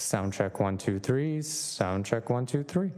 Sound check 1, 2, 3. Sound check 1, 2, 3.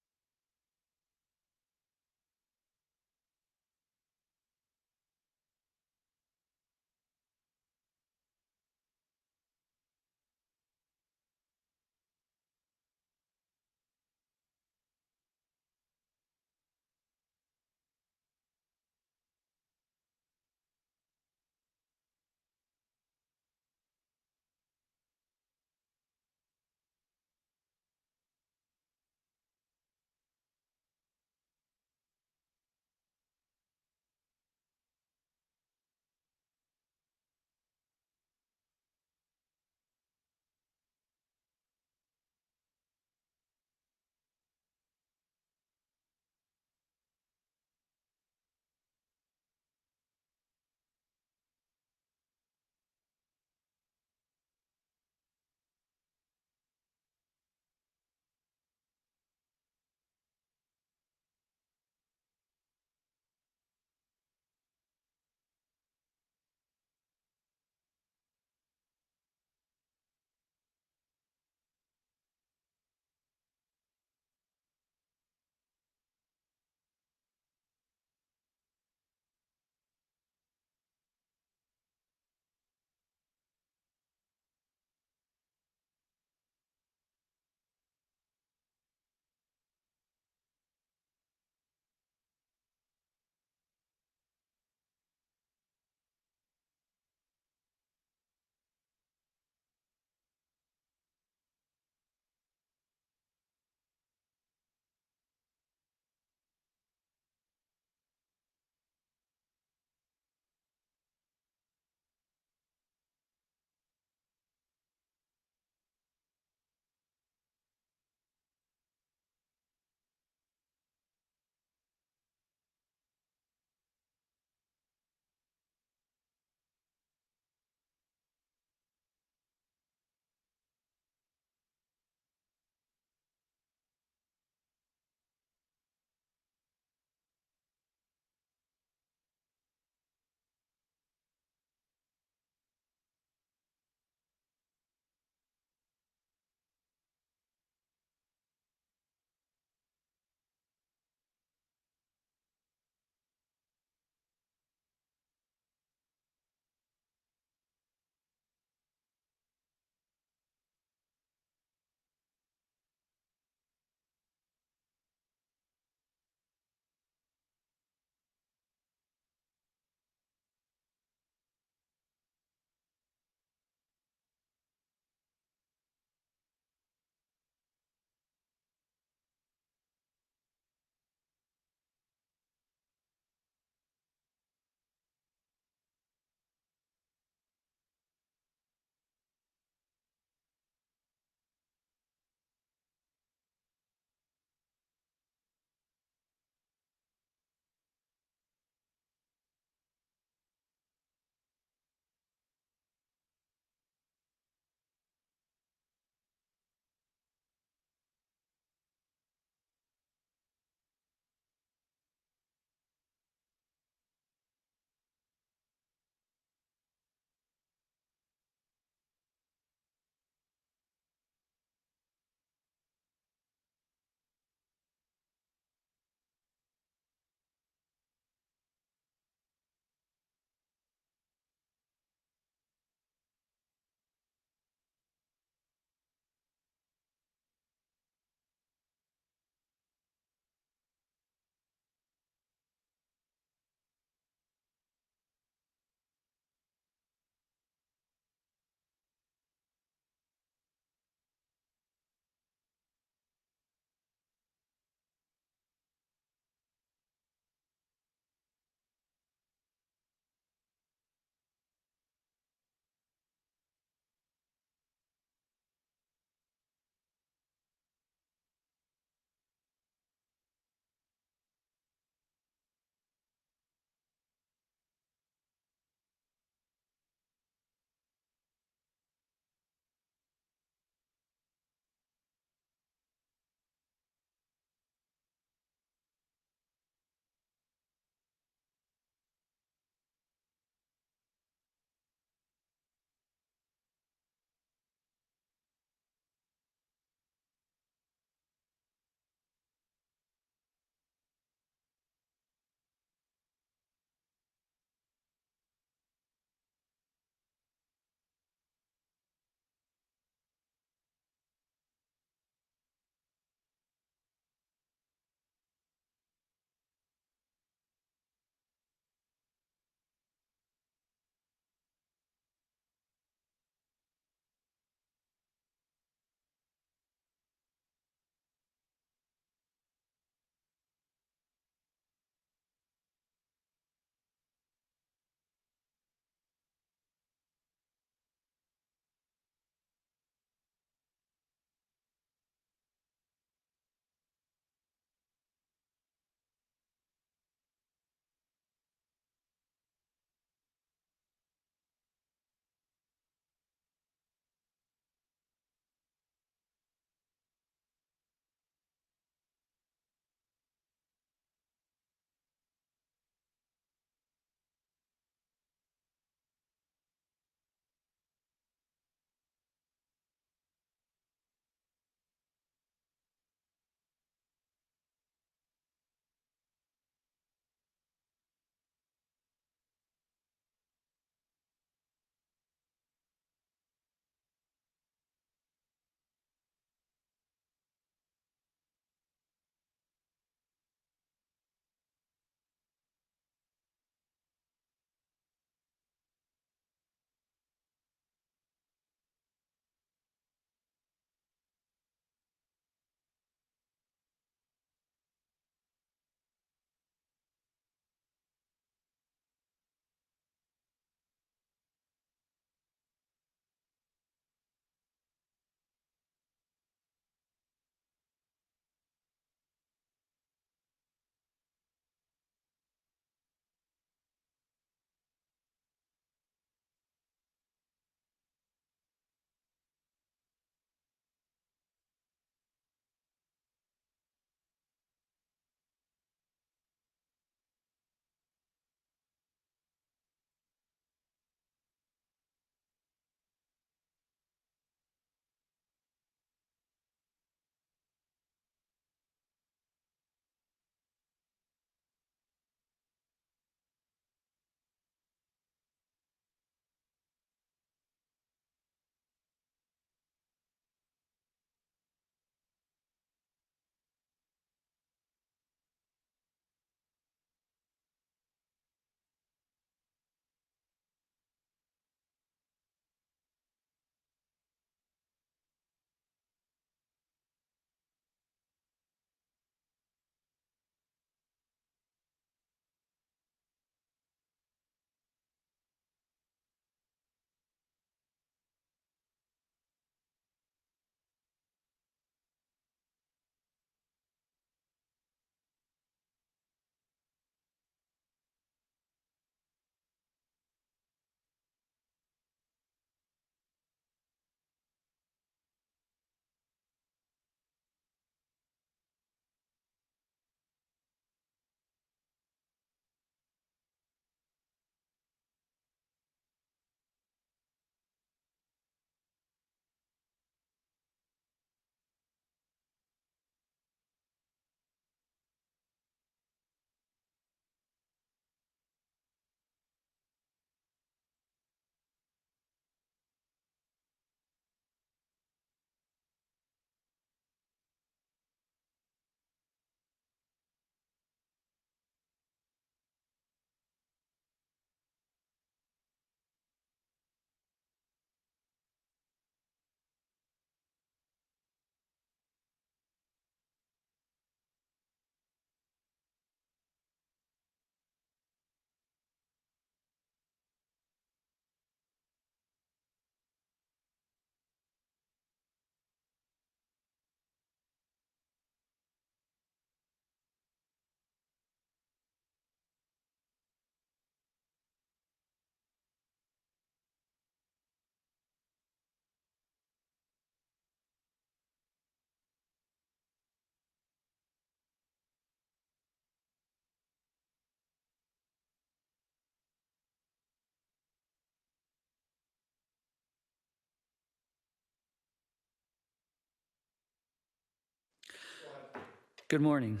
Good morning.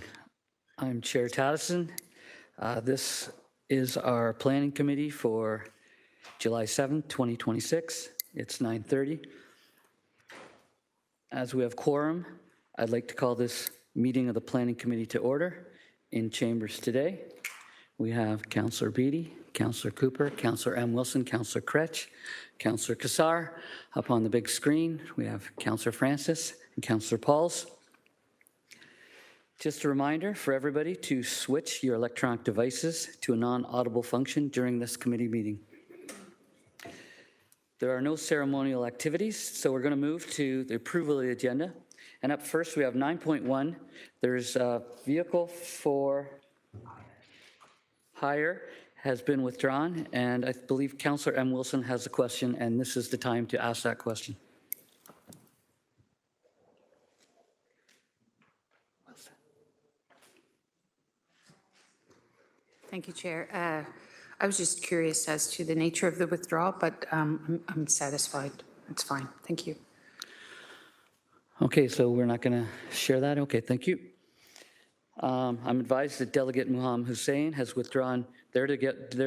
I'm Chair Tattison. This is our planning committee for July 7th, 2026. It's 9:30. As we have quorum, I'd like to call this meeting of the planning committee to order in chambers today. We have Councillor Beattie, Councillor Cooper, Councillor M. Wilson, Councillor Kretsch, Councillor Kassar. Up on the big screen, we have Councillor Francis and Councillor Pauls. Just a reminder for everybody to switch your electronic devices to a non-audible function during this committee meeting. There are no ceremonial activities, so we're going to move to the approval of the agenda. And up first, we have 9.1. There's a vehicle for hire has been withdrawn, and I believe Councillor M. Wilson has a question, and this is the time to ask that question. Thank you, Chair. I was just curious as to the nature of the withdrawal, but I'm satisfied. It's fine. Thank you. Okay, so we're not going to share that? Okay, thank you. I'm advised that Delegate Muhammad Hussain has withdrawn their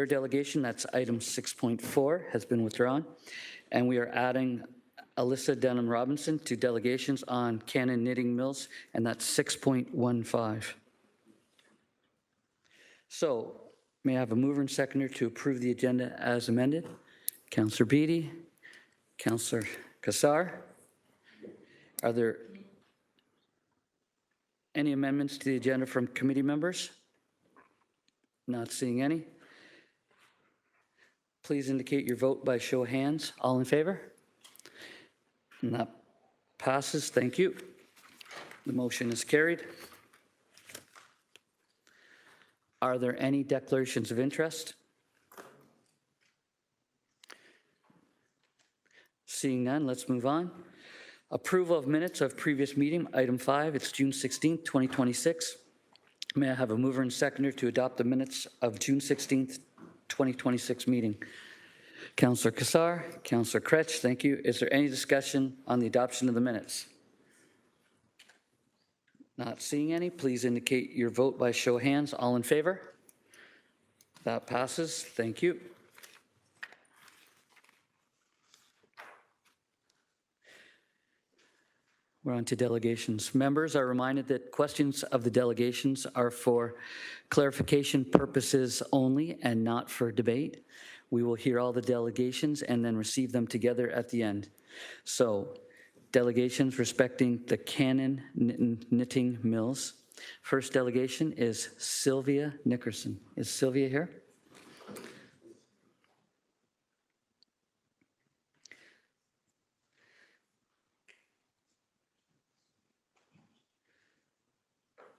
delegation. That's item 6.4 has been withdrawn. And we are adding Alyssa Denham Robinson to delegations on Cannon Knitting Mills, and that's 6.15. So, may I have a mover and seconder to approve the agenda as amended? Councillor Beattie, Councillor Kassar. Are there any amendments to the agenda from committee members? Not seeing any. Please indicate your vote by show of hands. All in favor? And that passes. Thank you. The motion is carried. Are there any declarations of interest? Seeing none, let's move on. Approval of minutes of previous meeting, item 5, it's June 16th, 2026. May I have a mover and seconder to adopt the minutes of June 16th, 2026 meeting? Councillor Kassar, Councillor Kretsch, thank you. Is there any discussion on the adoption of the minutes? Not seeing any. Please indicate your vote by show of hands. All in favor? That passes. Thank you. We're on to delegations. Members are reminded that questions of the delegations are for clarification purposes only and not for debate. We will hear all the delegations and then receive them together at the end. So, delegations respecting the Cannon Knitting Mills. First delegation is Sylvia Nickerson. Is Sylvia here?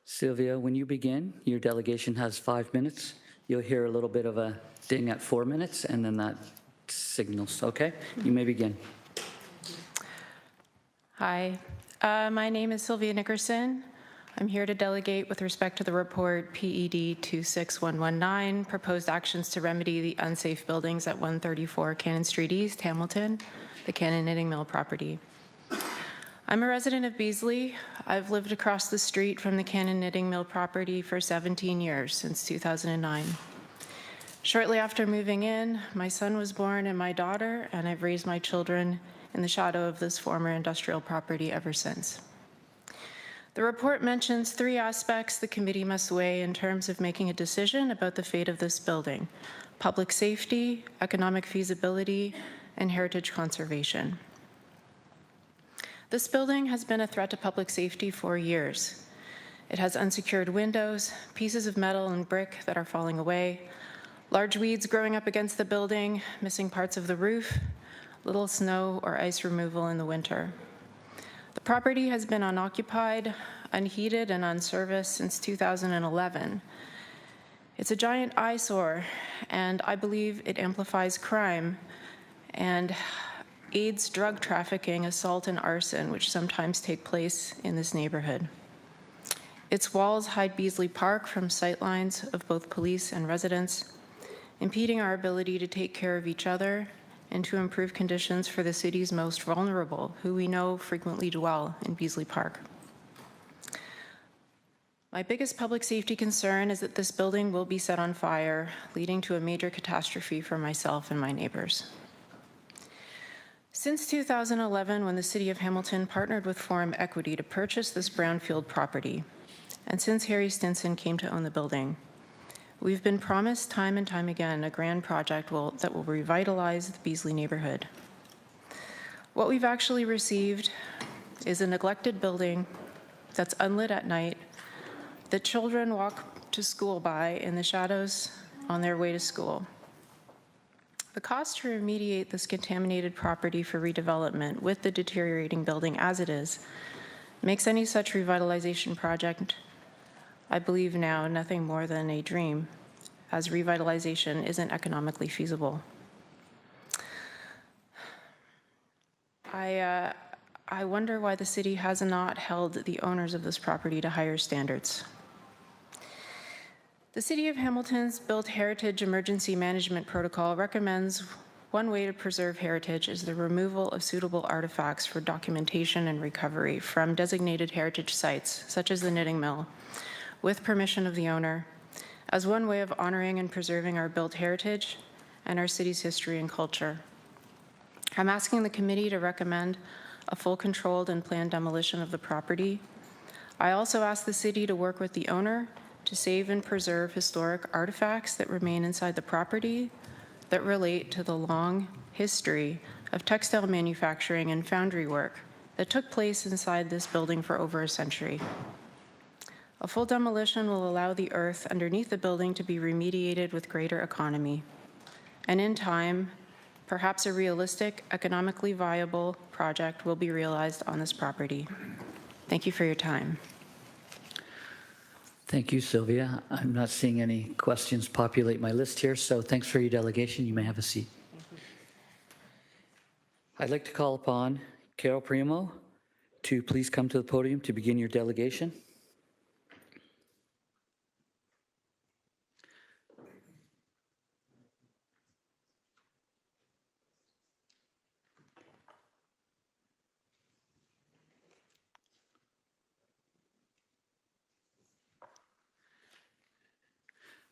Sylvia, when you begin, your delegation has 5 minutes. You'll hear a little bit of a ding at 4 minutes, and then that signals. Okay? You may begin. Hi, my name is Sylvia Nickerson. I'm here to delegate with respect to the report PED 26119, proposed actions to remedy the unsafe buildings at 134 Cannon Street East, Hamilton, the Cannon Knitting Mill property. I'm a resident of Beasley. I've lived across the street from the Cannon Knitting Mill property for 17 years, since 2009. Shortly after moving in, my son was born and my daughter, and I've raised my children in the shadow of this former industrial property ever since. The report mentions 3 aspects the committee must weigh in terms of making a decision about the fate of this building: public safety, economic feasibility, and heritage conservation. This building has been a threat to public safety for years. It has unsecured windows, pieces of metal and brick that are falling away, large weeds growing up against the building, missing parts of the roof, little snow or ice removal in the winter. The property has been unoccupied, unheated, and unserviced since 2011. It's a giant eyesore, and I believe it amplifies crime and aids drug trafficking, assault, and arson, which sometimes take place in this neighborhood. Its walls hide Beasley Park from sightlines of both police and residents, impeding our ability to take care of each other and to improve conditions for the city's most vulnerable, who we know frequently dwell in Beasley Park. My biggest public safety concern is that this building will be set on fire, leading to a major catastrophe for myself and my neighbors. Since 2011, when the City of Hamilton partnered with Forum Equity to purchase this brownfield property, and since Harry Stinson came to own the building, we've been promised time and time again a grand project that will revitalize the Beasley neighborhood. What we've actually received is a neglected building that's unlit at night, that children walk to school by in the shadows on their way to school. The cost to remediate this contaminated property for redevelopment with the deteriorating building as it is makes any such revitalization project, I believe now, nothing more than a dream, as revitalization isn't economically feasible. I wonder why the city has not held the owners of this property to higher standards. The City of Hamilton's Built Heritage Emergency Management Protocol recommends one way to preserve heritage is the removal of suitable artifacts for documentation and recovery from designated heritage sites, such as the Knitting Mill, with permission of the owner, as one way of honoring and preserving our built heritage and our city's history and culture. I'm asking the committee to recommend a full controlled and planned demolition of the property. I also ask the city to work with the owner to save and preserve historic artifacts that remain inside the property that relate to the long history of textile manufacturing and foundry work that took place inside this building for over a century. A full demolition will allow the earth underneath the building to be remediated with greater economy. And in time, perhaps a realistic, economically viable project will be realized on this property. Thank you for your time. Thank you, Sylvia. I'm not seeing any questions populate my list here, so thanks for your delegation. You may have a seat. I'd like to call upon Carol Primo to please come to the podium to begin your delegation.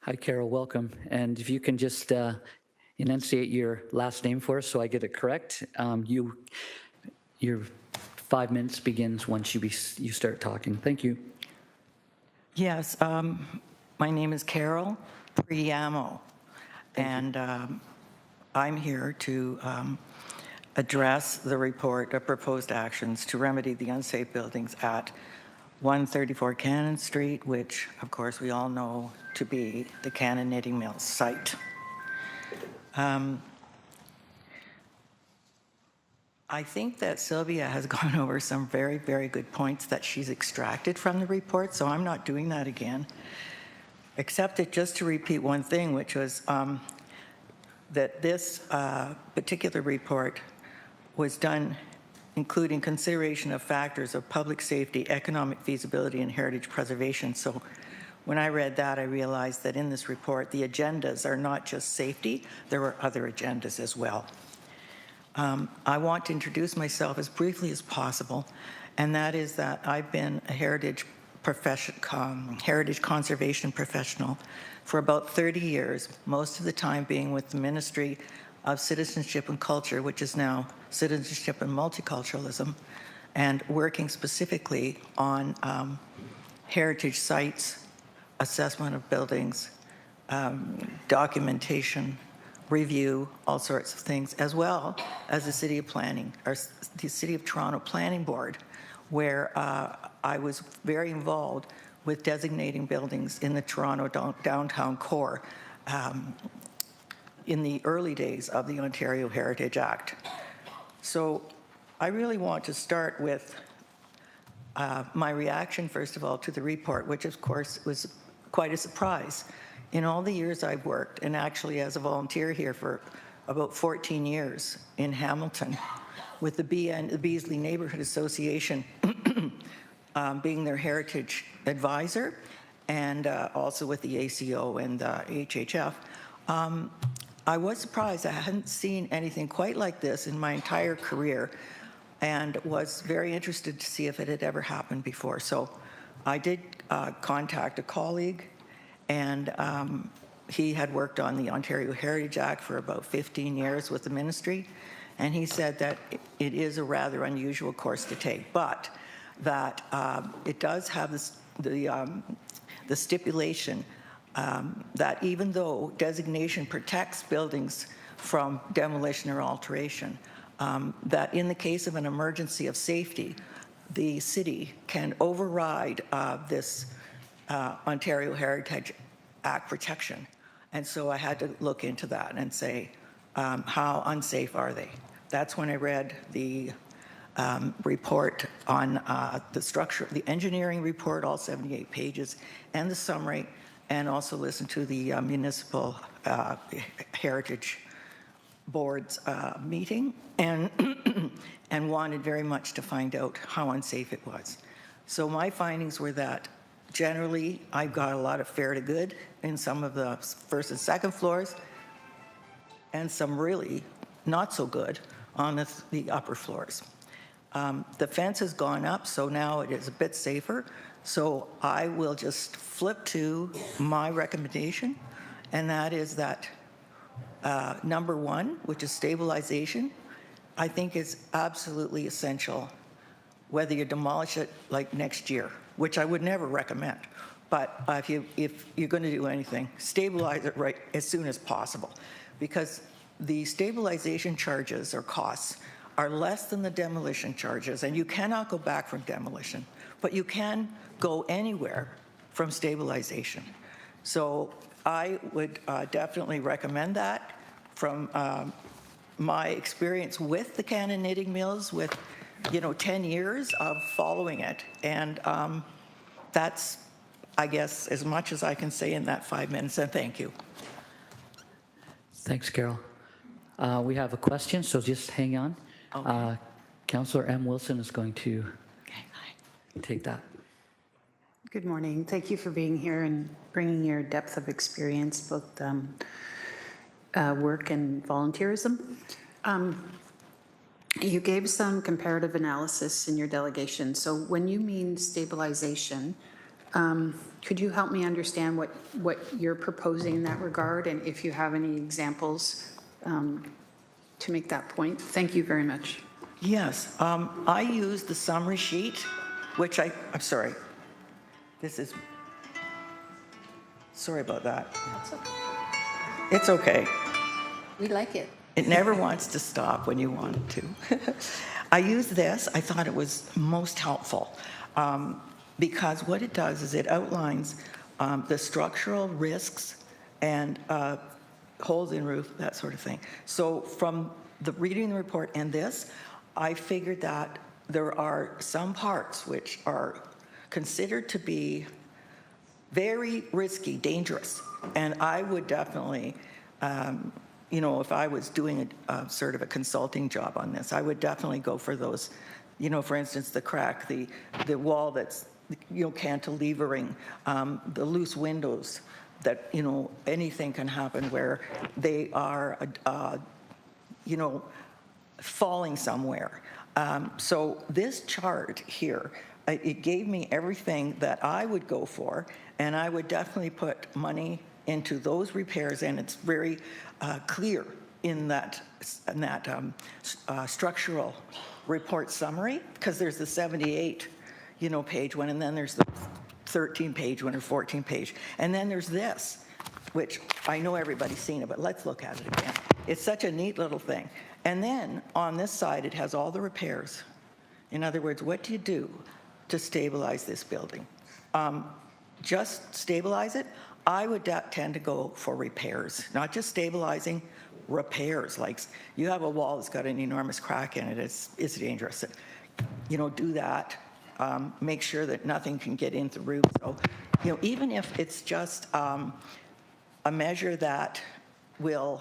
Hi, Carol, welcome. And if you can just enunciate your last name for us so I get it correct. Your 5 minutes begins once you start talking. Thank you. Yes, my name is Carol Priamo, and I'm here to address the report of proposed actions to remedy the unsafe buildings at 134 Cannon Street, which, of course, we all know to be the Cannon Knitting Mill site. I think that Sylvia has gone over some very, very good points that she's extracted from the report, so I'm not doing that again, except that just to repeat one thing, which was that this particular report was done including consideration of factors of public safety, economic feasibility, and heritage preservation. So when I read that, I realized that in this report, the agendas are not just safety, there were other agendas as well. I want to introduce myself as briefly as possible, and that is that I've been a heritage conservation professional for about 30 years, most of the time being with the Ministry of Citizenship and Culture, which is now Citizenship and Multiculturalism, and working specifically on heritage sites, assessment of buildings, documentation, review, all sorts of things, as well as the City of Planning, or the City of Toronto Planning Board, where I was very involved with designating buildings in the Toronto downtown core in the early days of the Ontario Heritage Act. So I really want to start with my reaction, first of all, to the report, which of course was quite a surprise. In all the years I've worked, and actually as a volunteer here for about 14 years in Hamilton, with the Beasley Neighborhood Association being their heritage advisor, and also with the ACO and the HHF, I was surprised. I hadn't seen anything quite like this in my entire career, and was very interested to see if it had ever happened before. So I did contact a colleague, and he had worked on the Ontario Heritage Act for about 15 years with the ministry, and he said that it is a rather unusual course to take, but that it does have the stipulation that even though designation protects buildings from demolition or alteration, that in the case of an emergency of safety, the city can override this Ontario Heritage Act protection. And so I had to look into that and say, how unsafe are they? That's when I read the report on the structure, the engineering report, all 78 pages, and the summary, and also listened to the Municipal Heritage Board's meeting, and and wanted very much to find out how unsafe it was. So my findings were that generally I got a lot of fair to good in some of the first and second floors, and some really not so good on the upper floors. The fence has gone up, so now it is a bit safer. So I will just flip to my recommendation, and that is that number one, which is stabilization, I think is absolutely essential, whether you demolish it like next year, which I would never recommend. But if you're going to do anything, stabilize it right as soon as possible, because the stabilization charges or costs are less than the demolition charges, and you cannot go back from demolition, but you can go anywhere from stabilization. So I would definitely recommend that. From my experience with the Cannon Knitting Mills, with 10 years of following it, and that's, I guess, as much as I can say in that 5 minutes, and thank you. Thanks, Carol. We have a question, so just hang on. Okay. Councillor M. Wilson is going to take that. Good morning. Thank you for being here and bringing your depth of experience, both work and volunteerism. You gave some comparative analysis in your delegation. So when you mean stabilization, could you help me understand what you're proposing in that regard, and if you have any examples to make that point? Thank you very much. Yes, I used the summary sheet, which I'm sorry. This is, sorry about that. It's okay. We like it. It never wants to stop when you want it to. I used this. I thought it was most helpful because what it does is it outlines the structural risks and holes in roof, that sort of thing. So from reading the report and this, I figured that there are some parts which are considered to be very risky, dangerous, and I would definitely, if I was doing a sort of a consulting job on this, I would definitely go for those, for instance, the crack, the wall that's, cantilevering, the loose windows, that, anything can happen where they are, falling somewhere. So this chart here, it gave me everything that I would go for, and I would definitely put money into those repairs, and it's very clear in that structural report summary, because there's the 78 page one, and then there's the 13-page one or 14-page, and then there's this, which I know everybody's seen it, but let's look at it again. It's such a neat little thing. And then on this side, it has all the repairs. In other words, what do you do to stabilize this building? Just stabilize it? I would tend to go for repairs, not just stabilizing, repairs. Like you have a wall that's got an enormous crack in it, it's dangerous. Do that. Make sure that nothing can get into the roof. So, even if it's just a measure that will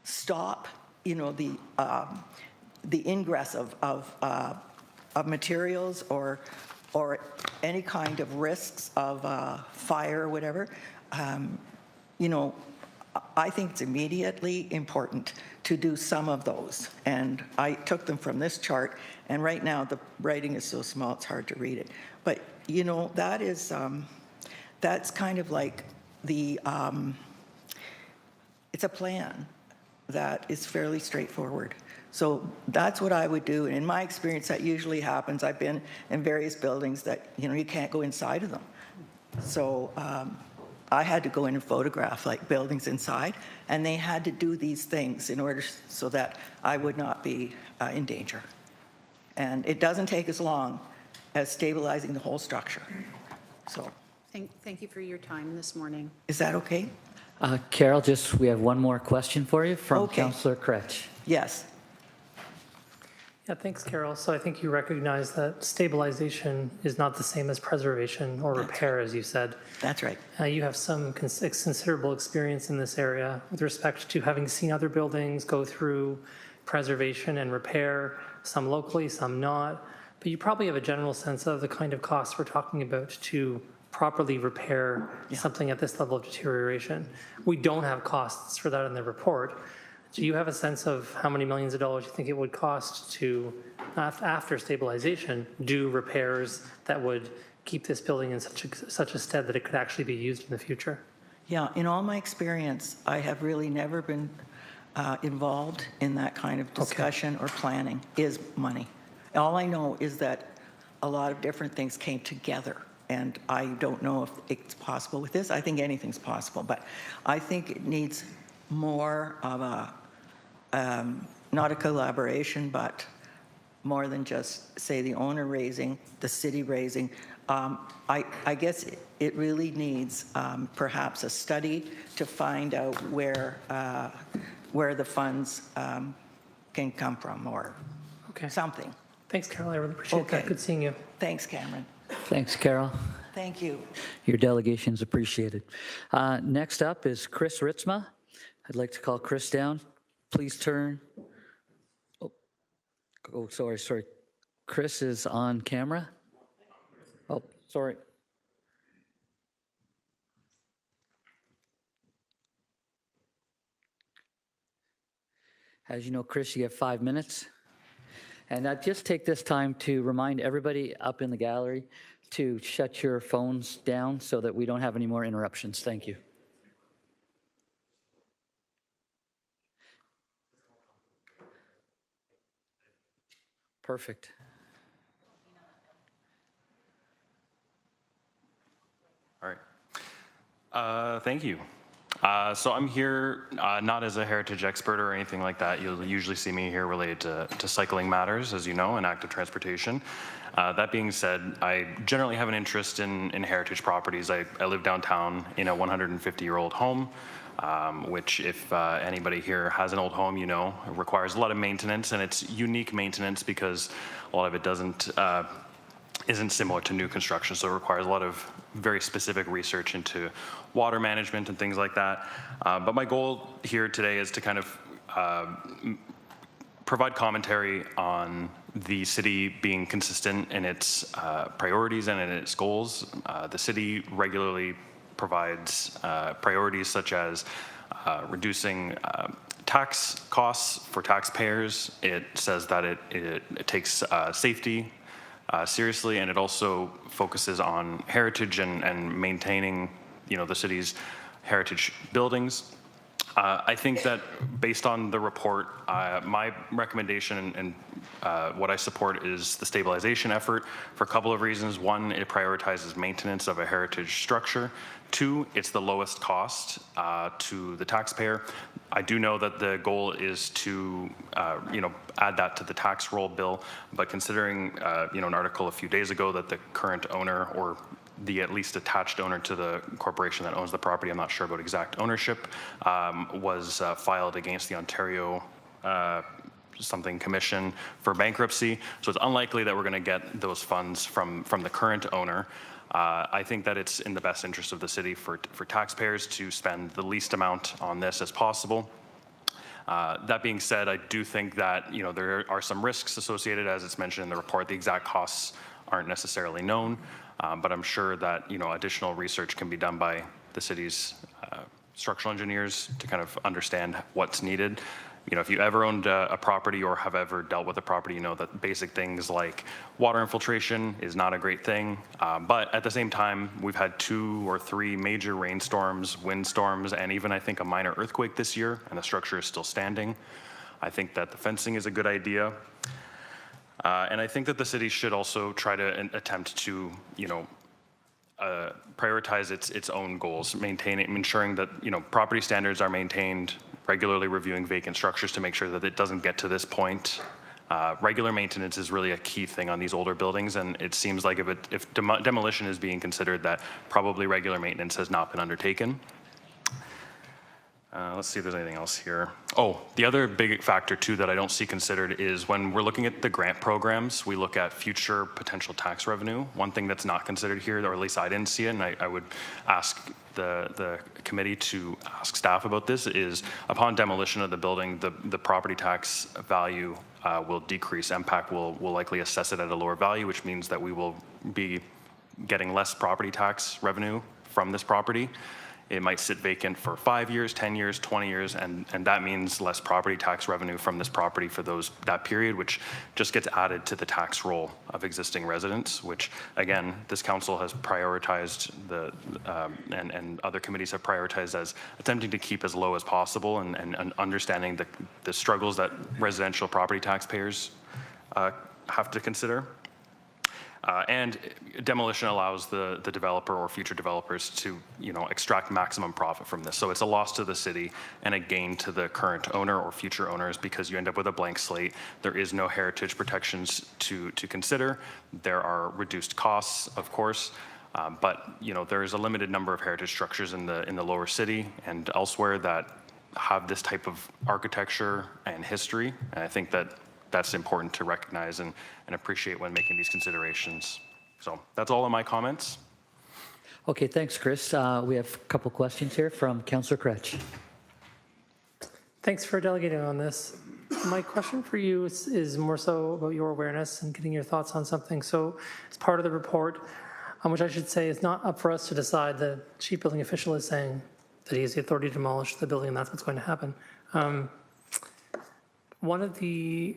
stop, the ingress of materials or any kind of risks of fire or whatever, I I think it's immediately important to do some of those. And I took them from this chart, and right now the writing is so small it's hard to read it. But, you know, that is, that's kind of like the, it's a plan that is fairly straightforward. So that's what I would do. And in my experience, that usually happens. I've been in various buildings that, you know, you can't go inside of them. So I had to go in and photograph like buildings inside, and they had to do these things in order so that I would not be in danger. And it doesn't take as long as stabilizing the whole structure. So Thank you for your time this morning. is that okay? Carol, we have one more question for you from Okay. Councillor Kretsch. Yes. Yeah, thanks, Carol. So I think you recognize that stabilization is not the same as preservation or repair, as you said. That's right. You have some considerable experience in this area with respect to having seen other buildings go through preservation and repair, some locally, some not. But you probably have a general sense of the kind of costs we're talking about to properly repair something at this level of deterioration. We don't have costs for that in the report. Do you have a sense of how many millions of dollars you think it would cost to, after stabilization, do repairs that would keep this building in such a stead that it could actually be used in the future? Yeah, in all my experience, I have really never been involved in that kind of discussion or planning, is money. All I know is that a lot of different things came together, and I don't know if it's possible with this. I think anything's possible, but I think it needs more of a, not a collaboration, but more than just, say, the owner raising, the city raising. I guess it really needs perhaps a study to find out where the funds can come from, or something. Thanks, Carol. I really appreciate that. Good seeing you. Thanks, Cameron. Thanks, Carol. Thank you. Your delegation's appreciated. Next up is Chris Ritzma. I'd like to call Chris down. Please turn. Oh, sorry. Chris is on camera. Oh, sorry. As you know, Chris, you have 5 minutes. And I'd just take this time to remind everybody up in the gallery to shut your phones down so that we don't have any more interruptions. Thank you. Perfect. All right. Thank you. So I'm here not as a heritage expert or anything like that. You'll usually see me here related to cycling matters, as you know, and active transportation. That being said, I generally have an interest in heritage properties. I live downtown in a 150-year-old home, which if anybody here has an old home, you know, it requires a lot of maintenance, and it's unique maintenance because a lot of it isn't similar to new construction, so it requires a lot of very specific research into water management and things like that. But my goal here today is to kind of provide commentary on the city being consistent in its priorities and in its goals. The city regularly provides priorities such as reducing tax costs for taxpayers. It says that it takes safety seriously, and it also focuses on heritage and maintaining, you know, the city's heritage buildings. I think that based on the report, my recommendation and what I support is the stabilization effort for a couple of reasons. One, it prioritizes maintenance of a heritage structure. Two, it's the lowest cost to the taxpayer. I do know that the goal is to, add that to the tax roll bill, but considering, an article a few days ago that the current owner or the at least attached owner to the corporation that owns the property, I'm not sure about exact ownership, was filed against the Ontario Commission for bankruptcy. So it's unlikely that we're going to get those funds from the current owner. I think that it's in the best interest of the city for taxpayers to spend the least amount on this as possible. That being said, I do think that there are some risks associated, as it's mentioned in the report. The exact costs aren't necessarily known, but I'm sure that additional research can be done by the city's structural engineers to kind of understand what's needed. You know, if you ever owned a property or have ever dealt with a property, you know that basic things like water infiltration is not a great thing. But at the same time, we've had 2 or 3 major rainstorms, windstorms, and even I think a minor earthquake this year, and the structure is still standing. I think that the fencing is a good idea. And I think that the city should also try to attempt to, you know, prioritize its own goals, ensuring that, you know, property standards are maintained, regularly reviewing vacant structures to make sure that it doesn't get to this point. Regular maintenance is really a key thing on these older buildings, and it seems like if demolition is being considered, that probably regular maintenance has not been undertaken. Let's see if there's anything else here. Oh, the other big factor too that I don't see considered is when we're looking at the grant programs, we look at future potential tax revenue. One thing that's not considered here, or at least I didn't see it, and I would ask the committee to ask staff about this, is upon demolition of the building, the property tax value will decrease. MPAC will likely assess it at a lower value, which means that we will be getting less property tax revenue from this property. It might sit vacant for 5 years, 10 years, 20 years, and that means less property tax revenue from this property for that period, which just gets added to the tax roll of existing residents, which again, this council has prioritized and other committees have prioritized as attempting to keep as low as possible and understanding the struggles that residential property taxpayers have to consider. And demolition allows the developer or future developers to, you know, extract maximum profit from this. So it's a loss to the city and a gain to the current owner or future owners because you end up with a blank slate. There is no heritage protections to consider. There are reduced costs, of course, but you know there is a limited number of heritage structures in the lower city and elsewhere that have this type of architecture and history. And I think that that's important to recognize and appreciate when making these considerations. So that's all of my comments. Okay, thanks, Chris. We have a couple questions here from Councillor Kretsch. Thanks for delegating on this. My question for you is more so about your awareness and getting your thoughts on something. So it's part of the report, which I should say is not up for us to decide. The chief building official is saying that he has the authority to demolish the building and that's what's going to happen. One of the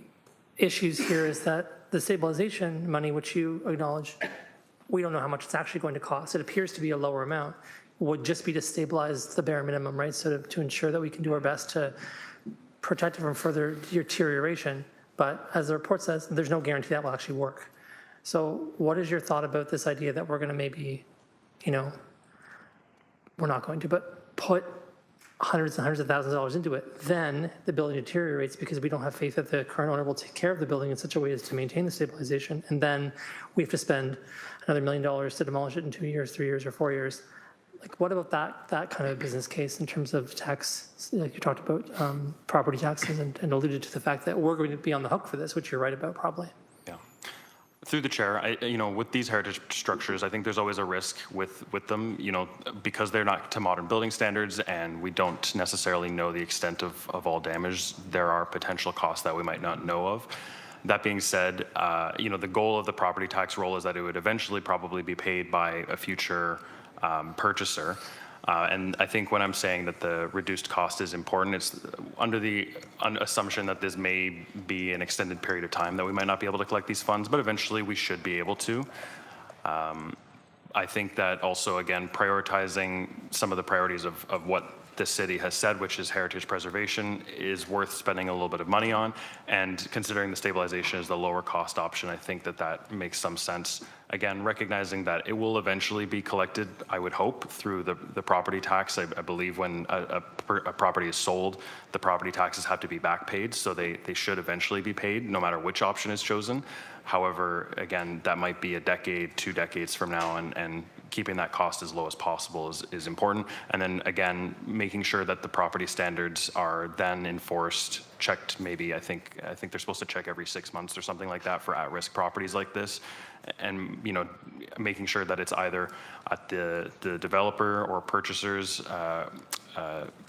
issues here is that the stabilization money, which you acknowledge, we don't know how much it's actually going to cost. It appears to be a lower amount. Would just be to stabilize the bare minimum, right? So to ensure that we can do our best to protect it from further deterioration. But as the report says, there's no guarantee that will actually work. So what is your thought about this idea that we're going to maybe, you know, we're not going to, but put hundreds and hundreds of thousands of dollars into it, then the building deteriorates because we don't have faith that the current owner will take care of the building in such a way as to maintain the stabilization, and then we have to spend another $1 million to demolish it in 2 years, 3 years, or 4 years. Like, what about that kind of business case in terms of tax? Like you talked about property taxes and alluded to the fact that we're going to be on the hook for this, which you're right about, probably. Through the chair, you know, with these heritage structures, I think there's always a risk with them, you know, because they're not to modern building standards and we don't necessarily know the extent of all damage, there are potential costs that we might not know of. That being said, you know, the goal of the property tax roll is that it would eventually probably be paid by a future purchaser. And I think when I'm saying that the reduced cost is important, it's under the assumption that this may be an extended period of time that we might not be able to collect these funds, but eventually we should be able to. I think that also, again, prioritizing some of the priorities of what the city has said, which is heritage preservation, is worth spending a little bit of money on. And considering the stabilization is the lower cost option, I think that makes some sense. Again, recognizing that it will eventually be collected, I would hope, through the property tax. I believe when a property is sold, the property taxes have to be back paid, so they should eventually be paid, no matter which option is chosen. However, again, that might be a decade, 2 decades from now, and keeping that cost as low as possible is important. And then again, making sure that the property standards are then enforced, checked maybe, I think they're supposed to check every 6 months or something like that for at-risk properties like this. And, you know, making sure that it's either at the developer or purchaser's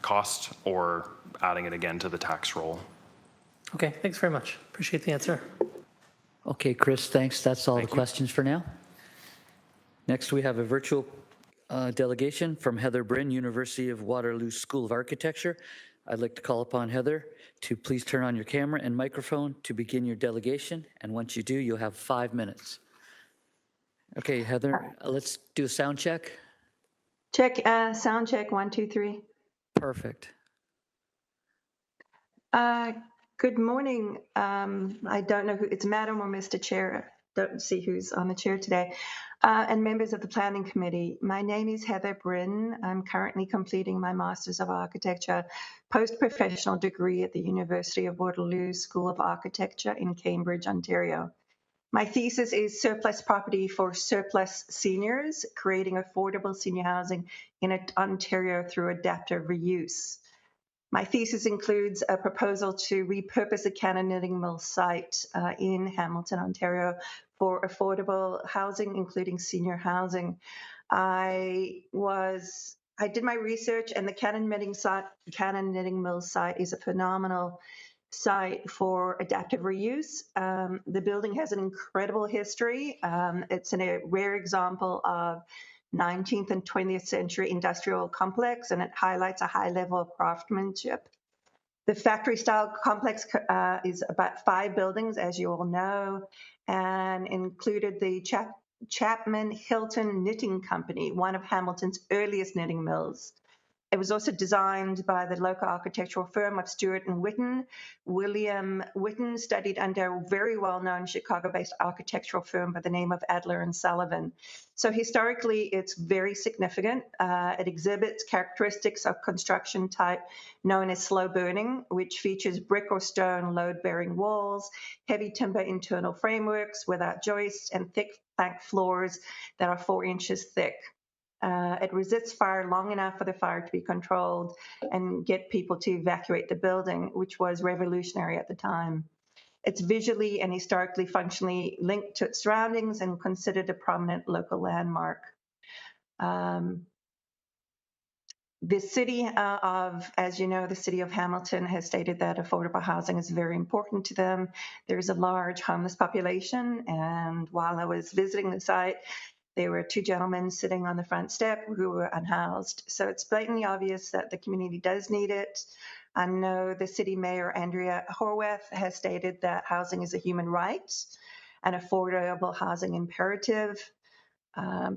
cost or adding it again to the tax roll. Okay, thanks very much. Appreciate the answer. Okay, Chris, thanks. That's all the questions for now. Next, we have a virtual delegation from Heather Bryn, University of Waterloo School of Architecture. I'd like to call upon Heather to please turn on your camera and microphone to begin your delegation. And once you do, you'll have 5 minutes. Okay, Heather, let's do a sound check. Check, sound check, 1, 2, 3. Perfect. Good morning. I don't know who, it's Madam or Mr. Chair. Don't see who's on the chair today. And members of the Planning Committee. My name is Heather Bryn. I'm currently completing my Masters of Architecture post-professional degree at the University of Waterloo School of Architecture in Cambridge, Ontario. My thesis is surplus property for surplus seniors, creating affordable senior housing in Ontario through adaptive reuse. My thesis includes a proposal to repurpose the Cannon Knitting Mill site in Hamilton, Ontario for affordable housing, including senior housing. I did my research, and the Cannon Knitting Mill site is a phenomenal site for adaptive reuse. The building has an incredible history. It's a rare example of 19th and 20th century industrial complex, and it highlights a high level of craftsmanship. The factory style complex is about 5 buildings, as you all know, and included the Chapman Hilton Knitting Company, one of Hamilton's earliest knitting mills. It was also designed by the local architectural firm of Stewart and Witten. William Witten studied under a very well-known Chicago-based architectural firm by the name of Adler and Sullivan. So historically, it's very significant. It exhibits characteristics of construction type known as slow burning, which features brick or stone load-bearing walls, heavy timber internal frameworks without joists, and thick plank floors that are 4 inches thick. It resists fire long enough for the fire to be controlled and get people to evacuate the building, which was revolutionary at the time. It's visually and historically functionally linked to its surroundings and considered a prominent local landmark. The city as you know, the city of Hamilton has stated that affordable housing is very important to them. There's a large homeless population, and while I was visiting the site, there were 2 gentlemen sitting on the front step who were unhoused. So it's blatantly obvious that the community does need it. I know the city mayor, Andrea Horwath, has stated that housing is a human right, an affordable housing imperative.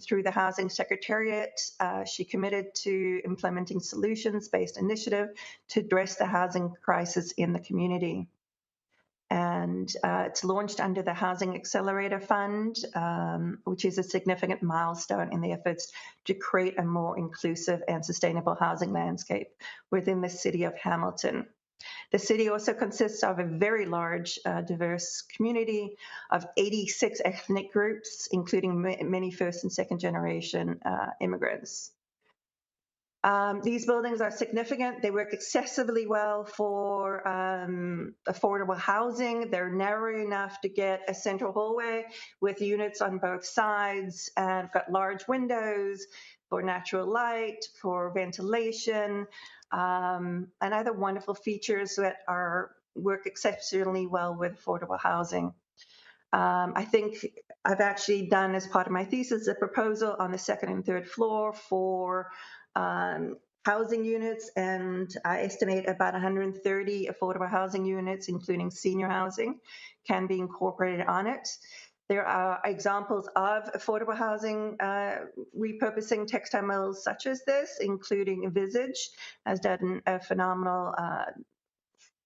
Through the Housing Secretariat, she committed to implementing solutions-based initiative to address the housing crisis in the community. And it's launched under the Housing Accelerator Fund, which is a significant milestone in the efforts to create a more inclusive and sustainable housing landscape within the city of Hamilton. The city also consists of a very large, diverse community of 86 ethnic groups, including many first and second generation immigrants. These buildings are significant. They work excessively well for affordable housing. They're narrow enough to get a central hallway with units on both sides, and got large windows for natural light, for ventilation, and other wonderful features that work exceptionally well with affordable housing. I think I've actually done, as part of my thesis, a proposal on the 2nd and 3rd floor for housing units, and I estimate about 130 affordable housing units, including senior housing, can be incorporated on it. There are examples of affordable housing repurposing textile mills such as this, including Visage has done a phenomenal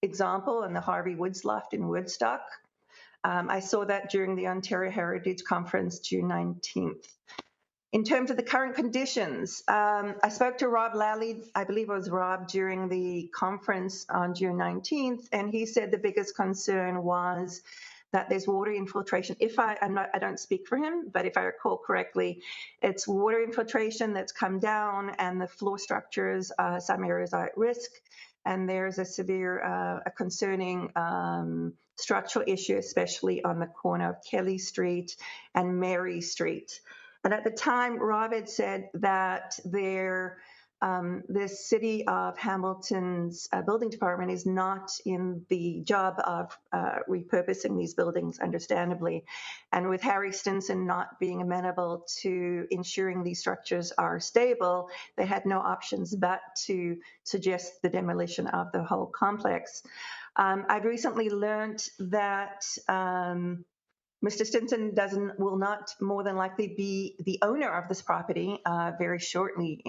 example in the Harvey Woods Loft in Woodstock. I saw that during the Ontario Heritage Conference, June 19th. In terms of the current conditions, I spoke to Rob Lally, I believe it was Rob, during the conference on June 19th, and he said the biggest concern was that there's water infiltration. I don't speak for him, but if I recall correctly, it's water infiltration that's come down, and the floor structures, some areas are at risk, and there's a severe, a concerning structural issue, especially on the corner of Kelly Street and Mary Street. And at the time, Rob had said that there the City of Hamilton's building department is not in the job of repurposing these buildings, understandably. And with Harry Stinson not being amenable to ensuring these structures are stable, they had no options but to suggest the demolition of the whole complex. I've recently learned that Mr. Stinson will not more than likely be the owner of this property very shortly.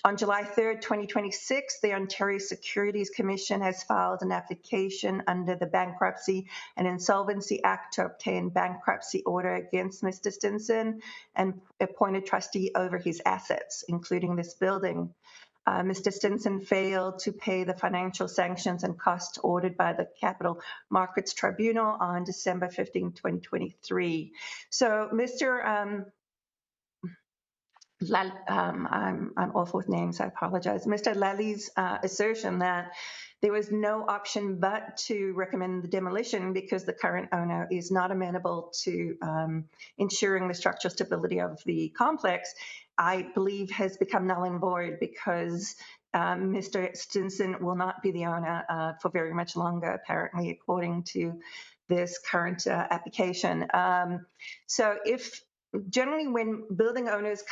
On July 3rd, 2026, the Ontario Securities Commission has filed an application under the Bankruptcy and Insolvency Act to obtain bankruptcy order against Mr. Stinson and appoint a trustee over his assets, including this building. Mr. Stinson failed to pay the financial sanctions and costs ordered by the Capital Markets Tribunal on December 15, 2023. So, Mr. I'm awful with names, I apologize. Mr. Lally's assertion that there was no option but to recommend the demolition because the current owner is not amenable to ensuring the structural stability of the complex, I believe has become null and void because Mr. Stinson will not be the owner for very much longer, apparently, according to this current application. So generally, when building owners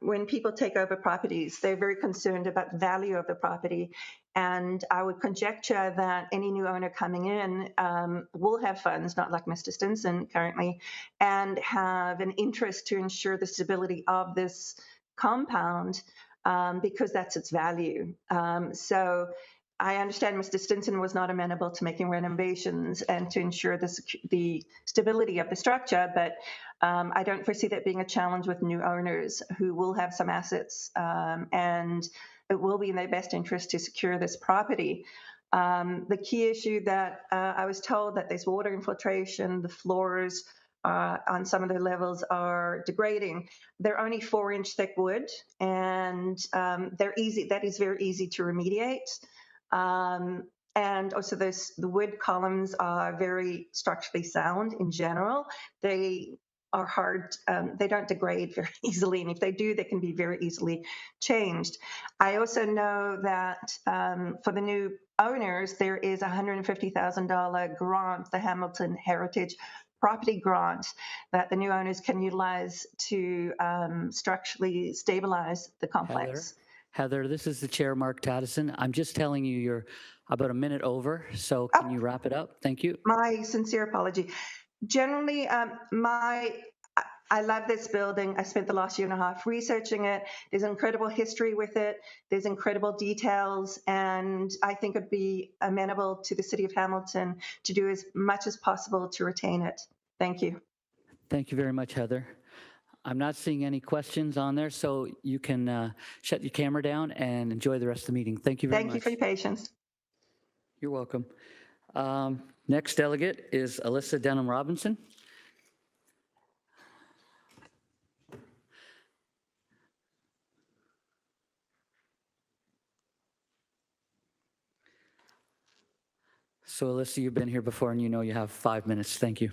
when people take over properties, they're very concerned about the value of the property. And I would conjecture that any new owner coming in will have funds, not like Mr. Stinson currently, and have an interest to ensure the stability of this compound because that's its value. So I understand Mr. Stinson was not amenable to making renovations and to ensure the stability of the structure, but I don't foresee that being a challenge with new owners who will have some assets, and it will be in their best interest to secure this property. The key issue that I was told that there's water infiltration, the floors on some of the levels are degrading. They're only 4-inch thick wood, and they're easy. That is very easy to remediate. And also the wood columns are very structurally sound in general. They are hard, they don't degrade very easily, and if they do, they can be very easily changed. I also know that for the new owners, there is a $150,000 grant, the Hamilton Heritage Property Grant, that the new owners can utilize to structurally stabilize the complex. Heather, this is the chair, Mark Tattison. I'm just telling you you're about a minute over, so can you wrap it up? Thank you. My sincere apology. Generally, I love this building. I spent the last year and a half researching it. There's incredible history with it. There's incredible details, and I think it'd be amenable to the City of Hamilton to do as much as possible to retain it. Thank you. Thank you very much, Heather. I'm not seeing any questions on there, so you can shut your camera down and enjoy the rest of the meeting. Thank you very much. Thank you for your patience. You're welcome. Next delegate is Alyssa Denham-Robinson. So Alyssa, you've been here before and you know you have 5 minutes. Thank you.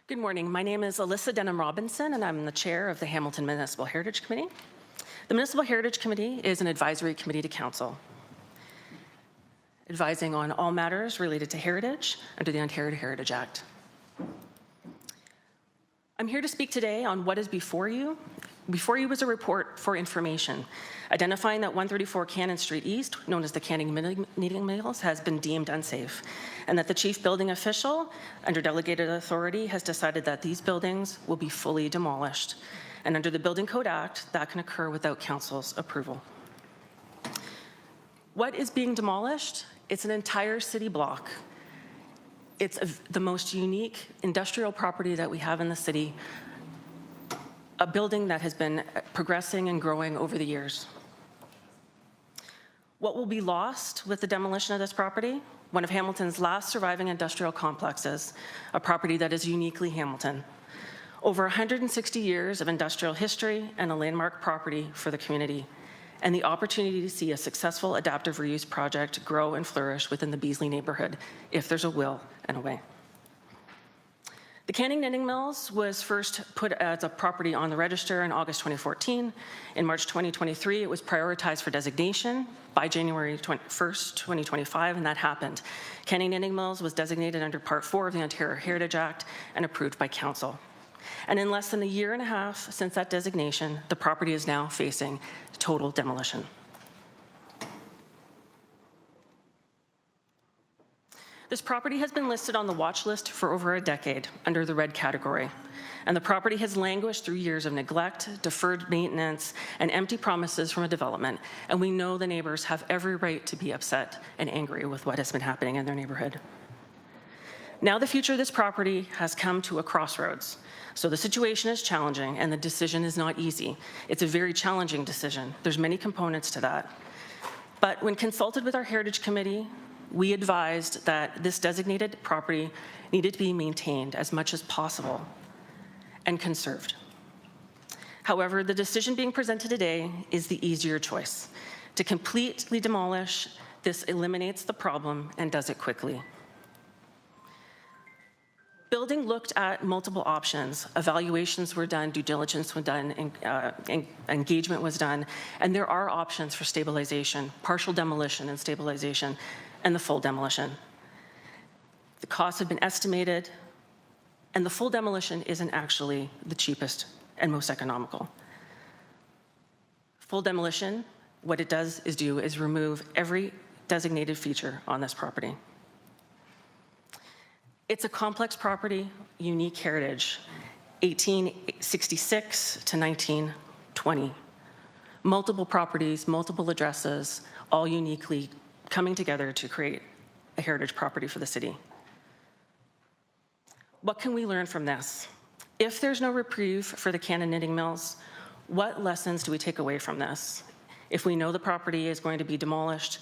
Good morning. My name is Alyssa Denham-Robinson, and I'm the chair of the Hamilton Municipal Heritage Committee. The Municipal Heritage Committee is an advisory committee to Council, advising on all matters related to heritage under the Ontario Heritage Act. I'm here to speak today on what is before you. Before you is a report for information, identifying that 134 Cannon Street East, known as the Canning Knitting Mills, has been deemed unsafe, and that the chief building official, under delegated authority, has decided that these buildings will be fully demolished. And under the Building Code Act, that can occur without council's approval. What is being demolished? It's an entire city block. It's the most unique industrial property that we have in the city, a building that has been progressing and growing over the years. What will be lost with the demolition of this property? One of Hamilton's last surviving industrial complexes, a property that is uniquely Hamilton. Over 160 years of industrial history and a landmark property for the community, and the opportunity to see a successful adaptive reuse project grow and flourish within the Beasley neighborhood, if there's a will and a way. The Canning Knitting Mills was first put as a property on the register in August 2014. In March 2023, it was prioritized for designation by January 1st, 2025, and that happened. Canning Knitting Mills was designated under Part 4 of the Ontario Heritage Act and approved by Council. And in less than a year and a half since that designation, the property is now facing total demolition. This property has been listed on the watch list for over a decade under the red category, and the property has languished through years of neglect, deferred maintenance, and empty promises from a development, and we know the neighbors have every right to be upset and angry with what has been happening in their neighborhood. Now the future of this property has come to a crossroads, so the situation is challenging and the decision is not easy. It's a very challenging decision. There's many components to that. But when consulted with our Heritage Committee, we advised that this designated property needed to be maintained as much as possible and conserved. However, the decision being presented today is the easier choice. To completely demolish, this eliminates the problem and does it quickly. Building looked at multiple options. Evaluations were done, due diligence was done, engagement was done, and there are options for stabilization, partial demolition and stabilization, and the full demolition. The costs have been estimated, and the full demolition isn't actually the cheapest and most economical. Full demolition, what it does is remove every designated feature on this property. It's a complex property, unique heritage, 1866 to 1920. Multiple properties, multiple addresses, all uniquely coming together to create a heritage property for the city. What can we learn from this? If there's no reprieve for the Canning Knitting Mills, what lessons do we take away from this? If we know the property is going to be demolished,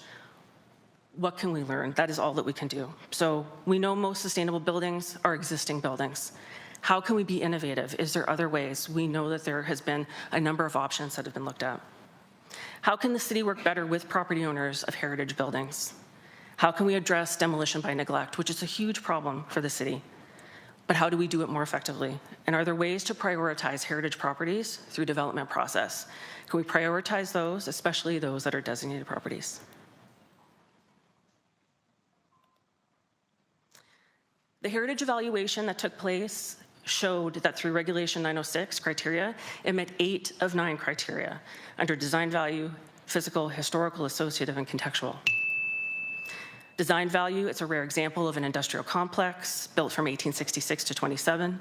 what can we learn? That is all that we can do. So we know most sustainable buildings are existing buildings. How can we be innovative? Is there other ways? We know that there has been a number of options that have been looked at. How can the city work better with property owners of heritage buildings? How can we address demolition by neglect, which is a huge problem for the city? But how do we do it more effectively? And are there ways to prioritize heritage properties through development process? Can we prioritize those, especially those that are designated properties? The heritage evaluation that took place showed that through Regulation 906 criteria, it met 8 of 9 criteria under design value, physical, historical, associative, and contextual. Design value, it's a rare example of an industrial complex built from 1866 to 27.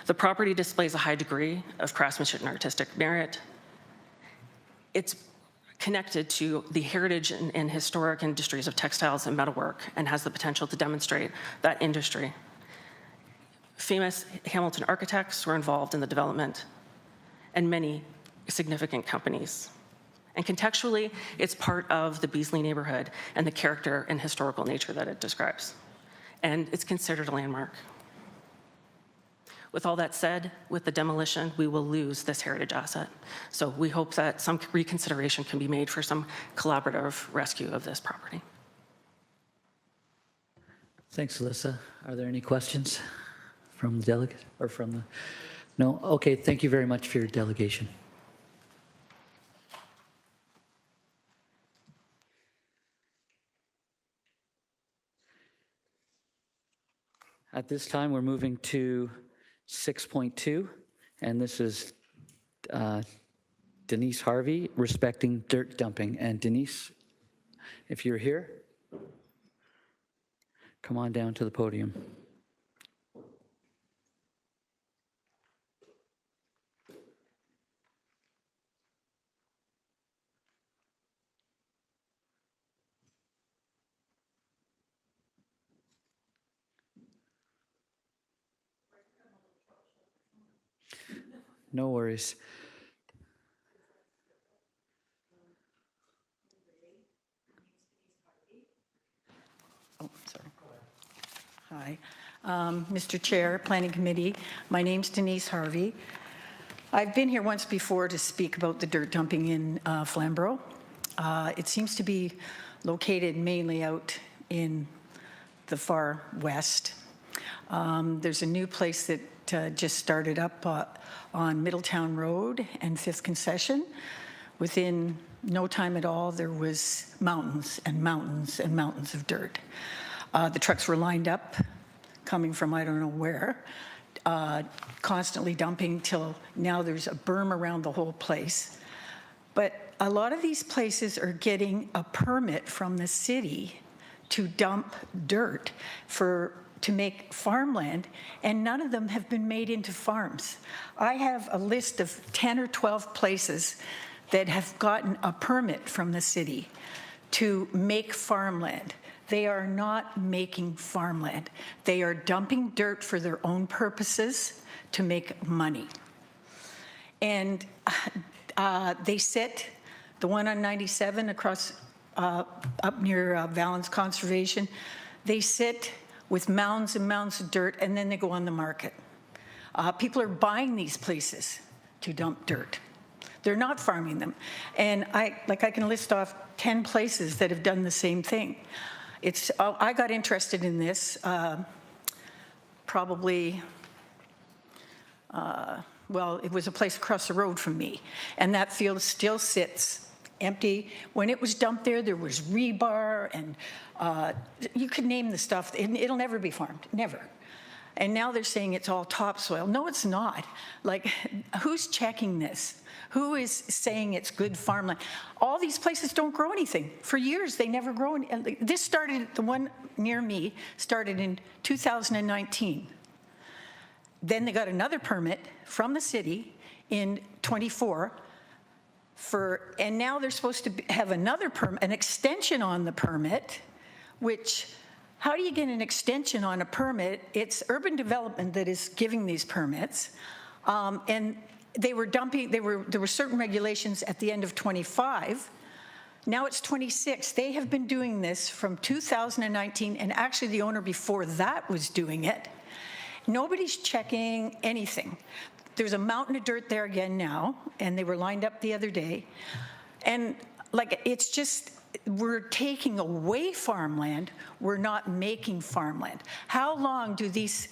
The property displays a high degree of craftsmanship and artistic merit. It's connected to the heritage and historic industries of textiles and metalwork and has the potential to demonstrate that industry. Famous Hamilton architects were involved in the development and many significant companies. And contextually, it's part of the Beasley neighborhood and the character and historical nature that it describes. And it's considered a landmark. With all that said, with the demolition, we will lose this heritage asset. So we hope that some reconsideration can be made for some collaborative rescue of this property. Thanks, Alyssa. Are there any questions from the delegate or from the? No? Okay, thank you very much for your delegation. At this time, we're moving to 6.2, and this is Denise Harvey, respecting dirt dumping. And Denise, if you're here, come on down to the podium. No worries. Hi. Mr. Chair, Planning Committee, my name's Denise Harvey. I've been here once before to speak about the dirt dumping in Flamborough. It seems to be located mainly out in the far west. There's a new place that just started up on Middletown Road and 5th Concession. Within no time at all, there was mountains and mountains and mountains of dirt. The trucks were lined up, coming from I don't know where, constantly dumping till now there's a berm around the whole place. But a lot of these places are getting a permit from the city to dump dirt to make farmland, and none of them have been made into farms. I have a list of 10 or 12 places that have gotten a permit from the city to make farmland. They are not making farmland. They are dumping dirt for their own purposes to make money. And they sit, the one on 97 across, up near Valence Conservation, they sit with mounds and mounds of dirt, and then they go on the market. People are buying these places to dump dirt. They're not farming them. And I can list off 10 places that have done the same thing. I got interested in this probably, well, it was a place across the road from me, and that field still sits empty. When it was dumped there, there was rebar, and you could name the stuff. It'll never be farmed, never. And now they're saying it's all topsoil. No, it's not. Like, who's checking this? Who is saying it's good farmland? All these places don't grow anything. For years, they never grow any. This started, the one near me, started in 2019. Then they got another permit from the city in 24 and now they're supposed to have another permit, an extension on the permit, which, how do you get an extension on a permit? It's urban development that is giving these permits. And they were dumping, there were certain regulations at the end of 25. Now it's 26. They have been doing this from 2019, and actually the owner before that was doing it. Nobody's checking anything. There's a mountain of dirt there again now, and they were lined up the other day. And like, it's just, we're taking away farmland. We're not making farmland. How long do these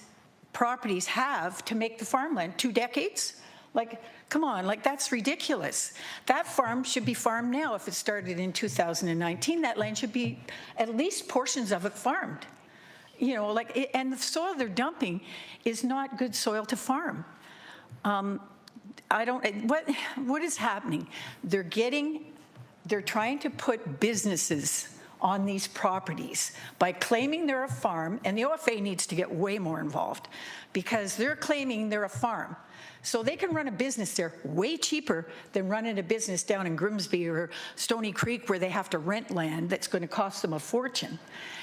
properties have to make the farmland? 2 decades? Like, come on, like, that's ridiculous. That farm should be farmed now. If it started in 2019, that land should be, at least portions of it, farmed. You know, like, and the soil they're dumping is not good soil to farm. What is happening? They're trying to put businesses on these properties by claiming they're a farm, and the OFA needs to get way more involved because they're claiming they're a farm. So they can run a business there way cheaper than running a business down in Grimsby or Stony Creek where they have to rent land that's going to cost them a fortune.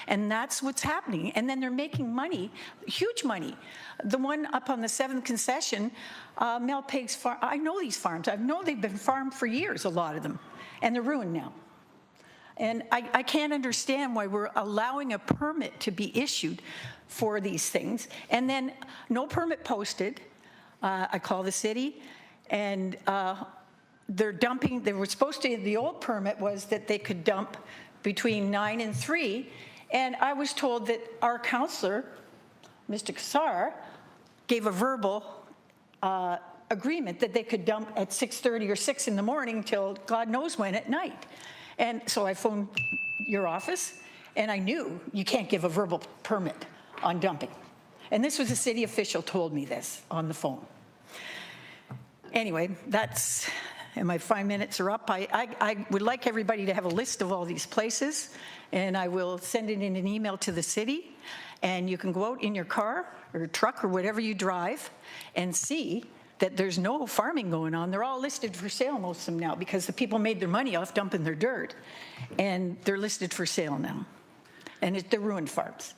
And that's what's happening. And then they're making money, huge money. The one up on the 7th Concession, Mel Peg's farm, I know these farms. I know they've been farmed for years, a lot of them, and they're ruined now. And I can't understand why we're allowing a permit to be issued for these things, and then no permit posted. I call the city, and they're dumping. They were supposed to, the old permit was that they could dump between 9 and 3, and I was told that our councillor, Mr. Kassar, gave a verbal agreement that they could dump at 6:30 or 6 in the morning till God knows when at night. And so I phoned your office, and I knew you can't give a verbal permit on dumping. And this was a city official told me this on the phone. Anyway, that's, and my 5 minutes are up. I would like everybody to have a list of all these places, and I will send it in an email to the city, and you can go out in your car or truck or whatever you drive and see that there's no farming going on. They're all listed for sale, most of them now, because the people made their money off dumping their dirt, and they're listed for sale now. And they're ruined farms.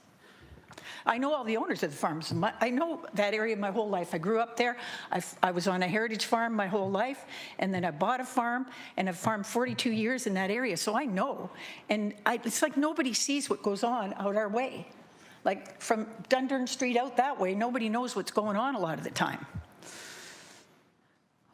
I know all the owners of the farms. I know that area my whole life. I grew up there. I was on a heritage farm my whole life, and then I bought a farm, and I've farmed 42 years in that area, so I know. And it's like nobody sees what goes on out our way. Like from Dundurn Street out that way, nobody knows what's going on a lot of the time.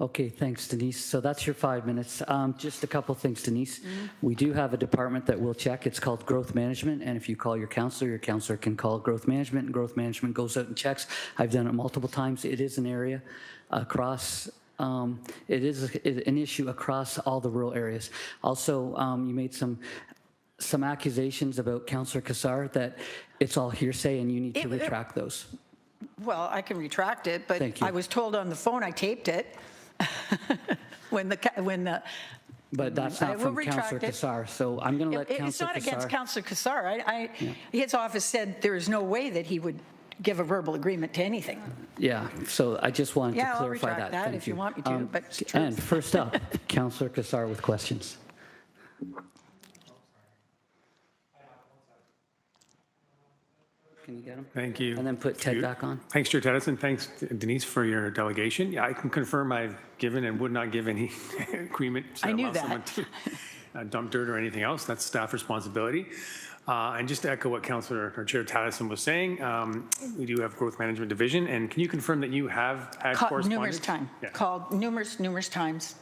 Okay, thanks, Denise. So that's your 5 minutes. Just a couple things, Denise. We do have a department that will check. It's called Growth Management, and if you call your counselor can call Growth Management, and Growth Management goes out and checks. I've done it multiple times. It is an area across, it is an issue across all the rural areas. Also, you made some accusations about Councillor Cassar that it's all hearsay and you need to retract those. Well, I can retract it, but Thank you. I was told on the phone I taped it when the. But that's I not will from retract Councillor it. Cassar, so I'm going to let It's Councillor not against Cassar. Councillor Cassar. His office said there is no way that he would give a verbal agreement to anything. Yeah, so I just wanted Yeah, to I'll clarify retract that. that Thank if you want me to, but it's the And truth. first up, Councillor Cassar with questions. Can you get him? Thank you. And then put Ted back on. Thanks, Chair Tedison. Thanks, Denise, for your delegation. Yeah, I can confirm I've given and would not give any agreement to I knew allow someone to dump dirt or anything else. That's staff responsibility. And just to echo what Councillor or Chair Tedison was saying, we do have Growth Management Division. And can you confirm that you have had correspondence? Numerous times. Yeah. Called numerous times.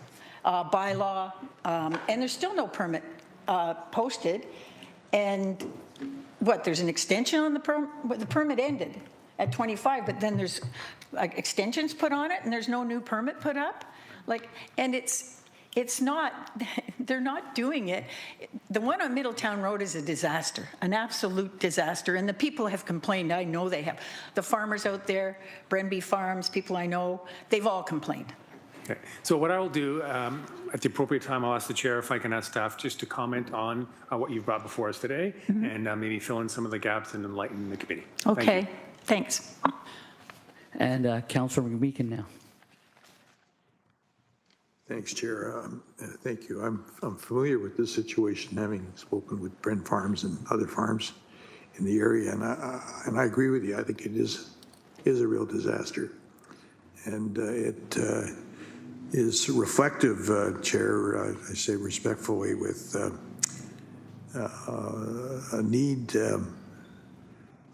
Bylaw, and there's still no permit posted. And what, there's an extension on the permit ended at 25, but then there's like extensions put on it and there's no new permit put up. Like, and it's not, they're not doing it. The one on Middletown Road is a disaster, an absolute disaster. And the people have complained. I know they have. The farmers out there, Brenby Farms, people I know, they've all complained. Okay. So what I will do, at the appropriate time, I'll ask the chair if I can ask staff just to comment on what you've brought before us today and maybe fill in some of the gaps and enlighten the committee. Okay, thanks. And Councillor McMeekin now. Thanks, Chair. Thank you. I'm familiar with this situation, having spoken with Brent Farms and other farms in the area, and I agree with you. I think it is a real disaster, and it is reflective, Chair. I say respectfully, with a need.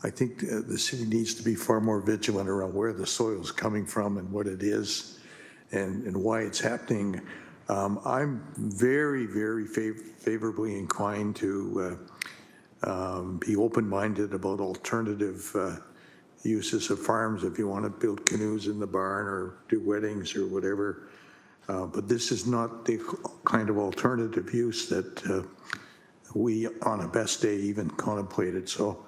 I think the city needs to be far more vigilant around where the soil is coming from and what it is, and why it's happening. I'm very, very favorably inclined to be open-minded about alternative uses of farms if you want to build canoes in the barn or do weddings or whatever. But this is not the kind of alternative use that we, on a best day, even contemplated. So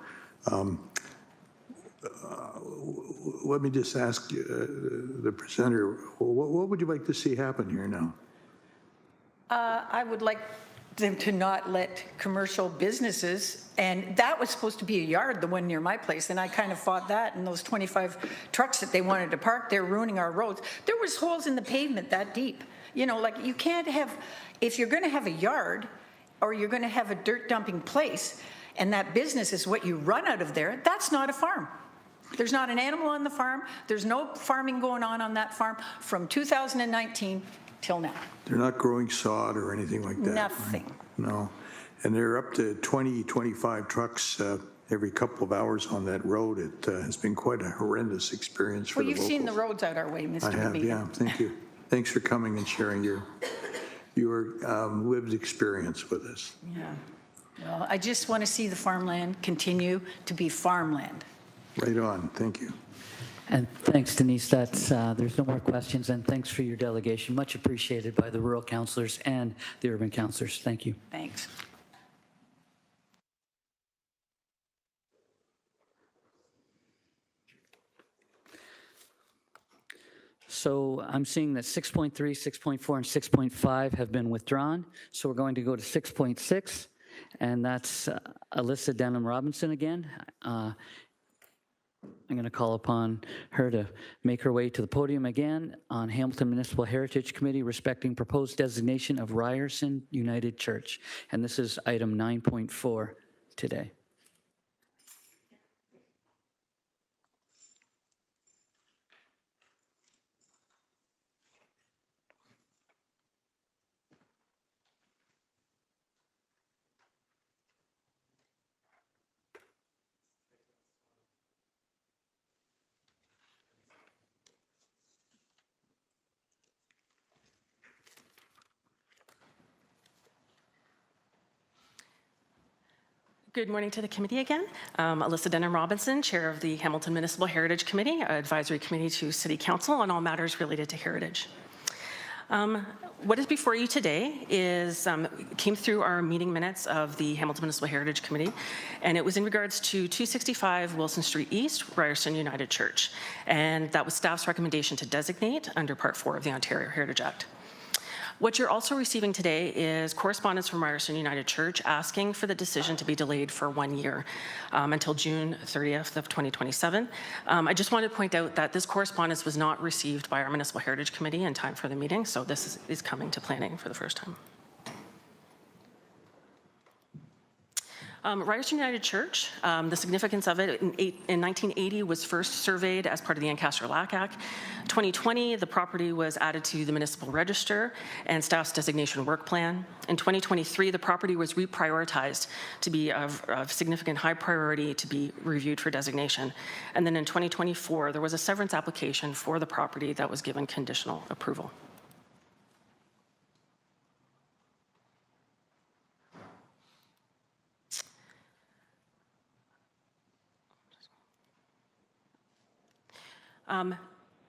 let me just ask the presenter, what would you like to see happen here now? I would like them to not let commercial businesses, and that was supposed to be a yard, the one near my place, and I kind of fought that, and those 25 trucks that they wanted to park there ruining our roads. There was holes in the pavement that deep. You know, like you can't have, if you're going to have a yard or you're going to have a dirt dumping place and that business is what you run out of there, that's not a farm. There's not an animal on the farm. There's no farming going on that farm from 2019 till now. They're not growing sod or anything like that? Nothing. Right? No. And they're up to 20, 25 trucks every couple of hours on that road. It has been quite a horrendous experience for the locals. Well, you've seen the roads out our way, Mr. I have, McMeekin. yeah. Thank you. Thanks for coming and sharing your lived experience with us. Yeah. Well, I just want to see the farmland continue to be farmland. Right on. Thank you. And thanks, Denise. That's there's no more questions. And thanks for your delegation. Much appreciated by the rural councillors and the urban councillors. Thank you. Thanks. So I'm seeing that 6.3, 6.4, and 6.5 have been withdrawn. So we're going to go to 6.6, and that's Alyssa Denham Robinson again. I'm going to call upon her to make her way to the podium again on Hamilton Municipal Heritage Committee respecting proposed designation of Ryerson United Church. And this is item 9.4 today. Good morning to the committee again. Alyssa Denham-Robinson, Chair of the Hamilton Municipal Heritage Committee, Advisory Committee to City Council on all matters related to heritage. What is before you today is came through our meeting minutes of the Hamilton Municipal Heritage Committee, and it was in regards to 265 Wilson Street East, Ryerson United Church, and that was staff's recommendation to designate under Part 4 of the Ontario Heritage Act. What you're also receiving today is correspondence from Ryerson United Church asking for the decision to be delayed for 1 year until June 30th of 2027. I just wanted to point out that this correspondence was not received by our Municipal Heritage Committee in time for the meeting, so this is coming to planning for the first time. Ryerson United Church, the significance of it in 1980 was first surveyed as part of the Ancaster-LAC Act. 2020, the property was added to the municipal register and staff's designation work plan. In 2023, the property was reprioritized to be of significant high priority to be reviewed for designation. And then in 2024, there was a severance application for the property that was given conditional approval.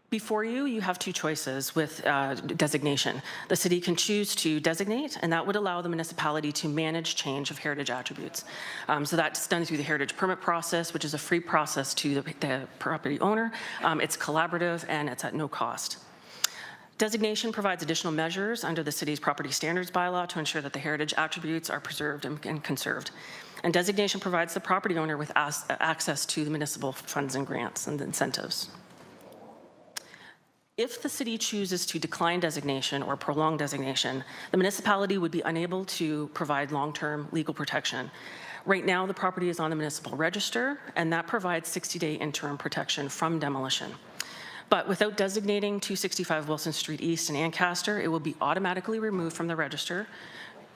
Before you, you have two choices with designation. The city can choose to designate, and that would allow the municipality to manage change of heritage attributes. So that's done through the heritage permit process, which is a free process to the property owner. It's collaborative and it's at no cost. Designation provides additional measures under the city's property standards bylaw to ensure that the heritage attributes are preserved and conserved. And designation provides the property owner with access to the municipal funds and grants and incentives. If the city chooses to decline designation or prolong designation, the municipality would be unable to provide long-term legal protection. Right now, the property is on the municipal register, and that provides 60-day interim protection from demolition. But without designating 265 Wilson Street East in Ancaster, it will be automatically removed from the register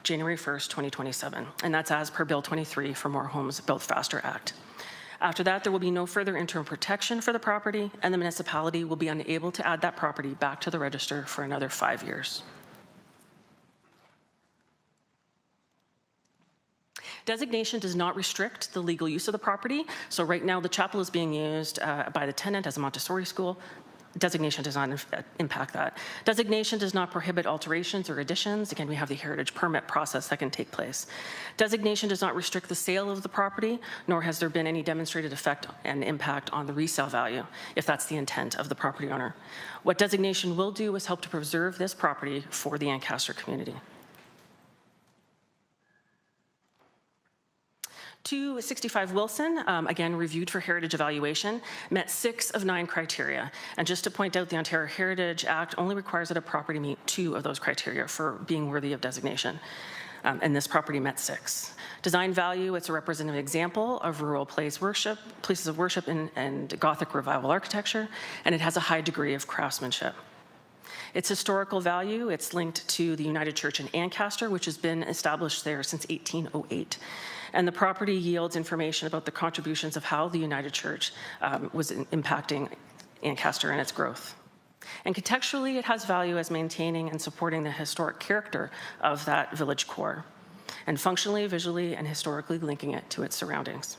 January 1st, 2027. And that's as per Bill 23 for More Homes Built Faster Act. After that, there will be no further interim protection for the property, and the municipality will be unable to add that property back to the register for another 5 years. Designation does not restrict the legal use of the property. So right now, the chapel is being used by the tenant as a Montessori school. Designation does not impact that. Designation does not prohibit alterations or additions. Again, we have the heritage permit process that can take place. Designation does not restrict the sale of the property, nor has there been any demonstrated effect and impact on the resale value, if that's the intent of the property owner. What designation will do is help to preserve this property for the Ancaster community. 265 Wilson, again, reviewed for heritage evaluation, met 6 of 9 criteria. And just to point out, the Ontario Heritage Act only requires that a property meet 2 of those criteria for being worthy of designation. And this property met 6. Design value, it's a representative example of rural places of worship and Gothic revival architecture, and it has a high degree of craftsmanship. Its historical value, it's linked to the United Church in Ancaster, which has been established there since 1808. And the property yields information about the contributions of how the United Church was impacting Ancaster and its growth. And contextually, it has value as maintaining and supporting the historic character of that village core, and functionally, visually, and historically linking it to its surroundings.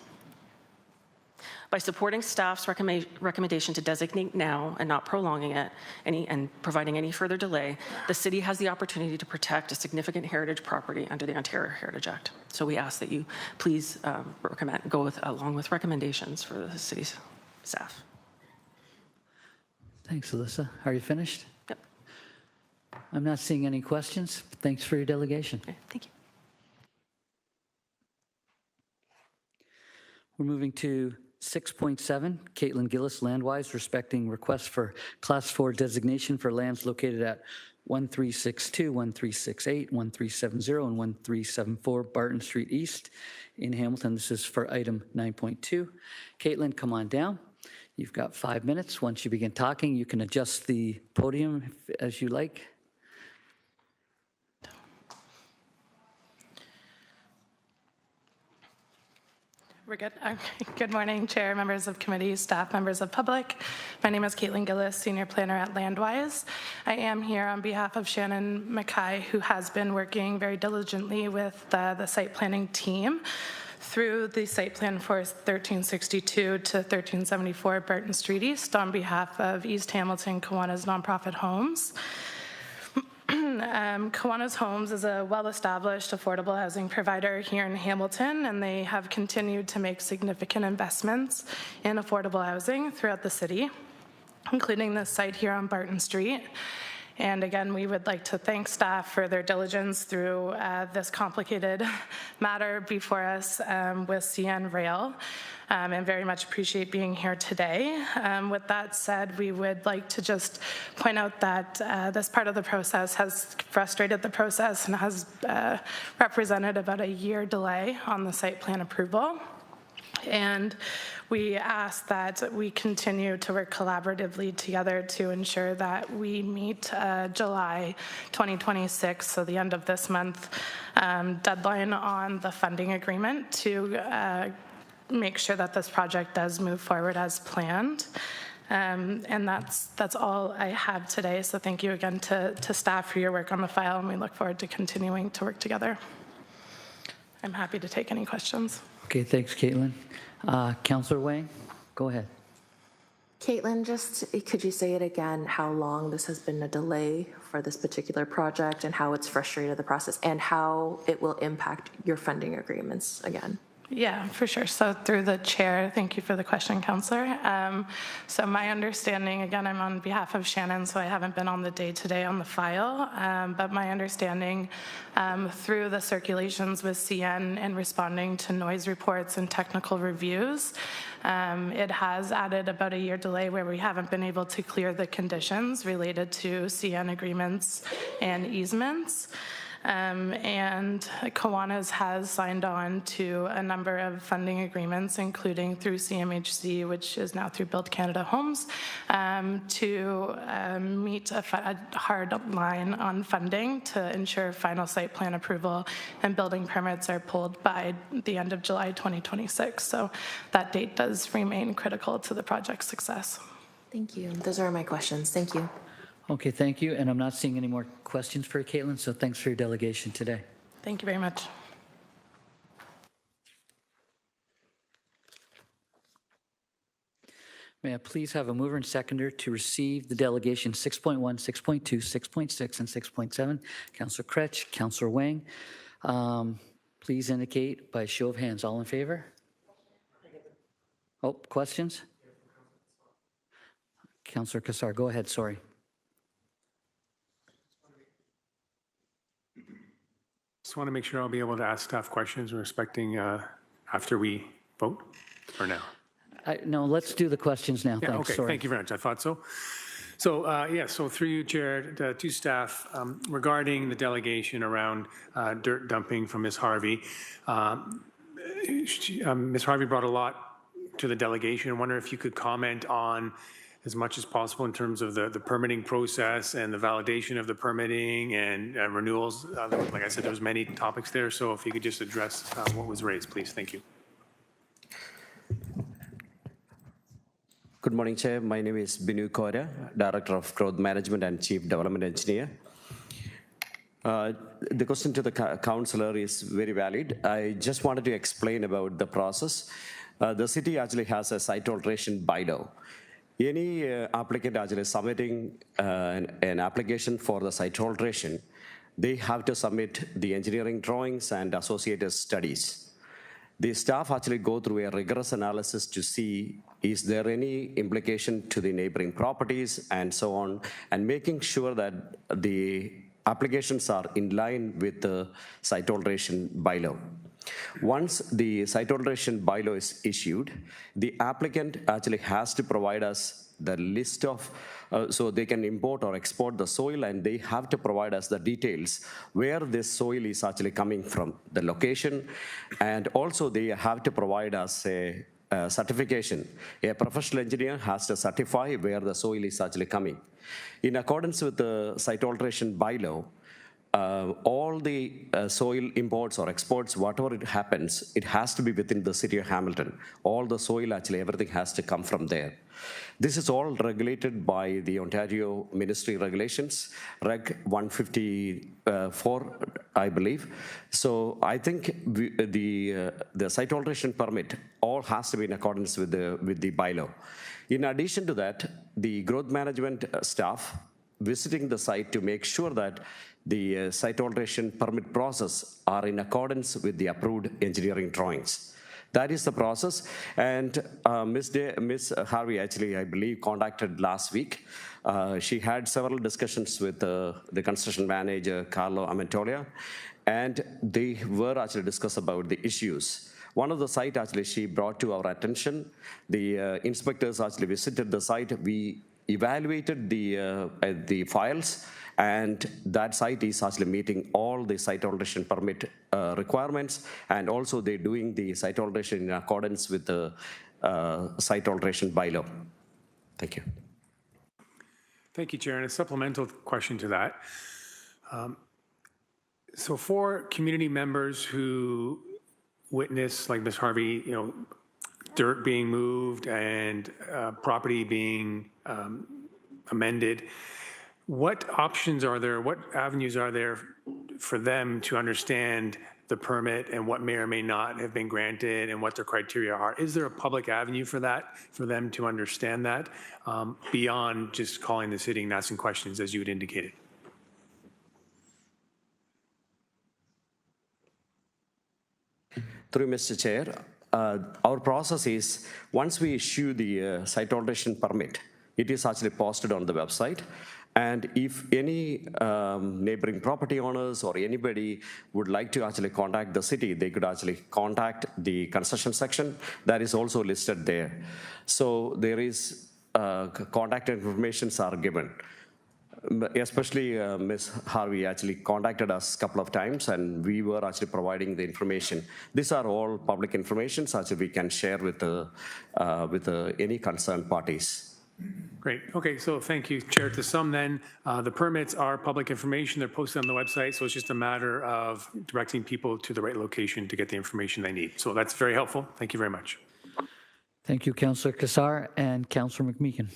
By supporting staff's recommendation to designate now and not prolonging it and providing any further delay, the city has the opportunity to protect a significant heritage property under the Ontario Heritage Act. So we ask that you please go along with recommendations for the city's staff. Thanks, Alyssa. Are you finished? Yep. I'm not seeing any questions. Thanks for your delegation. Okay, thank you. We're moving to 6.7, Caitlin Gillis, Landwise, respecting requests for Class 4 designation for lands located at 1362, 1368, 1370, and 1374 Barton Street East in Hamilton. This is for item 9.2. Caitlin, come on down. You've got 5 minutes. Once you begin talking, you can adjust the podium as you like. We're good. Good morning, Chair, members of committee, staff, members of public. My name is Caitlin Gillis, Senior Planner at Landwise. I am here on behalf of Shannon Mackay, who has been working very diligently with the site planning team through the site plan for 1362 to 1374 Burton Street East on behalf of East Hamilton Kiwanis Nonprofit Homes. Kiwanis Homes is a well-established affordable housing provider here in Hamilton, and they have continued to make significant investments in affordable housing throughout the city, including this site here on Barton Street. And again, we would like to thank staff for their diligence through this complicated matter before us with CN Rail, and very much appreciate being here today. With that said, we would like to just point out that this part of the process has frustrated the process and has represented about a year delay on the site plan approval. And we ask that we continue to work collaboratively together to ensure that we meet July 2026, so the end of this month, deadline on the funding agreement to make sure that this project does move forward as planned. And that's all I have today. So thank you again to staff for your work on the file, and we look forward to continuing to work together. I'm happy to take any questions. Okay, thanks, Caitlin. Councillor Wang, go ahead. Caitlin, just could you say it again, how long this has been a delay for this particular project and how it's frustrated the process and how it will impact your funding agreements again? Yeah, for sure. So through the chair, thank you for the question, Councillor. So my understanding, again, I'm on behalf of Shannon, so I haven't been on the day-to-day on the file, but my understanding through the circulations with CN and responding to noise reports and technical reviews, it has added about a year delay where we haven't been able to clear the conditions related to CN agreements and easements. And Kiwanis has signed on to a number of funding agreements, including through CMHC, which is now through Build Canada Homes, to meet a hard line on funding to ensure final site plan approval and building permits are pulled by the end of July 2026. So that date does remain critical to the project's success. Thank you. Those are my questions. Thank you. Okay, thank you. And I'm not seeing any more questions for Caitlin, so thanks for your delegation today. Thank you very much. May I please have a mover and seconder to receive the delegation 6.1, 6.2, 6.6, and 6.7. Councillor Kretsch, Councillor Wang. Please indicate by show of hands. All in favor? Oh, questions? Councillor Kassar, go ahead, sorry. Just want to make sure I'll be able to ask staff questions respecting after we vote, or now? No, let's do the questions now. Yeah, Thanks, okay, sorry. thank you very much. I thought so. So, so through you, Chair, to staff, regarding the delegation around dirt dumping from Ms. Harvey, Ms. Harvey brought a lot to the delegation. I wonder if you could comment on as much as possible in terms of the permitting process and the validation of the permitting and renewals. Like I said, there was many topics there, so if you could just address what was raised, please. Thank you. Good morning, Chair. My name is Binu Koira, Director of Growth Management and Chief Development Engineer. The question to the councillor is very valid. I just wanted to explain about the process. The city actually has a site alteration bylaw. Any applicant actually submitting an application for the site alteration, they have to submit the engineering drawings and associated studies. The staff actually go through a rigorous analysis to see is there any implication to the neighboring properties and so on, and making sure that the applications are in line with the site alteration bylaw. Once the site alteration bylaw is issued, the applicant actually has to provide us the list of, so they can import or export the soil, and they have to provide us the details where this soil is actually coming from, the location, and also they have to provide us a certification. A professional engineer has to certify where the soil is actually coming. In accordance with the site alteration bylaw, all the soil imports or exports, whatever it happens, it has to be within the city of Hamilton. All the soil, actually, everything has to come from there. This is all regulated by the Ontario Ministry regulations, Reg 154, I believe. So I think the site alteration permit all has to be in accordance with the bylaw. In addition to that, the growth management staff visiting the site to make sure that the site alteration permit process are in accordance with the approved engineering drawings. That is the process. And Ms. Harvey, actually, I believe, contacted last week. She had several discussions with the construction manager, Carlo Amantolia, and they were actually discussed about the issues. One of the site, actually, she brought to our attention. The inspectors actually visited the site. We evaluated the files, and that site is actually meeting all the site alteration permit requirements, and also they're doing the site alteration in accordance with the site alteration bylaw. Thank you. Thank you, Chair. And a supplemental question to that. So for community members who witness, like Ms. Harvey, dirt being moved and property being amended, what options are there, what avenues are there for them to understand the permit and what may or may not have been granted and what their criteria are? Is there a public avenue for that, for them to understand that, beyond just calling the city and asking questions, as you had indicated? Through Mr. Chair, our process is, once we issue the site alteration permit, it is actually posted on the website. And if any neighboring property owners or anybody would like to actually contact the city, they could actually contact the construction section. That is also listed there. So there is contact informations are given. Especially Ms. Harvey actually contacted us a couple of times, and we were actually providing the information. These are all public information, so actually we can share with any concerned parties. Great. Okay, so thank you, Chair. To sum then, the permits are public information. They're posted on the website, so it's just a matter of directing people to the right location to get the information they need. So that's very helpful. Thank you very much. Thank you, Councillor Kassar and Councillor McMeekin.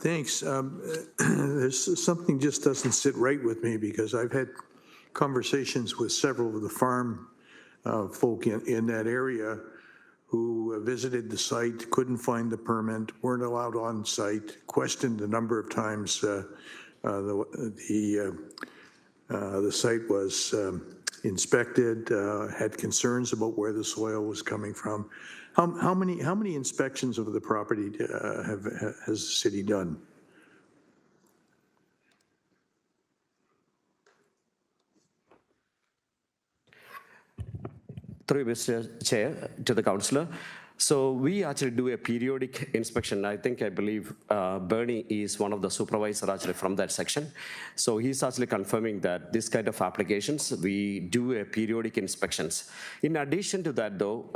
Thanks. There's something just doesn't sit right with me, because I've had conversations with several of the farm folk in that area who visited the site, couldn't find the permit, weren't allowed on site, questioned a number of times. The site was inspected, had concerns about where the soil was coming from. How many inspections of the property has the city done? Through Mr. Chair, to the councillor. So we actually do a periodic inspection. I believe Bernie is one of the supervisors actually from that section. So he's actually confirming that this kind of applications, we do a periodic inspections. In addition to that though,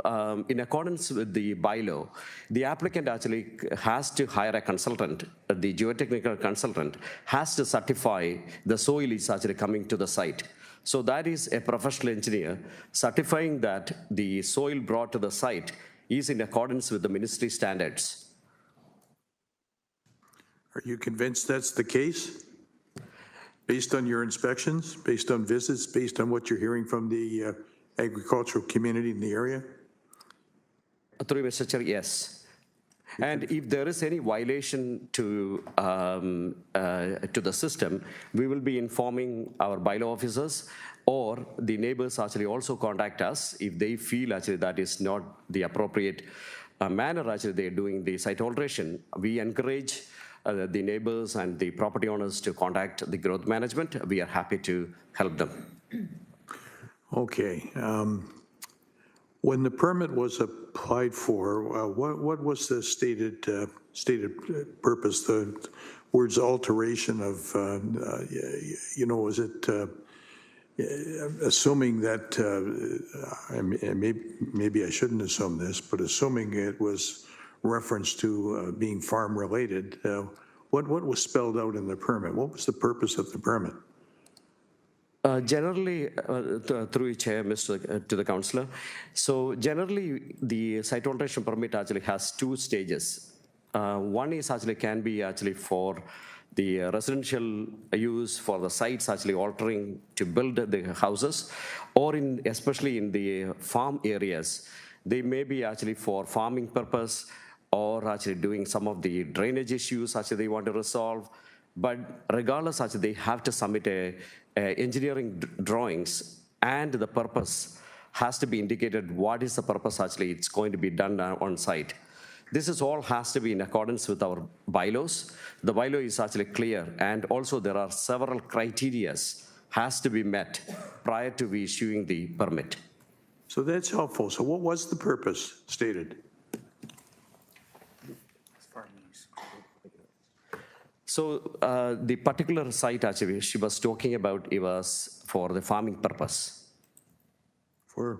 in accordance with the bylaw, the applicant actually has to hire a consultant. The geotechnical consultant has to certify the soil is actually coming to the site. So that is a professional engineer certifying that the soil brought to the site is in accordance with the ministry standards. Are you convinced that's the case? Based on your inspections, based on visits, based on what you're hearing from the agricultural community in the area? Through Mr. Chair, yes. And if there is any violation to the system, we will be informing our bylaw officers, or the neighbors actually also contact us if they feel actually that is not the appropriate manner actually they're doing the site alteration. We encourage the neighbors and the property owners to contact the growth management. We are happy to help them. Okay. When the permit was applied for, what was the stated purpose? The words alteration of, was it assuming that, maybe I shouldn't assume this, but assuming it was reference to being farm related, what was spelled out in the permit? What was the purpose of the permit? Generally, through your chair, to the councillor. So generally, the site alteration permit actually has two stages. One is actually can be actually for the residential use for the sites actually altering to build the houses, or especially in the farm areas, they may be actually for farming purpose or actually doing some of the drainage issues actually they want to resolve. But regardless, actually they have to submit a engineering drawings, and the purpose has to be indicated. What is the purpose actually it's going to be done on site? This is all has to be in accordance with our bylaws. The bylaw is actually clear, and also there are several criterias has to be met prior to issuing the permit. So that's helpful. So what was the purpose stated? So the particular site actually she was talking about, it was for the farming purpose. For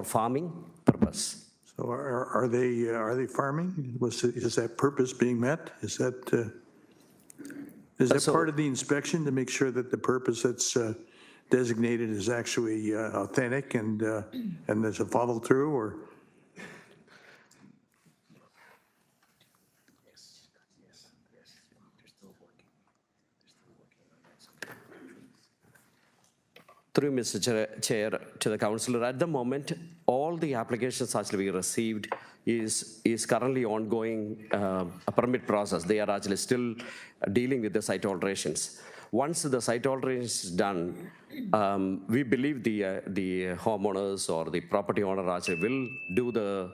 farming purpose. So are they farming? Is that purpose being met? Is that part of the inspection to make sure that the purpose that's designated is actually authentic and there's a follow through, or? Through Mr. Chair to the councillor, at the moment, all the applications actually we received is currently ongoing a permit process. They are actually still dealing with the site alterations. Once the site alteration is done, we believe the homeowners or the property owner actually will do the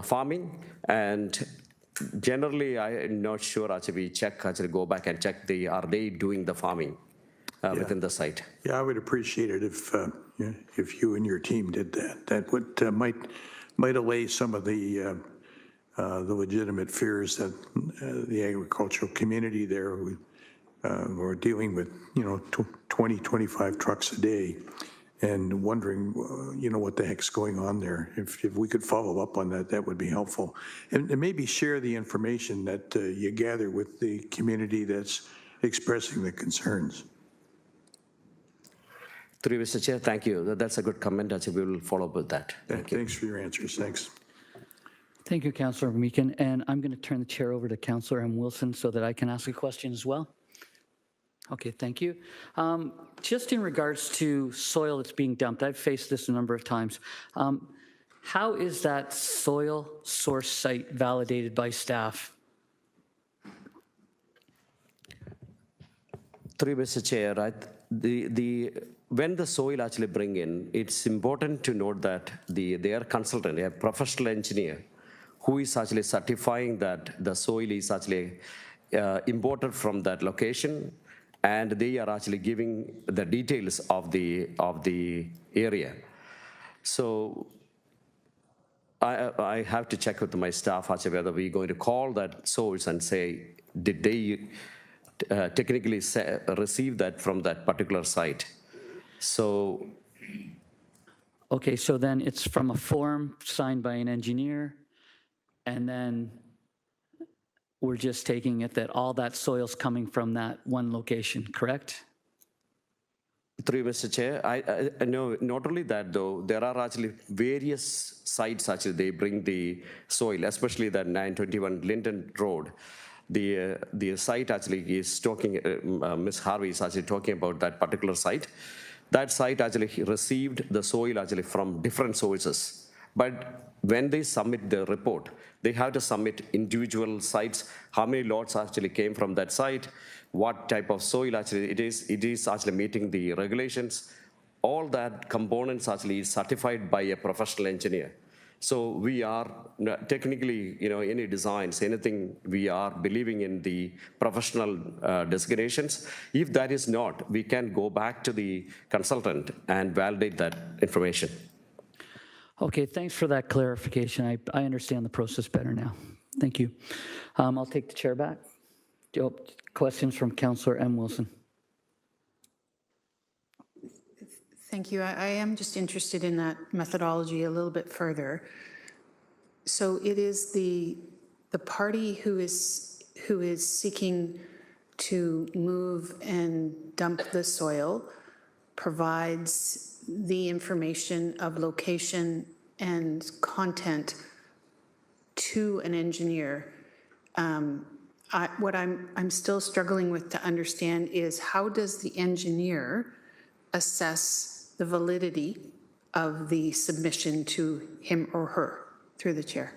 farming, and generally I'm not sure actually we go back and check are they doing the farming within the site. Yeah, I would appreciate it if you and your team did that. That would might allay some of the legitimate fears that the agricultural community there who are dealing with 20, 25 trucks a day and wondering what the heck's going on there. If we could follow up on that, that would be helpful, and maybe share the information that you gather with the community that's expressing the concerns. Through Mr. Chair, thank you. That's a good comment. We will follow up with that. Thanks for your answers. Thanks. Thank you, Councillor Meekin. And I'm going to turn the chair over to Councillor M. Wilson so that I can ask a question as well. Okay, thank you. Just in regards to soil that's being dumped, I've faced this a number of times. How is that soil source site validated by staff? Through Mr. Chair, when the soil actually bring in, it's important to note that their consultant, a professional engineer, who is actually certifying that the soil is actually imported from that location, and they are actually giving the details of the area. So I have to check with my staff actually whether we're going to call that source and say, did they technically receive that from that particular site? So, okay, so then it's from a form signed by an engineer, and then we're just taking it that all that soil's coming from that one location, correct? Through Mr. Chair, I know not only that though, there are actually various sites actually they bring the soil, especially that 921 Linton Road. The site actually is talking, Ms. Harvey is actually talking about that particular site. That site actually received the soil actually from different sources. But when they submit the report, they have to submit individual sites, how many lots actually came from that site, what type of soil actually it is actually meeting the regulations. All that components actually is certified by a professional engineer. So we are technically, any designs, anything, we are believing in the professional designations. If that is not, we can go back to the consultant and validate that information. Okay, thanks for that clarification. I understand the process better now. Thank you. I'll take the chair back. Questions from Councillor M. Wilson. Thank you. I am just interested in that methodology a little bit further. So it is the party who is seeking to move and dump the soil provides the information of location and content to an engineer. What I'm still struggling with to understand is how does the engineer assess the validity of the submission to him or her, through the chair?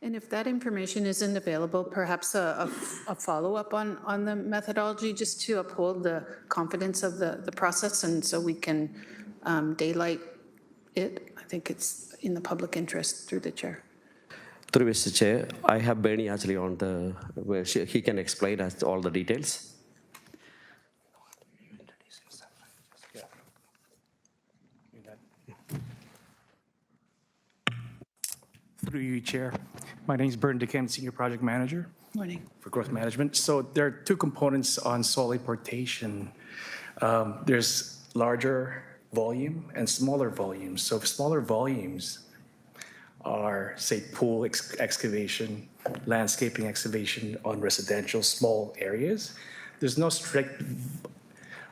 And if that information isn't available, perhaps a follow-up on the methodology, just to uphold the confidence of the process, and so we can daylight it. I think it's in the public interest, through the chair. Through Mr. Chair, I have Bernie actually on the, where he can explain us all the details. Through you, Chair. My name is Burton DeKem, Senior Project Manager. Morning. For growth management. So there are two components on soil importation. There's larger volume and smaller volumes. So smaller volumes are, say, pool excavation, landscaping excavation on residential small areas. There's no strict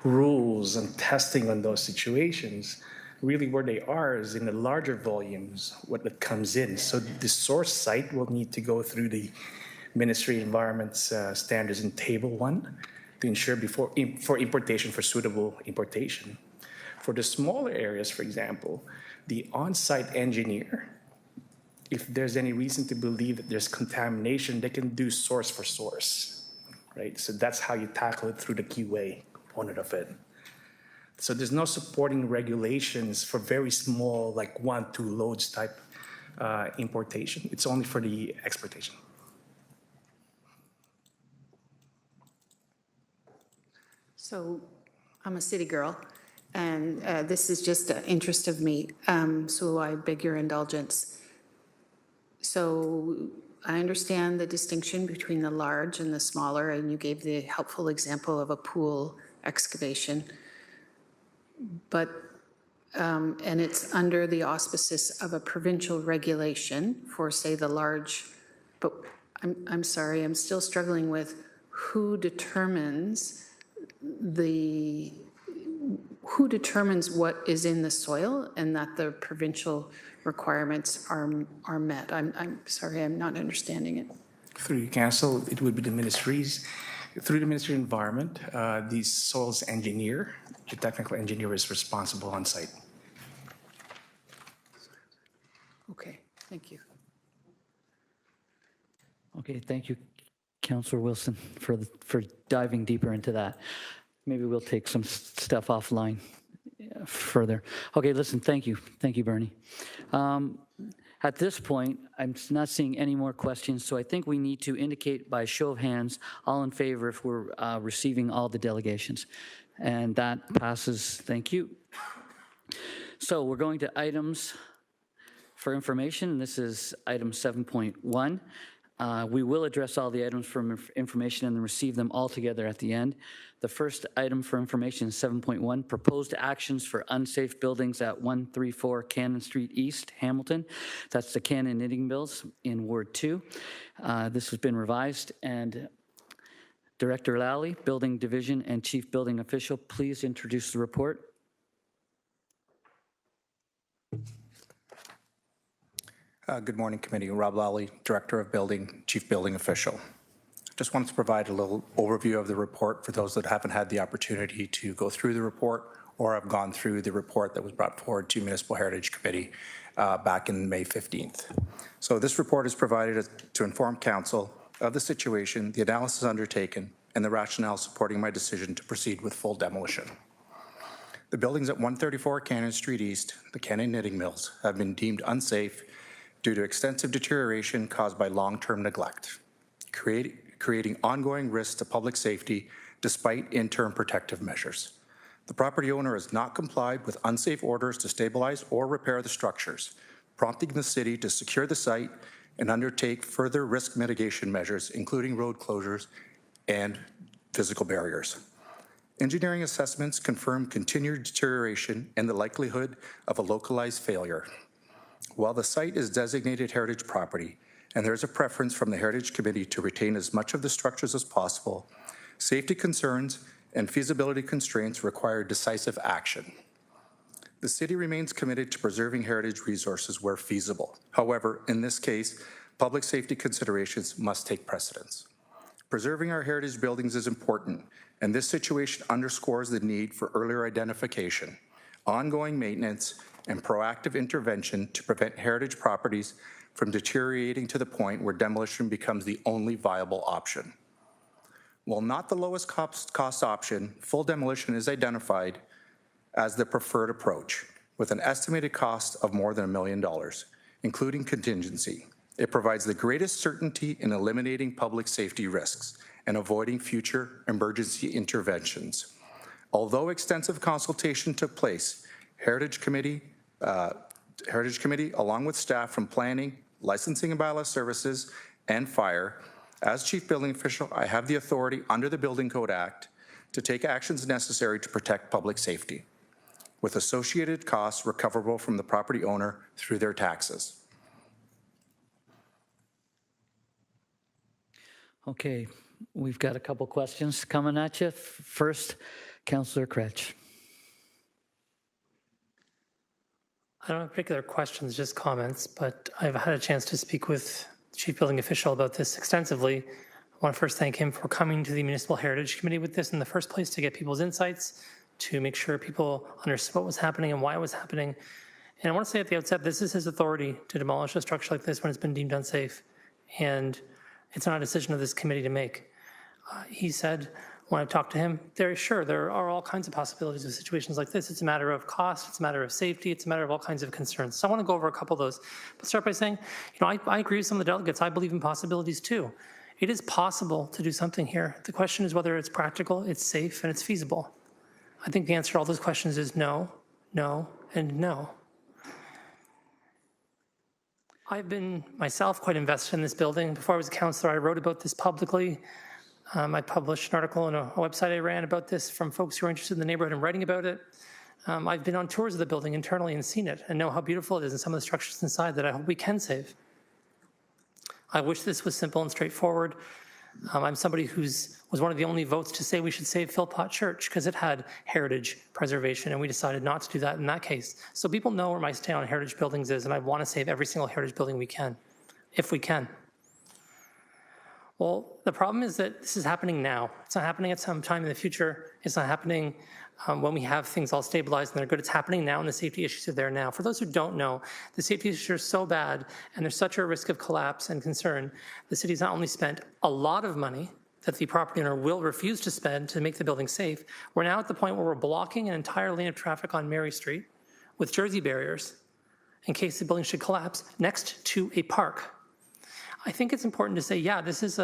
rules and testing on those situations. Really where they are is in the larger volumes, what that comes in. So the source site will need to go through the Ministry of Environment's standards in Table 1 to ensure for importation, for suitable importation. For the smaller areas, for example, the on-site engineer, if there's any reason to believe that there's contamination, they can do source for source, right? So that's how you tackle it through the QA component of it. So there's no supporting regulations for very small, like 1-2 loads type importation. It's only for the exportation. So I'm a city girl, and this is just an interest of me, so I beg your indulgence. So I understand the distinction between the large and the smaller, and you gave the helpful example of a pool excavation. But, and it's under the auspices of a provincial regulation for, say, the large, but I'm sorry, I'm still struggling with who determines what is in the soil and that the provincial requirements are met. I'm sorry, I'm not understanding it. Through your council, it would be the ministries. Through the Ministry of Environment, the soils engineer, the technical engineer is responsible on site. Okay, thank you. Okay, thank you, Councillor Wilson, for diving deeper into that. Maybe we'll take some stuff offline further. Okay, listen, thank you. Thank you, Bernie. At this point, I'm not seeing any more questions, so I think we need to indicate by show of hands, all in favor if we're receiving all the delegations. And that passes, thank you. So we're going to items for information. This is item 7.1. We will address all the items for information and then receive them all together at the end. The first item for information is 7.1, proposed actions for unsafe buildings at 134 Cannon Street East, Hamilton. That's the Cannon Knitting Mills in Ward 2. This has been revised, and Director Lally, Building Division and Chief Building Official, please introduce the report. Good morning, Committee. Rob Lally, Director of Building, Chief Building Official. Just wanted to provide a little overview of the report for those that haven't had the opportunity to go through the report or have gone through the report that was brought forward to Municipal Heritage Committee back in May 15th. So this report is provided to inform Council of the situation, the analysis undertaken, and the rationale supporting my decision to proceed with full demolition. The buildings at 134 Cannon Street East, the Cannon Knitting Mills, have been deemed unsafe due to extensive deterioration caused by long-term neglect, creating ongoing risks to public safety despite interim protective measures. The property owner has not complied with unsafe orders to stabilize or repair the structures, prompting the city to secure the site and undertake further risk mitigation measures, including road closures and physical barriers. Engineering assessments confirm continued deterioration and the likelihood of a localized failure. While the site is designated heritage property, and there is a preference from the Heritage Committee to retain as much of the structures as possible, safety concerns and feasibility constraints require decisive action. The city remains committed to preserving heritage resources where feasible. However, in this case, public safety considerations must take precedence. Preserving our heritage buildings is important, and this situation underscores the need for earlier identification, ongoing maintenance, and proactive intervention to prevent heritage properties from deteriorating to the point where demolition becomes the only viable option. While not the lowest cost option, full demolition is identified as the preferred approach, with an estimated cost of more than $1 million, including contingency. It provides the greatest certainty in eliminating public safety risks and avoiding future emergency interventions. Although extensive consultation took place, Heritage Committee, along with staff from Planning, Licensing and Bylaw Services, and Fire, as Chief Building Official, I have the authority under the Building Code Act to take actions necessary to protect public safety, with associated costs recoverable from the property owner through their taxes. Okay, we've got a couple questions coming at you. First, Councillor Kretsch. I don't have particular questions, just comments, but I've had a chance to speak with the Chief Building Official about this extensively. I want to first thank him for coming to the Municipal Heritage Committee with this in the first place to get people's insights, to make sure people understood what was happening and why it was happening. And I want to say at the outset, this is his authority to demolish a structure like this when it's been deemed unsafe. And it's not a decision of this committee to make. He said, when I talked to him, there are all kinds of possibilities of situations like this. It's a matter of cost, it's a matter of safety, it's a matter of all kinds of concerns. So I want to go over a couple of those. But start by saying, I agree with some of the delegates. I believe in possibilities too. It is possible to do something here. The question is whether it's practical, it's safe, and it's feasible. I think the answer to all those questions is no, no, and no. I've been myself quite invested in this building. Before I was a councillor, I wrote about this publicly. I published an article on a website I ran about this from folks who are interested in the neighborhood and writing about it. I've been on tours of the building internally and seen it and know how beautiful it is and some of the structures inside that I hope we can save. I wish this was simple and straightforward. I'm somebody was one of the only votes to say we should save Philpott Church because it had heritage preservation, and we decided not to do that in that case. So people know where my stand on heritage buildings is, and I want to save every single heritage building we can, if we can. Well, the problem is that this is happening now. It's not happening at some time in the future. It's not happening when we have things all stabilized and they're good. It's happening now, and the safety issues are there now. For those who don't know, the safety issues are so bad and there's such a risk of collapse and concern. The city's not only spent a lot of money that the property owner will refuse to spend to make the building safe. We're now at the point where we're blocking an entire lane of traffic on Mary Street with Jersey barriers in case the building should collapse next to a park. I think it's important to say, yeah, this is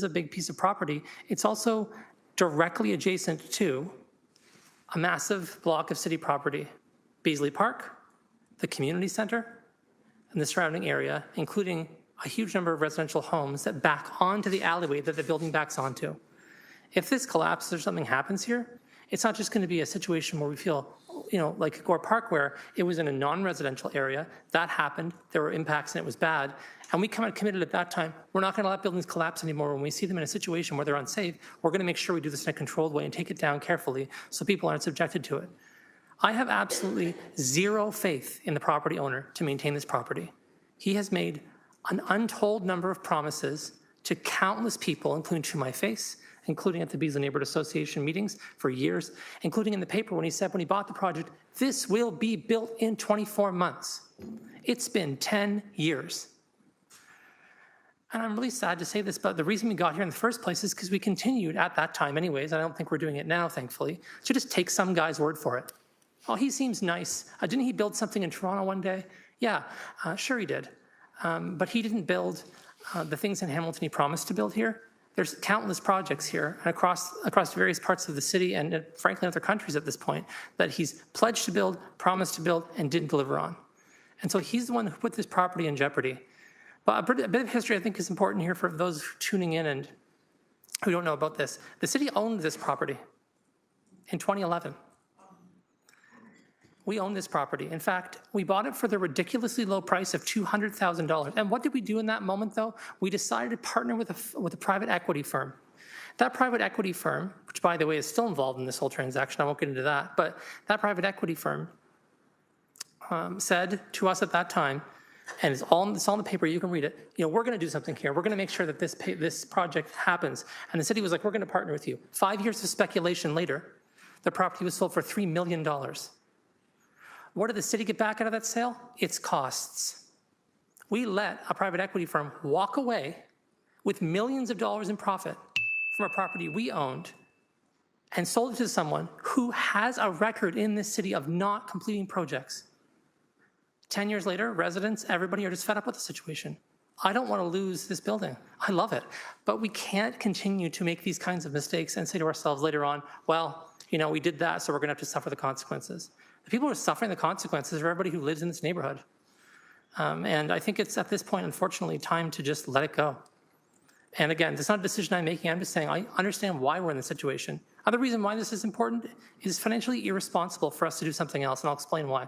a big piece of property. It's also directly adjacent to a massive block of city property, Beasley Park, the community center, and the surrounding area, including a huge number of residential homes that back onto the alleyway that the building backs onto. If this collapses or something happens here, it's not just going to be a situation where we feel, like Gore Park, where it was in a non-residential area, that happened, there were impacts and it was bad, and we committed at that time, we're not going to let buildings collapse anymore. When we see them in a situation where they're unsafe, we're going to make sure we do this in a controlled way and take it down carefully so people aren't subjected to it. I have absolutely zero faith in the property owner to maintain this property. He has made an untold number of promises to countless people, including to my face, including at the Beasley Neighborhood Association meetings for years, including in the paper when he said when he bought the project, this will be built in 24 months. It's been 10 years. And I'm really sad to say this, but the reason we got here in the first place is because we continued at that time anyways, I don't think we're doing it now, thankfully, to just take some guy's word for it. Oh, he seems nice. Didn't he build something in Toronto one day? Yeah, sure he did. But he didn't build the things in Hamilton he promised to build here. There's countless projects here and across various parts of the city and frankly in other countries at this point that he's pledged to build, promised to build, and didn't deliver on. And so he's the one who put this property in jeopardy. But a bit of history I think is important here for those tuning in and who don't know about this. The city owned this property. in 2011. We own this property. In fact, we bought it for the ridiculously low price of $200,000. And what did we do in that moment, though? We decided to partner with a private equity firm. That private equity firm, which, by the way, is still involved in this whole transaction, I won't get into that, but that private equity firm said to us at that time, and it's all in the paper, you can read it, we're going to do something here. We're going to make sure that this project happens. And the city was like, we're going to partner with you. 5 years of speculation later, the property was sold for $3 million. What did the city get back out of that sale? Its costs. We let a private equity firm walk away with millions of dollars in profit from a property we owned and sold it to someone who has a record in this city of not completing projects. 10 years later, residents, everybody are just fed up with the situation. I don't want to lose this building. I love it. But we can't continue to make these kinds of mistakes and say to ourselves later on, well, we did that, so we're going to have to suffer the consequences. The people who are suffering the consequences are everybody who lives in this neighborhood. And I think it's at this point, unfortunately, time to just let it go. And again, it's not a decision I'm making. I'm just saying I understand why we're in this situation. Other reason why this is important is financially irresponsible for us to do something else, and I'll explain why.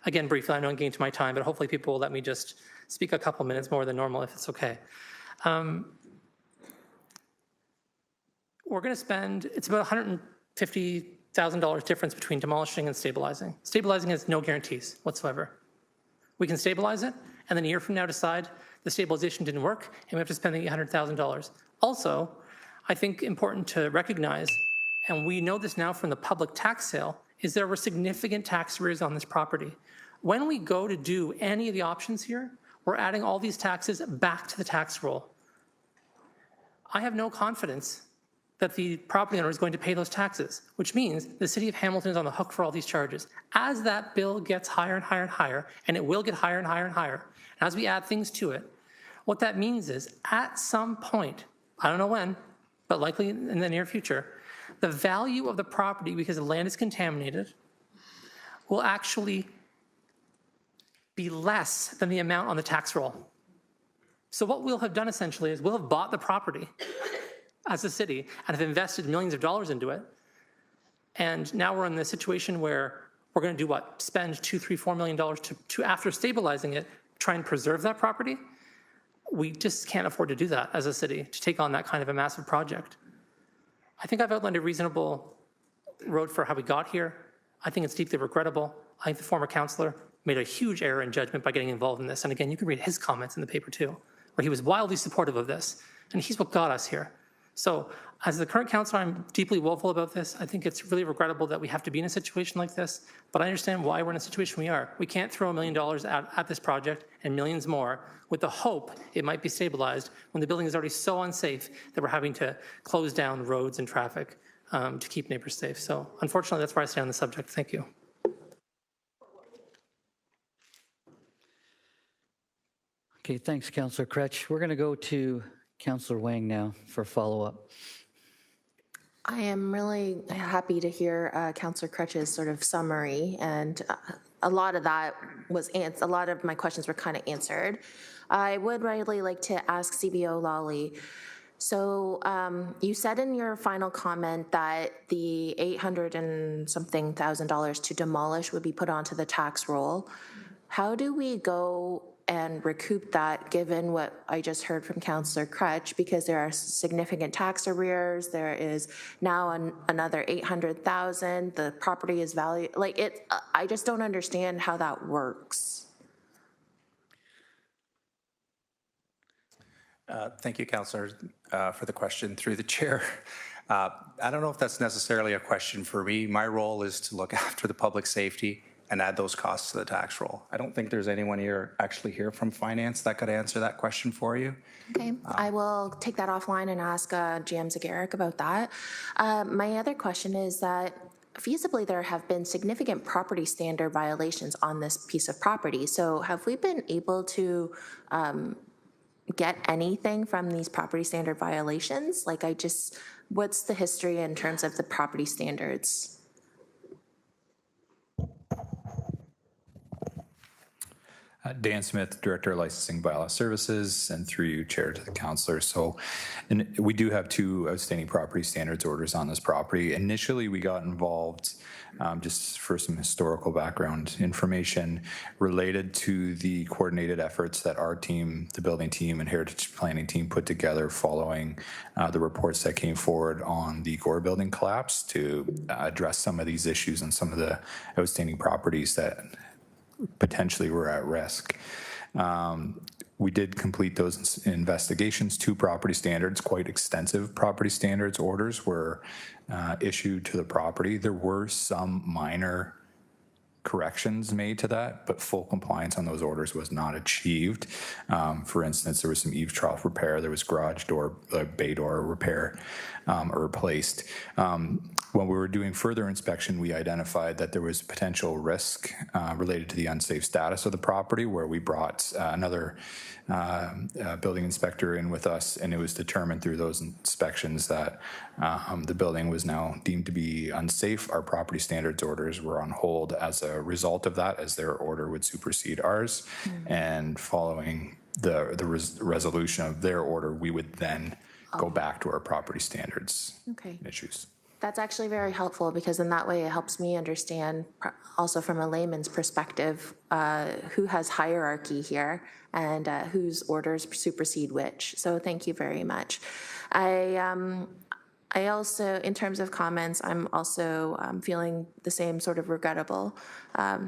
Again, briefly, I know I'm getting to my time, but hopefully people will let me just speak a couple minutes more than normal if it's okay. We're going to spend, it's about $150,000 difference between demolishing and stabilizing. Stabilizing has no guarantees whatsoever. We can stabilize it, and then a year from now decide the stabilization didn't work, and we have to spend the $800,000. Also, I think important to recognize, and we know this now from the public tax sale, is there were significant tax arrears on this property. When we go to do any of the options here, we're adding all these taxes back to the tax roll. I have no confidence that the property owner is going to pay those taxes, which means the city of Hamilton is on the hook for all these charges. As that bill gets higher and higher and higher, and it will get higher and higher and higher, and as we add things to it, what that means is at some point, I don't know when, but likely in the near future, the value of the property, because the land is contaminated, will actually be less than the amount on the tax roll. So what we'll have done essentially is we'll have bought the property as a city and have invested millions of dollars into it. And now we're in the situation where we're going to do what? Spend $2, $3, $4 million to after stabilizing it, try and preserve that property. We just can't afford to do that as a city, to take on that kind of a massive project. I think I've outlined a reasonable road for how we got here. I think it's deeply regrettable. I think the former councillor made a huge error in judgment by getting involved in this. And again, you can read his comments in the paper too, where he was wildly supportive of this. And he's what got us here. So as the current councillor, I'm deeply woeful about this. I think it's really regrettable that we have to be in a situation like this, but I understand why we're in a situation we are. We can't throw $1 million at this project and millions more with the hope it might be stabilized when the building is already so unsafe that we're having to close down roads and traffic to keep neighbors safe. So unfortunately, that's where I stand on the subject. Thank you. Okay, thanks, Councillor Kretsch. We're going to go to Councillor Wang now for follow-up. I am really happy to hear Councillor Kretsch's sort of summary, and a lot of that was a lot of my questions were kind of answered. I would really like to ask CBO Lawley. So you said in your final comment that the $800 and something thousand to demolish would be put onto the tax roll. How do we go and recoup that given what I just heard from Councillor Kretsch, because there are significant tax arrears, there is now another $800,000, the property is valued, like it, I just don't understand how that works. Thank you, Councillor, for the question through the chair. I don't know if that's necessarily a question for me. My role is to look after the public safety and add those costs to the tax roll. I don't think there's anyone actually here from finance that could answer that question for you. Okay, I will take that offline and ask GM Zagaric about that. My other question is that feasibly there have been significant property standard violations on this piece of property. So have we been able to get anything from these property standard violations? Like what's the history in terms of the property standards? Dan Smith, Director of Licensing Bylaw Services, and through you, Chair, to the councillor. So, and we do have 2 outstanding property standards orders on this property. Initially, we got involved just for some historical background information related to the coordinated efforts that our team, the building team and heritage planning team put together following the reports that came forward on the Gore building collapse to address some of these issues and some of the outstanding properties that potentially were at risk. We did complete those investigations. 2 property standards, quite extensive property standards orders were issued to the property. There were some minor corrections made to that, but full compliance on those orders was not achieved. For instance, there was some eave trough repair, there was garage door, bay door repair or replaced. When we were doing further inspection, we identified that there was potential risk related to the unsafe status of the property, where we brought another building inspector in with us, and it was determined through those inspections that the building was now deemed to be unsafe. Our property standards orders were on hold as a result of that, as their order would supersede ours. And following the resolution of their order, we would then go back to our property standards issues. That's actually very helpful, because in that way it helps me understand also from a layman's perspective who has hierarchy here and whose orders supersede which. So thank you very much. I also, in terms of comments, I'm also feeling the same sort of regrettable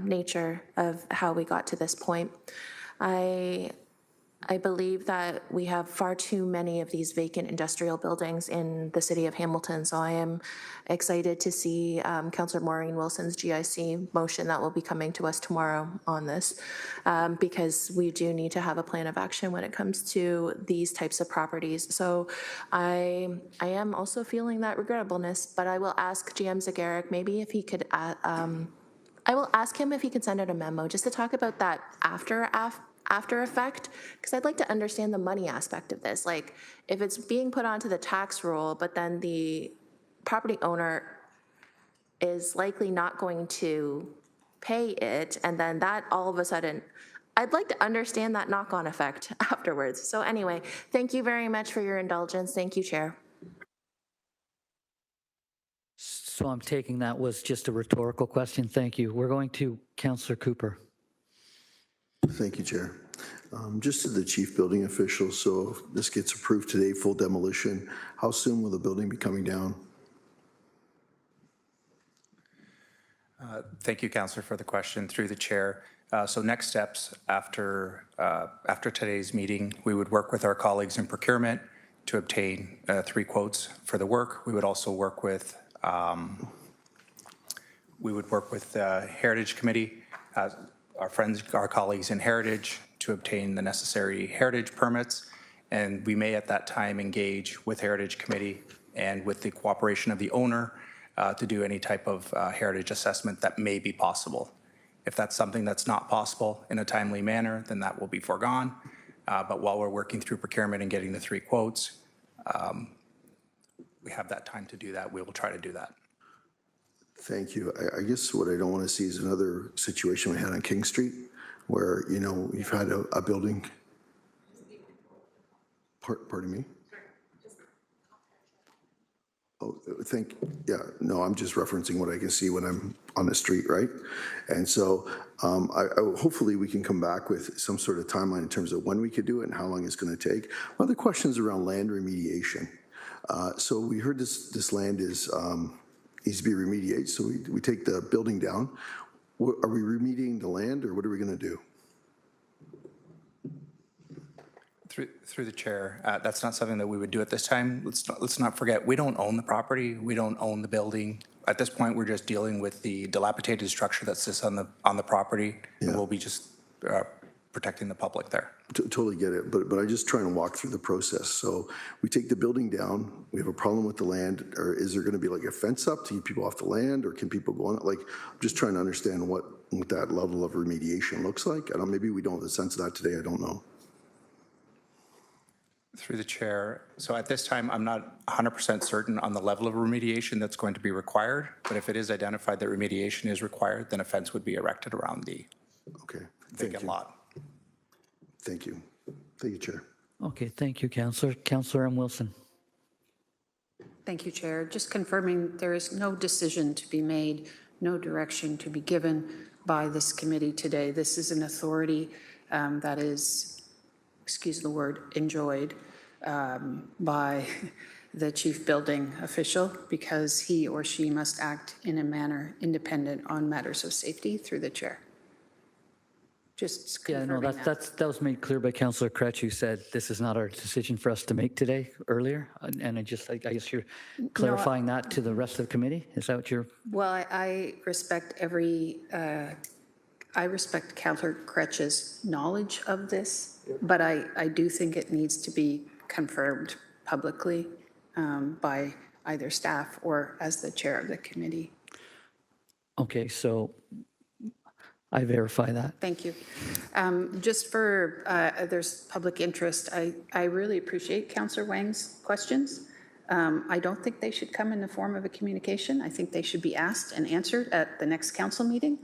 nature of how we got to this point. I believe that we have far too many of these vacant industrial buildings in the city of Hamilton, so I am excited to see Councillor Maureen Wilson's GIC motion that will be coming to us tomorrow on this, because we do need to have a plan of action when it comes to these types of properties. So I am also feeling that regrettableness, but I will ask GM Zagaric maybe if he could I will ask him if he could send out a memo just to talk about that after effect, because I'd like to understand the money aspect of this. Like, if it's being put onto the tax roll, but then the property owner is likely not going to pay it, and then that all of a sudden, I'd like to understand that knock-on effect afterwards. So anyway, thank you very much for your indulgence. Thank you, Chair. So I'm taking that was just a rhetorical question. Thank you. We're going to Councillor Cooper. Thank you, Chair. Just to the chief building official, so if this gets approved today, full demolition, how soon will the building be coming down? Thank you, Councillor, for the question through the chair. So next steps after today's meeting, we would work with our colleagues in procurement to obtain 3 quotes for the work. We would also work with Heritage Committee, our colleagues in Heritage, to obtain the necessary heritage permits, and we may at that time engage with Heritage Committee and with the cooperation of the owner to do any type of heritage assessment that may be possible. If that's something that's not possible in a timely manner, then that will be foregone. But while we're working through procurement and getting the 3 quotes, we have that time to do that. We will try to do that. Thank you. I guess what I don't want to see is another situation we had on King Street, where, you know, you've had a building. Pardon me? Oh, no, I'm just referencing what I can see when I'm on the street, right? And so hopefully we can come back with some sort of timeline in terms of when we could do it and how long it's going to take. One of the questions around land remediation. So we heard this land is needs to be remediated, so we take the building down. Are we remediating the land, or what are we going to do? Through the chair, that's not something that we would do at this time. Let's not forget, we don't own the property. We don't own the building. At this point, we're just dealing with the dilapidated structure that sits on the property. Yeah. And we'll be just protecting the public there. Totally get it, but I just try and walk through the process. So we take the building down, we have a problem with the land, or is there going to be like a fence up to keep people off the land, or can people go on it? Like, I'm just trying to understand what that level of remediation looks like. I don't, maybe we don't have a sense of that today, I don't know. Through the chair, so at this time, I'm not 100% certain on the level of remediation that's going to be required, but if it is identified that remediation is required, then a fence would be erected around the vacant lot. Thank you. Thank you, Chair. Okay, thank you, Councillor. Councillor M. Wilson. Thank you, Chair. Just confirming there is no decision to be made, no direction to be given by this committee today. This is an authority that is, excuse the word, enjoyed by the chief building official because he or she must act in a manner independent on matters of safety through the chair. Just confirming that was made clear by Councillor Kretsch, who said this is not our decision for us to make today earlier. And I guess you're clarifying that to the rest of the committee. Is that what you're? Well, I respect I respect Councillor Kretsch's knowledge of this, but I do think it needs to be confirmed publicly by either staff or as the chair of the committee. Okay, so I verify that. Thank you. Just for, there's public interest, I really appreciate Councillor Wang's questions. I don't think they should come in the form of a communication. I think they should be asked and answered at the next council meeting.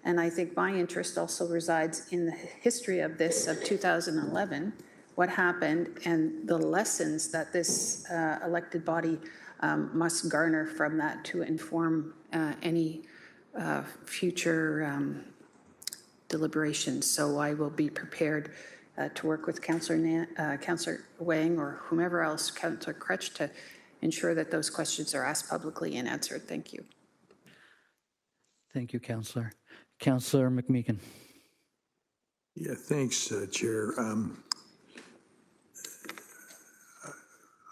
And I think my interest also resides in the history of this, of 2011, what happened and the lessons that this elected body must garner from that to inform any future deliberations. So I will be prepared to work with Councillor Wang or whomever else, Councillor Kretsch, to ensure that those questions are asked publicly and answered. Thank you. Thank you, Councillor. Councillor McMeekin. Yeah, thanks, Chair.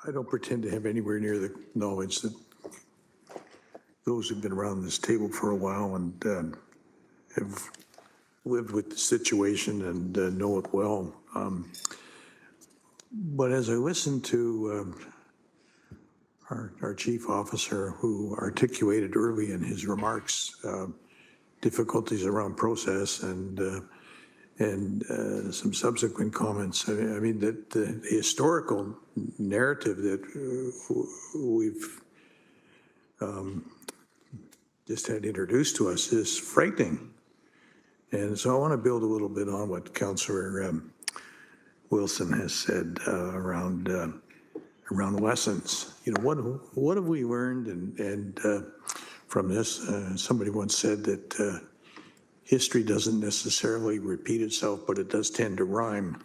I don't pretend to have anywhere near the knowledge that those who've been around this table for a while and have lived with the situation and know it well. But as I listened to our chief officer, who articulated early in his remarks difficulties around process and some subsequent comments, I mean that the historical narrative that we've just had introduced to us is frightening. And so I want to build a little bit on what Councillor Wilson has said around lessons. You know, what have we learned and from this? Somebody once said that history doesn't necessarily repeat itself, but it does tend to rhyme.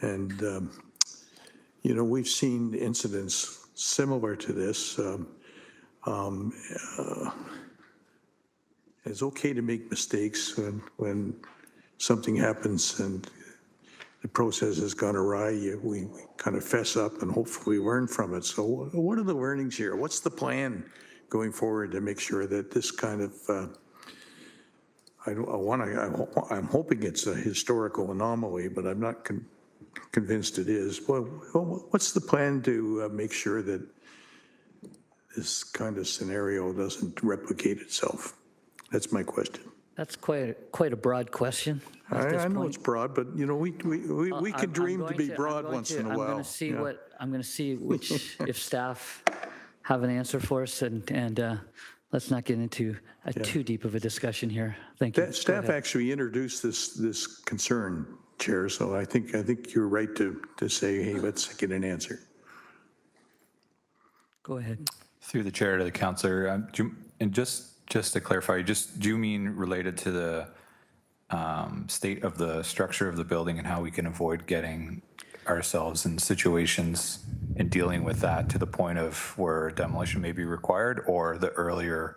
And you know, we've seen incidents similar to this. It's okay to make mistakes when something happens and the process has gone awry. We kind of fess up and hopefully learn from it. So what are the learnings here? What's the plan going forward to make sure that this kind of, I'm hoping it's a historical anomaly, but I'm not convinced it is. Well, what's the plan to make sure that this kind of scenario doesn't replicate itself? That's my question. That's quite a broad question. I know it's broad, but you know we can dream to be broad once in a while. I'm going to see which if staff have an answer for us, and let's not get into too deep of a discussion here. Thank you. Staff actually introduced this concern, Chair. So I think you're right to say, hey, let's get an answer. Go ahead. Through the chair to the councillor, and just to clarify, do you mean related to the state of the structure of the building and how we can avoid getting ourselves in situations and dealing with that to the point of where demolition may be required, or the earlier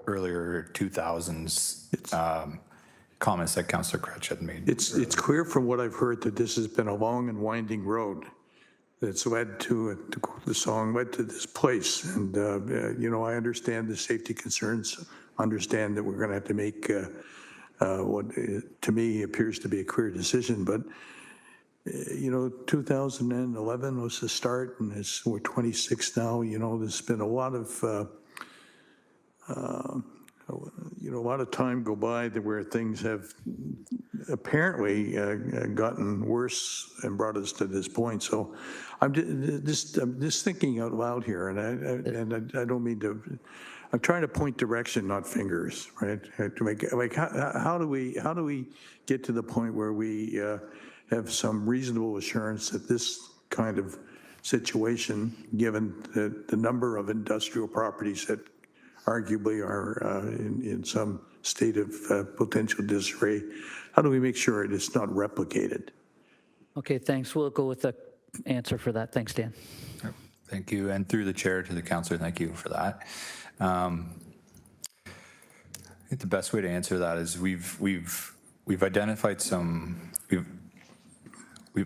2000s comments that Councillor Kretsch had made? It's clear from what I've heard that this has been a long and winding road that's led to the song led to this place. And, you know, I understand the safety concerns, understand that we're going to have to make what to me appears to be a clear decision. But, you know, 2011 was the start, and we're 26 now. You know, there's been a lot of, you know, a lot of time go by where things have apparently gotten worse and brought us to this point. So I'm just thinking out loud here, and I don't mean to I'm trying to point direction, not fingers, right? To make, like, how do we get to the point where we have some reasonable assurance that this kind of situation, given the number of industrial properties that arguably are in some state of potential disarray, how do we make sure it is not replicated? Okay, thanks. We'll go with the answer for that. Thanks, Dan. Thank you. And through the chair to the councillor, thank you for that. I think the best way to answer that is we've identified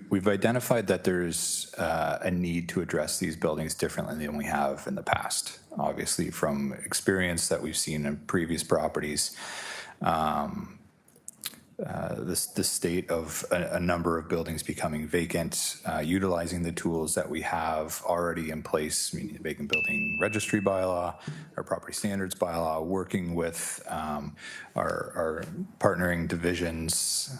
we've identified that there's a need to address these buildings differently than we have in the past. Obviously, from experience that we've seen in previous properties, the state of a number of buildings becoming vacant, utilizing the tools that we have already in place, meaning the vacant building registry bylaw, our property standards bylaw, working with our partnering divisions,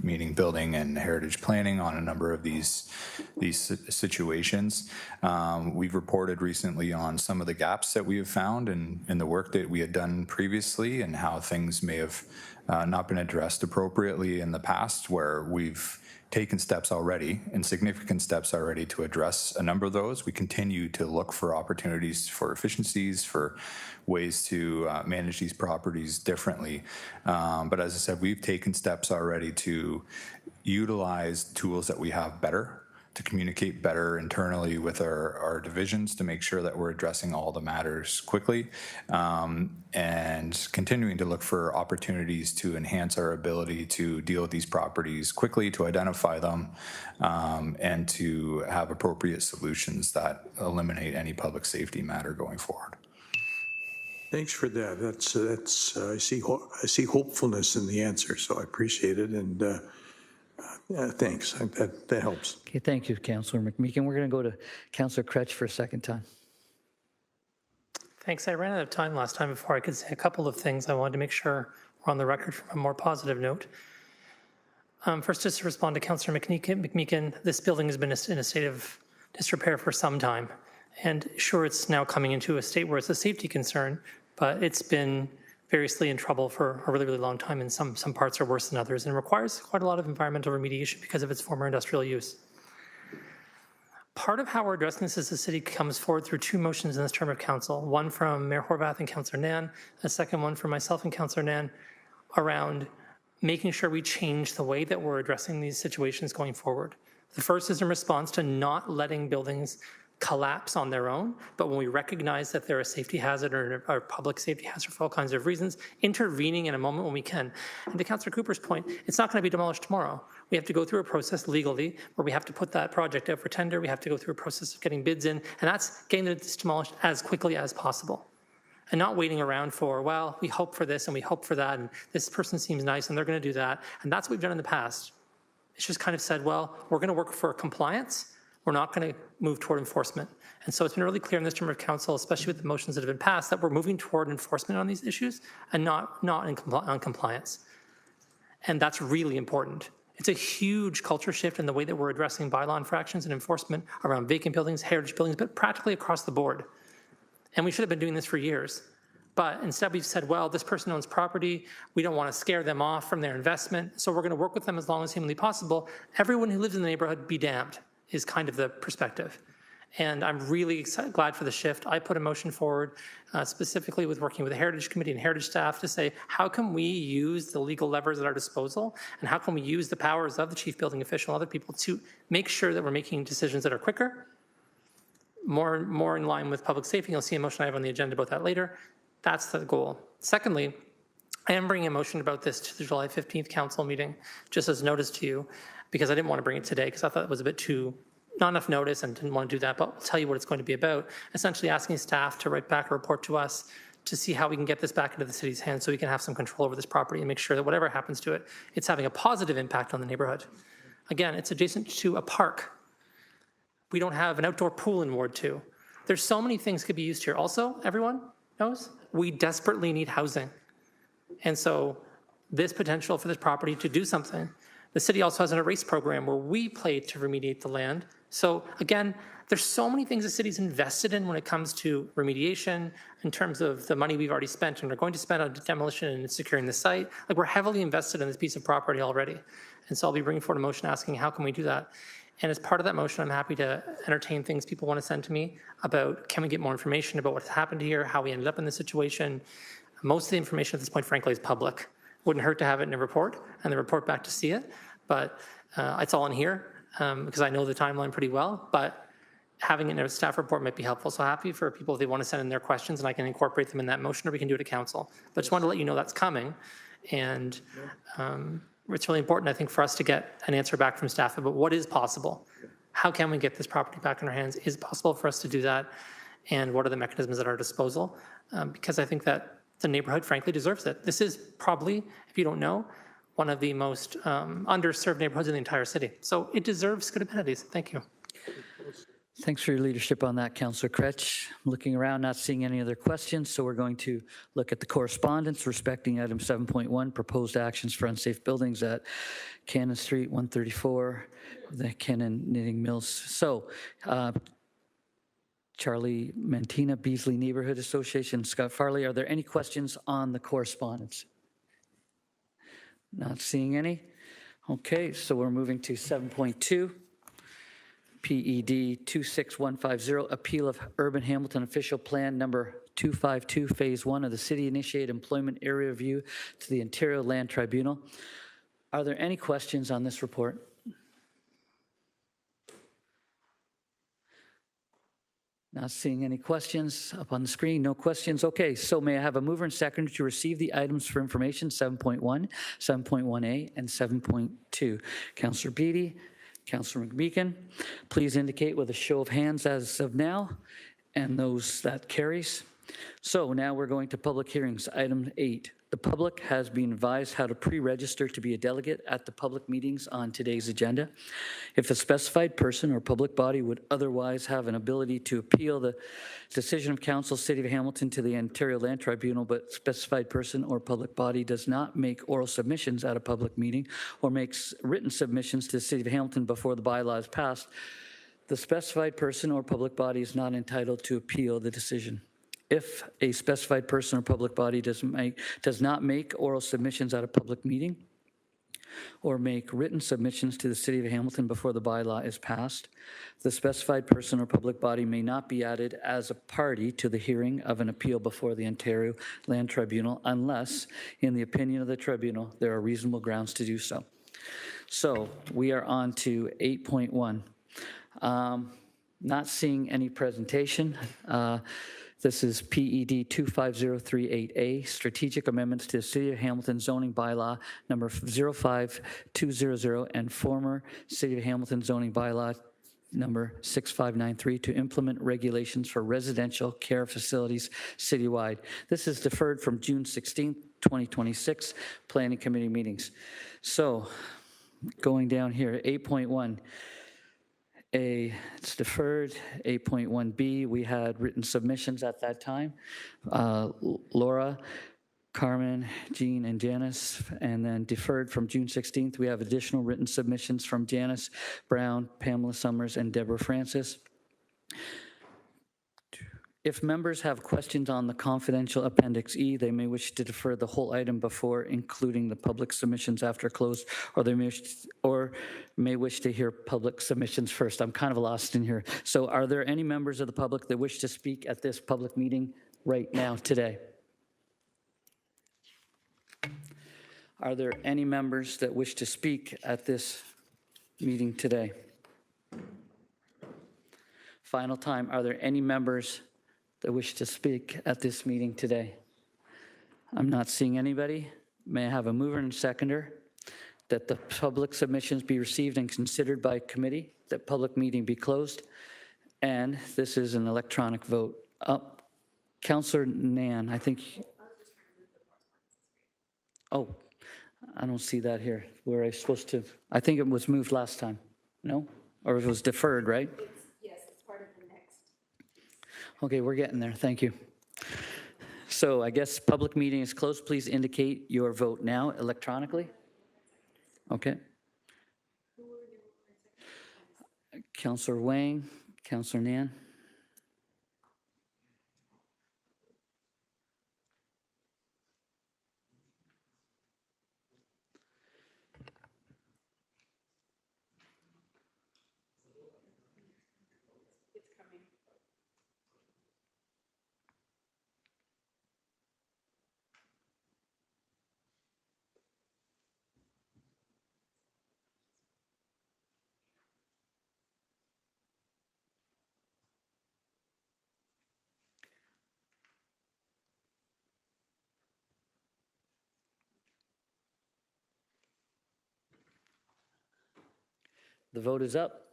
meaning building and heritage planning on a number of these situations. We've reported recently on some of the gaps that we have found in the work that we had done previously and how things may have not been addressed appropriately in the past, where we've taken steps already and significant steps already to address a number of those. We continue to look for opportunities for efficiencies, for ways to manage these properties differently. But as I said, we've taken steps already to utilize tools that we have better, to communicate better internally with our divisions to make sure that we're addressing all the matters quickly, and continuing to look for opportunities to enhance our ability to deal with these properties quickly, to identify them, and to have appropriate solutions that eliminate any public safety matter going forward. Thanks for that. That's I see hopefulness in the answer, so I appreciate it, and thanks. That helps. Okay, thank you, Councillor McMeekin. We're going to go to Councillor Kretsch for a second time. Thanks. I ran out of time last time before I could say a couple of things. I wanted to make sure we're on the record from a more positive note. First, just to respond to Councillor McMeekin, this building has been in a state of disrepair for some time. And sure, it's now coming into a state where it's a safety concern, but it's been variously in trouble for a really, really long time, and some parts are worse than others, and requires quite a lot of environmental remediation because of its former industrial use. Part of how we're addressing this as a city comes forward through two motions in this term of council, one from Mayor Horvath and Councillor Nan, a second one from myself and Councillor Nan, around making sure we change the way that we're addressing these situations going forward. The first is in response to not letting buildings collapse on their own, but when we recognize that they're a safety hazard or a public safety hazard for all kinds of reasons, intervening in a moment when we can. And to Councillor Cooper's point, it's not going to be demolished tomorrow. We have to go through a process legally where we have to put that project out for tender, we have to go through a process of getting bids in, and that's getting it demolished as quickly as possible. And not waiting around for, well, we hope for this and we hope for that, and this person seems nice and they're going to do that. And that's what we've done in the past. It's just kind of said, well, we're going to work for compliance. We're not going to move toward enforcement. And so it's been really clear in this term of council, especially with the motions that have been passed, that we're moving toward enforcement on these issues and not on compliance. And that's really important. It's a huge culture shift in the way that we're addressing bylaw infractions and enforcement around vacant buildings, heritage buildings, but practically across the board. And we should have been doing this for years. But instead we've said, well, this person owns property. We don't want to scare them off from their investment. So we're going to work with them as long as humanly possible. Everyone who lives in the neighborhood be damned is kind of the perspective. And I'm really glad for the shift. I put a motion forward specifically with working with the Heritage Committee and Heritage staff to say, how can we use the legal levers at our disposal, and how can we use the powers of the chief building official and other people to make sure that we're making decisions that are quicker, more in line with public safety. You'll see a motion I have on the agenda about that later. That's the goal. Secondly, I am bringing a motion about this to the July 15th council meeting, just as notice to you, because I didn't want to bring it today because I thought it was a bit too, not enough notice and didn't want to do that, but I'll tell you what it's going to be about. Essentially asking staff to write back a report to us to see how we can get this back into the city's hands so we can have some control over this property and make sure that whatever happens to it, it's having a positive impact on the neighborhood. Again, it's adjacent to a park. We don't have an outdoor pool in Ward 2. There's so many things could be used here. Also, everyone knows, we desperately need housing. And so this potential for this property to do something. The city also has an erase program where we pay to remediate the land So again, there's so many things the city's invested in when it comes to remediation, in terms of the money we've already spent and are going to spend on demolition and securing the site. Like, we're heavily invested in this piece of property already. And so I'll be bringing forward a motion asking how can we do that? And as part of that motion, I'm happy to entertain things people want to send to me about, can we get more information about what's happened here, how we ended up in this situation. Most of the information at this point, frankly, is public. Wouldn't hurt to have it in a report and the report back to see it, but it's all in here because I know the timeline pretty well, but having it in a staff report might be helpful. So happy for people if they want to send in their questions and I can incorporate them in that motion, or we can do it at council. But just wanted to let you know that's coming. And it's really important, I think, for us to get an answer back from staff about what is possible. How can we get this property back in our hands? Is it possible for us to do that? And what are the mechanisms at our disposal? Because I think that the neighborhood, frankly, deserves it. This is probably, if you don't know, one of the most underserved neighborhoods in the entire city. So it deserves good amenities. Thank you. Thanks for your leadership on that, Councillor Kretsch. I'm looking around, not seeing any other questions, so we're going to look at the correspondence respecting item 7.1, proposed actions for unsafe buildings at Cannon Street, 134, the Cannon Knitting Mills. So, Charlie Mantina, Beasley Neighborhood Association, Scott Farley, are there any questions on the correspondence? Not seeing any. Okay, so we're moving to 7.2. PED 26150, appeal of Urban Hamilton official plan number 252, phase 1 of the city-initiated employment area review to the Ontario Land Tribunal. Are there any questions on this report? Not seeing any questions up on the screen. No questions. Okay, so may I have a mover and seconder to receive the items for information 7.1, 7.1A, and 7.2? Councillor Beattie, Councillor McMeekin, please indicate with a show of hands as of now, and those that carries. So now we're going to public hearings. Item 8. The public has been advised how to pre-register to be a delegate at the public meetings on today's agenda. If a specified person or public body would otherwise have an ability to appeal the decision of Council, City of Hamilton to the Ontario Land Tribunal, but specified person or public body does not make oral submissions at a public meeting or makes written submissions to the City of Hamilton before the bylaw is passed, the specified person or public body is not entitled to appeal the decision. If a specified person or public body does not make oral submissions at a public meeting or make written submissions to the City of Hamilton before the bylaw is passed, the specified person or public body may not be added as a party to the hearing of an appeal before the Ontario Land Tribunal unless, in the opinion of the tribunal, there are reasonable grounds to do so. So we are on to 8.1. Not seeing any presentation. This is PED 25038A, Strategic Amendments to the City of Hamilton Zoning Bylaw number 05200 and former City of Hamilton Zoning Bylaw number 6593 to implement regulations for residential care facilities citywide. This is deferred from June 16th, 2026, Planning Committee meetings. So going down here, 8.1. It's deferred. 8.1B, we had written submissions at that time. Laura, Carmen, Jean, and Janice, and then deferred from June 16th. We have additional written submissions from Janice Brown, Pamela Summers, and Deborah Francis. If members have questions on the confidential Appendix E, they may wish to defer the whole item before including the public submissions after close, or they may wish to hear public submissions first. I'm kind of lost in here. So are there any members of the public that wish to speak at this public meeting right now, today? Are there any members that wish to speak at this meeting today? Final time, are there any members that wish to speak at this meeting today? I'm not seeing anybody. May I have a mover and seconder that the public submissions be received and considered by committee, that public meeting be closed, and this is an electronic vote. Councillor Nan, I think. Oh, I don't see that here. Where I supposed to? I think it was moved last time. No? Or it was deferred, right? Yes, it's part of the next. Okay, we're getting there. Thank you. So I guess public meeting is closed. Please indicate your vote now electronically. Okay. Councillor Wang, Councillor Nan. The vote is up.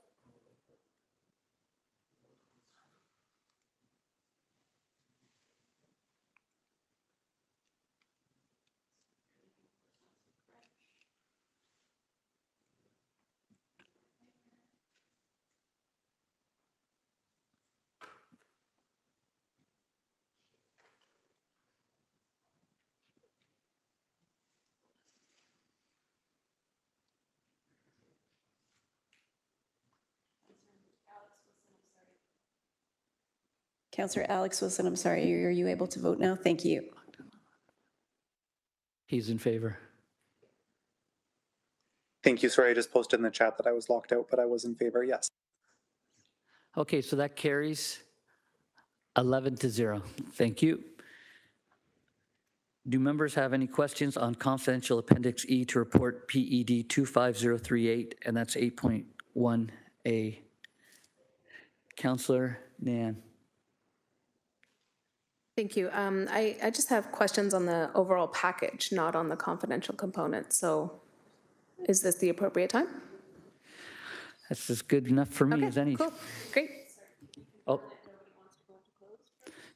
Councillor Alex Wilson, I'm sorry, are you able to vote now? Thank you. He's in favor. Thank you. Sorry, I just posted in the chat that I was locked out, but I was in favor, yes. Okay, so that carries 11-0. Thank you. Do members have any questions on confidential Appendix E to report PED 25038, and that's 8.1A? Councillor Nan. Thank you. I just have questions on the overall package, not on the confidential component. So is this the appropriate time? That's as good enough for me as any. Cool. Great. Oh.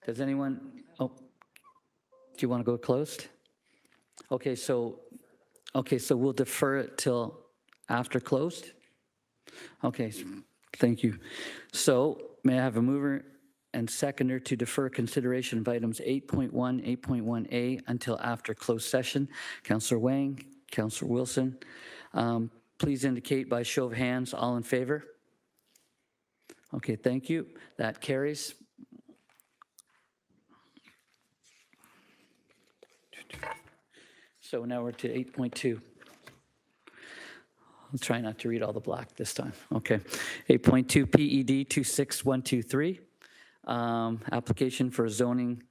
Does anyone, do you want to go closed? Okay, so we'll defer it till after closed? Okay, thank you. So may I have a mover and seconder to defer consideration of items 8.1, 8.1A until after closed session? Councillor Wang, Councillor Wilson, please indicate by show of hands, all in favor? Okay, thank you. That carries. So now we're to 8.2. I'll try not to read all the black this time. Okay. 8.2 PED 26123. Application for a zoning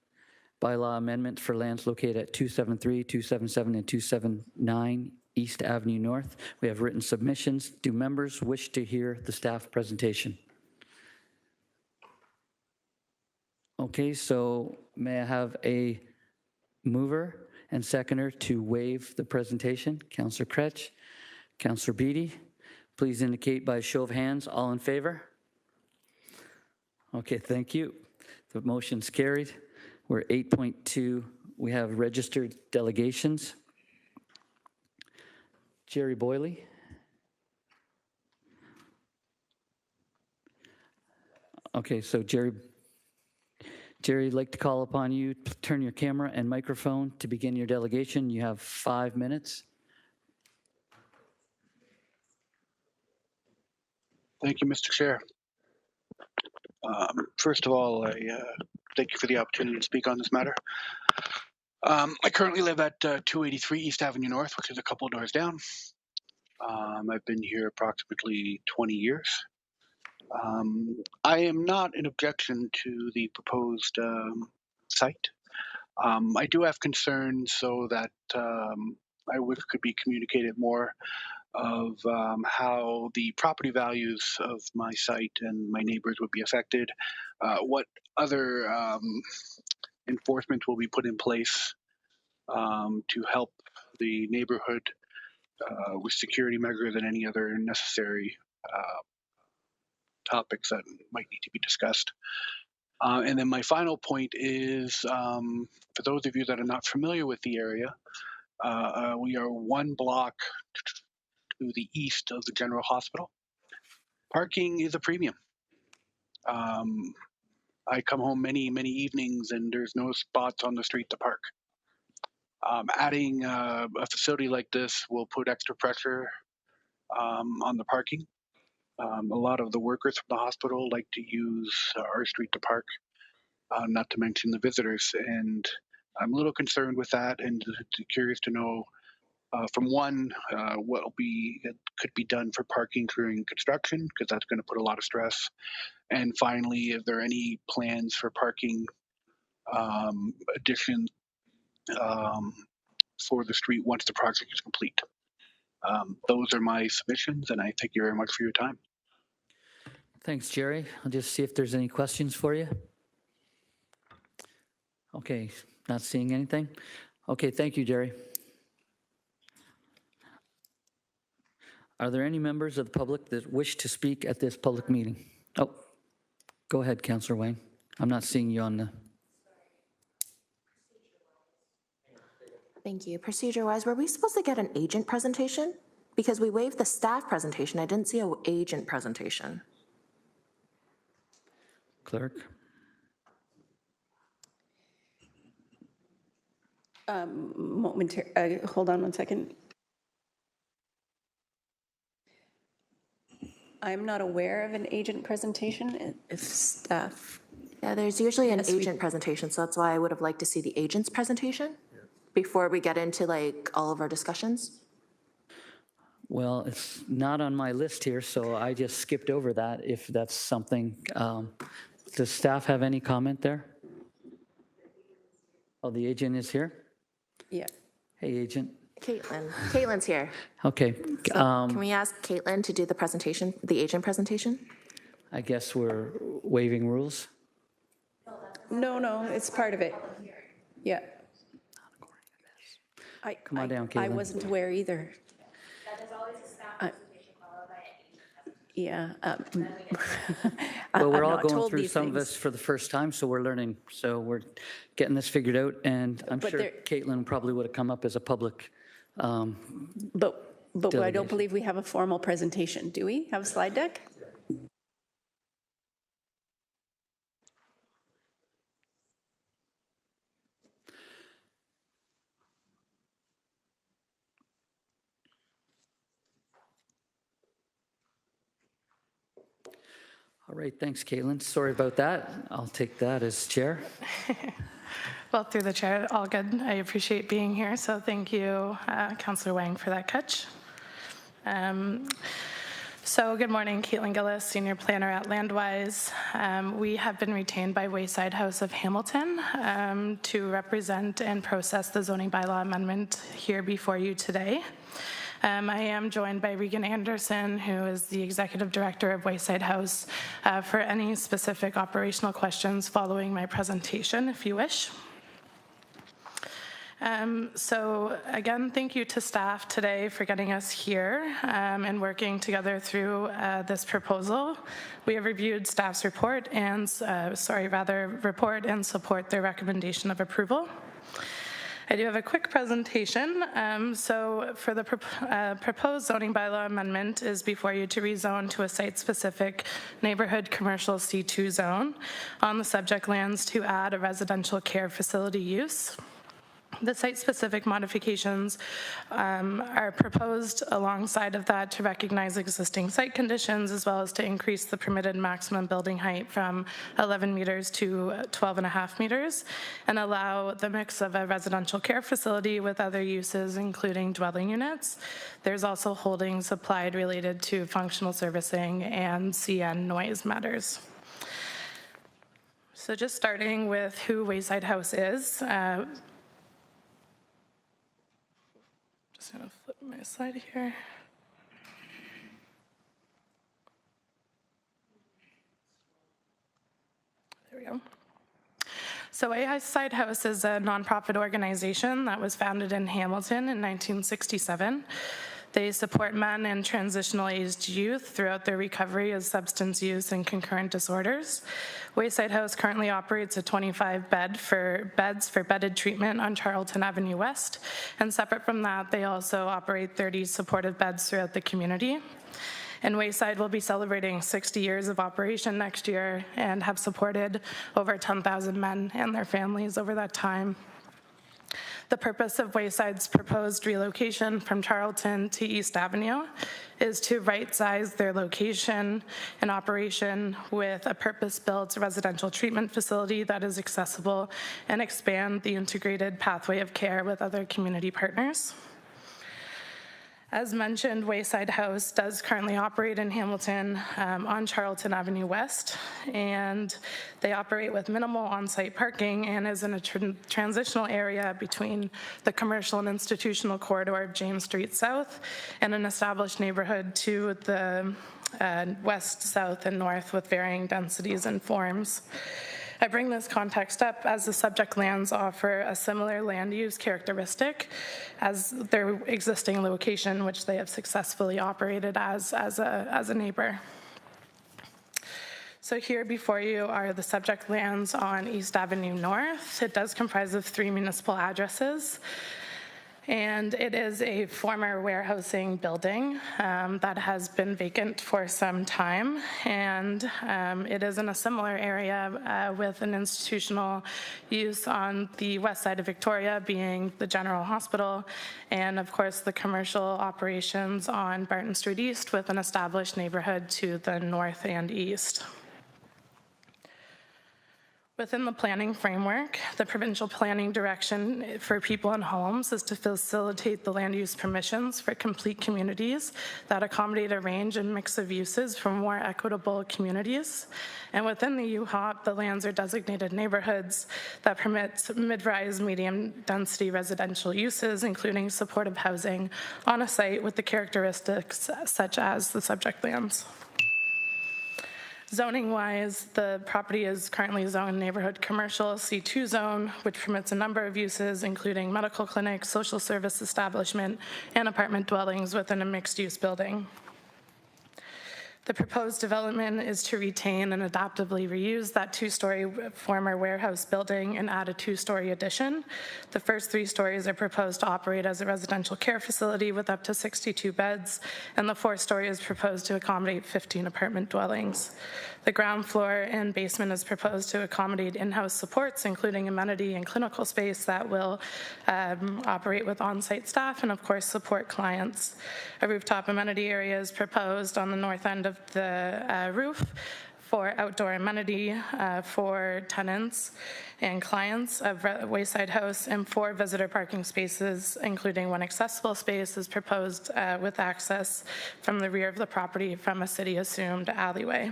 bylaw amendment for lands located at 273, 277, and 279 East Avenue North. We have written submissions. Do members wish to hear the staff presentation? Okay, so may I have a mover and seconder to waive the presentation? Councillor Kretsch, Councillor Beatty, please indicate by a show of hands, all in favor? Okay, thank you. The motion's carried. We're 8.2. We have registered delegations. Jerry Boyley. Okay, so Jerry, I'd like to call upon you to turn your camera and microphone to begin your delegation. You have 5 minutes. Thank you, Mr. Chair. First of all, I thank you for the opportunity to speak on this matter. I currently live at 283 East Avenue North, which is a couple of doors down. I've been here approximately 20 years. I am not in objection to the proposed site. I do have concerns so that I wish could be communicated more of how the property values of my site and my neighbors would be affected, what other enforcement will be put in place to help the neighborhood with security measures and any other necessary topics that might need to be discussed. And then my final point is, for those of you that are not familiar with the area, we are one block to the east of the General Hospital. Parking is a premium. I come home many evenings and there's no spots on the street to park. Adding a facility like this will put extra pressure on the parking. A lot of the workers from the hospital like to use our street to park, not to mention the visitors. And I'm a little concerned with that and curious to know from one, what could be done for parking during construction, because that's going to put a lot of stress. And finally, if there are any plans for parking addition for the street once the project is complete. Those are my submissions, and I thank you very much for your time. Thanks, Jerry. I'll just see if there's any questions for you. Okay, not seeing anything. Okay, thank you, Jerry. Are there any members of the public that wish to speak at this public meeting? Oh, go ahead, Councillor Wang. I'm not seeing you on the... Thank you. Procedure-wise, were we supposed to get an agent presentation? Because we waived the staff presentation. I didn't see an agent presentation. Clerk? Hold on one second. I'm not aware of an agent presentation. If staff... Yeah, there's usually an agent presentation, so that's why I would have liked to see the agent's presentation before we get into like all of our discussions. Well, it's not on my list here, so I just skipped over that if that's something. Does staff have any comment there? Oh, the agent is here? Yeah. Hey, agent. Caitlin. Caitlin's here. Okay. So can we ask Caitlin to do the presentation, the agent presentation? I guess we're waiving rules. No, it's part of it. Yeah. Come on down, Caitlin. I wasn't aware either. That is always a staff presentation followed by an agent. Yeah. Well, we're all going through some of this for the first time, so we're learning. So we're getting this figured out, and I'm sure Caitlin probably would have come up as a public But I don't believe we have a formal presentation. Do we have a slide deck? All right, thanks, Caitlin. Sorry about that. I'll take that as chair. Well, through the chair, all good. I appreciate being here, so thank you, Councillor Wang, for that catch. So good morning, Caitlin Gillis, Senior Planner at Landwise. We have been retained by Wayside House of Hamilton to represent and process the zoning bylaw amendment here before you today. I am joined by Regan Anderson, who is the Executive Director of Wayside House, for any specific operational questions following my presentation, if you wish. So again, thank you to staff today for getting us here and working together through this proposal. We have reviewed staff's report and, report and support their recommendation of approval. I do have a quick presentation. So for the proposed zoning bylaw amendment is before you to rezone to a site-specific neighborhood commercial C2 zone on the subject lands to add a residential care facility use. The site-specific modifications are proposed alongside of that to recognize existing site conditions as well as to increase the permitted maximum building height from 11 meters to 12.5 meters and allow the mix of a residential care facility with other uses, including dwelling units. There's also holdings applied related to functional servicing and CN noise matters. So just starting with who Wayside House is. Just going to flip my slide here. There we go. So Wayside House is a nonprofit organization that was founded in Hamilton in 1967. They support men and transitional aged youth throughout their recovery of substance use and concurrent disorders. Wayside House currently operates a 25 beds for bedded treatment on Charlton Avenue West, and separate from that, they also operate 30 supportive beds throughout the community. And Wayside will be celebrating 60 years of operation next year and have supported over 10,000 men and their families over that time. The purpose of Wayside's proposed relocation from Charlton to East Avenue is to right-size their location and operation with a purpose-built residential treatment facility that is accessible and expand the integrated pathway of care with other community partners. As mentioned, Wayside House does currently operate in Hamilton on Charlton Avenue West, and they operate with minimal on-site parking and is in a transitional area between the commercial and institutional corridor of James Street South and an established neighborhood to the west, south, and north with varying densities and forms. I bring this context up as the subject lands offer a similar land use characteristic as their existing location, which they have successfully operated as a neighbor. So here before you are the subject lands on East Avenue North. It does comprise of 3 municipal addresses. And it is a former warehousing building that has been vacant for some time. And it is in a similar area with an institutional use on the west side of Victoria, being the General Hospital, and of course the commercial operations on Barton Street East with an established neighborhood to the north and east. Within the planning framework, the provincial planning direction for people and homes is to facilitate the land use permissions for complete communities that accommodate a range and mix of uses for more equitable communities. And within the UHOP, the lands are designated neighborhoods that permit mid-rise, medium-density residential uses, including supportive housing on a site with the characteristics such as the subject lands. Zoning-wise, the property is currently zoned neighborhood commercial C2 zone, which permits a number of uses, including medical clinics, social service establishment, and apartment dwellings within a mixed-use building. The proposed development is to retain and adaptively reuse that 2-story former warehouse building and add a 2-story addition. The first 3 stories are proposed to operate as a residential care facility with up to 62 beds, and the 4th story is proposed to accommodate 15 apartment dwellings. The ground floor and basement is proposed to accommodate in-house supports, including amenity and clinical space that will operate with on-site staff and, of course, support clients. A rooftop amenity area is proposed on the north end of the roof for outdoor amenity for tenants and clients of Wayside House, and 4 visitor parking spaces, including 1 accessible space, is proposed with access from the rear of the property from a city-assumed alleyway.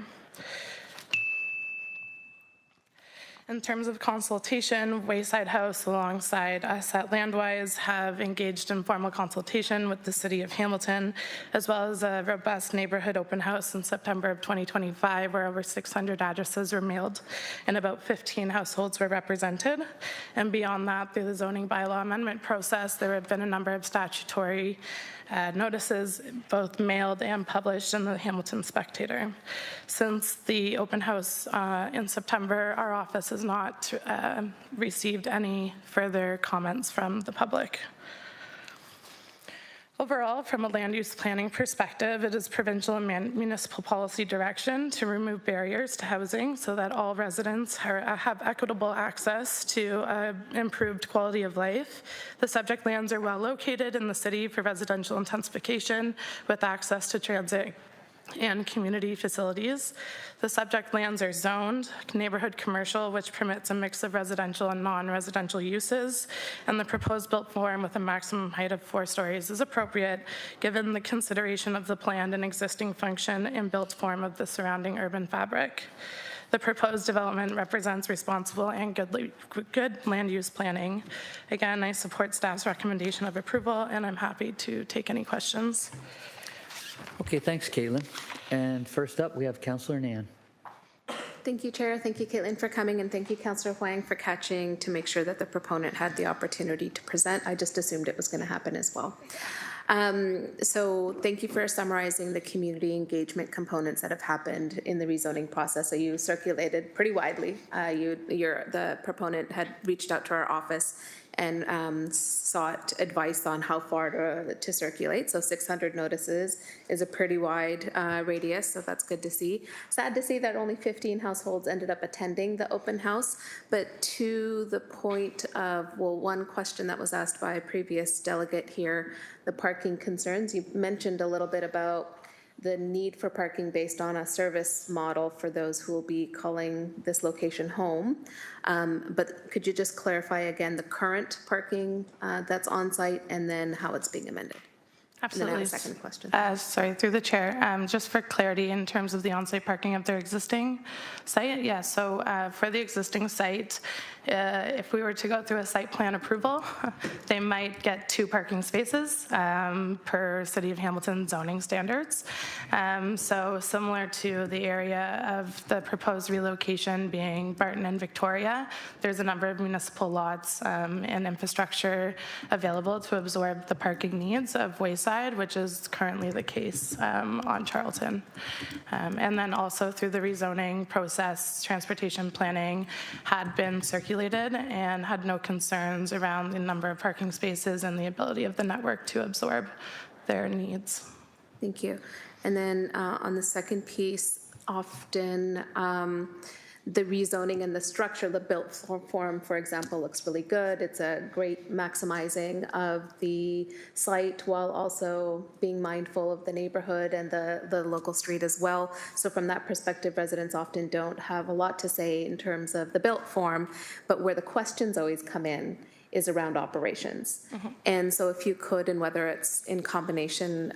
In terms of consultation, Wayside House, alongside us at Landwise, have engaged in formal consultation with the City of Hamilton, as well as a robust neighborhood open house in September of 2025, where over 600 addresses were mailed and about 15 households were represented. And beyond that, through the zoning bylaw amendment process, there have been a number of statutory notices, both mailed and published in the Hamilton Spectator. Since the open house in September, our office has not received any further comments from the public. Overall, from a land use planning perspective, it is provincial and municipal policy direction to remove barriers to housing so that all residents have equitable access to improved quality of life. The subject lands are well located in the city for residential intensification with access to transit and community facilities. The subject lands are zoned neighborhood commercial, which permits a mix of residential and non-residential uses, and the proposed built form with a maximum height of 4 stories is appropriate given the consideration of the planned and existing function and built form of the surrounding urban fabric. The proposed development represents responsible and good land use planning. Again, I support staff's recommendation of approval, and I'm happy to take any questions. Okay, thanks, Caitlin. And first up, we have Councillor Nan. Thank you, Chair. Thank you, Caitlin, for coming, and thank you, Councillor Huang, for catching to make sure that the proponent had the opportunity to present. I just assumed it was going to happen as well. So thank you for summarizing the community engagement components that have happened in the rezoning process that you circulated pretty widely. The proponent had reached out to our office and sought advice on how far to circulate. So 600 notices is a pretty wide radius, so that's good to see. Sad to see that only 15 households ended up attending the open house, but to the point of, well, one question that was asked by a previous delegate here, the parking concerns. You mentioned a little bit about the need for parking based on a service model for those who will be calling this location home. But could you just clarify again the current parking that's on site and then how it's being amended? Absolutely. And then I have a second question. Sorry, through the chair, just for clarity in terms of the on-site parking of their existing site, yeah, so for the existing site, if we were to go through a site plan approval, they might get 2 parking spaces per City of Hamilton zoning standards. So similar to the area of the proposed relocation being Barton and Victoria, there's a number of municipal lots and infrastructure available to absorb the parking needs of Wayside, which is currently the case on Charlton. And then also through the rezoning process, transportation planning had been circulated and had no concerns around the number of parking spaces and the ability of the network to absorb their needs. Thank you. And then on the second piece, often the rezoning and the structure, the built form, for example, looks really good. It's a great maximizing of the site while also being mindful of the neighborhood and the local street as well. So from that perspective, residents often don't have a lot to say in terms of the built form, but where the questions always come in is around operations. And so if you could, and whether it's in combination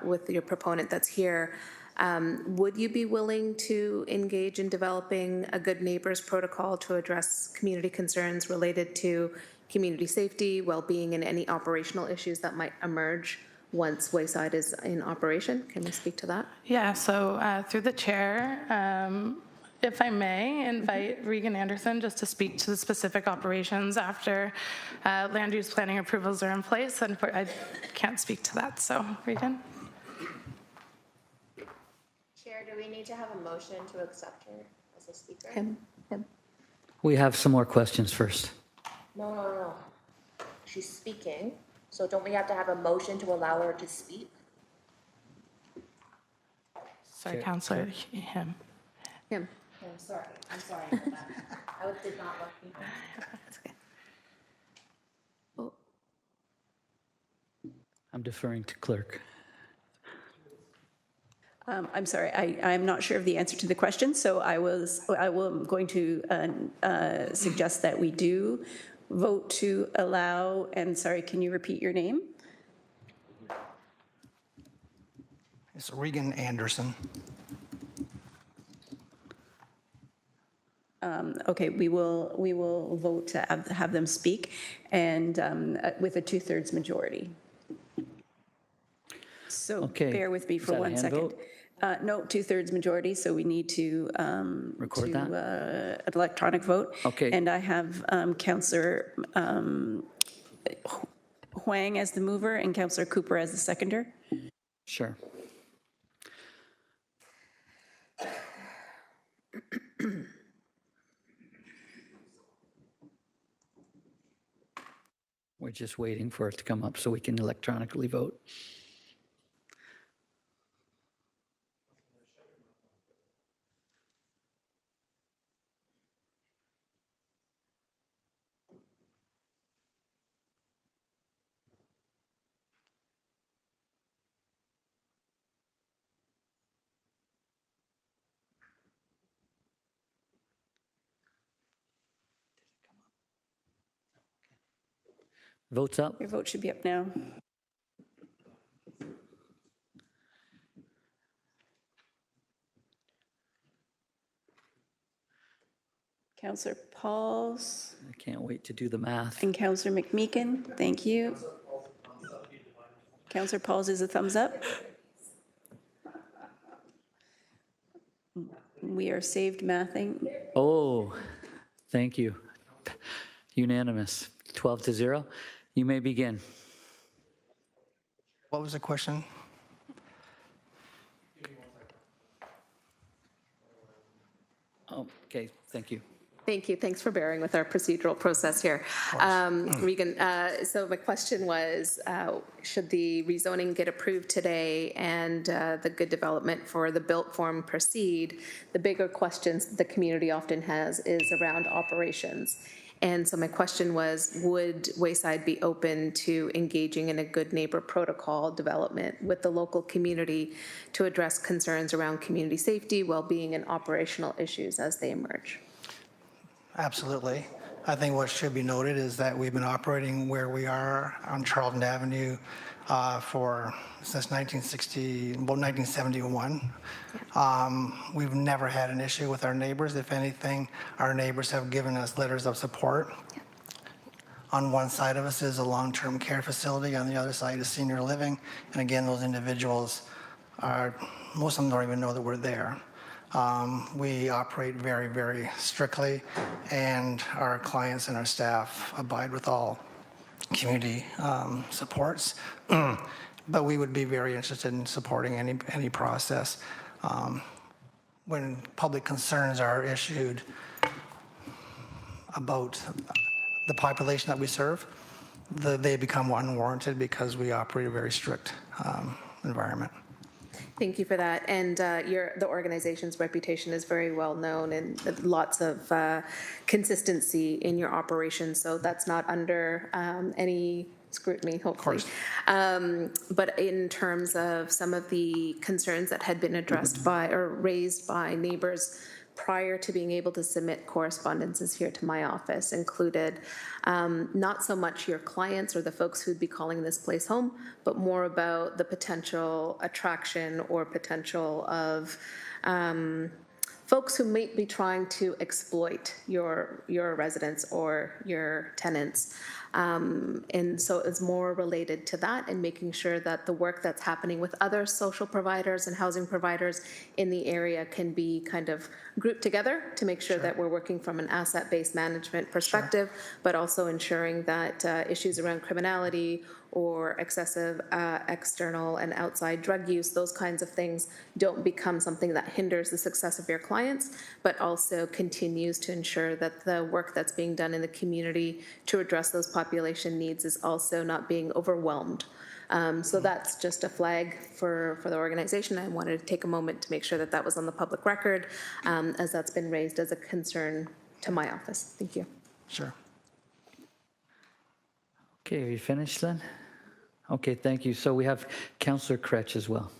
with your proponent that's here, would you be willing to engage in developing a good neighbors protocol to address community concerns related to community safety, well-being, and any operational issues that might emerge once Wayside is in operation? Can you speak to that? Yeah, so through the chair, if I may invite Regan Anderson just to speak to the specific operations after land use planning approvals are in place, and I can't speak to that, so Regan. Chair, do we need to have a motion to accept her as a speaker? Him. We have some more questions first. No. She's speaking, so don't we have to have a motion to allow her to speak? Sorry, Councillor, him. Him. I'm sorry about that. I did not look people. I'm deferring to clerk. I'm sorry, I'm not sure of the answer to the question, so I'm going to suggest that we do vote to allow, and sorry, can you repeat your name? It's Regan Anderson. Okay, we will vote to have them speak, and with a 2/3 majority. So Okay. bear with me Is for that a 1 hand second. vote? No, 2/3 majority, so we need to Record that? an electronic vote. Okay. And I have Councillor Huang as the mover and Councillor Cooper as the seconder. Sure. We're just waiting for it to come up so we can electronically vote. Votes up. Your vote should be up now. Councillor Pauls I can't wait to do the math. and Councillor McMeekin, thank you. Councillor Pauls is a thumbs up. We are saved mathing. Oh, thank you. Unanimous. 12-0. You may begin. What was the question? Okay, thank you. Thank you. Thanks for bearing with our procedural process here. Regan, so my question was, should the rezoning get approved today and the good development for the built form proceed? The bigger questions the community often has is around operations. And so my question was, would Wayside be open to engaging in a good neighbor protocol development with the local community to address concerns around community safety, well-being, and operational issues as they emerge? Absolutely. I think what should be noted is that we've been operating where we are on Charlton Avenue since 1971. We've never had an issue with our neighbors. If anything, our neighbors have given us letters of support. On one side of us is a long-term care facility. On the other side is senior living. And again, those individuals most of them don't even know that we're there. We operate very, very strictly, and our clients and our staff abide with all community supports. But we would be very interested in supporting any process. When public concerns are issued about the population that we serve, they become unwarranted because we operate a very strict environment. Thank you for that. And the organization's reputation is very well known, and lots of consistency in your operations. So that's not under any scrutiny, hopefully. Of course. But in terms of some of the concerns that had been addressed by or raised by neighbors prior to being able to submit correspondences here to my office included not so much your clients or the folks who'd be calling this place home, but more about the potential attraction or potential of folks who might be trying to exploit your residents or your tenants. And so it's more related to that and making sure that the work that's happening with other social providers and housing providers in the area can be kind of grouped together to make sure that we're working from an asset-based management perspective, but also ensuring that issues around criminality or excessive external and outside drug use, those kinds of things don't become something that hinders the success of your clients, but also continues to ensure that the work that's being done in the community to address those population needs is also not being overwhelmed. So that's just a flag for the organization. I wanted to take a moment to make sure that that was on the public record, as that's been raised as a concern to my office. Thank you. Sure. Okay, are you finished then? Okay, thank you. So we have Councillor Kretsch as well.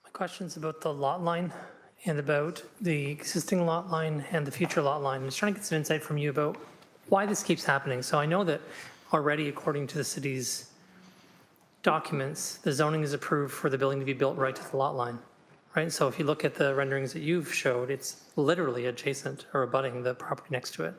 My question's about the lot line and about the existing lot line and the future lot line. I'm just trying to get some insight from you about why this keeps happening. So I know that already, according to the city's documents, the zoning is approved for the building to be built right to the lot line, right? So if you look at the renderings that you've showed, it's literally adjacent or abutting the property next to it.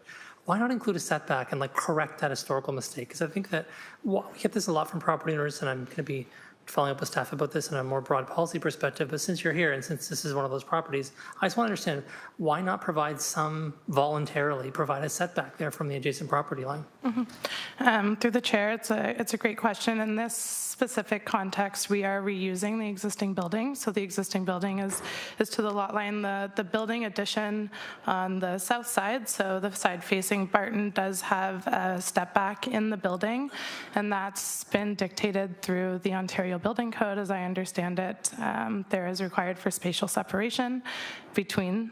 Why not include a setback and correct that historical mistake? Because I think that we get this a lot from property owners, and I'm going to be following up with staff about this in a more broad policy perspective. But since you're here and since this is one of those properties, I just want to understand why not provide voluntarily provide a setback there from the adjacent property line? Mm-hmm. Through the chair, it's a great question. In this specific context, we are reusing the existing building. So the existing building is to the lot line. The building addition on the south side, so the side facing Barton, does have a step back in the building, and that's been dictated through the Ontario Building Code, as I understand it. There is required for spatial separation between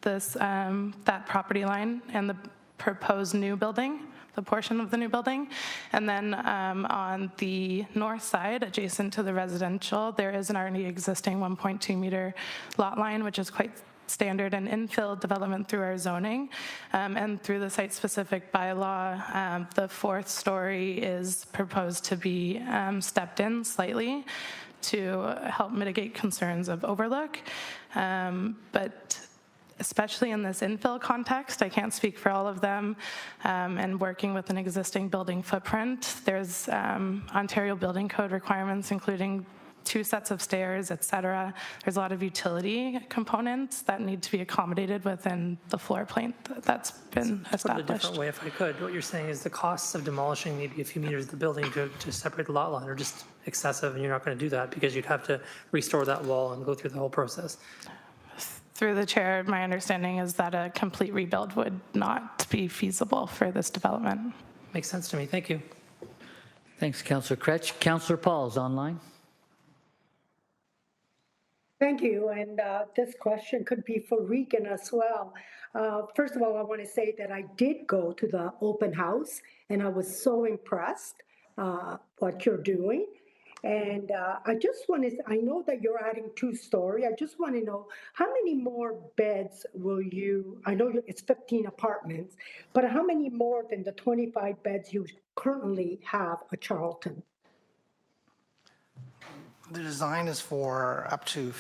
that property line and the proposed new building, the portion of the new building. And then on the north side, adjacent to the residential, there is an already existing 1.2 meter lot line, which is quite standard and infill development through our zoning. And through the site-specific bylaw, the fourth story is proposed to be stepped in slightly to help mitigate concerns of overlook. But especially in this infill context, I can't speak for all of them, and working with an existing building footprint, there's Ontario Building Code requirements, including 2 sets of stairs, et cetera. There's a lot of utility components that need to be accommodated within the floor plate that's been established. Put it a different way, if I could, what you're saying is the costs of demolishing maybe a few meters of the building to separate the lot line are just excessive, and you're not going to do that because you'd have to restore that wall and go through the whole process. Through the chair, my understanding is that a complete rebuild would not be feasible for this development. Makes sense to me. Thank you. Thanks, Councillor Kretsch. Councillor Paul is online. Thank you, and this question could be for Regan as well. First of all, I want to say that I did go to the open house, and I was so impressed what you're doing. And I just want to, I know that you're adding 2-story. I just want to know how many more beds will you, I know it's 15 apartments, but how many more than the 25 beds you currently have at Charlton? The design is for up to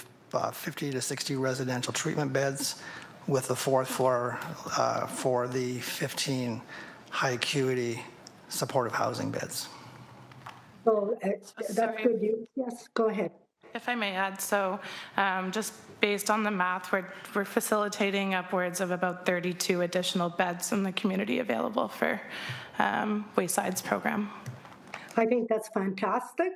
50 to 60 residential treatment beds with the 4th floor for the 15 high acuity supportive housing beds. So that's good news. Yes, go ahead. If I may add, so just based on the math, we're facilitating upwards of about 32 additional beds in the community available for Wayside's program. I think that's fantastic.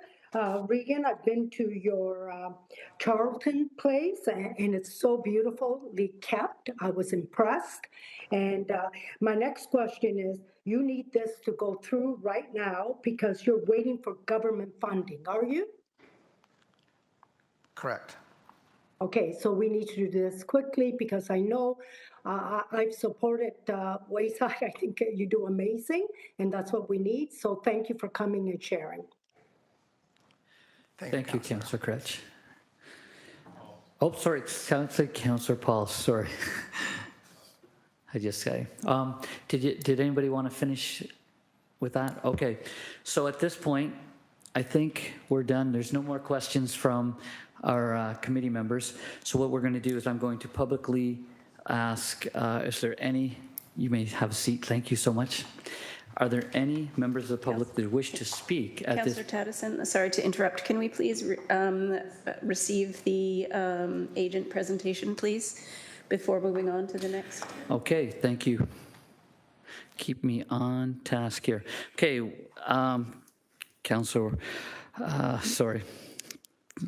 Regan, I've been to your Charlton place, and it's so beautifully kept. I was impressed. And my next question is, you need this to go through right now because you're waiting for government funding, are you? Correct. Okay, so we need to do this quickly because I know I've supported Wayside. I think you do amazing, and that's what we need. So thank you for coming and sharing. Thank you, Councillor Kretsch. Oh, sorry, Councillor Paul, sorry. I just say, did anybody want to finish with that? Okay, so at this point, I think we're done. There's no more questions from our committee members. So what we're going to do is I'm going to publicly ask, is there any, you may have a seat, thank you so much. Are there any members of the public that wish to speak at this? Councillor Taddison, sorry to interrupt. Can we please receive the agent presentation, please, before moving on to the next? Okay, thank you. Keep me on task here. Okay, Councillor, sorry.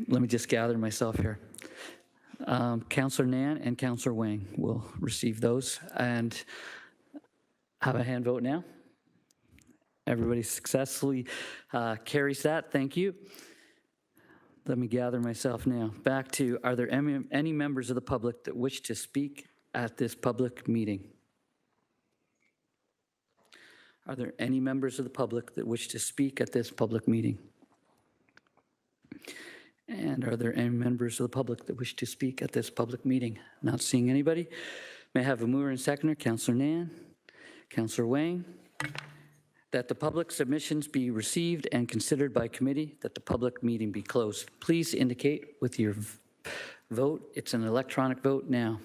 Let me just gather myself here. Councillor Nan and Councillor Wang will receive those and have a hand vote now. Everybody successfully carries that. Thank you. Let me gather myself now. Back to, are there any members of the public that wish to speak at this public meeting? Are there any members of the public that wish to speak at this public meeting? And are there any members of the public that wish to speak at this public meeting? Not seeing anybody. May I have a mover and seconder? Councillor Nan, Councillor Wang. That the public submissions be received and considered by committee, that the public meeting be closed. Please indicate with your vote. It's an electronic vote now.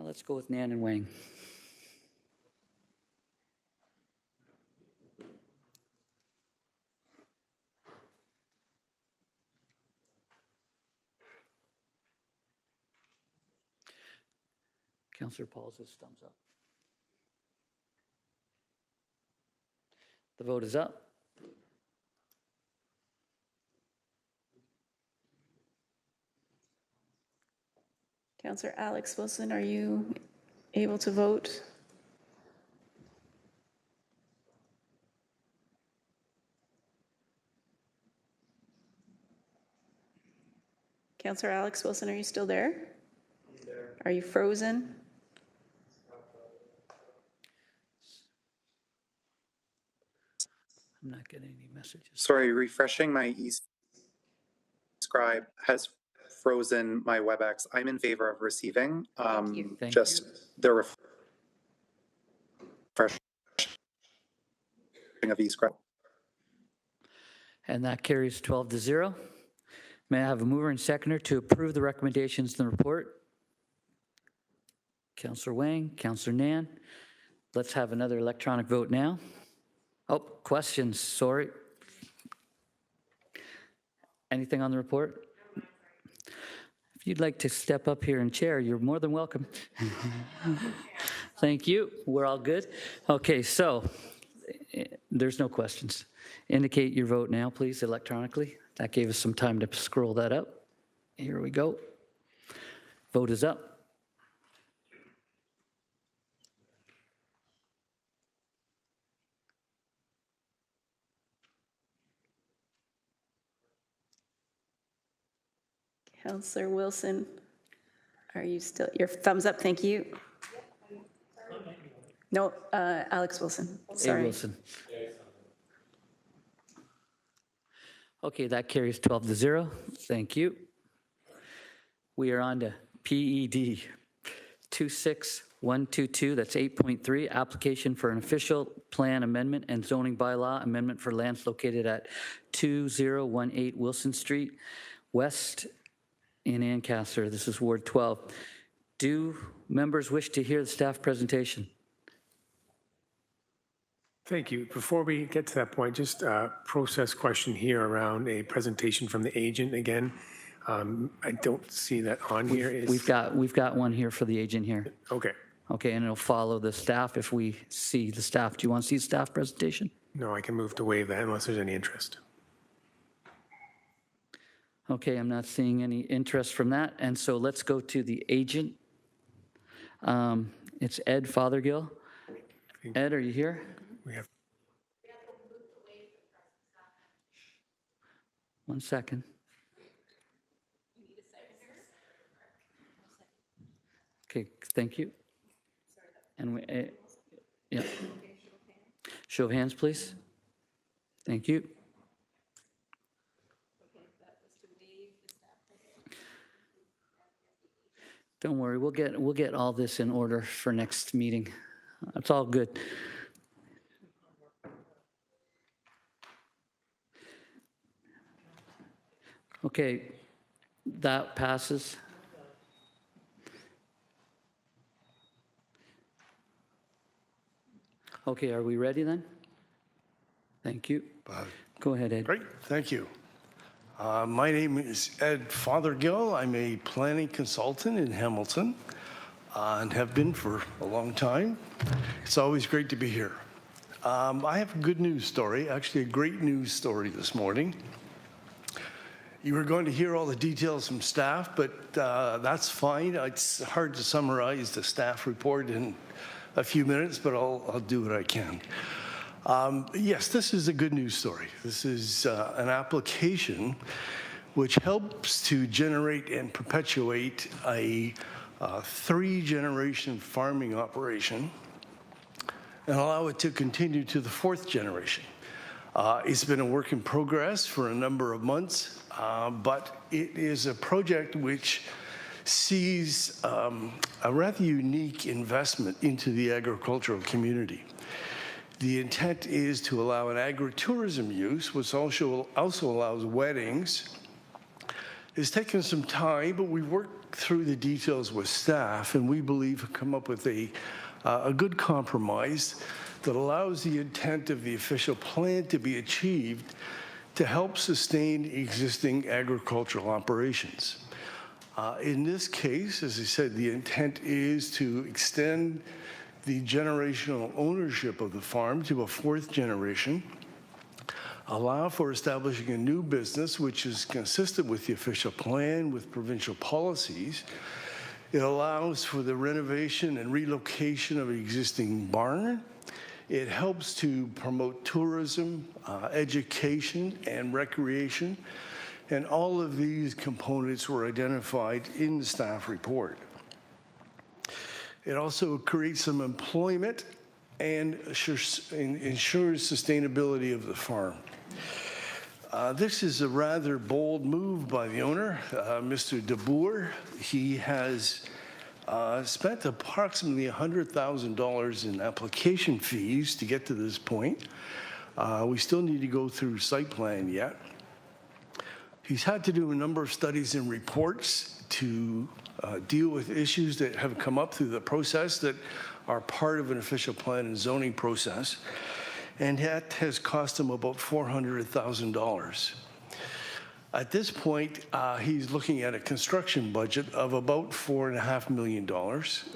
Let's go with Nan and Wang. Councillor Paul says thumbs up. The vote is up. Councillor Alex Wilson, are you able to vote? Councillor Alex Wilson, are you still there? Are you frozen? I'm not getting any messages. Sorry, refreshing my eScribe has frozen my WebEx. I'm in favor of receiving. Thank just you. the refreshing of eScribe. And that carries 12-0. May I have a mover and seconder to approve the recommendations in the report? Councillor Wang, Councillor Nan. Let's have another electronic vote now. Oh, questions, sorry. Anything on the report? If you'd like to step up here and chair, you're more than welcome. Thank you, we're all good. Okay, so there's no questions. Indicate your vote now, please, electronically. That gave us some time to scroll that up. Here we go. Vote is up. Councillor Wilson, are you still, your thumbs up, thank you. No, Alex Wilson, sorry. A. Wilson. Okay, that carries 12-0. Thank you. We are on to PED 26122, that's 8.3, application for an official plan amendment and zoning bylaw amendment for lands located at 2018 Wilson Street West in Ancaster. This is Ward 12. Do members wish to hear the staff presentation? Thank you. Before we get to that point, just a process question here around a presentation from the agent again. I don't see that on here. We've got one here for the agent here. Okay. Okay, and it'll follow the staff if we see the staff. Do you want to see the staff presentation? No, I can move to waive that unless there's any interest. Okay, I'm not seeing any interest from that. And so let's go to the agent. It's Ed Fothergill. Ed, are you here? We have. 1 second. Okay, thank you. And we, yeah. Show of hands, please. Thank you. Don't worry, we'll get all this in order for next meeting. It's all good. Okay, that passes. Okay, are we ready then? Thank you. Go ahead, Ed. Great, thank you. My name is Ed Fothergill. I'm a planning consultant in Hamilton and have been for a long time. It's always great to be here. I have a good news story, actually a great news story this morning. You were going to hear all the details from staff, but that's fine. It's hard to summarize the staff report in a few minutes, but I'll do what I can. Yes, this is a good news story. This is an application which helps to generate and perpetuate a 3-generation farming operation and allow it to continue to the 4th generation. It's been a work in progress for a number of months, but it is a project which sees a rather unique investment into the agricultural community. The intent is to allow an agritourism use, which also allows weddings. It's taken some time, but we've worked through the details with staff, and we believe have come up with a good compromise that allows the intent of the official plan to be achieved to help sustain existing agricultural operations. In this case, as I said, the intent is to extend the generational ownership of the farm to a 4th generation, allow for establishing a new business which is consistent with the official plan, with provincial policies. It allows for the renovation and relocation of an existing barn. It helps to promote tourism, education, and recreation. And all of these components were identified in the staff report. It also creates some employment and ensures sustainability of the farm. This is a rather bold move by the owner, Mr. DeBoer. He has spent approximately $100,000 in application fees to get to this point. We still need to go through site plan yet. He's had to do a number of studies and reports to deal with issues that have come up through the process that are part of an official plan and zoning process, and that has cost him about $400,000. At this point, he's looking at a construction budget of about $4.5 million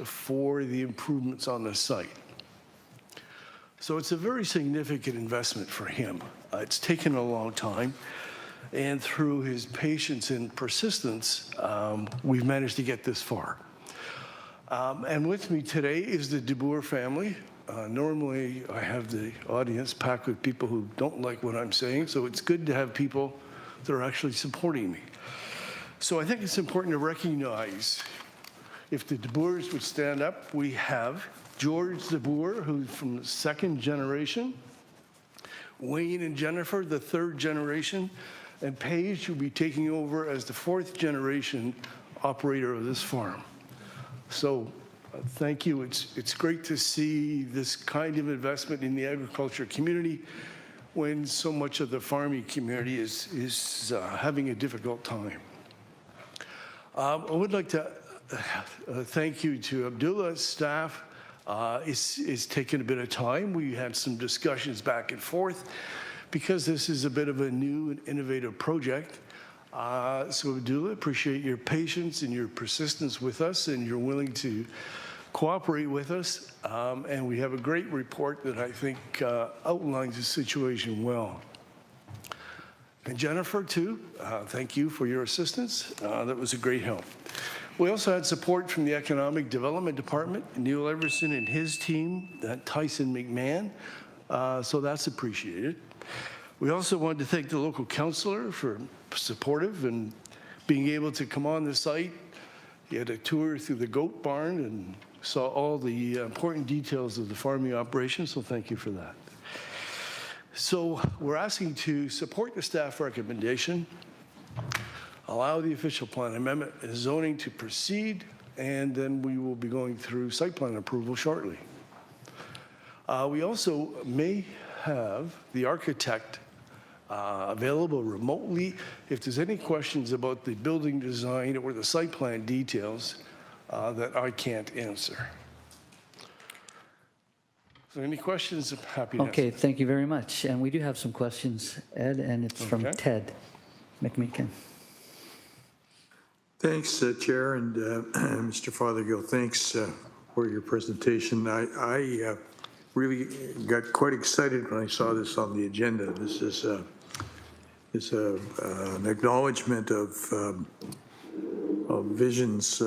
for the improvements on the site. So it's a very significant investment for him. It's taken a long time. And through his patience and persistence, we've managed to get this far. And with me today is the DeBoer family. Normally, I have the audience packed with people who don't like what I'm saying, so it's good to have people that are actually supporting me. So I think it's important to recognize, if the DeBoers would stand up, we have George DeBoer, who's from the second generation, Wayne and Jennifer, the third generation, and Paige, who'll be taking over as the fourth generation operator of this farm. So thank you. It's great to see this kind of investment in the agriculture community when so much of the farming community is having a difficult time. I would like to thank you to Abdullah's staff. It's taken a bit of time. We had some discussions back and forth because this is a bit of a new and innovative project. So Abdullah, appreciate your patience and your persistence with us, and you're willing to cooperate with us. And we have a great report that I think outlines the situation well. And Jennifer, too, thank you for your assistance. That was a great help. We also had support from the Economic Development Department, Neil Everson and his team, Tyson McMahon, so that's appreciated. We also wanted to thank the local councillor for supportive and being able to come on the site. He had a tour through the goat barn and saw all the important details of the farming operation, so thank you for that. So we're asking to support the staff recommendation, allow the official plan amendment and zoning to proceed, and then we will be going through site plan approval shortly. We also may have the architect available remotely if there's any questions about the building design or the site plan details that I can't answer. So any questions? I'm happy to Okay, answer. thank you very much. And we do have some questions, Ed, and it's from Ted McMeekin. Thanks, Chair, and Mr. Fothergill, thanks for your presentation. I really got quite excited when I saw this on the agenda. This is an acknowledgement of visions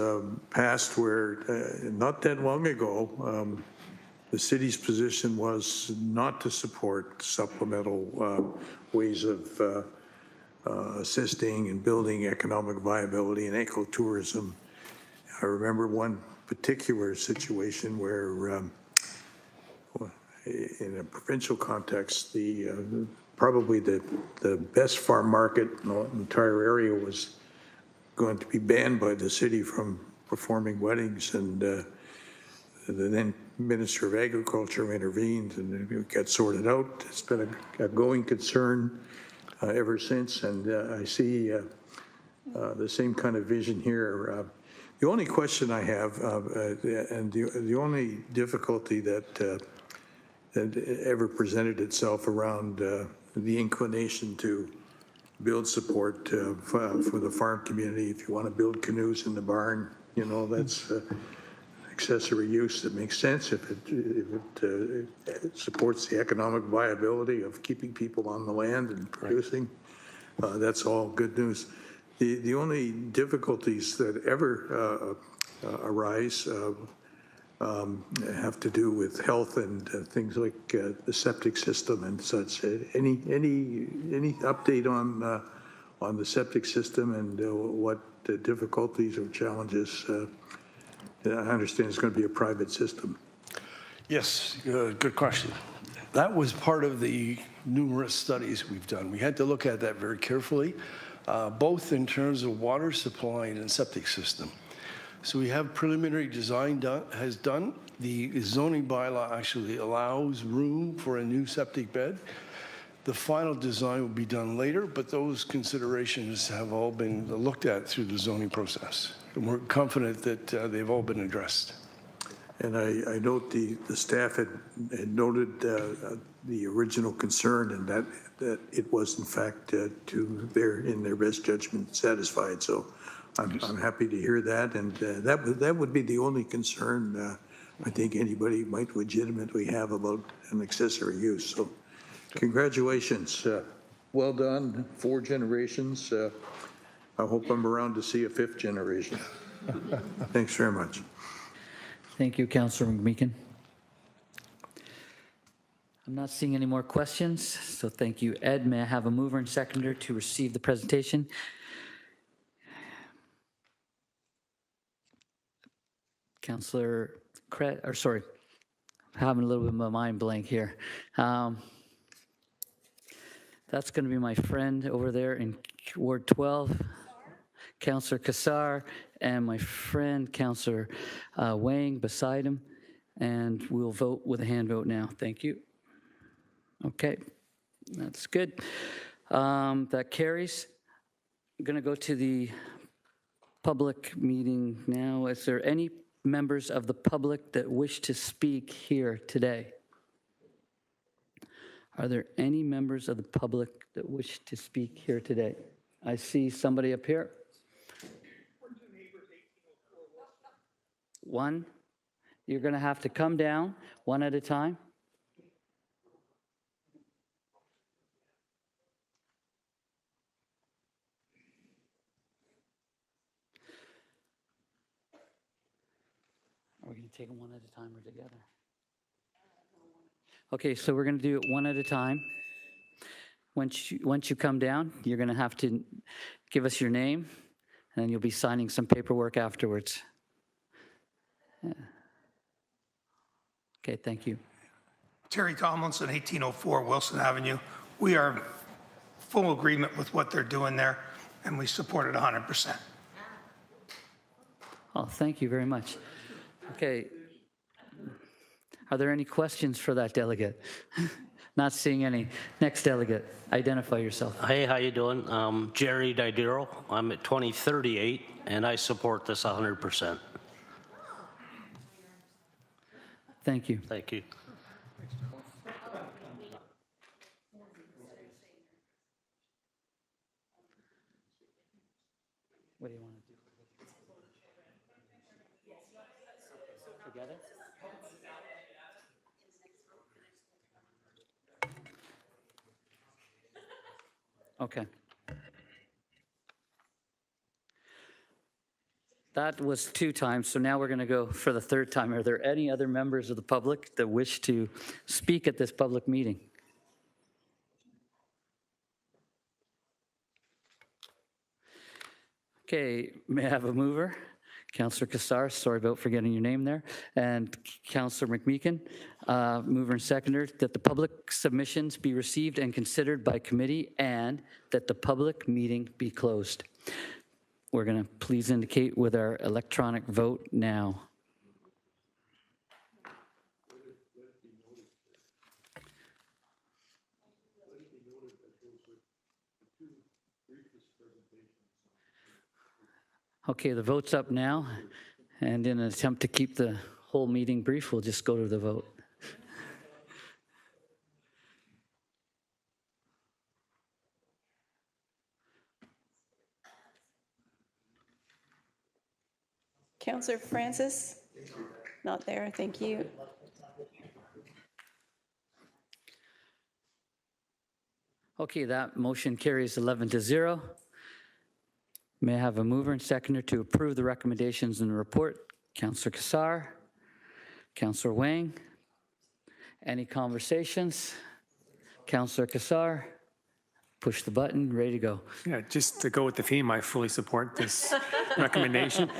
past where not that long ago, the city's position was not to support supplemental ways of assisting and building economic viability and ecotourism. I remember one particular situation where, in a provincial context, probably the best farm market in the entire area was going to be banned by the city from performing weddings, and the then Minister of Agriculture intervened and it got sorted out. It's been a going concern ever since, and I see the same kind of vision here. The only question I have, and the only difficulty that ever presented itself around the inclination to build support for the farm community, if you want to build canoes in the barn, you know, that's accessory use that makes sense if it supports the economic viability of keeping people on the land and producing. That's all good news. The only difficulties that ever arise have to do with health and things like the septic system and such. Any update on the septic system and what the difficulties or challenges? I understand it's going to be a private system. Yes, good question. That was part of the numerous studies we've done. We had to look at that very carefully, both in terms of water supply and septic system. So we have preliminary design done. The zoning bylaw actually allows room for a new septic bed. The final design will be done later, but those considerations have all been looked at through the zoning process. And we're confident that they've all been addressed. And I note the staff had noted the original concern, and that it was in fact in their best judgment satisfied. So I'm happy to hear that, and that would be the only concern I think anybody might legitimately have about an accessory use. So congratulations. well done, 4 generations. I hope I'm around to see a 5th generation. Thanks very much. Thank you, Councillor McMeekin. I'm not seeing any more questions, so thank you, Ed. May I have a mover and seconder to receive the presentation? Councillor sorry, having a little bit of a mind blank here. That's going to be my friend over there in Ward 12, Councillor Kassar, and my friend Councillor Wang beside him, and we'll vote with a hand vote now. Thank you. Okay, that's good. That carries. I'm going to go to the public meeting now. Is there any members of the public that wish to speak here today? Are there any members of the public that wish to speak here today? I see somebody up here. One. You're going to have to come down one at a time. Are we going to take them one at a time or together? Okay, so we're going to do it one at a time. Once you come down, you're going to have to give us your name, and then you'll be signing some paperwork afterwards. Yeah. Okay, thank you. Terry Tomlinson, 1804 Wilson Avenue. We are full agreement with what they're doing there, and we support it 100%. Oh, thank you very much. Okay. Are there any questions for that delegate? Not seeing any. Next delegate, identify yourself. Hey, how you doing? Jerry Didero. I'm at 2038, and I support this 100%. Thank you. Thank you. What do you want to do? Together? Okay. That was 2 times, so now we're going to go for the 3rd time. Are there any other members of the public that wish to speak at this public meeting? Okay, may I have a mover? Councillor Kassar, sorry about forgetting your name there, and Councillor McMeekin, mover and seconder, that the public submissions be received and considered by committee and that the public meeting be closed. We're going to please indicate with our electronic vote now. Okay, the vote's up now, and in an attempt to keep the whole meeting brief, we'll just go to the vote. Councillor Francis? Not there, thank you. Okay, that motion carries 11-0. May I have a mover and seconder to approve the recommendations in the report? Councillor Kassar, Councillor Wang. Any conversations? Councillor Kassar, push the button, ready to go. Yeah, just to go with the theme, I fully support this recommendation.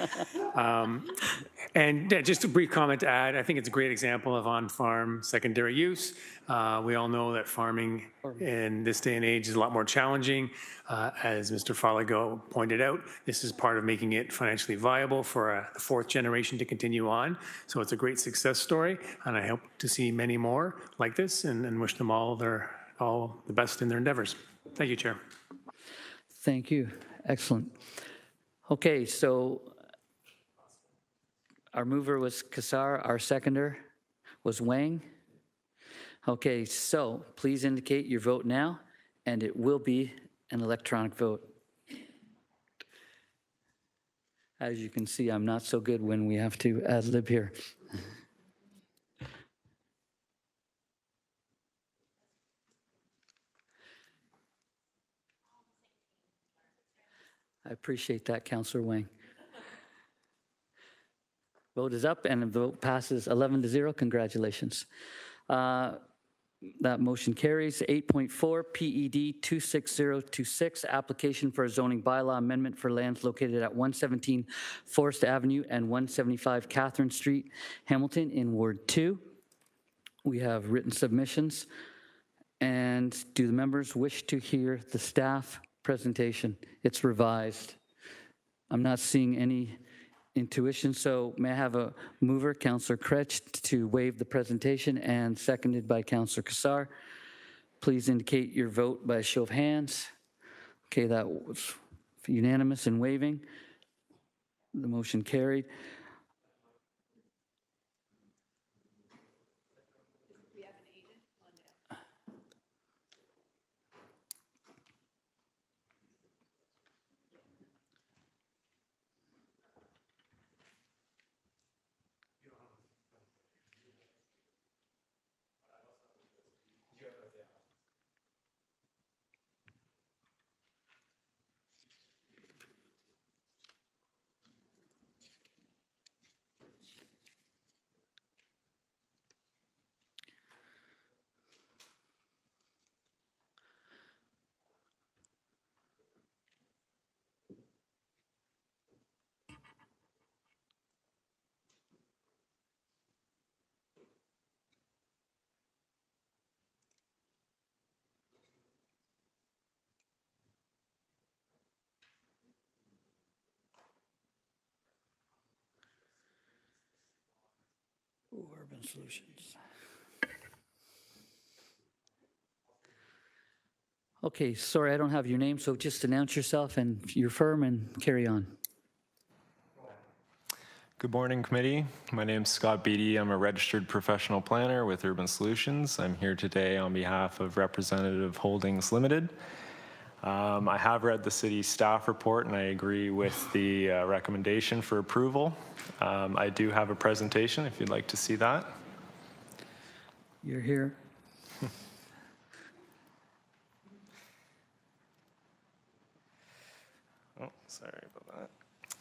And just a brief comment to add, I think it's a great example of on-farm secondary use. We all know that farming in this day and age is a lot more challenging. As Mr. Faligo pointed out, this is part of making it financially viable for the 4th generation to continue on. So it's a great success story, and I hope to see many more like this and wish them all the best in their endeavors. Thank you, Chair. Thank you. Excellent. Okay, so our mover was Kassar, our seconder was Wang. Okay, so please indicate your vote now, and it will be an electronic vote. As you can see, I'm not so good when we have to ad-lib here. I appreciate that, Councillor Wang. Vote is up and the vote passes 11-0. Congratulations. That motion carries. 8.4 PED 26026, application for a zoning bylaw amendment for lands located at 117 Forest Avenue and 175 Catherine Street, Hamilton in Ward 2. We have written submissions. And do the members wish to hear the staff presentation? It's revised. I'm not seeing any intuition, so may I have a mover, Councillor Kretsch, to waive the presentation, and seconded by Councillor Cassar. Please indicate your vote by a show of hands. Okay, that was unanimous in waiving. The motion carried. Urban Solutions. Okay, sorry, I don't have your name, so just announce yourself and your firm and carry on. Good morning, committee. My name is Scott Beatty. I'm a registered professional planner with Urban Solutions. I'm here today on behalf of Representative Holdings Limited. I have read the city staff report and I agree with the recommendation for approval. I do have a presentation if you'd like to see that. You're here. Oh, sorry about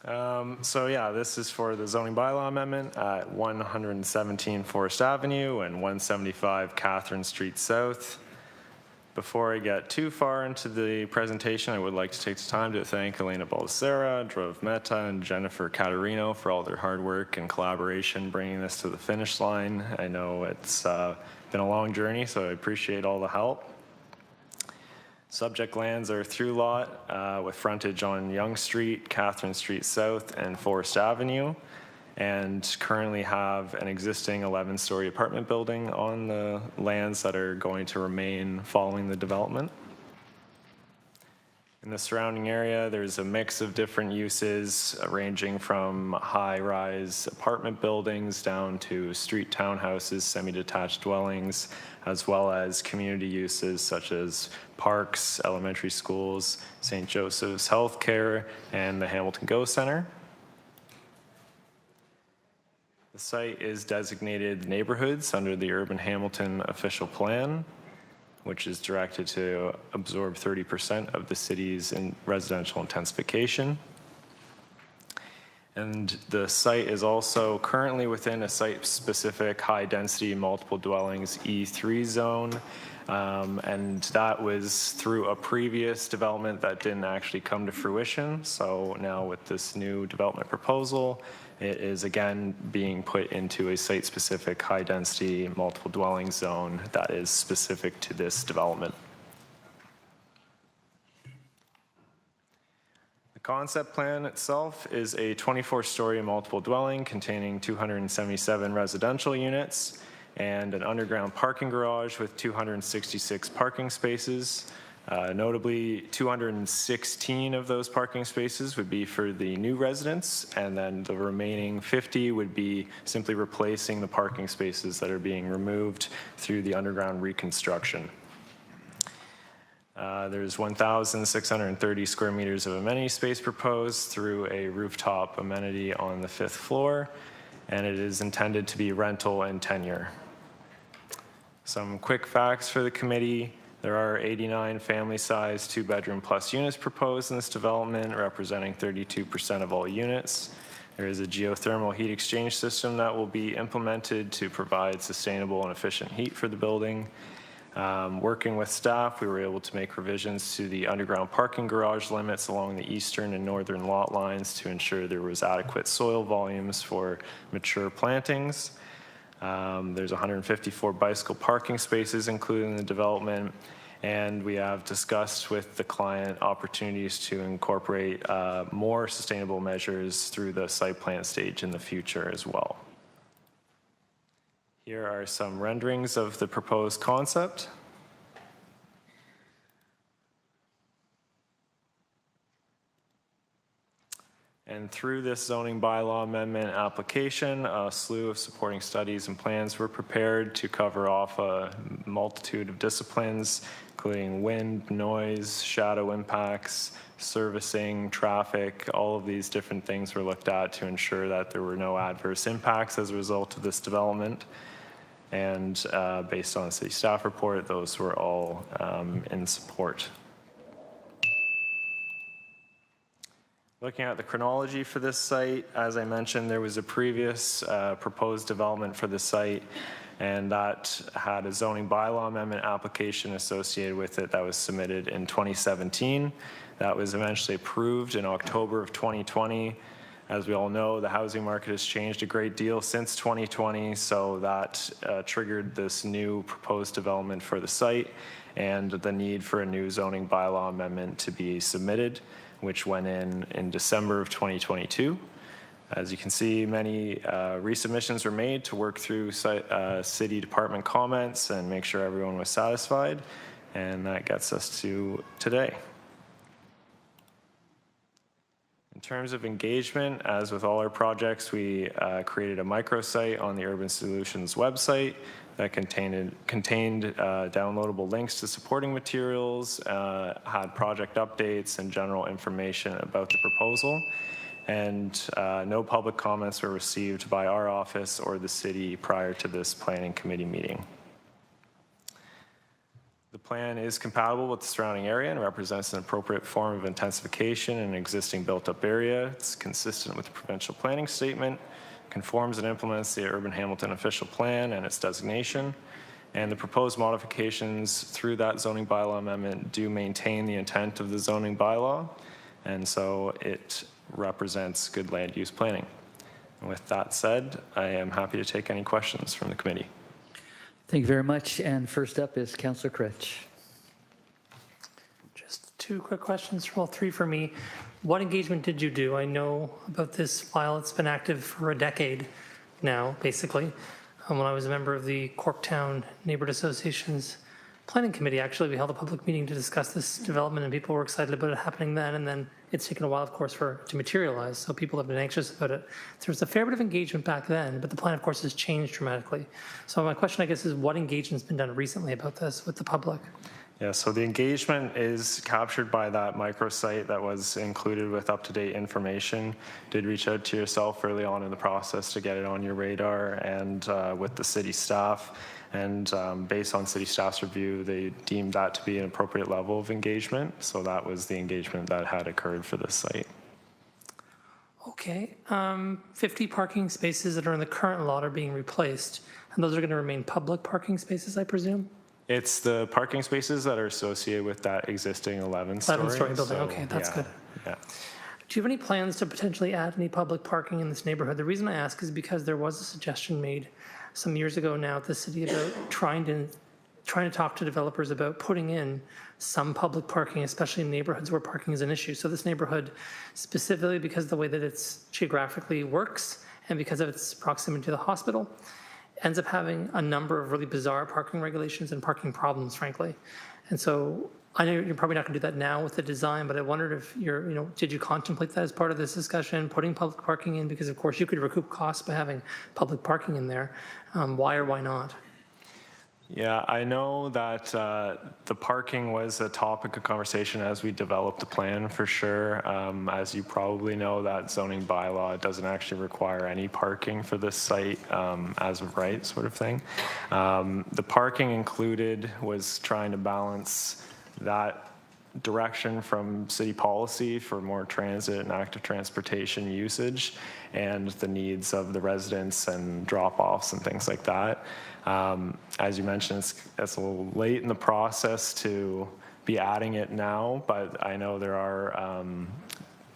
that. So yeah, this is for the zoning bylaw amendment at 117 Forest Avenue and 175 Catherine Street South. Before I get too far into the presentation, I would like to take the time to thank Elena Baldessera, Drove Mehta, and Jennifer Caterino for all their hard work and collaboration bringing this to the finish line. I know it's been a long journey, so I appreciate all the help. Subject lands are through lot with frontage on Yonge Street, Catherine Street South, and Forest Avenue, and currently have an existing 11-story apartment building on the lands that are going to remain following the development. In the surrounding area, there's a mix of different uses ranging from high-rise apartment buildings down to street townhouses, semi-detached dwellings, as well as community uses such as parks, elementary schools, St. Joseph's Healthcare, and the Hamilton Go Center. The site is designated neighborhoods under the Urban Hamilton official plan, which is directed to absorb 30% of the city's residential intensification. And the site is also currently within a site-specific high-density multiple dwellings E3 zone, and that was through a previous development that didn't actually come to fruition. So now with this new development proposal, it is again being put into a site-specific high-density multiple dwelling zone that is specific to this development. The concept plan itself is a 24-story multiple dwelling containing 277 residential units and an underground parking garage with 266 parking spaces. Notably, 216 of those parking spaces would be for the new residents, and then the remaining 50 would be simply replacing the parking spaces that are being removed through the underground reconstruction. There's 1,630 square meters of amenity space proposed through a rooftop amenity on the 5th floor, and it is intended to be rental and tenure. Some quick facts for the committee. There are 89 family-sized 2-bedroom plus units proposed in this development, representing 32% of all units. There is a geothermal heat exchange system that will be implemented to provide sustainable and efficient heat for the building. Working with staff, we were able to make revisions to the underground parking garage limits along the eastern and northern lot lines to ensure there was adequate soil volumes for mature plantings. There's 154 bicycle parking spaces included in the development, and we have discussed with the client opportunities to incorporate more sustainable measures through the site plan stage in the future as well. Here are some renderings of the proposed concept. And through this zoning bylaw amendment application, a slew of supporting studies and plans were prepared to cover off a multitude of disciplines, including wind, noise, shadow impacts, servicing, traffic. All of these different things were looked at to ensure that there were no adverse impacts as a result of this development. And based on the city staff report, those were all in support. Looking at the chronology for this site, as I mentioned, there was a previous proposed development for the site, and that had a zoning bylaw amendment application associated with it that was submitted in 2017. That was eventually approved in October of 2020. As we all know, the housing market has changed a great deal since 2020, so that triggered this new proposed development for the site and the need for a new zoning bylaw amendment to be submitted, which went in December of 2022. As you can see, many resubmissions were made to work through city department comments and make sure everyone was satisfied, and that gets us to today. In terms of engagement, as with all our projects, we created a microsite on the Urban Solutions website that contained downloadable links to supporting materials, had project updates and general information about the proposal. And no public comments were received by our office or the city prior to this planning committee meeting. The plan is compatible with the surrounding area and represents an appropriate form of intensification in an existing built-up area. It's consistent with the provincial planning statement, conforms and implements the Urban Hamilton official plan and its designation, and the proposed modifications through that zoning bylaw amendment do maintain the intent of the zoning bylaw, and so it represents good land use planning. And with that said, I am happy to take any questions from the committee. Thank you very much. And first up is Councillor Critch. Just two quick questions, well, three for me. What engagement did you do? I know about this file. It's been active for a decade now, basically. When I was a member of the Corktown Neighborhood Association's Planning Committee, actually, we held a public meeting to discuss this development, and people were excited about it happening then, and then it's taken a while, of course, for it to materialize, so people have been anxious about it. There was a fair bit of engagement back then, but the plan, of course, has changed dramatically. So my question, I guess, is what engagement's been done recently about this with the public? Yeah, so the engagement is captured by that microsite that was included with up-to-date information. Did reach out to yourself early on in the process to get it on your radar and with the city staff. And based on city staff's review, they deemed that to be an appropriate level of engagement. So that was the engagement that had occurred for this site. Okay, 50 parking spaces that are in the current lot are being replaced, and those are going to remain public parking spaces, I presume? It's the parking spaces that are associated with that existing 11-story building, so, okay, that's good. Yeah. Do you have any plans to potentially add any public parking in this neighborhood? The reason I ask is because there was a suggestion made some years ago now at the city about trying to talk to developers about putting in some public parking, especially in neighborhoods where parking is an issue. So this neighborhood, specifically because of the way that it's geographically works and because of its proximity to the hospital, ends up having a number of really bizarre parking regulations and parking problems, frankly. And so I know you're probably not going to do that now with the design, but I wondered if did you contemplate that as part of this discussion, putting public parking in? Because of course you could recoup costs by having public parking in there. Why or why not? Yeah, I know that the parking was a topic of conversation as we developed the plan for sure. As you probably know, that zoning bylaw doesn't actually require any parking for this site as of right, sort of thing. The parking included was trying to balance that direction from city policy for more transit and active transportation usage and the needs of the residents and drop-offs and things like that. As you mentioned, it's a little late in the process to be adding it now, but I know there are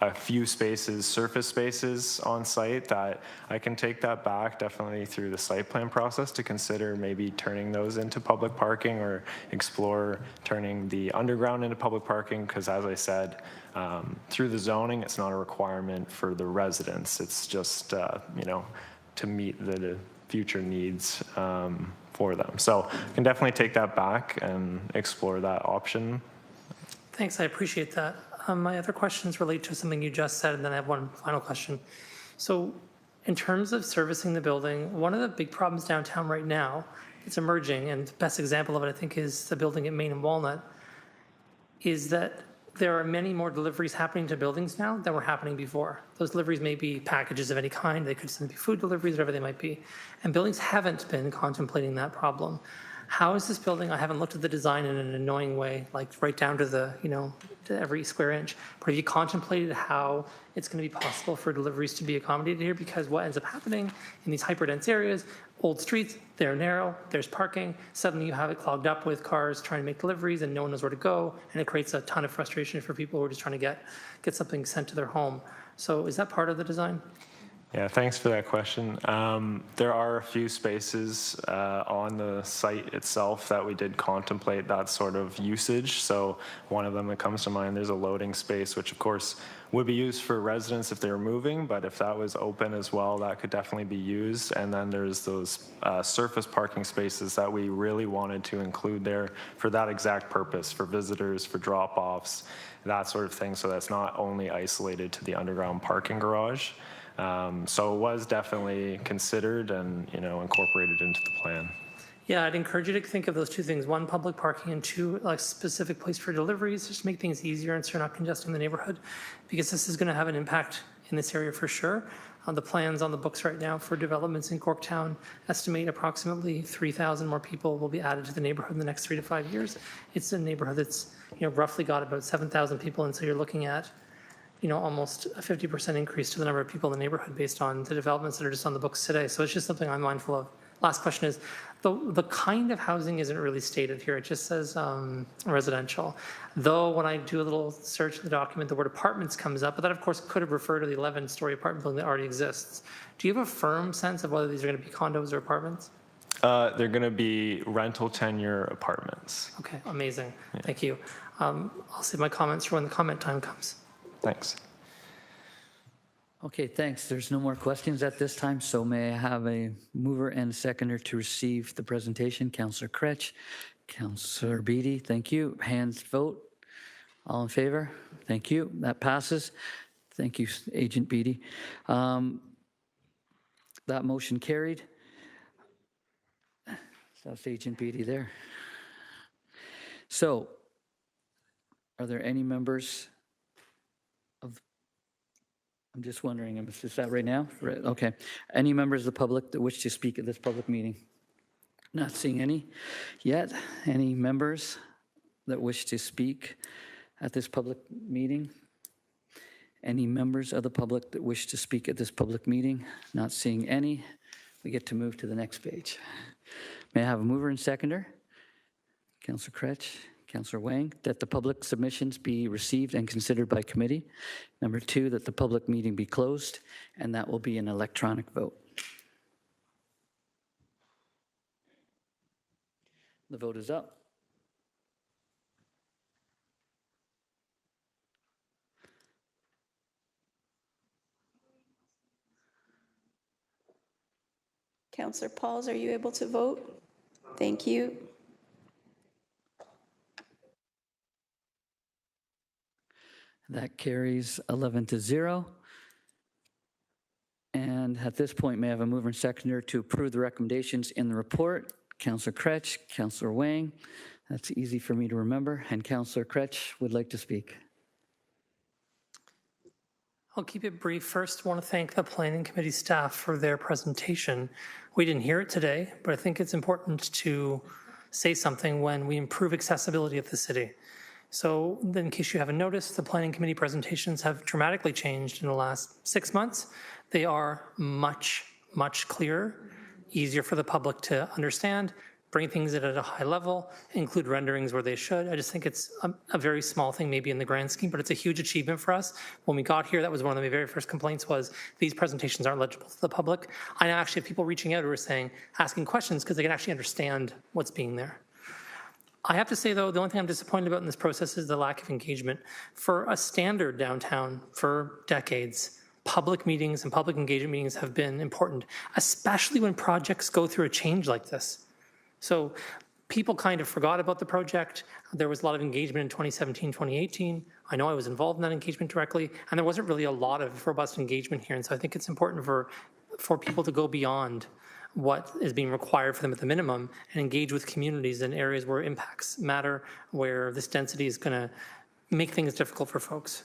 a few spaces, surface spaces on site that I can take that back definitely through the site plan process to consider maybe turning those into public parking or explore turning the underground into public parking, because as I said, through the zoning, it's not a requirement for the residents. It's just, you know, to meet the future needs for them. So I can definitely take that back and explore that option. Thanks, I appreciate that. My other questions relate to something you just said, and then I have one final question. So in terms of servicing the building, one of the big problems downtown right now, it's emerging, and the best example of it, I think, is the building at Main and Walnut, is that there are many more deliveries happening to buildings now than were happening before. Those deliveries may be packages of any kind. They could simply be food deliveries, whatever they might be. And buildings haven't been contemplating that problem. How is this building, I haven't looked at the design in an annoying way, like right down to the, you know, to every square inch, but have you contemplated how it's going to be possible for deliveries to be accommodated here? Because what ends up happening in these hyperdense areas, old streets, they're narrow, there's parking, suddenly you have it clogged up with cars trying to make deliveries and no one knows where to go, and it creates a ton of frustration for people who are just trying to get something sent to their home. So is that part of the design? Yeah, thanks for that question. There are a few spaces on the site itself that we did contemplate that sort of usage. So one of them that comes to mind, there's a loading space, which of course would be used for residents if they were moving, but if that was open as well, that could definitely be used. And then there's those surface parking spaces that we really wanted to include there for that exact purpose, for visitors, for drop-offs, that sort of thing. So that's not only isolated to the underground parking garage. So it was definitely considered and, you know, incorporated into the plan. Yeah, I'd encourage you to think of those two things. One, public parking, and two, like specific place for deliveries, just make things easier and so you're not congesting the neighborhood, because this is going to have an impact in this area for sure. The plans on the books right now for developments in Corktown estimate approximately 3,000 more people will be added to the neighborhood in the next 3 to 5 years. It's a neighborhood that's, you know, roughly got about 7,000 people, and so you're looking at, you know, almost a 50% increase to the number of people in the neighborhood based on the developments that are just on the books today. So it's just something I'm mindful of. Last question is, the kind of housing isn't really stated here. It just says residential. Though when I do a little search in the document, the word apartments comes up, but that of course could have referred to the 11-story apartment building that already exists. Do you have a firm sense of whether these are going to be condos or apartments? They're going to be rental tenure apartments. Okay, amazing. Yeah. Thank you. I'll save my comments for when the comment time comes. Thanks. Okay, thanks. There's no more questions at this time, so may I have a mover and a seconder to receive the presentation? Councillor Kretsch, Councillor Beatty, thank you. Hands vote. All in favor? Thank you. That passes. Thank you, Agent Beatty. That motion carried. That's Agent Beatty there. So, are there any members of, I'm just wondering, is that right now? Right, okay. Any members of the public that wish to speak at this public meeting? Not seeing any yet. Any members that wish to speak at this public meeting? Any members of the public that wish to speak at this public meeting? Not seeing any. We get to move to the next page. May I have a mover and seconder? Councillor Kretsch, Councillor Wang, that the public submissions be received and considered by committee. Number 2, that the public meeting be closed, and that will be an electronic vote. The vote is up. Councillor Pauls, are you able to vote? Thank you. That carries 11-0. And at this point, may I have a mover and seconder to approve the recommendations in the report? Councillor Kretsch, Councillor Wang. That's easy for me to remember. And Councillor Kretsch would like to speak. I'll keep it brief. First, I want to thank the Planning Committee staff for their presentation. We didn't hear it today, but I think it's important to say something when we improve accessibility of the city. So in case you haven't noticed, the Planning Committee presentations have dramatically changed in the last 6 months. They are much, much clearer, easier for the public to understand, bring things in at a high level, include renderings where they should. I just think it's a very small thing maybe in the grand scheme, but it's a huge achievement for us. When we got here, that was one of the very first complaints was these presentations aren't legible to the public. I now actually have people reaching out who are saying, asking questions because they can actually understand what's being there. I have to say, though, the only thing I'm disappointed about in this process is the lack of engagement. For a standard downtown for decades, public meetings and public engagement meetings have been important, especially when projects go through a change like this. So people kind of forgot about the project. There was a lot of engagement in 2017, 2018. I know I was involved in that engagement directly, and there wasn't really a lot of robust engagement here. And so I think it's important for people to go beyond what is being required for them at the minimum and engage with communities in areas where impacts matter, where this density is going to make things difficult for folks.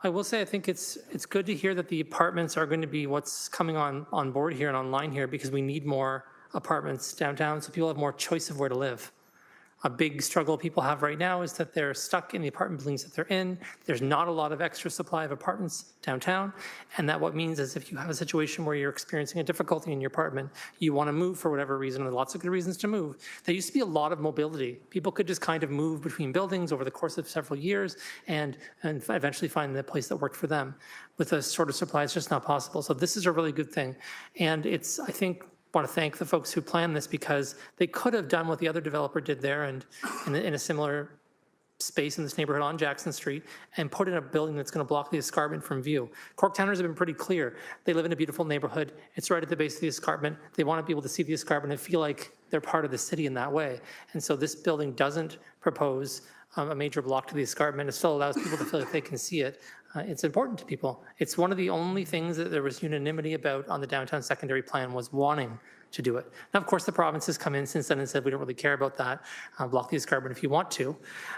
I will say I think it's good to hear that the apartments are going to be what's coming on board here and online here, because we need more apartments downtown so people have more choice of where to live. A big struggle people have right now is that they're stuck in the apartment buildings that they're in. There's not a lot of extra supply of apartments downtown, and that what means is if you have a situation where you're experiencing a difficulty in your apartment, you want to move for whatever reason, and lots of good reasons to move. There used to be a lot of mobility. People could just kind of move between buildings over the course of several years and eventually find the place that worked for them. With a sort of supply, it's just not possible. So this is a really good thing. And it's, I think, want to thank the folks who planned this, because they could have done what the other developer did there and in a similar space in this neighborhood on Jackson Street and put in a building that's going to block the escarpment from view. Corktowners have been pretty clear. They live in a beautiful neighborhood. It's right at the base of the escarpment. They want to be able to see the escarpment and feel like they're part of the city in that way. And so this building doesn't propose a major block to the escarpment. It still allows people to feel like they can see it. It's important to people. It's one of the only things that there was unanimity about on the downtown secondary plan was wanting to do it. Now, of course, the province has come in since then and said, we don't really care about that. Block the escarpment if you want to.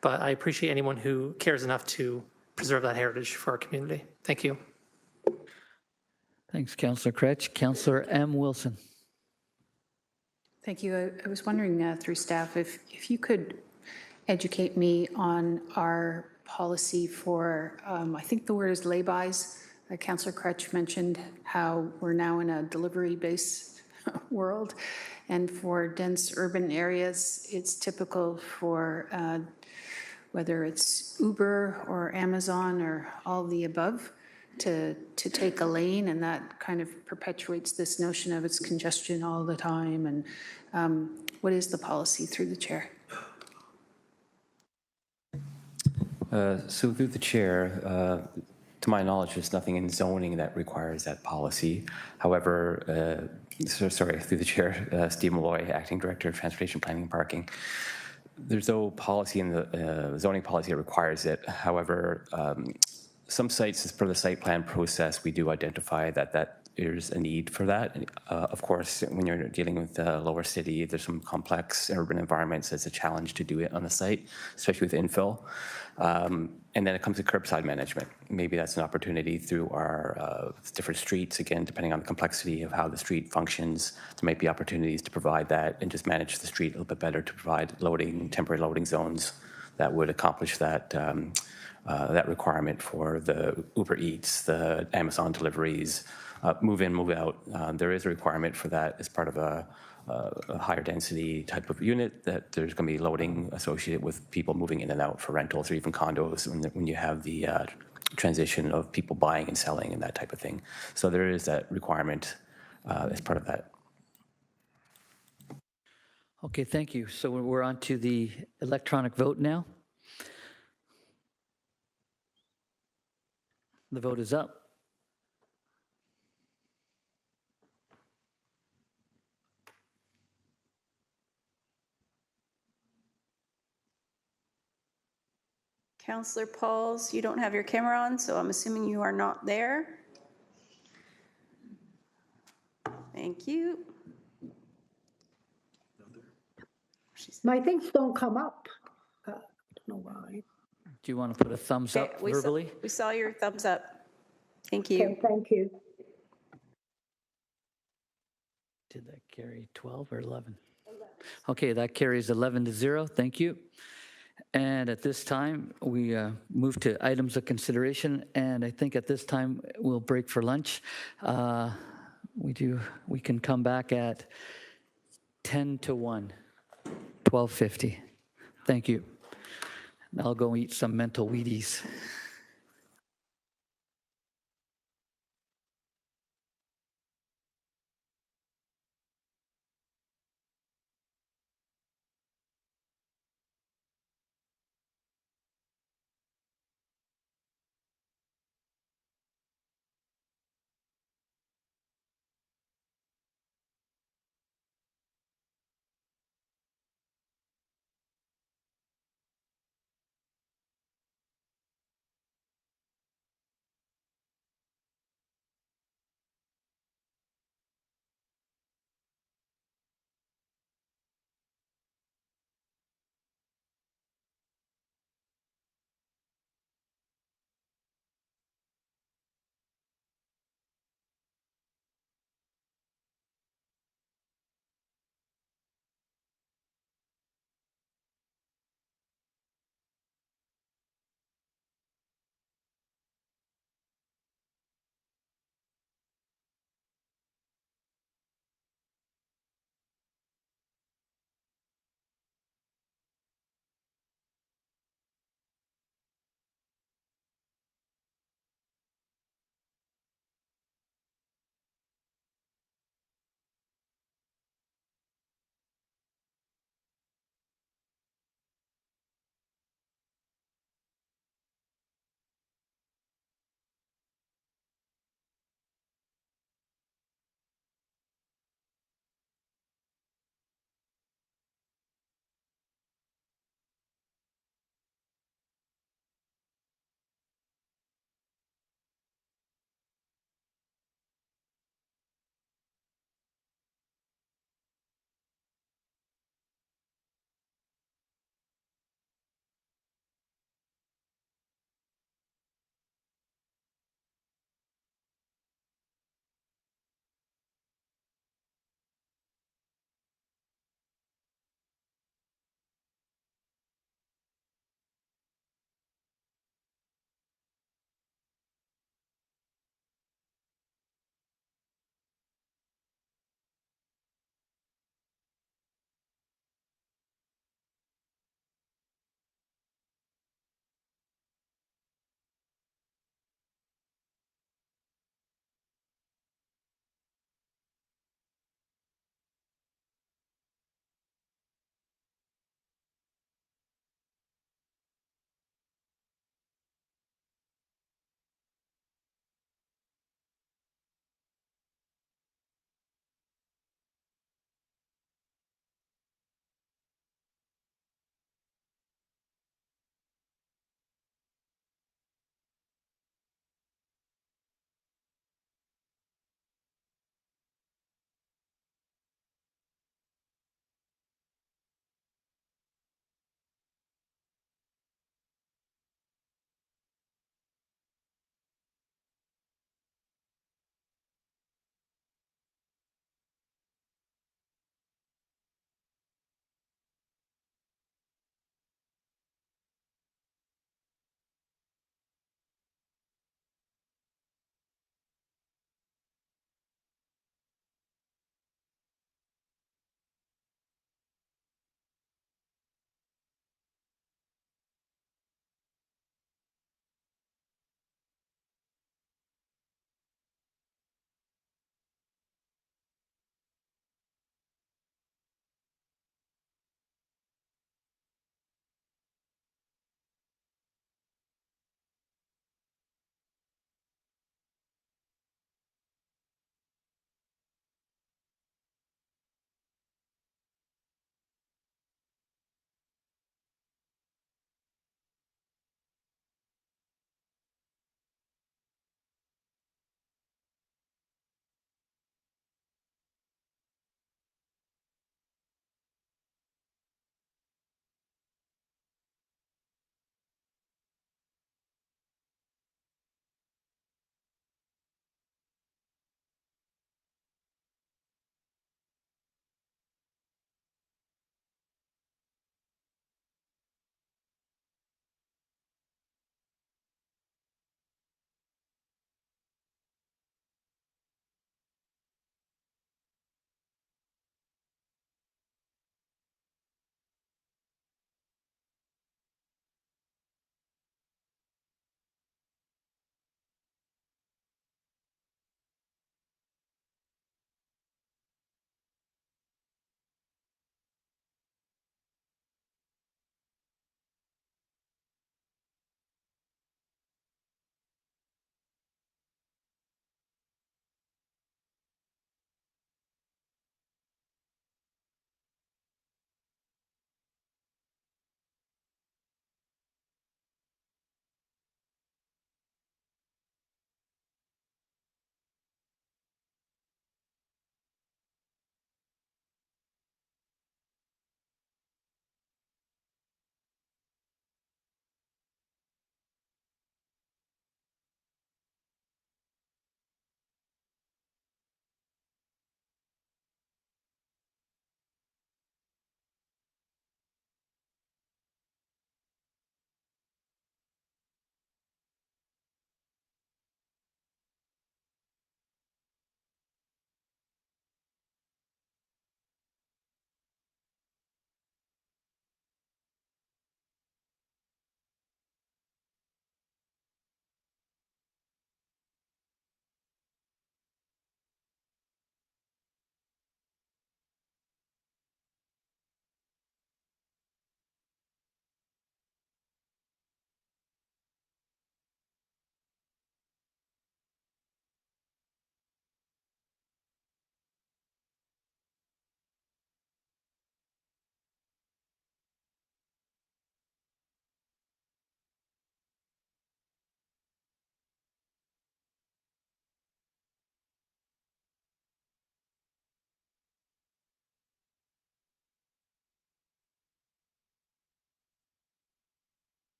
But I appreciate anyone who cares enough to preserve that heritage for our community. Thank you. Thanks, Councillor Kretsch. Councillor M. Wilson. Thank you. I was wondering through staff if you could educate me on our policy for, I think the word is laybys. Councillor Kretsch mentioned how we're now in a delivery-based world, and for dense urban areas, it's typical for whether it's Uber or Amazon or all the above to take a lane, and that kind of perpetuates this notion of it's congestion all the time. And what is the policy through the chair? So through the chair, to my knowledge, there's nothing in zoning that requires that policy. However, through the chair, Steve Malloy, Acting Director of Transportation Planning and Parking. There's no policy in the zoning policy that requires it. However, some sites, as per the site plan process, we do identify that there's a need for that. Of course, when you're dealing with the lower city, there's some complex urban environments. It's a challenge to do it on the site, especially with infill. And then it comes to curbside management. Maybe that's an opportunity through our different streets, again, depending on the complexity of how the street functions. There might be opportunities to provide that and just manage the street a little bit better to provide temporary loading zones that would accomplish that that requirement for the Uber Eats, the Amazon deliveries, move in, move out. There is a requirement for that as part of a higher density type of unit, that there's going to be loading associated with people moving in and out for rentals or even condos when you have the transition of people buying and selling and that type of thing. So there is that requirement as part of that. Okay, thank you. So we're on to the electronic vote now. The vote is up. Councillor Pauls, you don't have your camera on, so I'm assuming you are not there. Thank you. My things don't come up. I don't know why. Do you want to put a thumbs Okay, up we saw- verbally? We saw your thumbs up. Thank you. Okay, thank you. Did that carry 12 or 11? Okay, that carries 11 to 0. Thank you. And at this time, we move to items of consideration. And I think at this time, we'll break for lunch. We can come back at 10 to 1, 12:50. Thank you. I'll go eat some mental Wheaties.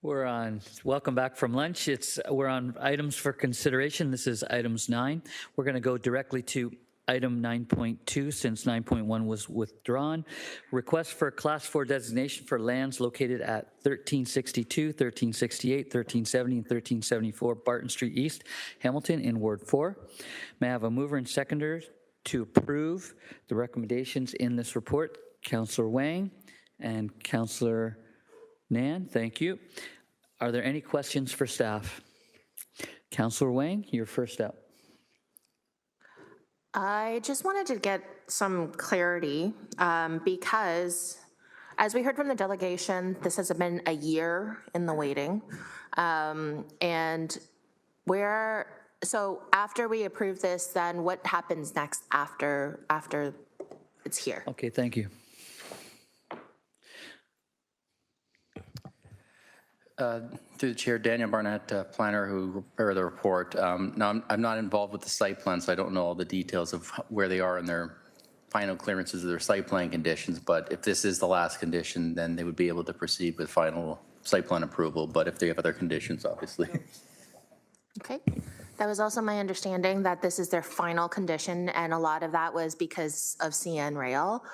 Welcome back from lunch. We're on items for consideration. This is items 9. We're going to go directly to item 9.2 since 9.1 was withdrawn. Request for Class 4 designation for lands located at 1362, 1368, 1370, and 1374 Barton Street East, Hamilton in Ward 4. May I have a mover and seconder to approve the recommendations in this report? Councillor Wang and Councillor Nan, thank you. Are there any questions for staff? Councillor Wang, you're first up. I just wanted to get some clarity because, as we heard from the delegation, this has been a year in the waiting. So after we approve this, then what happens next after it's here? Okay, thank you. Through the chair, Daniel Barnett, planner who prepared the report. Now, I'm not involved with the site plan, so I don't know all the details of where they are in their final clearances of their site plan conditions, but if this is the last condition, then they would be able to proceed with final site plan approval, but if they have other conditions, obviously. Okay. That was also my understanding that this is their final condition, and a lot of that was because of CN Rail.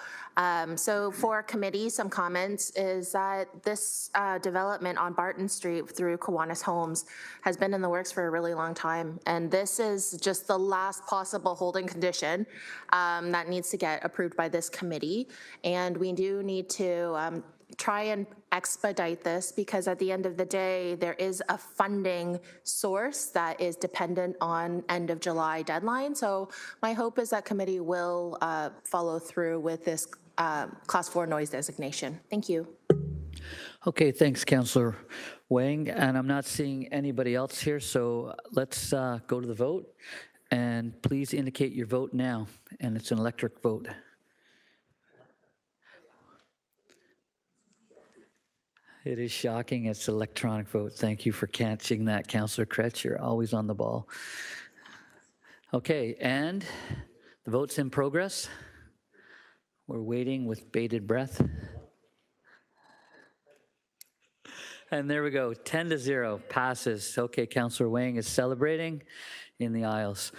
So for committee, some comments is that this development on Barton Street through Kiwanis Homes has been in the works for a really long time, and this is just the last possible holding condition that needs to get approved by this committee, and we do need to try and expedite this because at the end of the day, there is a funding source that is dependent on end of July deadline. So my hope is that committee will follow through with this Class 4 noise designation. Thank you. Okay, thanks, Councillor Wang. And I'm not seeing anybody else here, so let's go to the vote. And please indicate your vote now. And it's an electric vote. It is shocking. It's an electronic vote. Thank you for catching that, Councillor Kretsch. You're always on the ball. Okay, and the vote's in progress. We're waiting with bated breath. And there we go, 10-0, passes. Okay, Councillor Wang is celebrating in the aisles.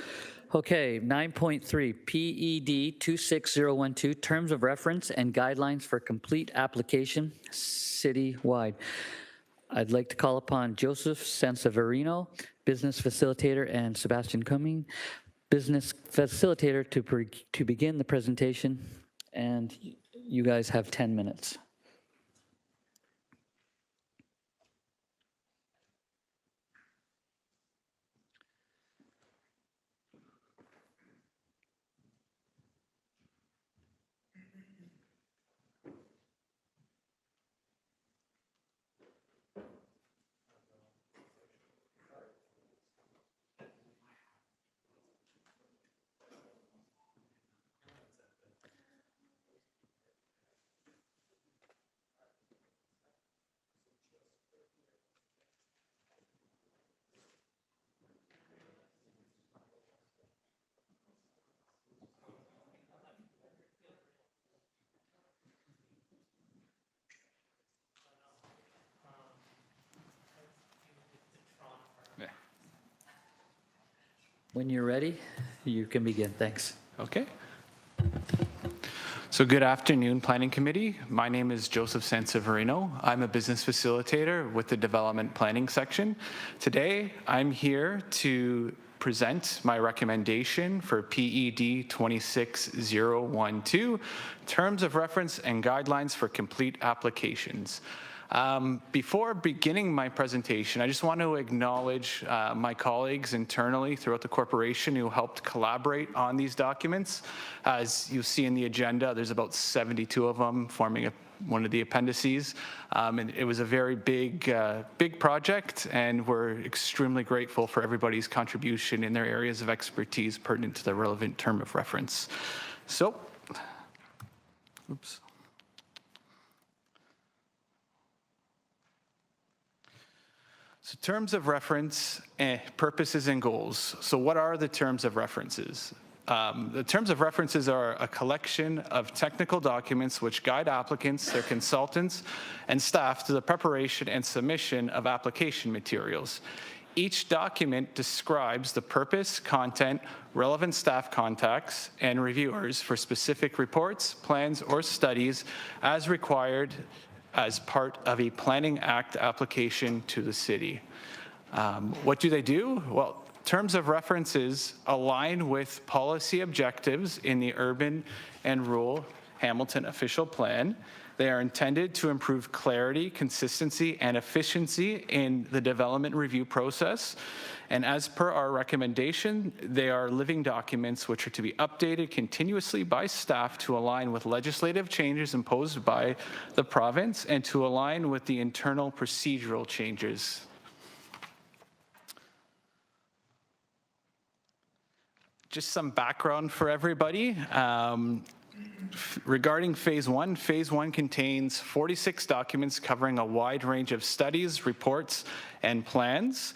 Okay, 9.3, PED 26012, Terms of Reference and Guidelines for Complete Application, citywide. I'd like to call upon Joseph Sanseverino, Business Facilitator, and Sebastian Cumming, Business Facilitator, to begin the presentation. And you guys have 10 minutes. When you're ready, you can begin. Thanks. Okay. So good afternoon, Planning Committee. My name is Joseph Sanseverino. I'm a business facilitator with the Development Planning section. Today, I'm here to present my recommendation for PED 26012, Terms of Reference and Guidelines for Complete Applications. Before beginning my presentation, I just want to acknowledge my colleagues internally throughout the corporation who helped collaborate on these documents. As you see in the agenda, there's about 72 of them forming one of the appendices. And it was a very big project, and we're extremely grateful for everybody's contribution in their areas of expertise pertinent to the relevant term of reference. So, oops. So terms of reference, purposes and goals. So what are the terms of references? The terms of references are a collection of technical documents which guide applicants, their consultants, and staff to the preparation and submission of application materials. Each document describes the purpose, content, relevant staff contacts, and reviewers for specific reports, plans, or studies as required as part of a Planning Act application to the city. What do they do? Well, terms of references align with policy objectives in the Urban and Rural Hamilton Official Plan. They are intended to improve clarity, consistency, and efficiency in the development review process. And as per our recommendation, they are living documents which are to be updated continuously by staff to align with legislative changes imposed by the province and to align with the internal procedural changes. Just some background for everybody. Regarding Phase 1 contains 46 documents covering a wide range of studies, reports, and plans.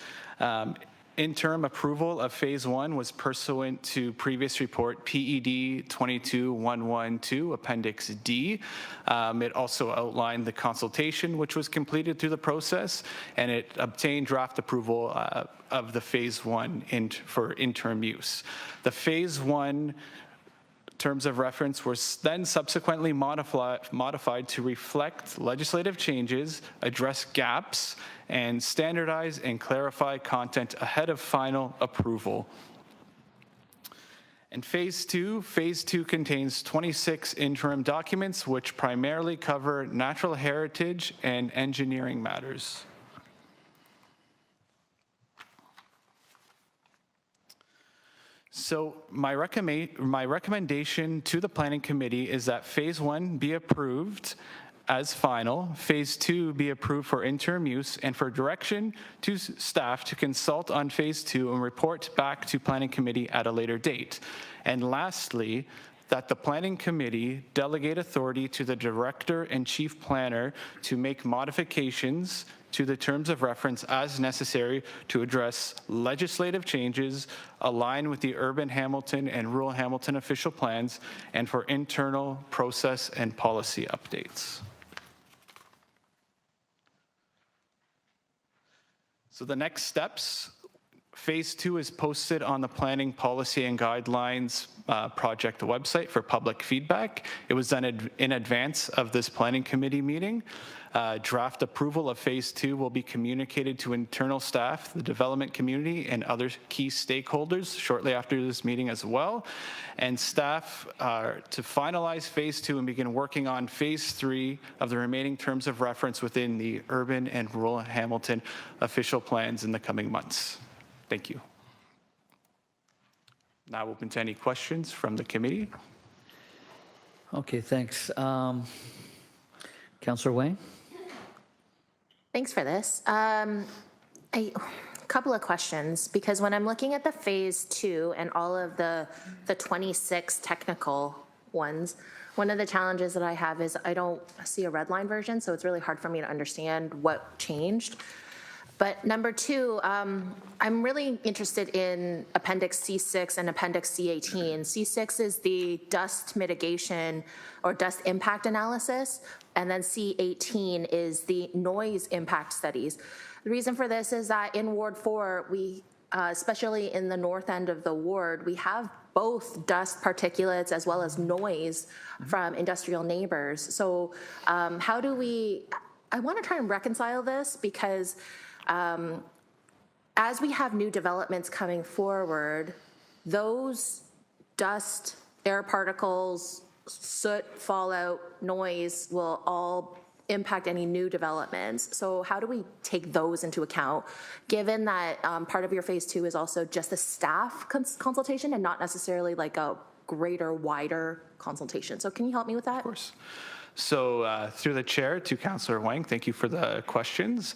Interim approval of Phase 1 was pursuant to previous report PED 22112, Appendix D. It also outlined the consultation which was completed through the process, and it obtained draft approval of the Phase 1 for interim use. The Phase 1 terms of reference were then subsequently modified to reflect legislative changes, address gaps, and standardize and clarify content ahead of final approval. And Phase 2 contains 26 interim documents which primarily cover natural heritage and engineering matters. So my recommendation to the Planning Committee is that Phase 1 be approved as final, Phase 2 be approved for interim use, and for direction to staff to consult on Phase 2 and report back to Planning Committee at a later date. And lastly, that the Planning Committee delegate authority to the Director and Chief Planner to make modifications to the terms of reference as necessary to address legislative changes, align with the Urban Hamilton and Rural Hamilton official plans, and for internal process and policy updates. So the next steps, Phase 2 is posted on the Planning Policy and Guidelines project website for public feedback. It was done in advance of this Planning Committee meeting. Draft approval of Phase 2 will be communicated to internal staff, the development community, and other key stakeholders shortly after this meeting as well. And staff are to finalize Phase 2 and begin working on Phase 3 of the remaining terms of reference within the Urban and Rural Hamilton official plans in the coming months. Thank you. Now open to any questions from the committee. Okay, thanks. Councillor Wang? Thanks for this. A couple of questions, because when I'm looking at the Phase 2 and all of the 26 technical ones, one of the challenges that I have is I don't see a red line version, so it's really hard for me to understand what changed. But number two, I'm really interested in Appendix C6 and Appendix C18. C6 is the dust mitigation or dust impact analysis, and then C18 is the noise impact studies. The reason for this is that in Ward 4, we, especially in the north end of the ward, we have both dust particulates as well as noise from industrial neighbors. So how do we, I want to try and reconcile this, because as we have new developments coming forward, those dust, air particles, soot, fallout, noise will all impact any new developments. So how do we take those into account, given that part of your Phase 2 is also just a staff consultation and not necessarily like a greater, wider consultation? So can you help me with that? Of course. So through the chair to Councillor Wang, thank you for the questions.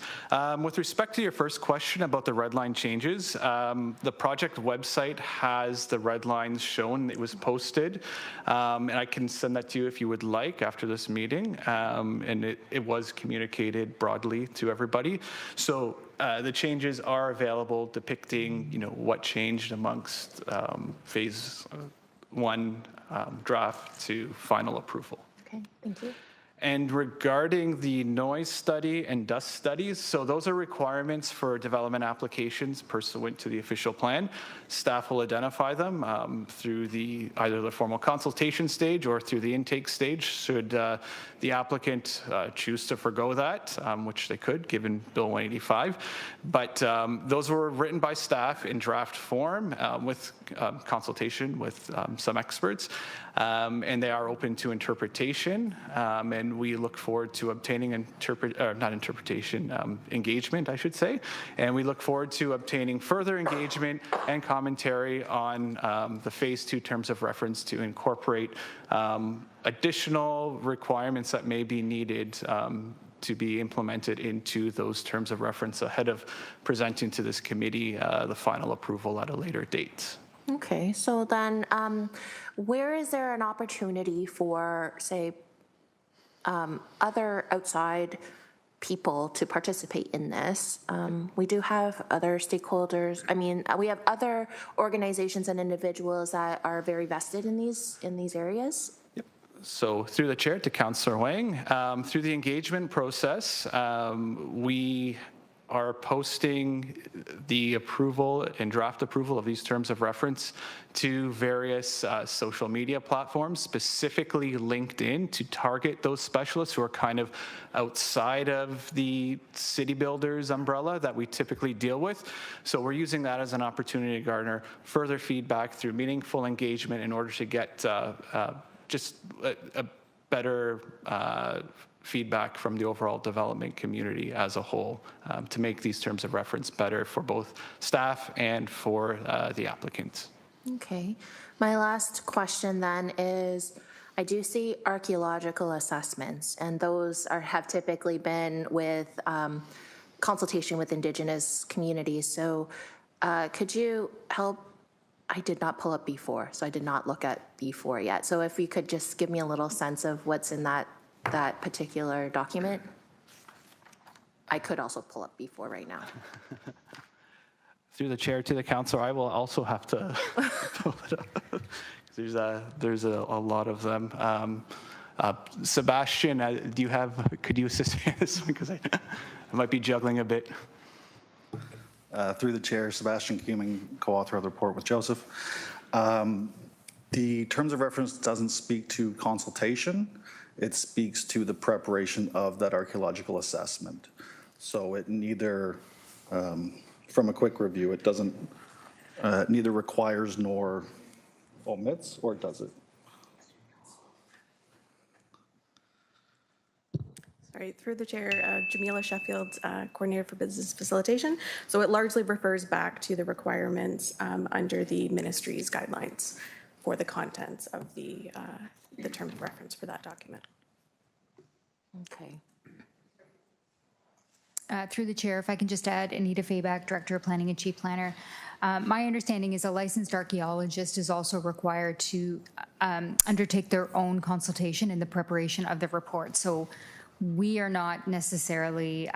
With respect to your first question about the red line changes, the project website has the red lines shown. It was posted, and I can send that to you if you would like after this meeting, and it was communicated broadly to everybody. So the changes are available, depicting what changed amongst one draft to final approval. Okay, thank you. And regarding the noise study and dust studies, so those are requirements for development applications pursuant to the official plan. Staff will identify them through either the formal consultation stage or through the intake stage, should the applicant choose to forgo that, which they could, given Bill 185. But those were written by staff in draft form with consultation with some experts, and they are open to interpretation. And we look forward to obtaining engagement, I should say. And we look forward to obtaining further engagement and commentary on the Phase 2 terms of reference to incorporate additional requirements that may be needed to be implemented into those terms of reference ahead of presenting to this committee the final approval at a later date. Okay, so then where is there an opportunity for, say, other outside people to participate in this? We do have other stakeholders. I mean, we have other organizations and individuals that are very vested in these areas. So through the chair to Councillor Wang, through the engagement process, we are posting the approval and draft approval of these terms of reference to various social media platforms, specifically LinkedIn, to target those specialists who are kind of outside of the city builders umbrella that we typically deal with. So we're using that as an opportunity to garner further feedback through meaningful engagement in order to get just a better feedback from the overall development community as a whole to make these terms of reference better for both staff and for the applicants. Okay. My last question then is, I do see archaeological assessments, and those have typically been with consultation with Indigenous communities. So could you help? I did not pull up B4, so I did not look at B4 yet. So if you could just give me a little sense of what's in that particular document. I could also pull up B4 right now. Through the chair to the council, I will also have to pull it up. There's a lot of them. Sebastian, could you assist me in this one? Because I might be juggling a bit. Through the chair, Sebastian Cumming, co-author of the report with Joseph. The terms of reference doesn't speak to consultation. It speaks to the preparation of that archaeological assessment. So it neither, from a quick review, it doesn't, neither requires nor omits, or does it? Sorry, through the chair, Jamila Sheffield, Coordinator for Business Facilitation. So it largely refers back to the requirements under the ministry's guidelines for the contents of the term of reference for that document. Okay. Through the chair, if I can just add, Anita Fayback, Director of Planning and Chief Planner. My understanding is a licensed archaeologist is also required to undertake their own consultation in the preparation of the report. So we are not necessarily,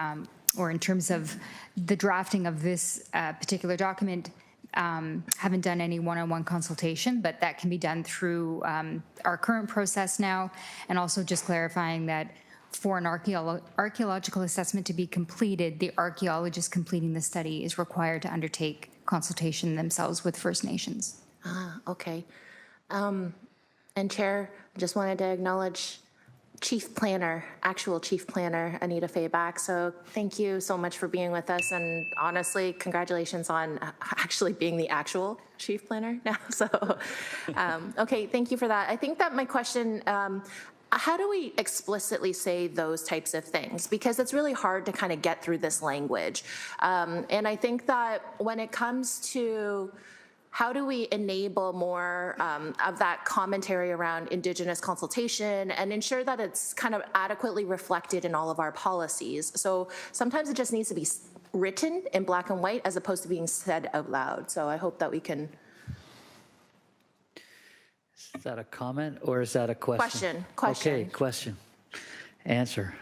or in terms of the drafting of this particular document, haven't done any one-on-one consultation, but that can be done through our current process now, and also just clarifying that for an archaeological assessment to be completed, the archaeologist completing the study is required to undertake consultation themselves with First Nations. Okay. And Chair, just wanted to acknowledge Chief Planner, actual Chief Planner, Anita Fayback. So thank you so much for being with us. And honestly, congratulations on actually being the actual Chief Planner now. So, okay, thank you for that. I think that my question, how do we explicitly say those types of things? Because it's really hard to kind of get through this language. And I think that when it comes to how do we enable more of that commentary around Indigenous consultation and ensure that it's kind of adequately reflected in all of our policies? So sometimes it just needs to be written in black and white as opposed to being said out loud. So I hope that we can. Is that a comment or is that a question? Question. Okay, question. Answer.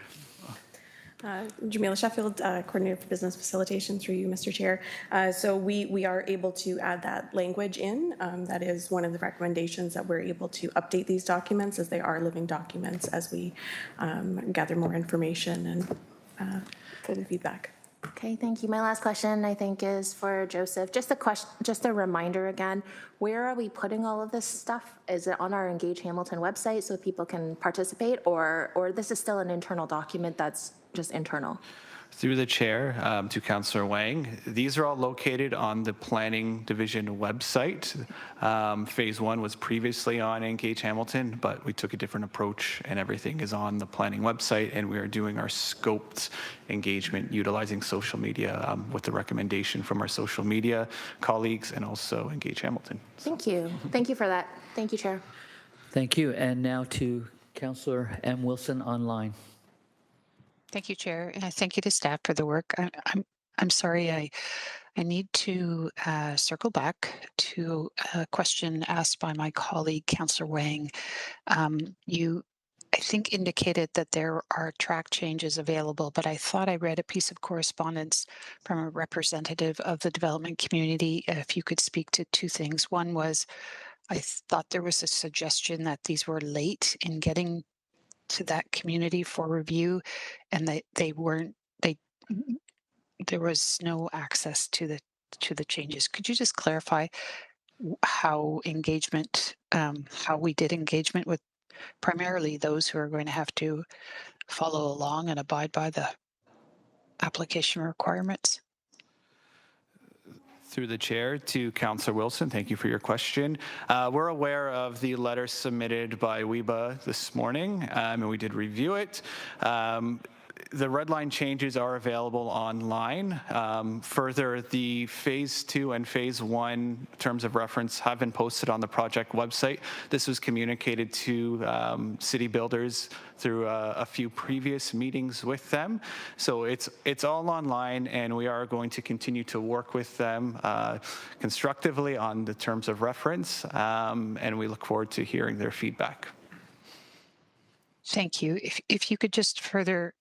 Jamila Sheffield, Coordinator for Business Facilitation, through you, Mr. Chair. So we are able to add that language in. That is one of the recommendations, that we're able to update these documents as they are living documents as we gather more information and for the feedback. Okay, thank you. My last question, I think, is for Joseph. Just a reminder again, where are we putting all of this stuff? Is it on our Engage Hamilton website so people can participate, or this is still an internal document that's just internal? Through the chair to Councillor Wang, these are all located on the Planning Division website. Phase 1 was previously on Engage Hamilton, but we took a different approach, and everything is on the planning website, and we are doing our scoped engagement utilizing social media with the recommendation from our social media colleagues and also Engage Hamilton. Thank you. Thank you for that. Thank you, Chair. Thank you. And now to Councillor M. Wilson online. Thank you, Chair. And thank you to staff for the work. I'm sorry, I need to circle back to a question asked by my colleague, Councillor Wang. You, I think, indicated that there are track changes available, but I thought I read a piece of correspondence from a representative of the development community. If you could speak to two things. One was, I thought there was a suggestion that these were late in getting to that community for review, and there was no access to the changes. Could you just clarify how we did engagement with primarily those who are going to have to follow along and abide by the application requirements? Through the chair to Councillor Wilson, thank you for your question. We're aware of the letter submitted by WEBA this morning, and we did review it. The red line changes are available online. Further, the phase 2 and phase 1 terms of reference have been posted on the project website. This was communicated to city builders through a few previous meetings with them. So it's all online, and we are going to continue to work with them constructively on the terms of reference, and we look forward to hearing their feedback. Thank you. If you could just further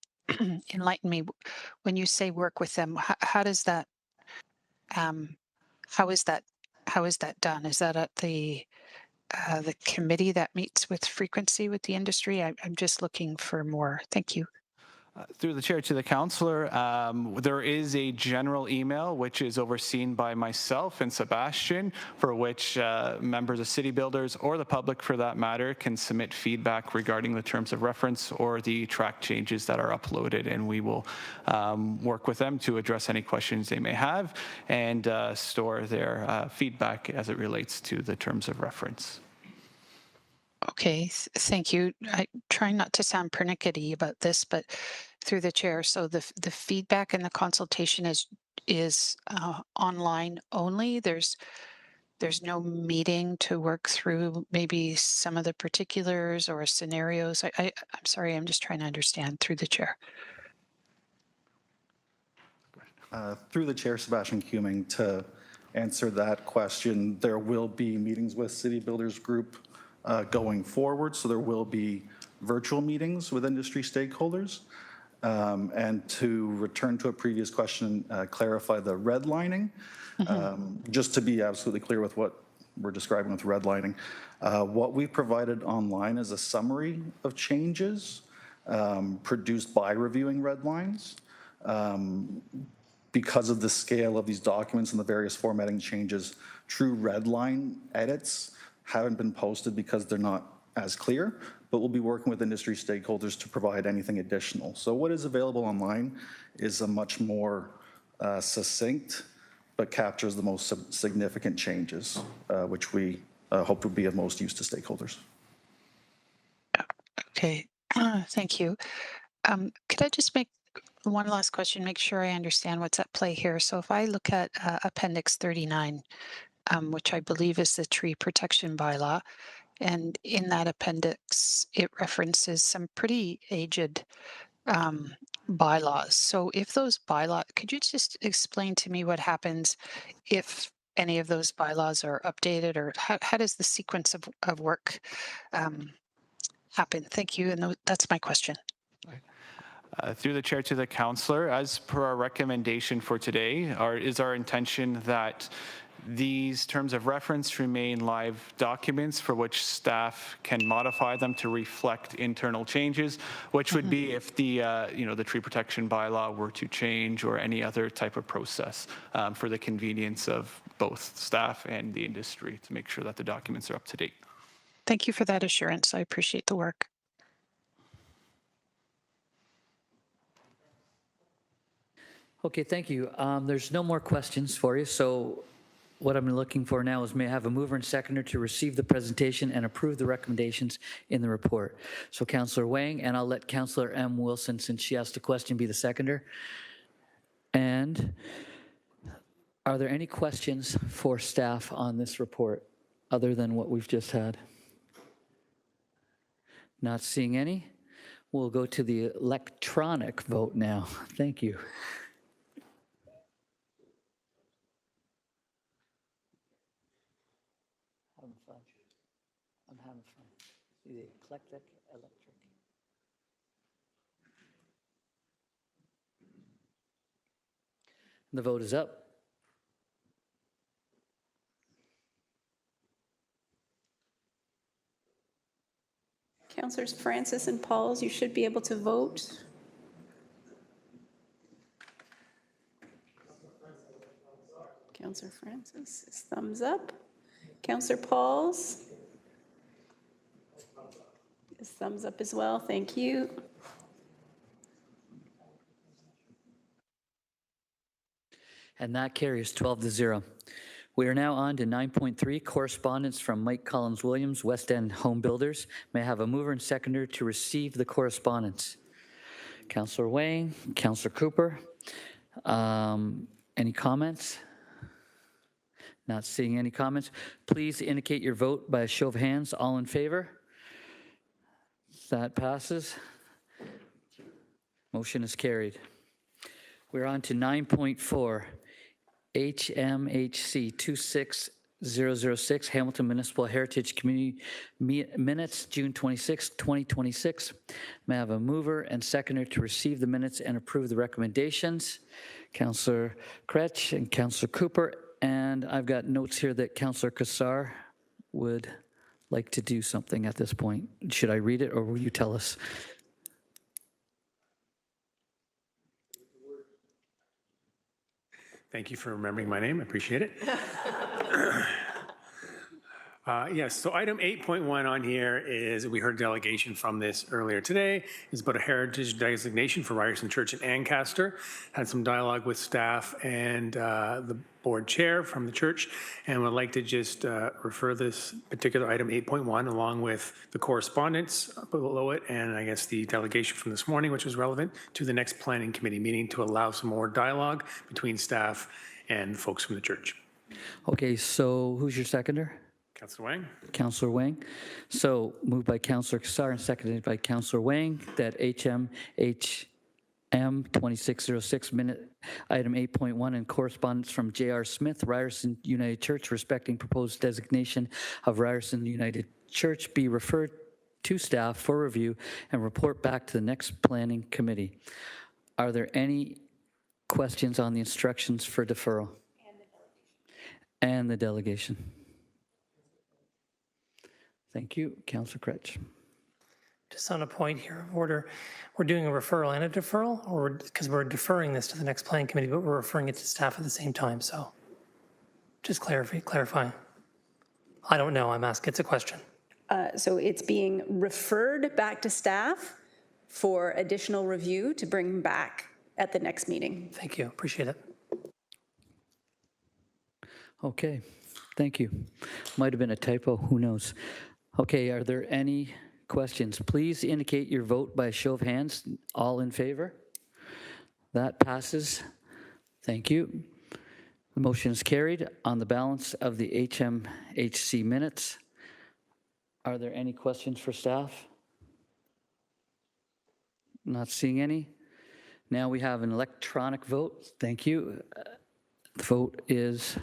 enlighten me, when you say work with them, how is that done? Is that at the committee that meets with frequency with the industry? I'm just looking for more. Thank you. Through the chair to the councillor, there is a general email which is overseen by myself and Sebastian, for which members of city builders or the public for that matter can submit feedback regarding the terms of reference or the track changes that are uploaded, and we will work with them to address any questions they may have and store their feedback as it relates to the terms of reference. Okay, thank you. I try not to sound pernickety about this, but through the chair, so the feedback and the consultation is online only. There's no meeting to work through maybe some of the particulars or scenarios. I'm sorry, I'm just trying to understand through the chair. Through the chair, Sebastian Cuming, to answer that question, there will be meetings with City Builders Group going forward, so there will be virtual meetings with industry stakeholders. And to return to a previous question, clarify the redlining. Just to be absolutely clear with what we're describing with redlining, what we've provided online is a summary of changes produced by reviewing redlines. Because of the scale of these documents and the various formatting changes, true redline edits haven't been posted because they're not as clear, but we'll be working with industry stakeholders to provide anything additional. So what is available online is a much more succinct, but captures the most significant changes, which we hope will be of most use to stakeholders. Okay, thank you. Could I just make one last question, make sure I understand what's at play here? So if I look at Appendix 39, which I believe is the tree protection bylaw, and in that appendix, it references some pretty aged bylaws. So if those bylaws, could you just explain to me what happens if any of those bylaws are updated, or how does the sequence of work happen? Thank you, and that's my question. Through the chair to the councillor, as per our recommendation for today, is our intention that these terms of reference remain live documents for which staff can modify them to reflect internal changes, which would be if the the tree protection bylaw were to change or any other type of process for the convenience of both staff and the industry to make sure that the documents are up to date. Thank you for that assurance. I appreciate the work. Okay, thank you. There's no more questions for you, so what I'm looking for now is may I have a mover and seconder to receive the presentation and approve the recommendations in the report. So Councillor Wang, and I'll let Councillor M. Wilson, since she asked a question, be the seconder. And are there any questions for staff on this report other than what we've just had? Not seeing any. We'll go to the electronic vote now. Thank you. I'm having fun. See the eclectic electric. The vote is up. Councillors Francis and Pauls, you should be able to vote. Councillor Francis is thumbs up. Councillor Pauls is thumbs up as well. Thank you. And that carries 12-0. We are now on to 9.3, correspondence from Mike Collins Williams, West End Home Builders. May I have a mover and seconder to receive the correspondence? Councillor Wang, Councillor Cooper. Any comments? Not seeing any comments. Please indicate your vote by a show of hands. All in favor? That passes. Motion is carried. We're on to 9.4. HMHC 26006, Hamilton Municipal Heritage Community Minutes, June 26, 2026. May I have a mover and seconder to receive the minutes and approve the recommendations? Councillor Kretsch and Councillor Cooper. And I've got notes here that Councillor Cassar would like to do something at this point. Should I read it or will you tell us? Thank you for remembering my name. I appreciate it. Yes, so item 8.1 on here is, we heard delegation from this earlier today, is about a heritage designation for Ryerson Church in Ancaster. Had some dialogue with staff and the board chair from the church, and would like to just refer this particular item 8.1 along with the correspondence below it, and I guess the delegation from this morning, which was relevant, to the next planning committee meeting to allow some more dialogue between staff and folks from the church. Okay, so who's your seconder? Councillor Wang. Councillor Wang. So moved by Councillor Cassar and seconded by Councillor Wang that HMHM 2606 minute item 8.1 and correspondence from J.R. Smith, Ryerson United Church, respecting proposed designation of Ryerson United Church be referred to staff for review and report back to the next planning committee. Are there any questions on the instructions for deferral? And the delegation. Thank you. Councillor Kretsch. Just on a point here of order, we're doing a referral and a deferral, or because we're deferring this to the next planning committee, but we're referring it to staff at the same time. So just clarifying. I don't know. I'm asking. It's a question. So it's being referred back to staff for additional review to bring back at the next meeting. Thank you. Appreciate it. Okay. Thank you. Might have been a typo. Who knows? Okay. Are there any questions? Please indicate your vote by a show of hands. All in favor? That passes. Thank you. The motion is carried. On the balance of the HMHC minutes, are there any questions for staff? Not seeing any. Now we have an electronic vote. Thank you. The vote is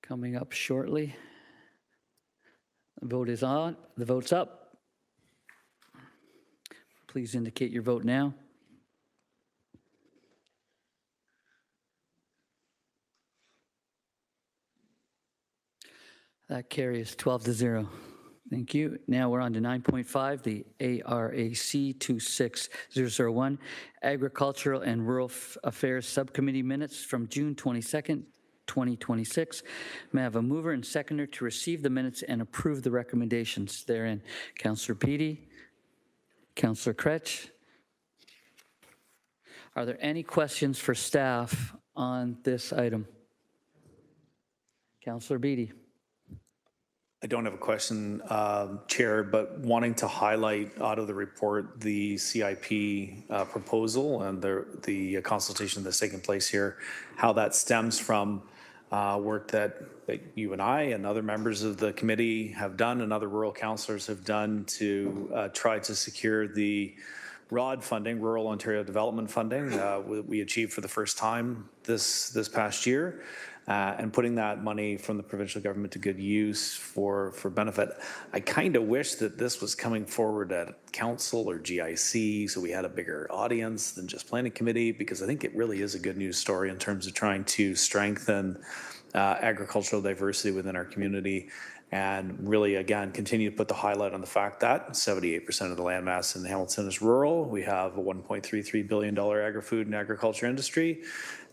coming up shortly. The vote is on. The vote's up. Please indicate your vote now. That carries 12-0. Thank you. Now we're on to 9.5, the ARAC 26001, Agricultural and Rural Affairs Subcommittee Minutes from June 22nd, 2026. May I have a mover and seconder to receive the minutes and approve the recommendations therein? Councillor Petey, Councillor Kretsch. Are there any questions for staff on this item? Councillor Beatty. I don't have a question, Chair, but wanting to highlight out of the report the CIP proposal and the consultation that's taking place here, how that stems from work that you and I and other members of the committee have done and other rural councillors have done to try to secure the ROD funding, Rural Ontario Development Funding, we achieved for the first time this past year. And putting that money from the provincial government to good use for benefit. I kind of wish that this was coming forward at council or GIC, so we had a bigger audience than just planning committee, because I think it really is a good news story in terms of trying to strengthen agricultural diversity within our community, and really, again, continue to put the highlight on the fact that 78% of the landmass in Hamilton is rural. We have a $1.33 billion agri-food and agriculture industry,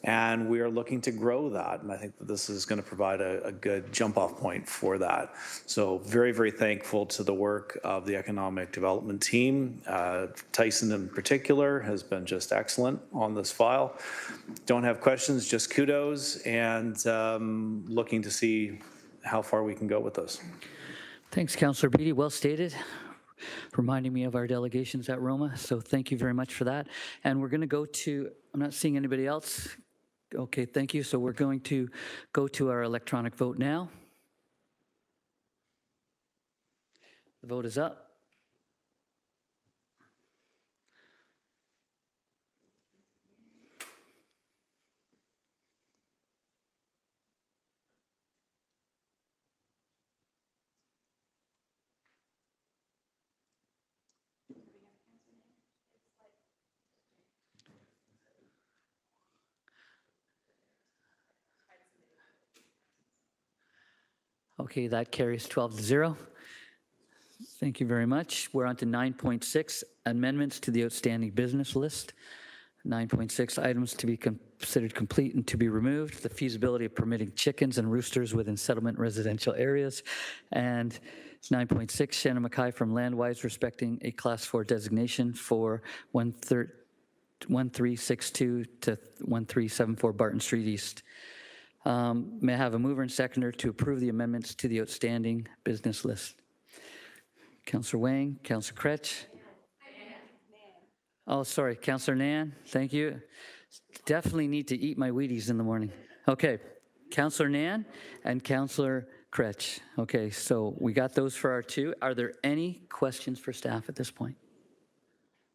and we are looking to grow that. And I think that this is going to provide a good jump-off point for that. So very, very thankful to the work of the economic development team. Tyson in particular has been just excellent on this file. Don't have questions, just kudos, and looking to see how far we can go with this. Thanks, Councillor Beatty. Well stated. Reminding me of our delegations at Roma. So thank you very much for that. And we're going to go to, I'm not seeing anybody else. Okay, thank you. So we're going to go to our electronic vote now. The vote is up. Okay, that carries 12-0. Thank you very much. We're on to 9.6, amendments to the outstanding business list. 9.6, items to be considered complete and to be removed. The feasibility of permitting chickens and roosters within settlement residential areas. And 9.6, Shannon Mackay from Landwise respecting a Class 4 designation for 1362 to 1374 Barton Street East. May I have a mover and seconder to approve the amendments to the outstanding business list? Councillor Wang, Councillor Kretsch. Oh, sorry, Councillor Nan, thank you. Definitely need to eat my Wheaties in the morning. Okay, Councillor Nan and Councillor Kretsch. Okay, so we got those for our two. Are there any questions for staff at this point?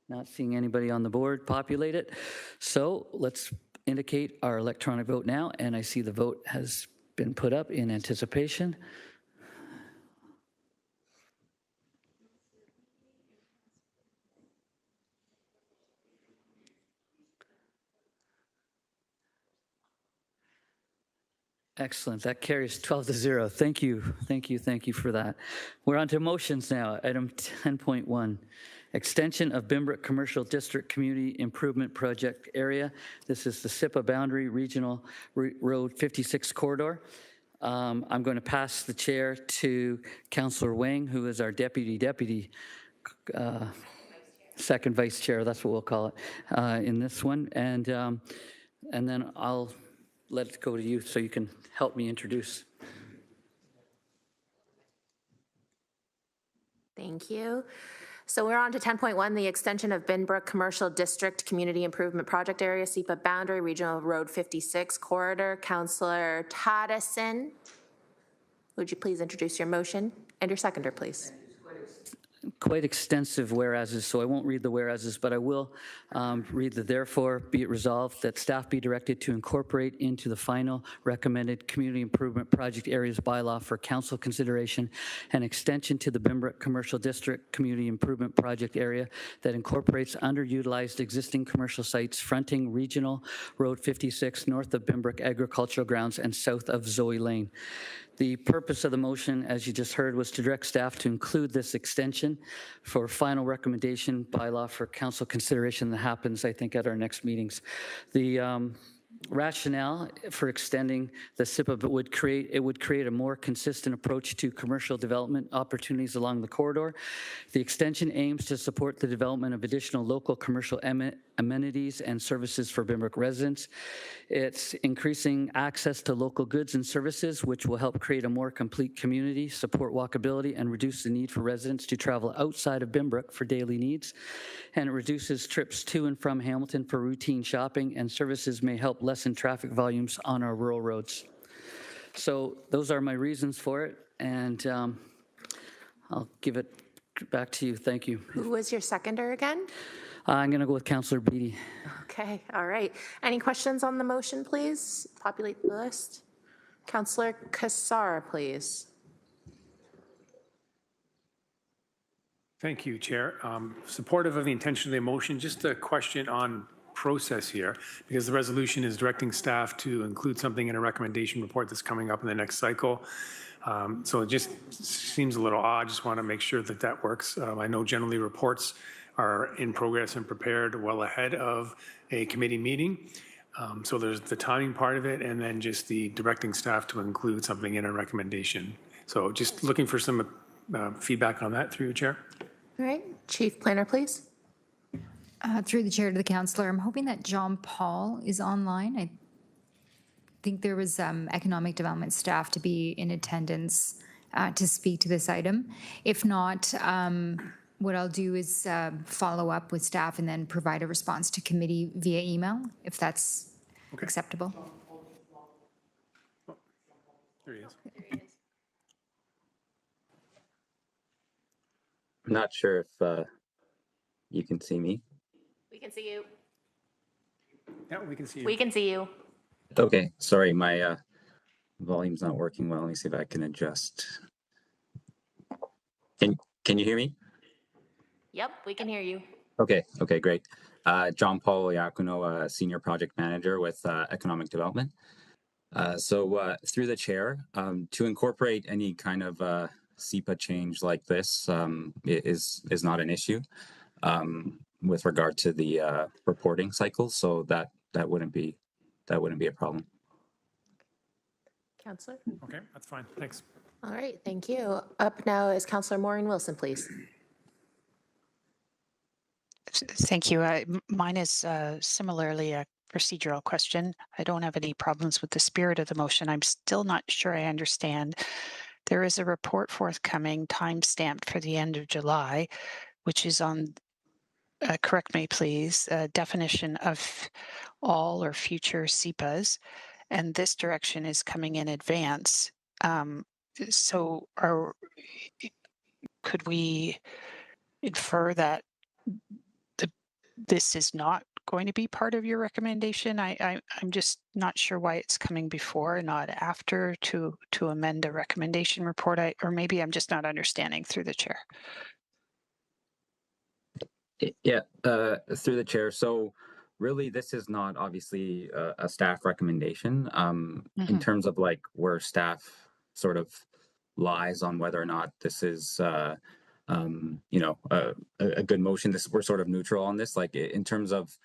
Not seeing anybody on the board populate it. So let's indicate our electronic vote now, and I see the vote has been put up in anticipation. Excellent. That carries 12-0. Thank you. Thank you. Thank you for that. We're on to motions now. Item 10.1. Extension of Binbrook Commercial District Community Improvement Project Area. This is the SIPA Boundary Regional Road 56 corridor. I'm going to pass the chair to Councillor Wang, who is our deputy second vice chair. That's what we'll call it in this one. And then I'll let it go to you so you can help me introduce. Thank you. So we're on to 10.1, the extension of Binbrook Commercial District Community Improvement Project Area, SIPA Boundary Regional Road 56 Corridor. Councillor Tadison, would you please introduce your motion and your seconder, please? quite extensive whereases, so I won't read the whereases, but I will read the therefore be it resolved that staff be directed to incorporate into the final recommended community improvement project areas bylaw for council consideration an extension to the Bimbrook Commercial District Community Improvement Project area that incorporates underutilized existing commercial sites fronting Regional Road 56 north of Bimbrook Agricultural Grounds and south of Zoe Lane. The purpose of the motion, as you just heard, was to direct staff to include this extension for final recommendation bylaw for council consideration that happens, I think, at our next meetings. The rationale for extending the SIPA would create a more consistent approach to commercial development opportunities along the corridor. The extension aims to support the development of additional local commercial amenities and services for Bimbrook residents. It's increasing access to local goods and services, which will help create a more complete community, support walkability, and reduce the need for residents to travel outside of Bimbrook for daily needs. And it reduces trips to and from Hamilton for routine shopping, and services may help lessen traffic volumes on our rural roads. So those are my reasons for it, and I'll give it back to you. Thank you. Who was your seconder again? I'm going to go with Councillor Beattie. Okay, all right. Any questions on the motion, please? Populate the list. Councillor Cassar, please. Thank you, Chair. Supportive of the intention of the motion. Just a question on process here, because the resolution is directing staff to include something in a recommendation report that's coming up in the next cycle. So it just seems a little odd. Just want to make sure that that works. I know generally reports are in progress and prepared well ahead of a committee meeting. So there's the timing part of it, and then just the directing staff to include something in a recommendation. So just looking for some feedback on that through the chair. All right, Chief Planner, please. Through the chair to the councillor, I'm hoping that John Paul is online. I think there was economic development staff to be in attendance to speak to this item. If not, what I'll do is follow up with staff and then provide a response to committee via email, if that's acceptable. There he is. I'm not sure if you can see me. We can see you. Yeah, we can see you. We can see you. Okay, sorry, my volume's not working well. Let me see if I can adjust. Can you hear me? Yep, we can hear you. Okay, great. John Paul Iacono, Senior Project Manager with Economic Development. So through the chair, to incorporate any kind of SIPA change like this is not an issue with regard to the reporting cycle. So that wouldn't be a problem. Councillor? Okay, that's fine. Thanks. All right, thank you. Up now is Councillor Maureen Wilson, please. Thank you. Mine is similarly a procedural question. I don't have any problems with the spirit of the motion. I'm still not sure I understand. There is a report forthcoming, time-stamped for the end of July, which is on, correct me please, definition of all or future SIPAs, and this direction is coming in advance. So could we infer that this is not going to be part of your recommendation? I'm just not sure why it's coming before and not after to amend a recommendation report. Or maybe I'm just not understanding through the chair. Yeah, through the chair. So really, this is not obviously a staff recommendation in terms of like where staff sort of lies on whether or not this is a good motion. We're sort of neutral on this. Like in terms of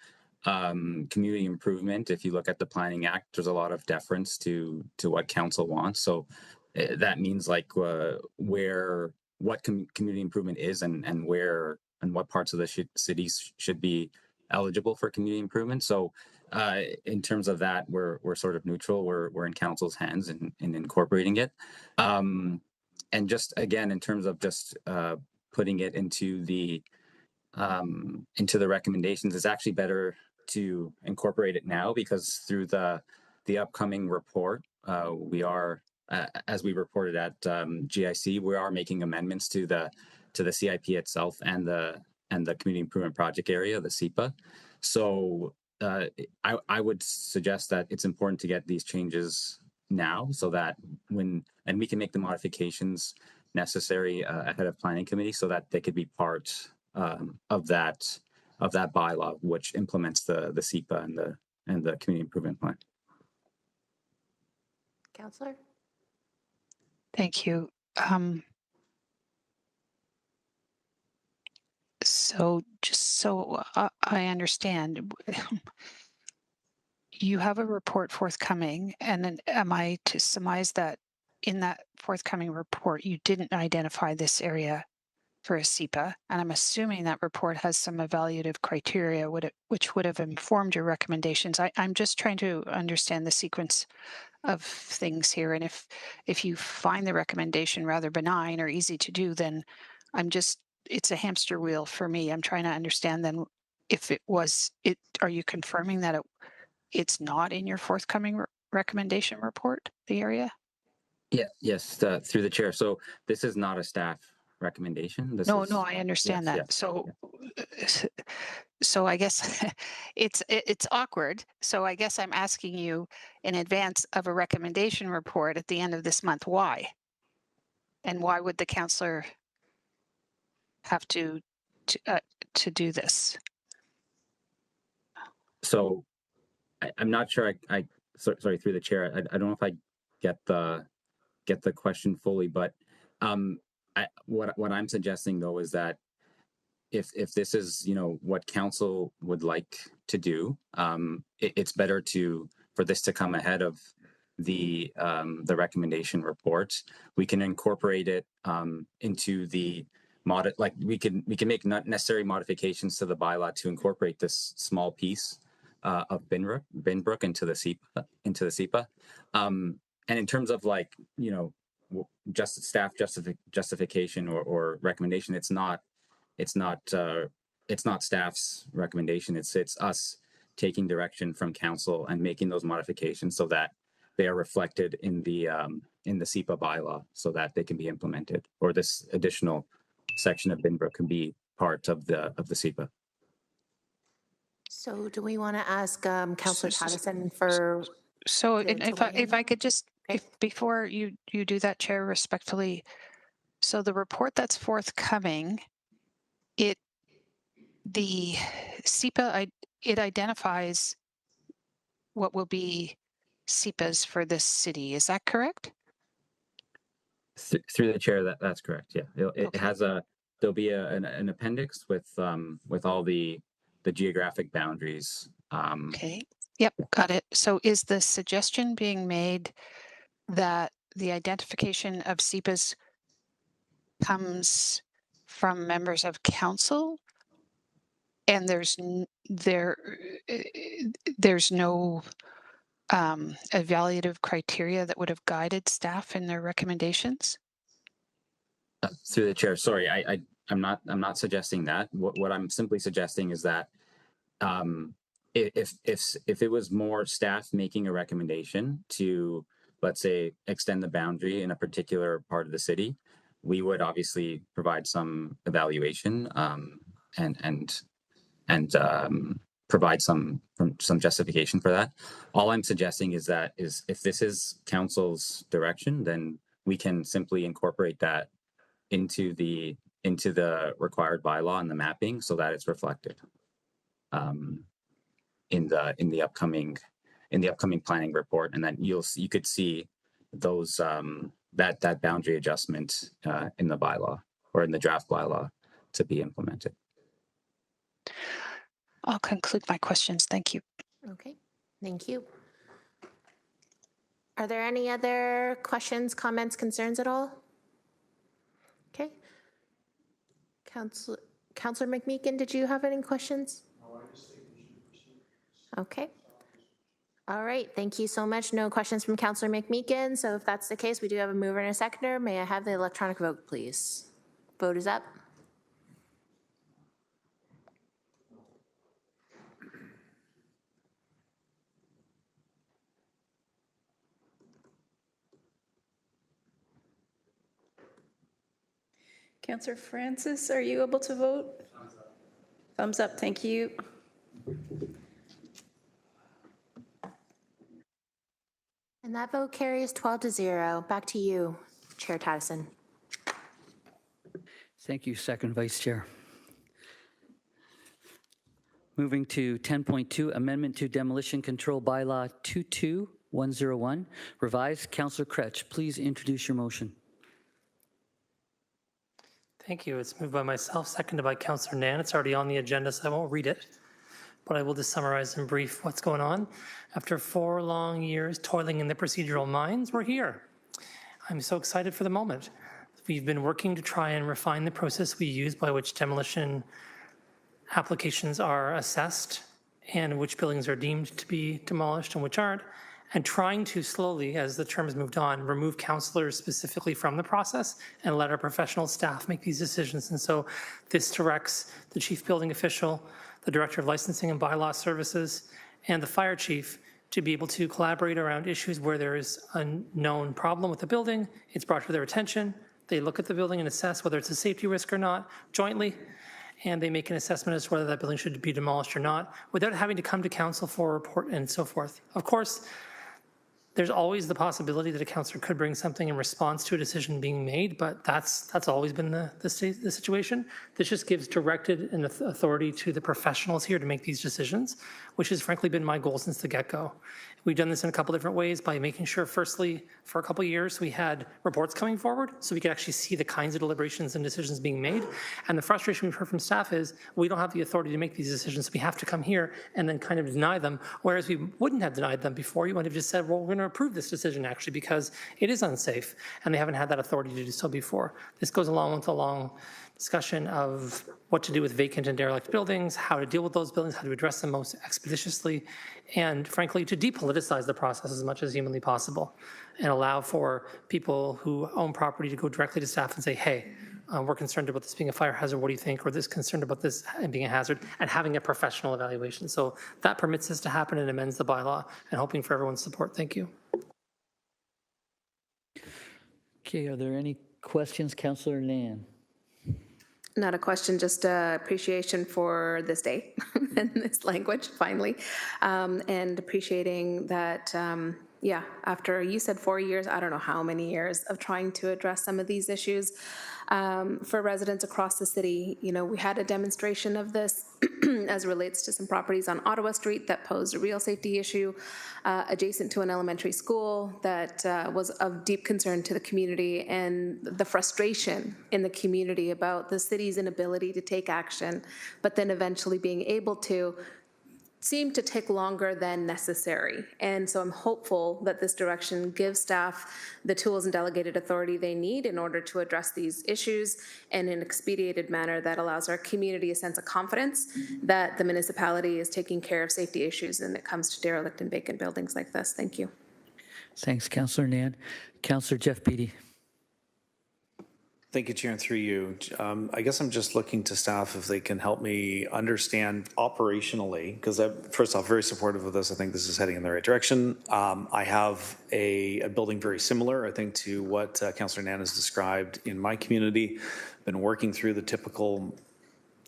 community improvement, if you look at the Planning Act, there's a lot of deference to what council wants. So that means like what community improvement is and where and what parts of the cities should be eligible for community improvement. So in terms of that, we're sort of neutral. We're in council's hands in incorporating it. And just again, in terms of just putting it into the recommendations, it's actually better to incorporate it now, because through the upcoming report, we are, as we reported at GIC, we are making amendments to the to the CIP itself and the community improvement project area, the SEPA. So I would suggest that it's important to get these changes now, so that we can make the modifications necessary ahead of planning committee, so that they could be part of that bylaw, which implements the SEPA and the community improvement plan. Councillor? Thank you. So just so I understand, you have a report forthcoming, and then am I to surmise that in that forthcoming report, you didn't identify this area for a SEPA, and I'm assuming that report has some evaluative criteria which would have informed your recommendations. I'm just trying to understand the sequence of things here, and if you find the recommendation rather benign or easy to do, then it's a hamster wheel for me. I'm trying to understand then if are you confirming that it's not in your forthcoming recommendation report, the area? Yeah, yes, through the chair. So this is not a staff recommendation. No, I understand yes, that. yes, So I guess it's awkward. So I guess I'm asking you in advance of a recommendation report at the end of this month, why? And why would the councillor have to do this? So I'm not sure. Sorry, through the chair. I don't know if I get the question fully, but what I'm suggesting though is that if this is what council would like to do, it's better for this to come ahead of the recommendation report. We can incorporate it into the we can make not necessary modifications to the bylaw to incorporate this small piece of Binbrook into the SEPA. And in terms of just staff justification or recommendation, it's not staff's recommendation. It's us taking direction from council and making those modifications so that they are reflected in the SEPA bylaw, so that they can be implemented, or this additional section of Binbrook can be part of the SEPA. So do we want to ask Councillor Pattison for... So if I could just, before you do that, Chair, respectfully, so the report that's forthcoming, the SEPA, it identifies what will be SEPAs for this city. Is that correct? Through the chair, that's correct. Yeah, it has there'll be an appendix with all the geographic boundaries. Okay. Yep, got it. So is the suggestion being made that the identification of SEPAs comes from members of council, and there's no evaluative criteria that would have guided staff in their recommendations? Through the chair, sorry, I'm not suggesting that. What I'm simply suggesting is that if it was more staff making a recommendation to, let's say, extend the boundary in a particular part of the city, we would obviously provide some evaluation and provide some justification for that. All I'm suggesting is if this is council's direction, then we can simply incorporate that into the required bylaw and the mapping, so that it's reflected in the upcoming planning report, and then you could see those that boundary adjustment in the bylaw or in the draft bylaw to be implemented. I'll conclude my questions. Thank you. Okay, thank you. Are there any other questions, comments, concerns at all? Okay. Councillor McMeekin, did you have any questions? Okay. All right, thank you so much. No questions from Councillor McMeekin. So if that's the case, we do have a mover and a seconder. May I have the electronic vote, please? Vote is up. Councillor Francis, are you able to vote? Thumbs up, thank you. And that vote carries 12-0. Back to you, Chair Taddison. Thank you, Second Vice Chair. Moving to 10.2, Amendment to Demolition Control Bylaw 22101, revised. Councillor Kretsch, please introduce your motion. Thank you. It's moved by myself, seconded by Councillor Nan. It's already on the agenda, so I won't read it, but I will just summarize in brief what's going on. After 4 long years toiling in the procedural mines, we're here. I'm so excited for the moment. We've been working to try and refine the process we use by which demolition applications are assessed and which buildings are deemed to be demolished and which aren't, and trying to slowly, as the term has moved on, remove councillors specifically from the process and let our professional staff make these decisions. And so this directs the chief building official, the director of licensing and bylaw services, and the fire chief to be able to collaborate around issues where there is a known problem with the building. It's brought to their attention. They look at the building and assess whether it's a safety risk or not jointly, and they make an assessment as to whether that building should be demolished or not without having to come to council for a report and so forth. Of course, there's always the possibility that a councillor could bring something in response to a decision being made, but that's always been the situation. This just gives directed and authority to the professionals here to make these decisions, which has frankly been my goal since the get-go. We've done this in a couple different ways by making sure, firstly, for a couple of years, we had reports coming forward so we could actually see the kinds of deliberations and decisions being made. And the frustration we've heard from staff is we don't have the authority to make these decisions, so we have to come here and then kind of deny them, whereas we wouldn't have denied them before. You might have just said, well, we're going to approve this decision actually because it is unsafe, and they haven't had that authority to do so before. This goes along with a long discussion of what to do with vacant and derelict buildings, how to deal with those buildings, how to address them most expeditiously, and frankly, to depoliticize the process as much as humanly possible and allow for people who own property to go directly to staff and say, hey, we're concerned about this being a fire hazard, what do you think? Or this concerned about this being a hazard, and having a professional evaluation. So that permits this to happen and amends the bylaw, and hoping for everyone's support. Thank you. Okay, are there any questions, Councillor Nan? Not a question, just appreciation for this day and this language, finally. And appreciating that, yeah, after you said 4 years, I don't know how many years of trying to address some of these issues for residents across the city. You know, we had a demonstration of this as it relates to some properties on Ottawa Street that posed a real safety issue adjacent to an elementary school that was of deep concern to the community, and the frustration in the community about the city's inability to take action, but then eventually being able to seem to take longer than necessary. And so I'm hopeful that this direction gives staff the tools and delegated authority they need in order to address these issues in an expedited manner that allows our community a sense of confidence that the municipality is taking care of safety issues when it comes to derelict and vacant buildings like this. Thank you. Thanks, Councillor Nan. Councillor Jeff Beattie. Thank you, Chair, and through you. I guess I'm just looking to staff if they can help me understand operationally, because I'm, first off, very supportive of this. I think this is heading in the right direction. I have a building very similar, I think, to what Councillor Nan has described in my community. Been working through the typical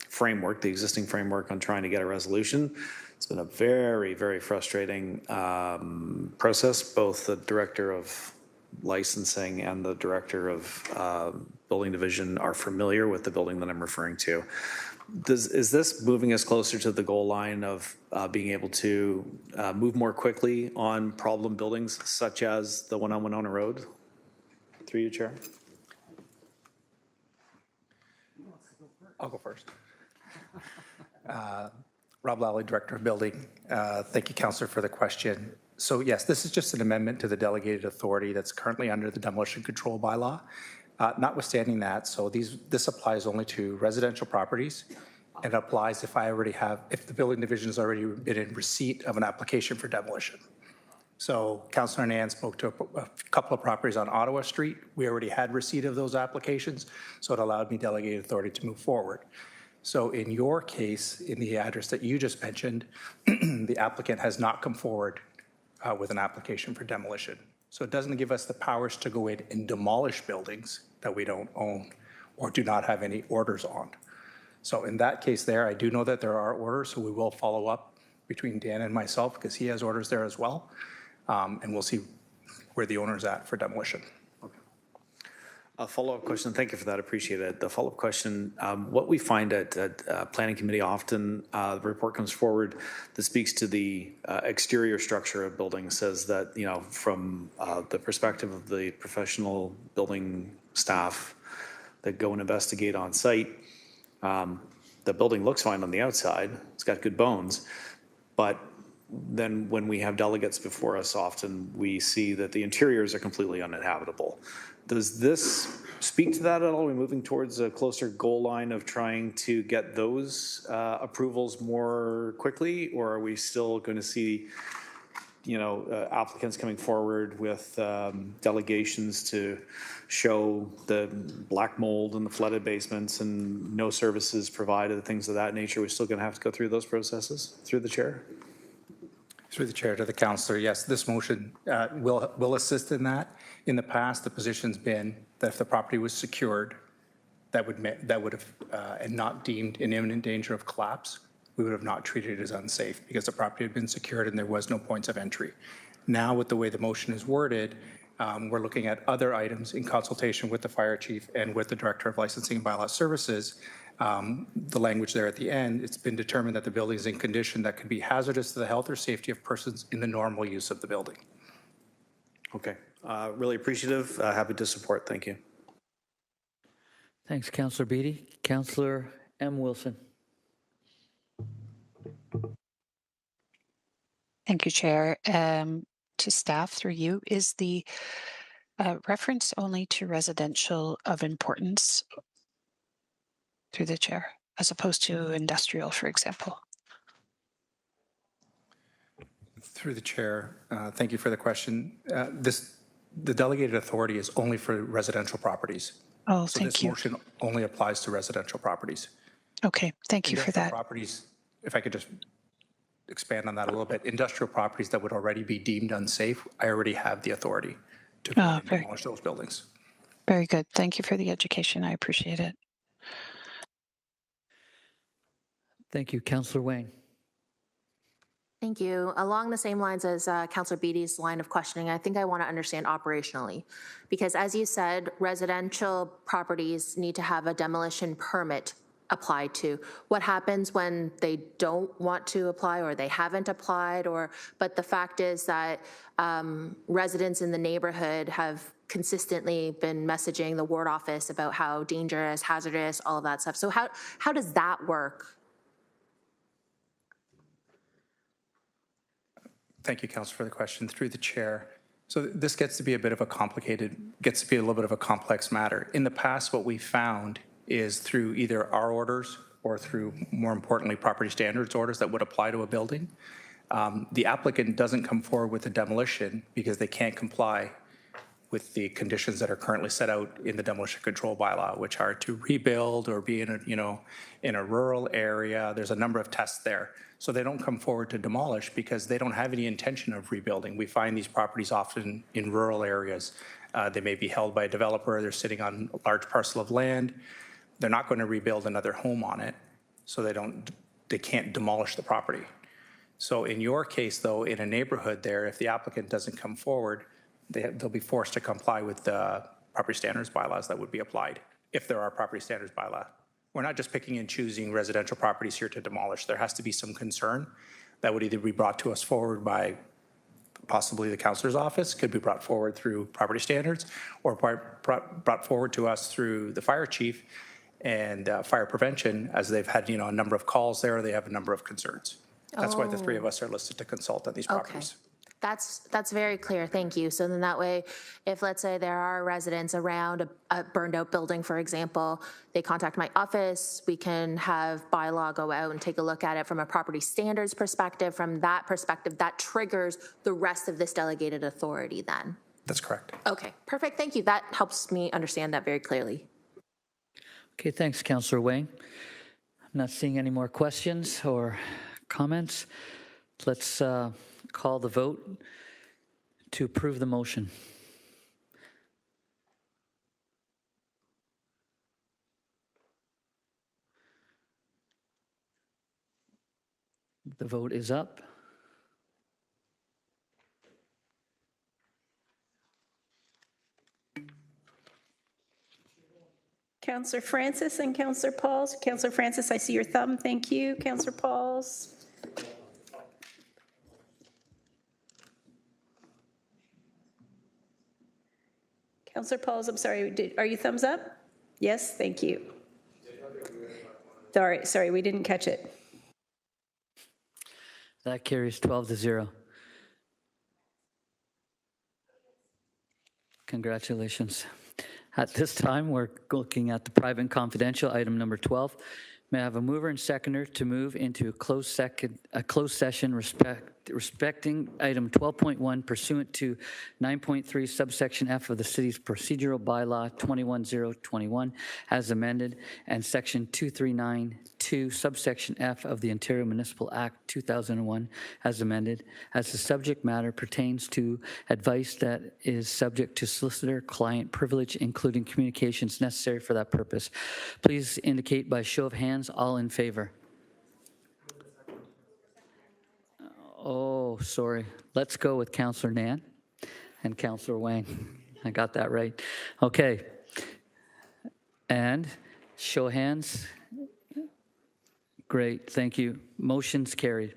framework, the existing framework, on trying to get a resolution. It's been a very, very frustrating process. Both the director of licensing and the director of building division are familiar with the building that I'm referring to. Is this moving us closer to the goal line of being able to move more quickly on problem buildings such as the one on Winona Road? Through you, Chair. I'll go first. Rob Lally, Director of Building. Thank you, Councillor, for the question. So yes, this is just an amendment to the delegated authority that's currently under the demolition control bylaw. Notwithstanding that, so this applies only to residential properties, and applies if the building division has already been in receipt of an application for demolition. So Councillor Nan spoke to a couple of properties on Ottawa Street. We already had receipt of those applications, so it allowed me delegated authority to move forward. So in your case, in the address that you just mentioned, the applicant has not come forward with an application for demolition. So it doesn't give us the powers to go in and demolish buildings that we don't own or do not have any orders on. So in that case there, I do know that there are orders, so we will follow up between Dan and myself because he has orders there as well. And we'll see where the owner's at for demolition. A follow-up question. Thank you for that. Appreciate it. The follow-up question, what we find at Planning Committee often, the report comes forward that speaks to the exterior structure of buildings, says that, you know, from the perspective of the professional building staff that go and investigate on site, the building looks fine on the outside. It's got good bones. But then when we have delegates before us, often we see that the interiors are completely uninhabitable. Does this speak to that at all? Are we moving towards a closer goal line of trying to get those approvals more quickly, or are we still going to see, you know, applicants coming forward with delegations to show the black mold and the flooded basements and no services provided, things of that nature? We're still going to have to go through those processes through the chair? Through the chair to the councillor, yes, this motion will assist in that. In the past, the position's been that if the property was secured, that would have and not deemed in imminent danger of collapse, we would have not treated it as unsafe because the property had been secured and there was no points of entry. Now, with the way the motion is worded, we're looking at other items in consultation with the fire chief and with the director of licensing and bylaw services. The language there at the end, it's been determined that the building is in condition that could be hazardous to the health or safety of persons in the normal use of the building. Okay, really appreciative. Happy to support. Thank you. Thanks, Councillor Beattie. Councillor M. Wilson. Thank you, Chair. To staff, through you, is the reference only to residential of importance, through the chair, as opposed to industrial, for example? Through the chair, thank you for the question. The delegated authority is only for residential properties. Oh, so thank this you. motion only applies to residential properties. Okay, thank you for that. Properties, if I could just expand on that a little bit, industrial properties that would already be deemed unsafe, I already have the authority to demolish those buildings. Very good. Thank you for the education. I appreciate it. Thank you, Councillor Wayne. Thank you. Along the same lines as Councillor Beattie's line of questioning, I think I want to understand operationally, because as you said, residential properties need to have a demolition permit applied to. What happens when they don't want to apply or they haven't applied? But the fact is that residents in the neighborhood have consistently been messaging the ward office about how dangerous, hazardous, all of that stuff. So how does that work? Thank you, Councillor, for the question. Through the chair. So this gets to be a little bit of a complex matter. In the past, what we found is through either our orders or through, more importantly, property standards orders that would apply to a building, the applicant doesn't come forward with a demolition because they can't comply with the conditions that are currently set out in the demolition control bylaw, which are to rebuild or be in a rural area. There's a number of tests there. So they don't come forward to demolish because they don't have any intention of rebuilding. We find these properties often in rural areas. They may be held by a developer. They're sitting on a large parcel of land. They're not going to rebuild another home on it. So they can't demolish the property. So in your case, though, in a neighborhood there, if the applicant doesn't come forward, they'll be forced to comply with the property standards bylaws that would be applied if there are property standards bylaws. We're not just picking and choosing residential properties here to demolish. There has to be some concern that would either be brought to us forward by possibly the councillor's office, could be brought forward through property standards, or brought forward to us through the fire chief and fire prevention, as they've had a number of calls there, they have a number of concerns. That's why the three of us are listed to consult on these properties. Okay. That's very clear, thank you. So then that way, if let's say there are residents around a burned out building, for example, they contact my office, we can have bylaw go out and take a look at it from a property standards perspective. From that perspective, that triggers the rest of this delegated authority then. That's correct. Okay, perfect, thank you. That helps me understand that very clearly. Okay, thanks, Councillor Wayne. I'm not seeing any more questions or comments. Let's call the vote to approve the motion. The vote is up. Councillor Francis and Councillor Pauls. Councillor Francis, I see your thumb. Thank you. Councillor Pauls. Councillor Pauls, I'm sorry, are you thumbs up? Yes, thank you. Sorry, we didn't catch it. That carries 12-0. Congratulations. At this time, we're looking at the private and confidential, item number 12. May I have a mover and seconder to move into a closed session respecting item 12.1 pursuant to 9.3 subsection F of the city's procedural bylaw 21021 as amended and section 2392 subsection F of the Ontario Municipal Act 2001 as amended, as the subject matter pertains to advice that is subject to solicitor-client privilege, including communications necessary for that purpose. Please indicate by show of hands all in favor. Oh, sorry. Let's go with Councillor Nan and Councillor Wang. I got that right. Okay. And show of hands. Great, thank you. Motion's carried.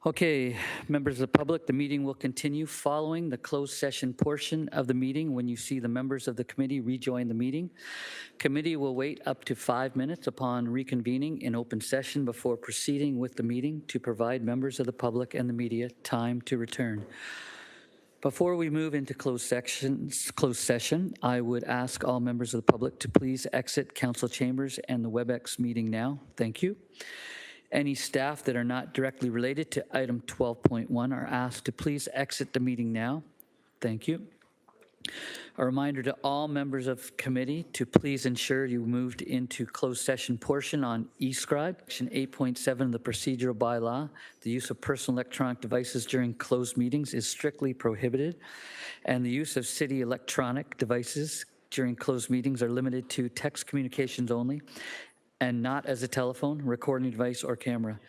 Okay, members of the public, the meeting will continue following the closed session portion of the meeting. When you see the members of the committee rejoin the meeting, committee will wait up to 5 minutes upon reconvening in open session before proceeding with the meeting to provide members of the public and the media time to return. Before we move into closed session, I would ask all members of the public to please exit council chambers and the WebEx meeting now. Thank you. Any staff that are not directly related to item 12.1 are asked to please exit the meeting now. Thank you. A reminder to all members of committee to please ensure you moved into closed session portion on eScribe. Section 8.7 of the procedural bylaw, the use of personal electronic devices during closed meetings is strictly prohibited, and the use of city electronic devices during closed meetings are limited to text communications only and not as a telephone, recording device, or camera.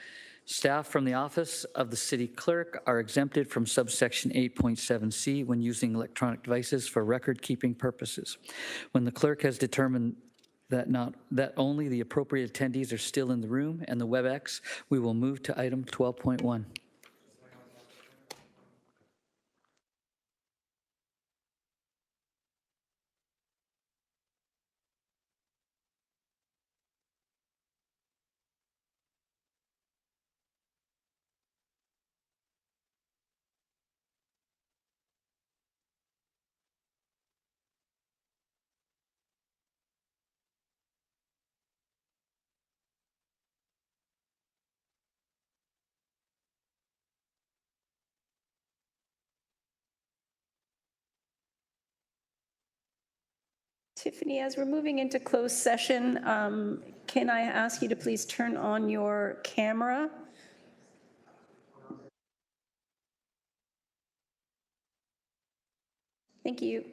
Staff from the Office of the City Clerk are exempted from subsection 8.7c when using electronic devices for record-keeping purposes. When the clerk has determined that only the appropriate attendees are still in the room and the WebEx, we will move to item 12.1. Tiffany, as we're moving into closed session, can I ask you to please turn on your camera? Thank you.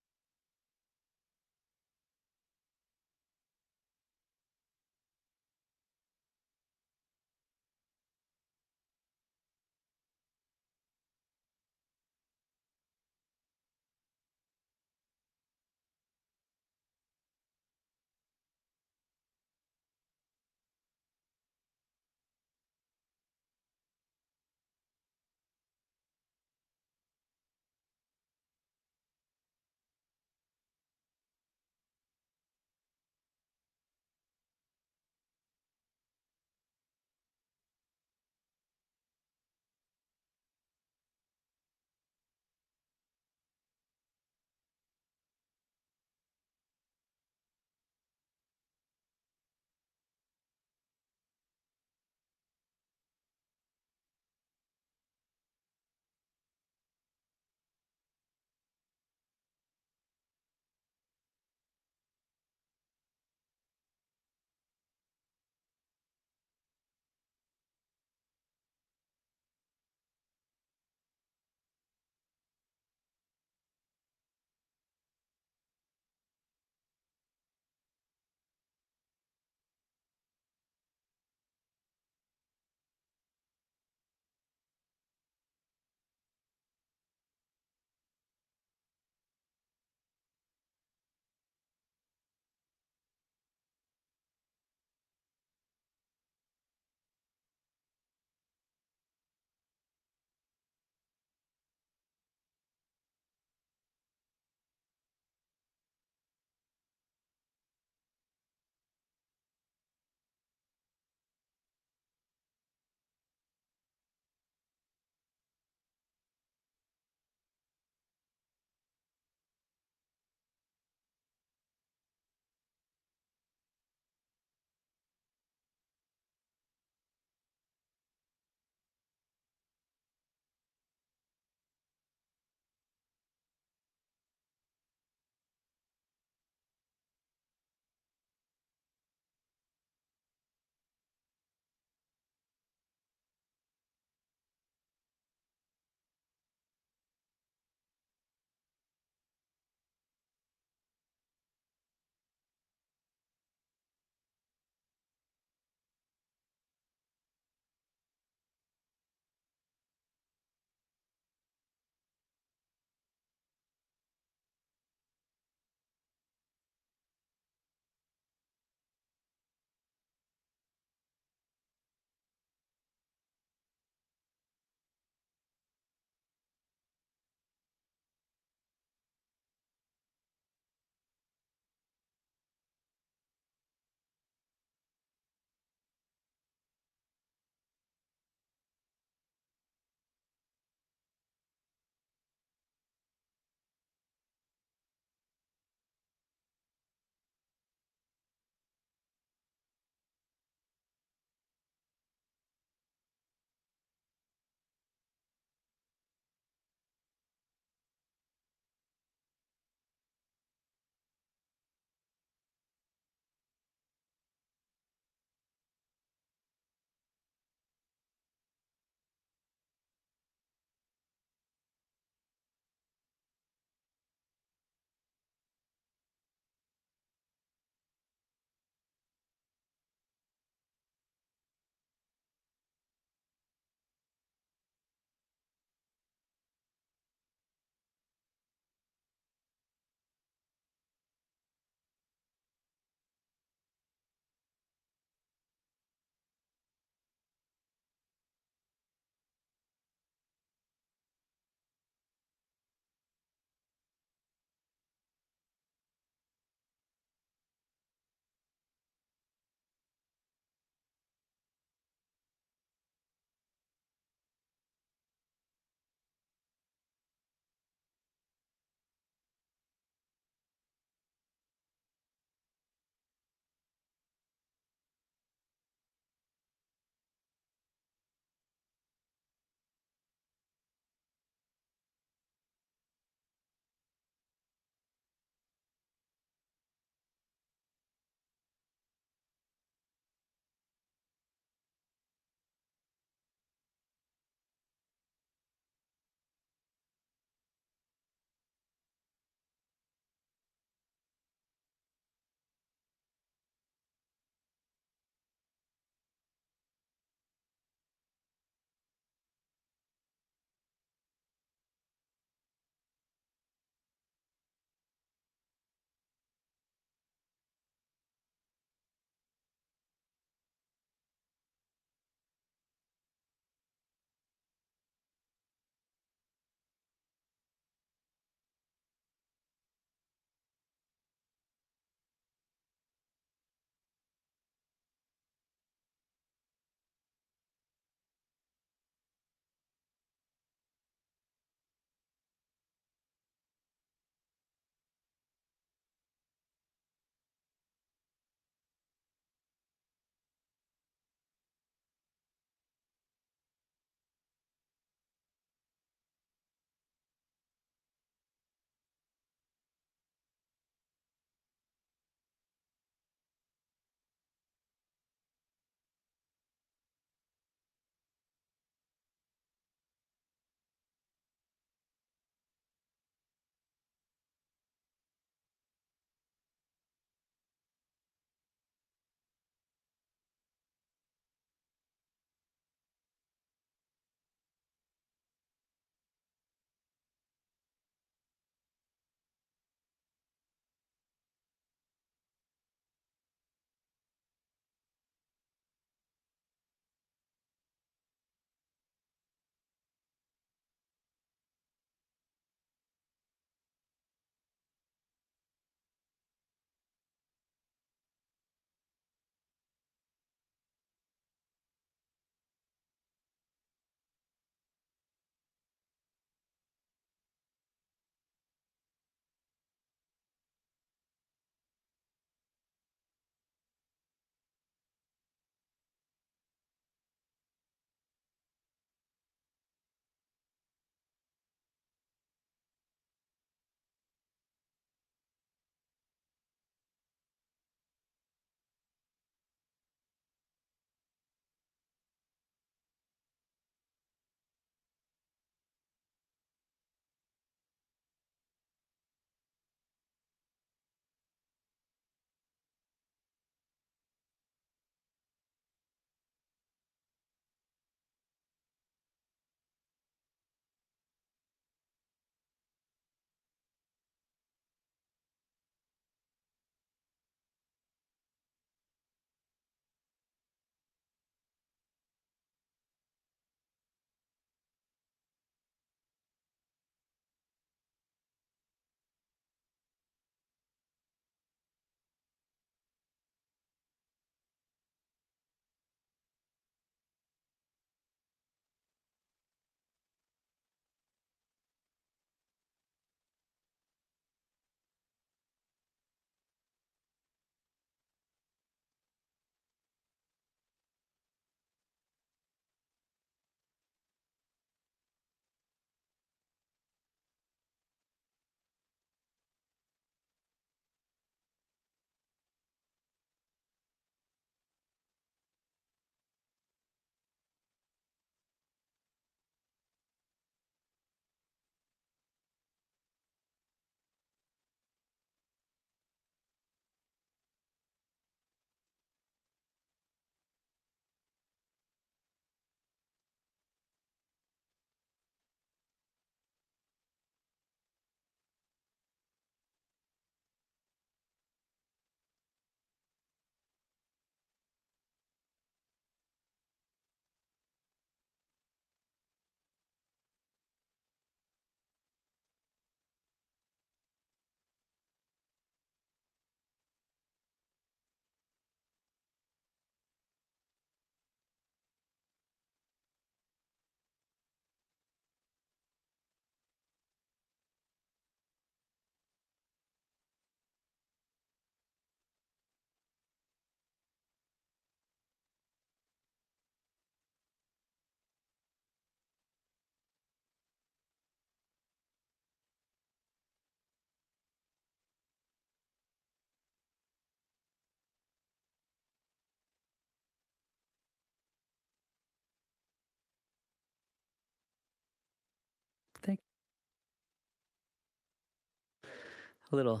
a little.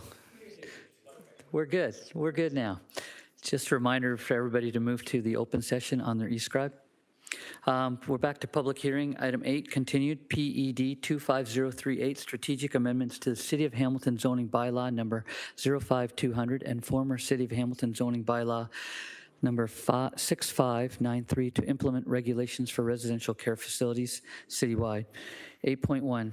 We're good. We're good now. Just a reminder for everybody to move to the open session on their eScribe. We're back to public hearing. Item 8, continued PED 25038, strategic amendments to the City of Hamilton zoning bylaw number 05200 and former City of Hamilton zoning bylaw number 6593 to implement regulations for residential care facilities citywide. 8.1.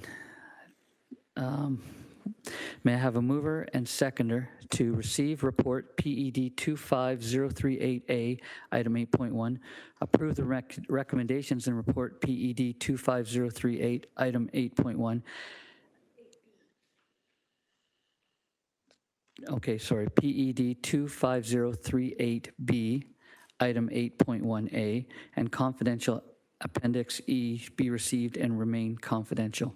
May I have a mover and seconder to receive report PED 25038A, item 8.1, approve the recommendations in report PED 25038, item 8.1. Okay, sorry, PED 25038B, item 8.1A, and confidential appendix E be received and remain confidential.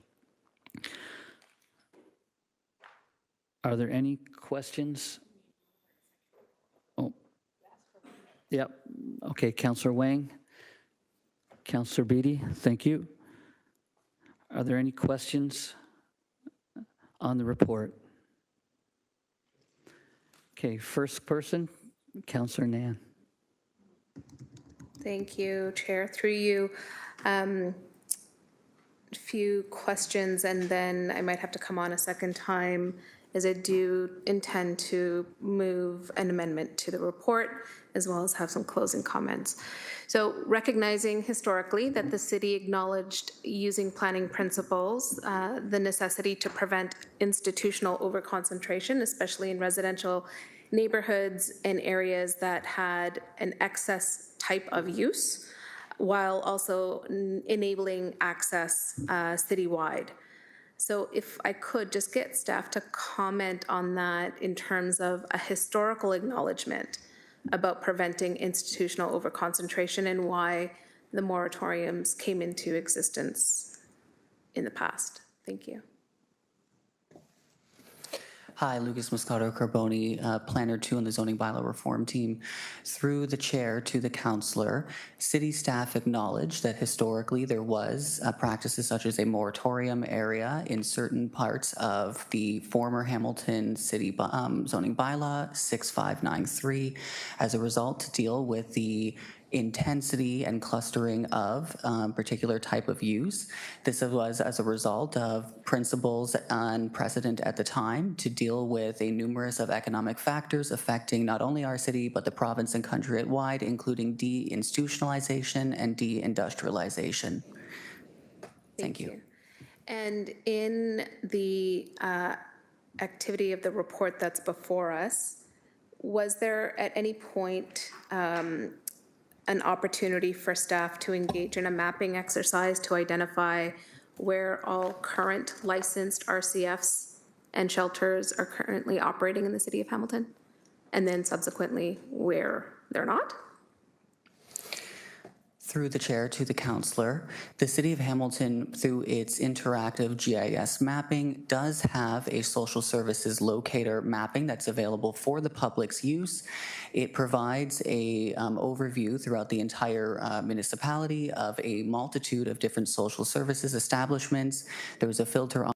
Are there any questions? Oh, yep. Okay, Councillor Wang, Councillor Beatty, thank you. Are there any questions on the report? Okay, first person, Councillor Nan. Thank you, Chair. Through you, a few questions, and then I might have to come on a second time, as I do intend to move an amendment to the report, as well as have some closing comments. So recognizing historically that the city acknowledged using planning principles, the necessity to prevent institutional overconcentration, especially in residential neighborhoods and areas that had an excess type of use, while also enabling access citywide. So if I could just get staff to comment on that in terms of a historical acknowledgement about preventing institutional overconcentration and why the moratoriums came into existence in the past. Thank you. Hi, Lucas Moscato Carboni, Planner 2 on the Zoning Bylaw Reform Team. Through the chair to the councillor, city staff acknowledged that historically there was practices such as a moratorium area in certain parts of the former Hamilton City Zoning Bylaw 6593 as a result to deal with the intensity and clustering of particular type of use. This was as a result of principles and precedent at the time to deal with a numerous of economic factors affecting not only our city, but the province and country at wide, including deinstitutionalization and deindustrialization. Thank you. And in the activity of the report that's before us, was there at any point an opportunity for staff to engage in a mapping exercise to identify where all current licensed RCFs and shelters are currently operating in the city of Hamilton, and then subsequently where they're not? Through the chair to the councillor, the City of Hamilton, through its interactive GIS mapping, does have a social services locator mapping that's available for the public's use. It provides a overview throughout the entire municipality of a multitude of different social services establishments. There was a filter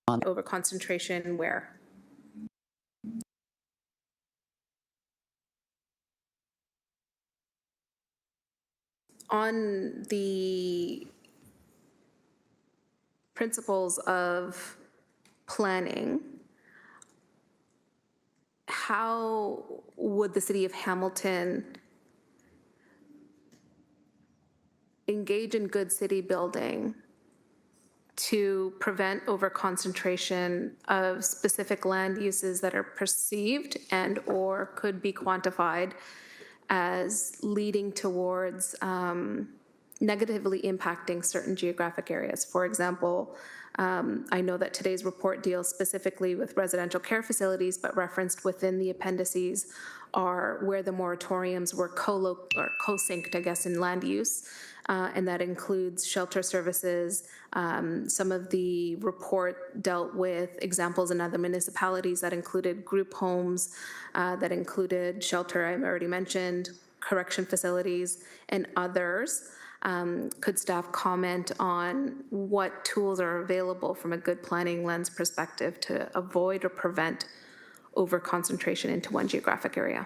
on overconcentration where? On the principles of planning, how would the City of Hamilton engage in good city building to prevent overconcentration of specific land uses that are perceived and or could be quantified as leading towards negatively impacting certain geographic areas. For example, I know that today's report deals specifically with residential care facilities, but referenced within the appendices are where the moratoriums were co-synced, I guess, in land use. And that includes shelter services. Some of the report dealt with examples in other municipalities that included group homes, that included shelter, I already mentioned, correction facilities, and others. Could staff comment on what tools are available from a good planning lens perspective to avoid or prevent overconcentration into one geographic area?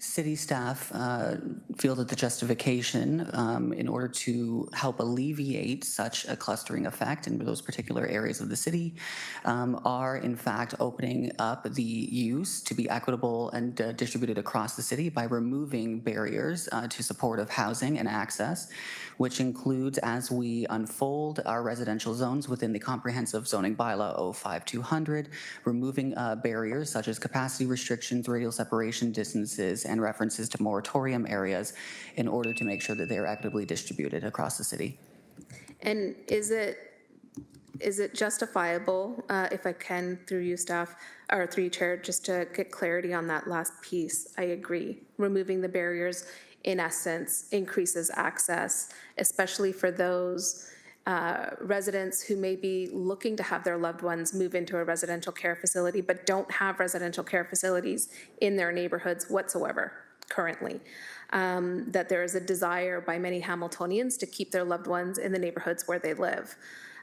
City staff feel that the justification in order to help alleviate such a clustering effect in those particular areas of the city are in fact opening up the use to be equitable and distributed across the city by removing barriers to supportive housing and access, which includes, as we unfold our residential zones within the comprehensive zoning bylaw 05200, removing barriers such as capacity restrictions, radial separation distances, and references to moratorium areas in order to make sure that they are equitably distributed across the city. And is it justifiable, if I can, through you staff, or through you chair, just to get clarity on that last piece? I agree. Removing the barriers, in essence, increases access, especially for those residents who may be looking to have their loved ones move into a residential care facility but don't have residential care facilities in their neighborhoods whatsoever currently. That there is a desire by many Hamiltonians to keep their loved ones in the neighborhoods where they live.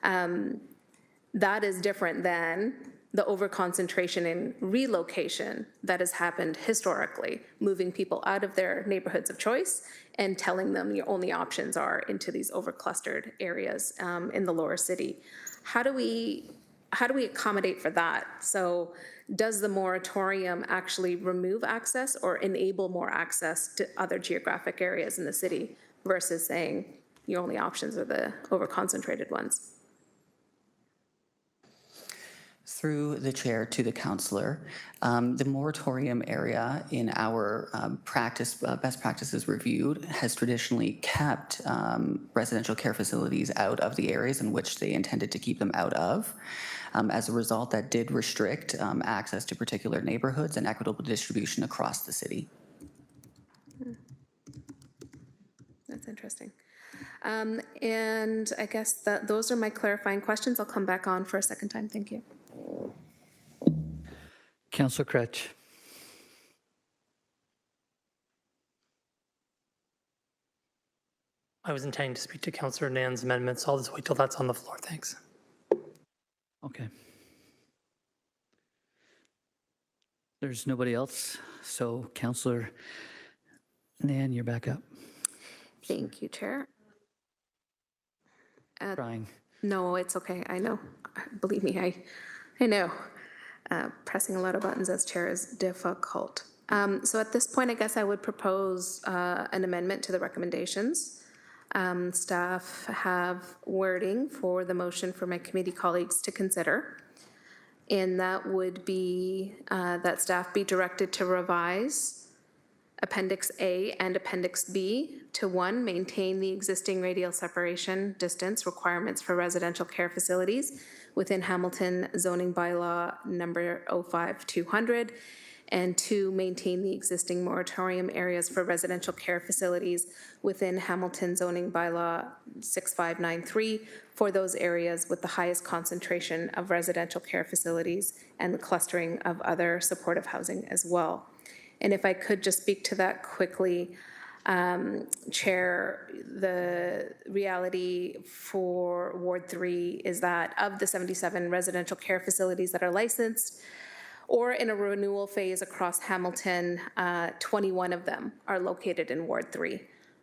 That is different than the overconcentration in relocation that has happened historically, moving people out of their neighborhoods of choice and telling them your only options are into these overclustered areas in the lower city. How do we accommodate for that? So does the moratorium actually remove access or enable more access to other geographic areas in the city versus saying your only options are the overconcentrated ones? Through the chair to the councillor, the moratorium area in our best practices reviewed has traditionally kept residential care facilities out of the areas in which they intended to keep them out of. As a result, that did restrict access to particular neighborhoods and equitable distribution across the city. That's interesting. And I guess that those are my clarifying questions. I'll come back on for a second time. Thank you. Councillor Kretsch. I was intending to speak to Councillor Nan's amendment, so I'll just wait till that's on the floor. Thanks. Okay. There's nobody else, so Councillor Nan, you're back up. Thank you, Chair. Trying. No, it's okay. I know. Believe me, I know. Pressing a lot of buttons as chair is difficult. So at this point, I guess I would propose an amendment to the recommendations. Staff have wording for the motion for my committee colleagues to consider. And that would be that staff be directed to revise Appendix A and Appendix B to 1, maintain the existing radial separation distance requirements for residential care facilities within Hamilton zoning bylaw number 05200, and 2, maintain the existing moratorium areas for residential care facilities within Hamilton zoning bylaw 6593 for those areas with the highest concentration of residential care facilities and the clustering of other supportive housing as well. And if I could just speak to that quickly, Chair, the reality for Ward 3 is that of the 77 residential care facilities that are licensed or in a renewal phase across Hamilton, 21 of them are located in Ward 3.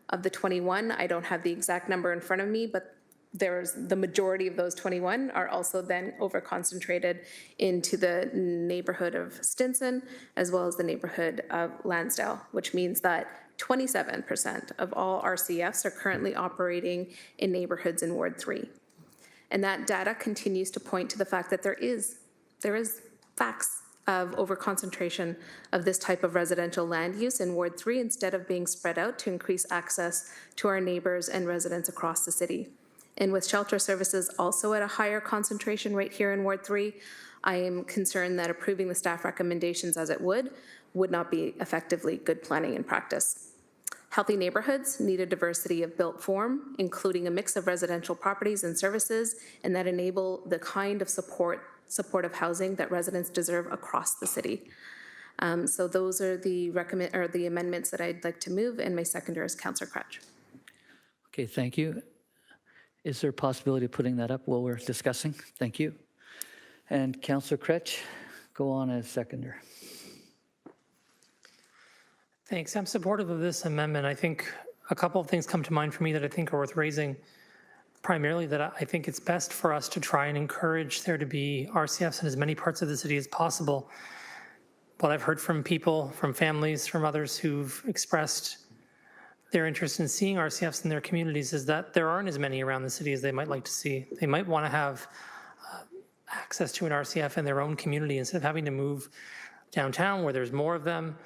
Of the 21, I don't have the exact number in front of me, but the majority of those 21 are also then over-concentrated into the neighborhood of Stinson, as well as the neighborhood of Lansdale, which means that 27% of all RCFs are currently operating in neighborhoods in Ward 3. And that data continues to point to the fact that there is facts of overconcentration of this type of residential land use in Ward 3 instead of being spread out to increase access to our neighbors and residents across the city. And with shelter services also at a higher concentration rate here in Ward 3, I am concerned that approving the staff recommendations as it would not be effectively good planning in practice. Healthy neighborhoods need a diversity of built form, including a mix of residential properties and services, and that enable the kind of supportive housing that residents deserve across the city. So those are the amendments that I'd like to move, and my seconder is Councillor Crutch. Okay, thank you. Is there a possibility of putting that up while we're discussing? Thank you. And Councillor Crutch, go on as seconder. Thanks. I'm supportive of this amendment. I think a couple of things come to mind for me that I think are worth raising. Primarily that I think it's best for us to try and encourage there to be RCFs in as many parts of the city as possible. What I've heard from people, from families, from others who've expressed their interest in seeing RCFs in their communities is that there aren't as many around the city as they might like to see. They might want to have access to an RCF in their own community instead of having to move downtown where there's more of them.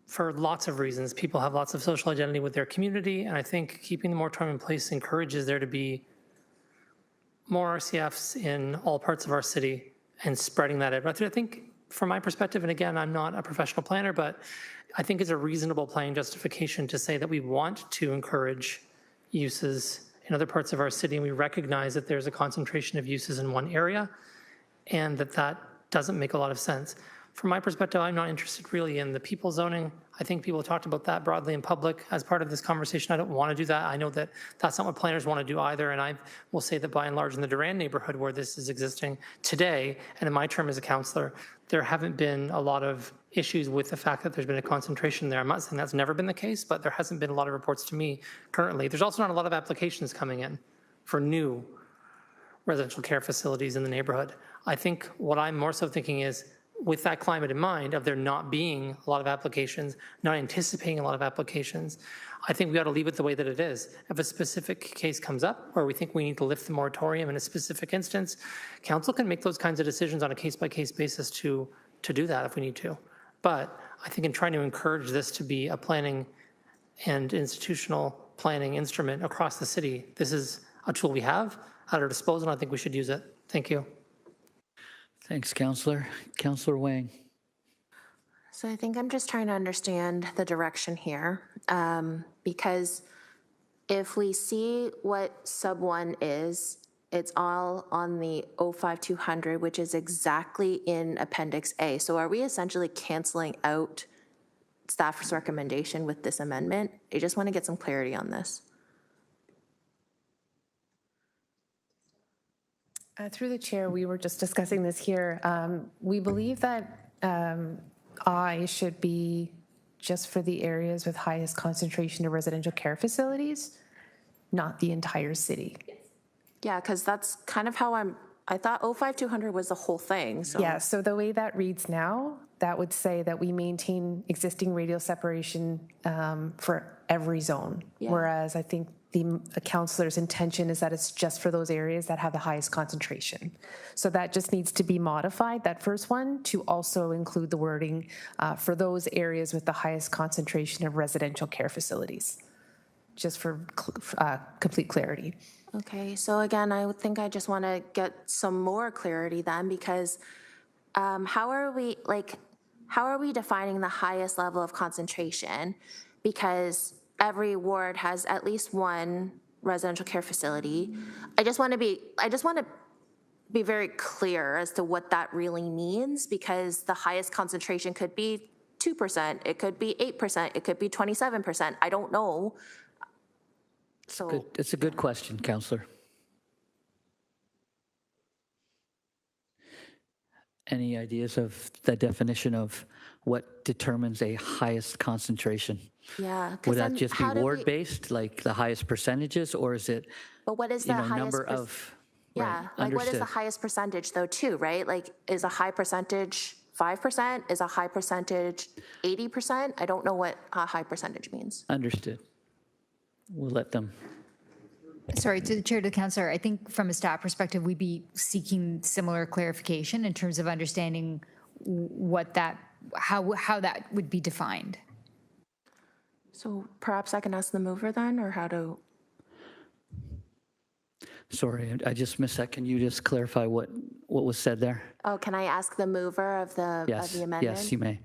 For lots of reasons, people have lots of social identity with their community, and I think keeping the moratorium in place encourages there to be more RCFs in all parts of our city and spreading that out. But I think from my perspective, and again, I'm not a professional planner, but I think it's a reasonable planning justification to say that we want to encourage uses in other parts of our city, and we recognize that there's a concentration of uses in one area, and that doesn't make a lot of sense. From my perspective, I'm not interested really in the people zoning. I think people talked about that broadly in public as part of this conversation. I don't want to do that. I know that that's not what planners want to do either. And I will say that by and large in the Durand neighborhood where this is existing today, and in my term as a councillor, there haven't been a lot of issues with the fact that there's been a concentration there. I'm not saying that's never been the case, but there hasn't been a lot of reports to me currently. There's also not a lot of applications coming in for new residential care facilities in the neighborhood. I think what I'm more so thinking is, with that climate in mind of there not being a lot of applications, not anticipating a lot of applications, I think we ought to leave it the way that it is. If a specific case comes up where we think we need to lift the moratorium in a specific instance, council can make those kinds of decisions on a case-by-case basis to do that if we need to. But I think in trying to encourage this to be a planning and institutional planning instrument across the city, this is a tool we have at our disposal, and I think we should use it. Thank you. Thanks, Councillor. Councillor Wang. So I think I'm just trying to understand the direction here, because if we see what sub 1 is, it's all on the 05200, which is exactly in Appendix A. So are we essentially canceling out staff's recommendation with this amendment? I just want to get some clarity on this. Through the chair, we were just discussing this here. We believe that I should be just for the areas with highest concentration of residential care facilities, not the entire city. Yeah, because that's kind of how I thought 05200 was the whole thing. So. Yeah, so the way that reads now, that would say that we maintain existing radial separation for every zone. Yeah. Whereas I think the councillor's intention is that it's just for those areas that have the highest concentration. So that just needs to be modified, that first one, to also include the wording for those areas with the highest concentration of residential care facilities, just for complete clarity. Okay, so again, I would think I just want to get some more clarity then, because how are we defining the highest level of concentration? Because every ward has at least one residential care facility. I just want to be very clear as to what that really means, because the highest concentration could be 2%, it could be 8%, it could be 27%. I don't know. So it's a good question, Councillor. Any ideas of the definition of what determines a highest concentration? Yeah. Would that just be ward-based, like the highest percentages, or is it, but what is the highest number of? Yeah, right, like what is the highest percentage though too, right? Like is a high percentage 5%? Is a high percentage 80%? I don't know what a high percentage means. Understood. We'll let them. Sorry, to the chair, to the councillor, I think from a staff perspective, we'd be seeking similar clarification in terms of understanding what that, how that would be defined. So perhaps I can ask the mover then, or how to? Sorry, I just missed that. Can you just clarify what was said there? Oh, can I ask the mover of the amendment? Yes, you may.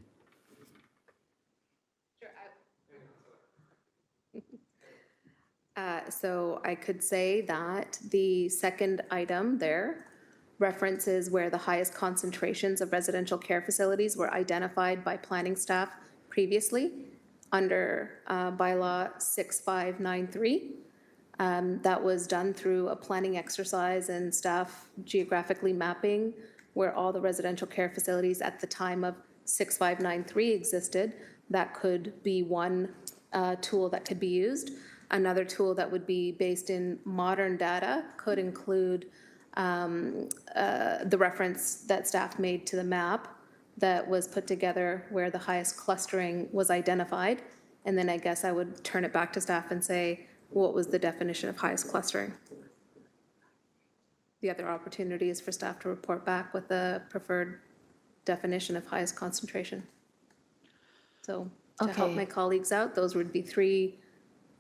So I could say that the second item there references where the highest concentrations of residential care facilities were identified by planning staff previously under bylaw 6593. That was done through a planning exercise and staff geographically mapping where all the residential care facilities at the time of 6593 existed. That could be one tool that could be used. Another tool that would be based in modern data could include the reference that staff made to the map that was put together where the highest clustering was identified. And then I guess I would turn it back to staff and say, what was the definition of highest clustering? The other opportunity is for staff to report back with the preferred definition of highest concentration. So to help my colleagues out, those would be 3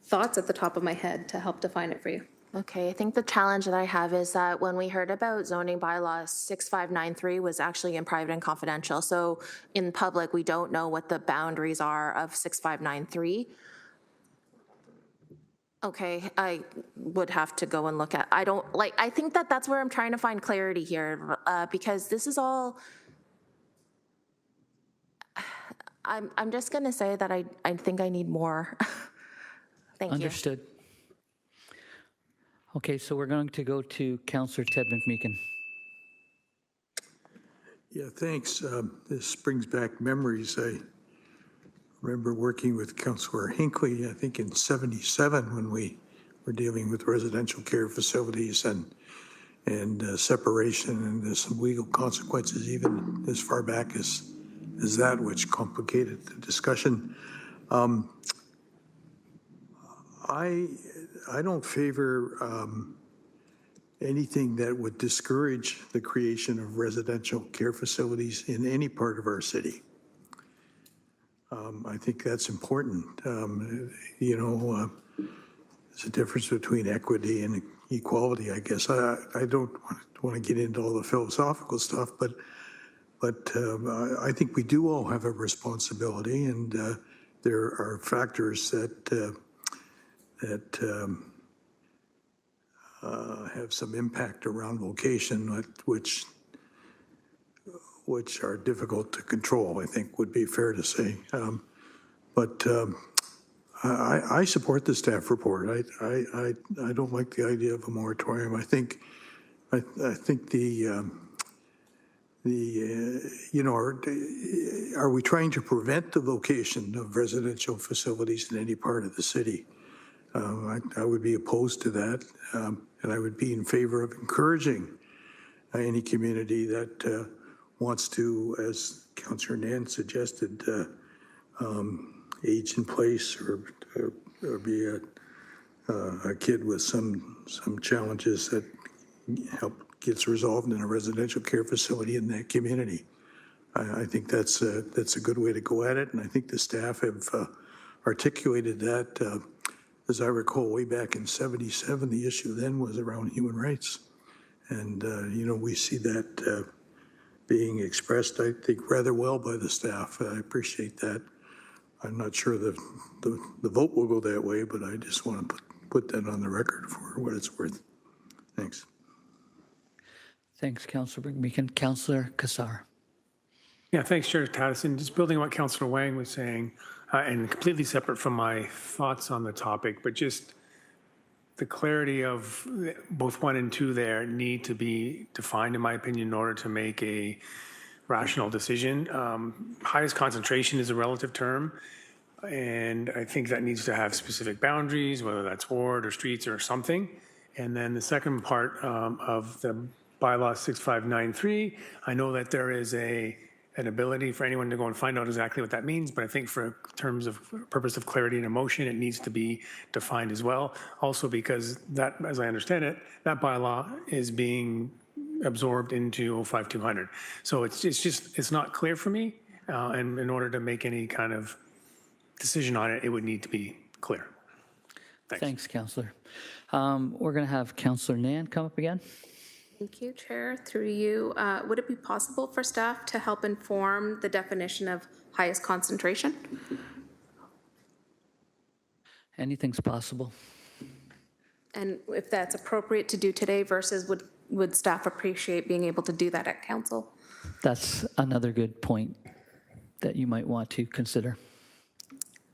thoughts at the top of my head to help define it for you. Okay, I think the challenge that I have is that when we heard about zoning bylaw 6593 was actually in private and confidential. So in public, we don't know what the boundaries are of 6593. Okay, I would have to go and look at, I think that that's where I'm trying to find clarity here, because this is all, I'm just gonna say that I think I need more. Thank you. Understood. Okay, so we're going to go to Councillor Ted McMeekin. Yeah, thanks. This brings back memories. I remember working with Councillor Hinckley, I think in '77, when we were dealing with residential care facilities and separation, and there's some legal consequences even as far back as that, which complicated the discussion. I don't favor anything that would discourage the creation of residential care facilities in any part of our city. I think that's important. You know, there's a difference between equity and equality, I guess. I don't want to get into all the philosophical stuff, but I think we do all have a responsibility, and there are factors that have some impact around location, which are difficult to control, I think would be fair to say. I support the staff report. I don't like the idea of a moratorium. I think the you know, are we trying to prevent the location of residential facilities in any part of the city? I would be opposed to that, and I would be in favor of encouraging any community that wants to, as Councillor Nan suggested, age in place or be a kid with some challenges that gets resolved in a residential care facility in that community. I think that's a good way to go at it, and I think the staff have articulated that. As I recall, way back in '77, the issue then was around human rights. And, you know, we see that being expressed, I think, rather well by the staff. I appreciate that. I'm not sure the vote will go that way, but I just want to put that on the record for what it's worth. Thanks. Thanks, Councillor McMeekin. Councillor Cassar. Yeah, thanks, Chair Tattison. Just building on what Councillor Wang was saying, and completely separate from my thoughts on the topic, but just the clarity of both 1 and 2 there need to be defined, in my opinion, in order to make a rational decision. Highest concentration is a relative term, and I think that needs to have specific boundaries, whether that's ward or streets or something. And then the second part of the bylaw 6593, I know that there is a an ability for anyone to go and find out exactly what that means, but I think for terms of purpose of clarity and emotion, it needs to be defined as well. Also because that, as I understand it, that bylaw is being absorbed into 05200. So it's not clear for me, and in order to make any kind of decision on it, it would need to be clear. Thanks, Councillor. We're going to have Councillor Nan come up again. Thank you, Chair. Through you, would it be possible for staff to help inform the definition of highest concentration? Anything's possible. And if that's appropriate to do today versus would staff appreciate being able to do that at council? That's another good point that you might want to consider.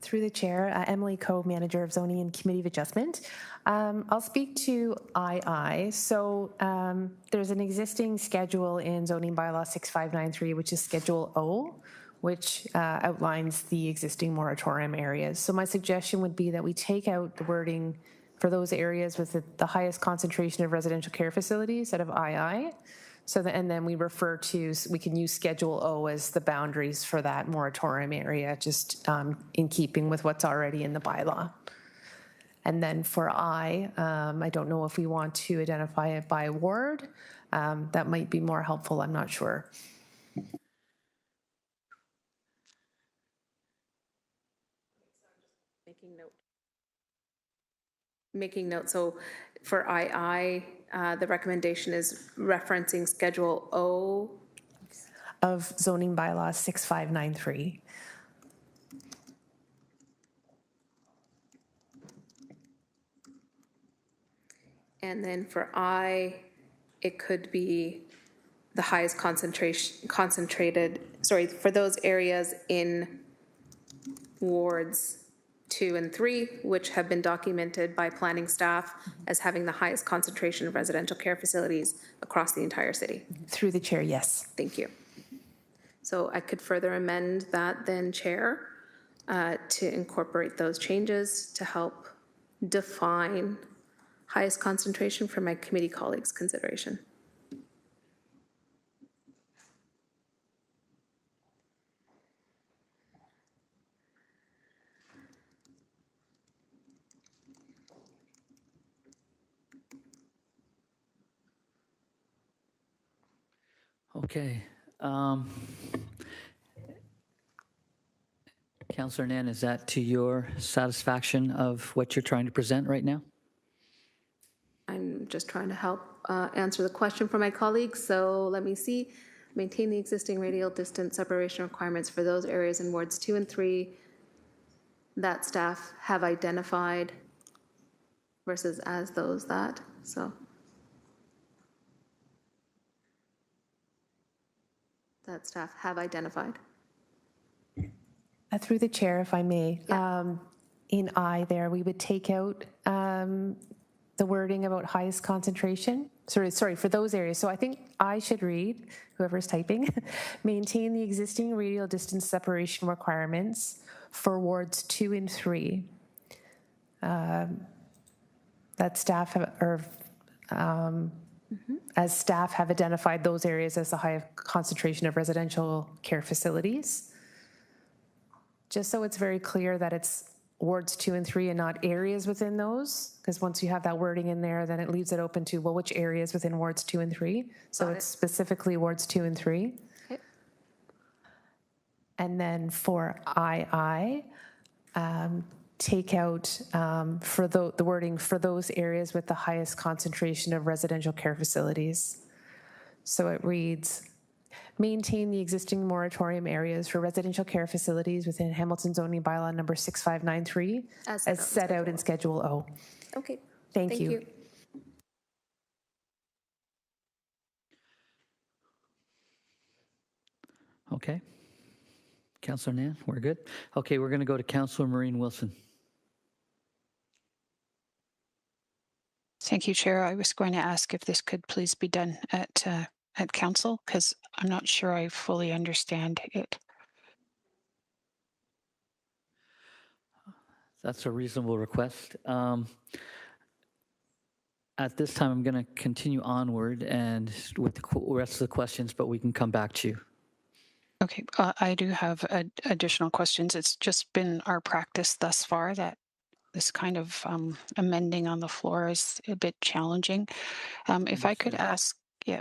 Through the chair, Emily Coe, Manager of Zoning and Committee of Adjustment. I'll speak to II. So there's an existing schedule in Zoning Bylaw 6593, which is Schedule O, which outlines the existing moratorium areas. So my suggestion would be that we take out the wording for those areas with the highest concentration of residential care facilities out of II. So and then we we can use Schedule O as the boundaries for that moratorium area, just in keeping with what's already in the bylaw. And then for I don't know if we want to identify it by ward. That might be more helpful, I'm not sure. Making note. So for II, the recommendation is referencing Schedule O of Zoning Bylaw 6593. And then for I, it could be the highest concentrated, for those areas in wards 2 and 3, which have been documented by planning staff as having the highest concentration of residential care facilities across the entire city. Through the chair, yes. Thank you. So I could further amend that then, Chair, to incorporate those changes to help define highest concentration for my committee colleagues' consideration. Okay. Councillor Nan, is that to your satisfaction of what you're trying to present right now? I'm just trying to help answer the question for my colleagues. So let me see. Maintain the existing radial distance separation requirements for those areas in wards 2 and 3 that staff have identified versus as those that. So that staff have identified. Through the chair, if I may, Yeah. in I there, we would take out the wording about highest concentration. Sorry, for those areas. So I think I should read, whoever's typing, maintain the existing radial distance separation requirements for wards 2 and 3. That staff have, or as staff have identified those areas as the high concentration of residential care facilities. Just so it's very clear that it's wards 2 and 3 and not areas within those, because once you have that wording in there, then it leaves it open to, well, which areas within wards 2 and 3? So it's specifically wards 2 and 3. Okay. And then for II, take out for the wording for those areas with the highest concentration of residential care facilities. So it reads, maintain the existing moratorium areas for residential care facilities within Hamilton zoning bylaw number 6593 as set out in Schedule O. Okay. Thank you. Okay. Councillor Nan, we're good? Okay, we're going to go to Councillor Maureen Wilson. Thank you, Chair. I was going to ask if this could please be done at council, because I'm not sure I fully understand it. That's a reasonable request. At this time, I'm going to continue onward and with the rest of the questions, but we can come back to you. Okay, I do have additional questions. It's just been our practice thus far that this kind of amending on the floor is a bit challenging. If I could ask, yeah,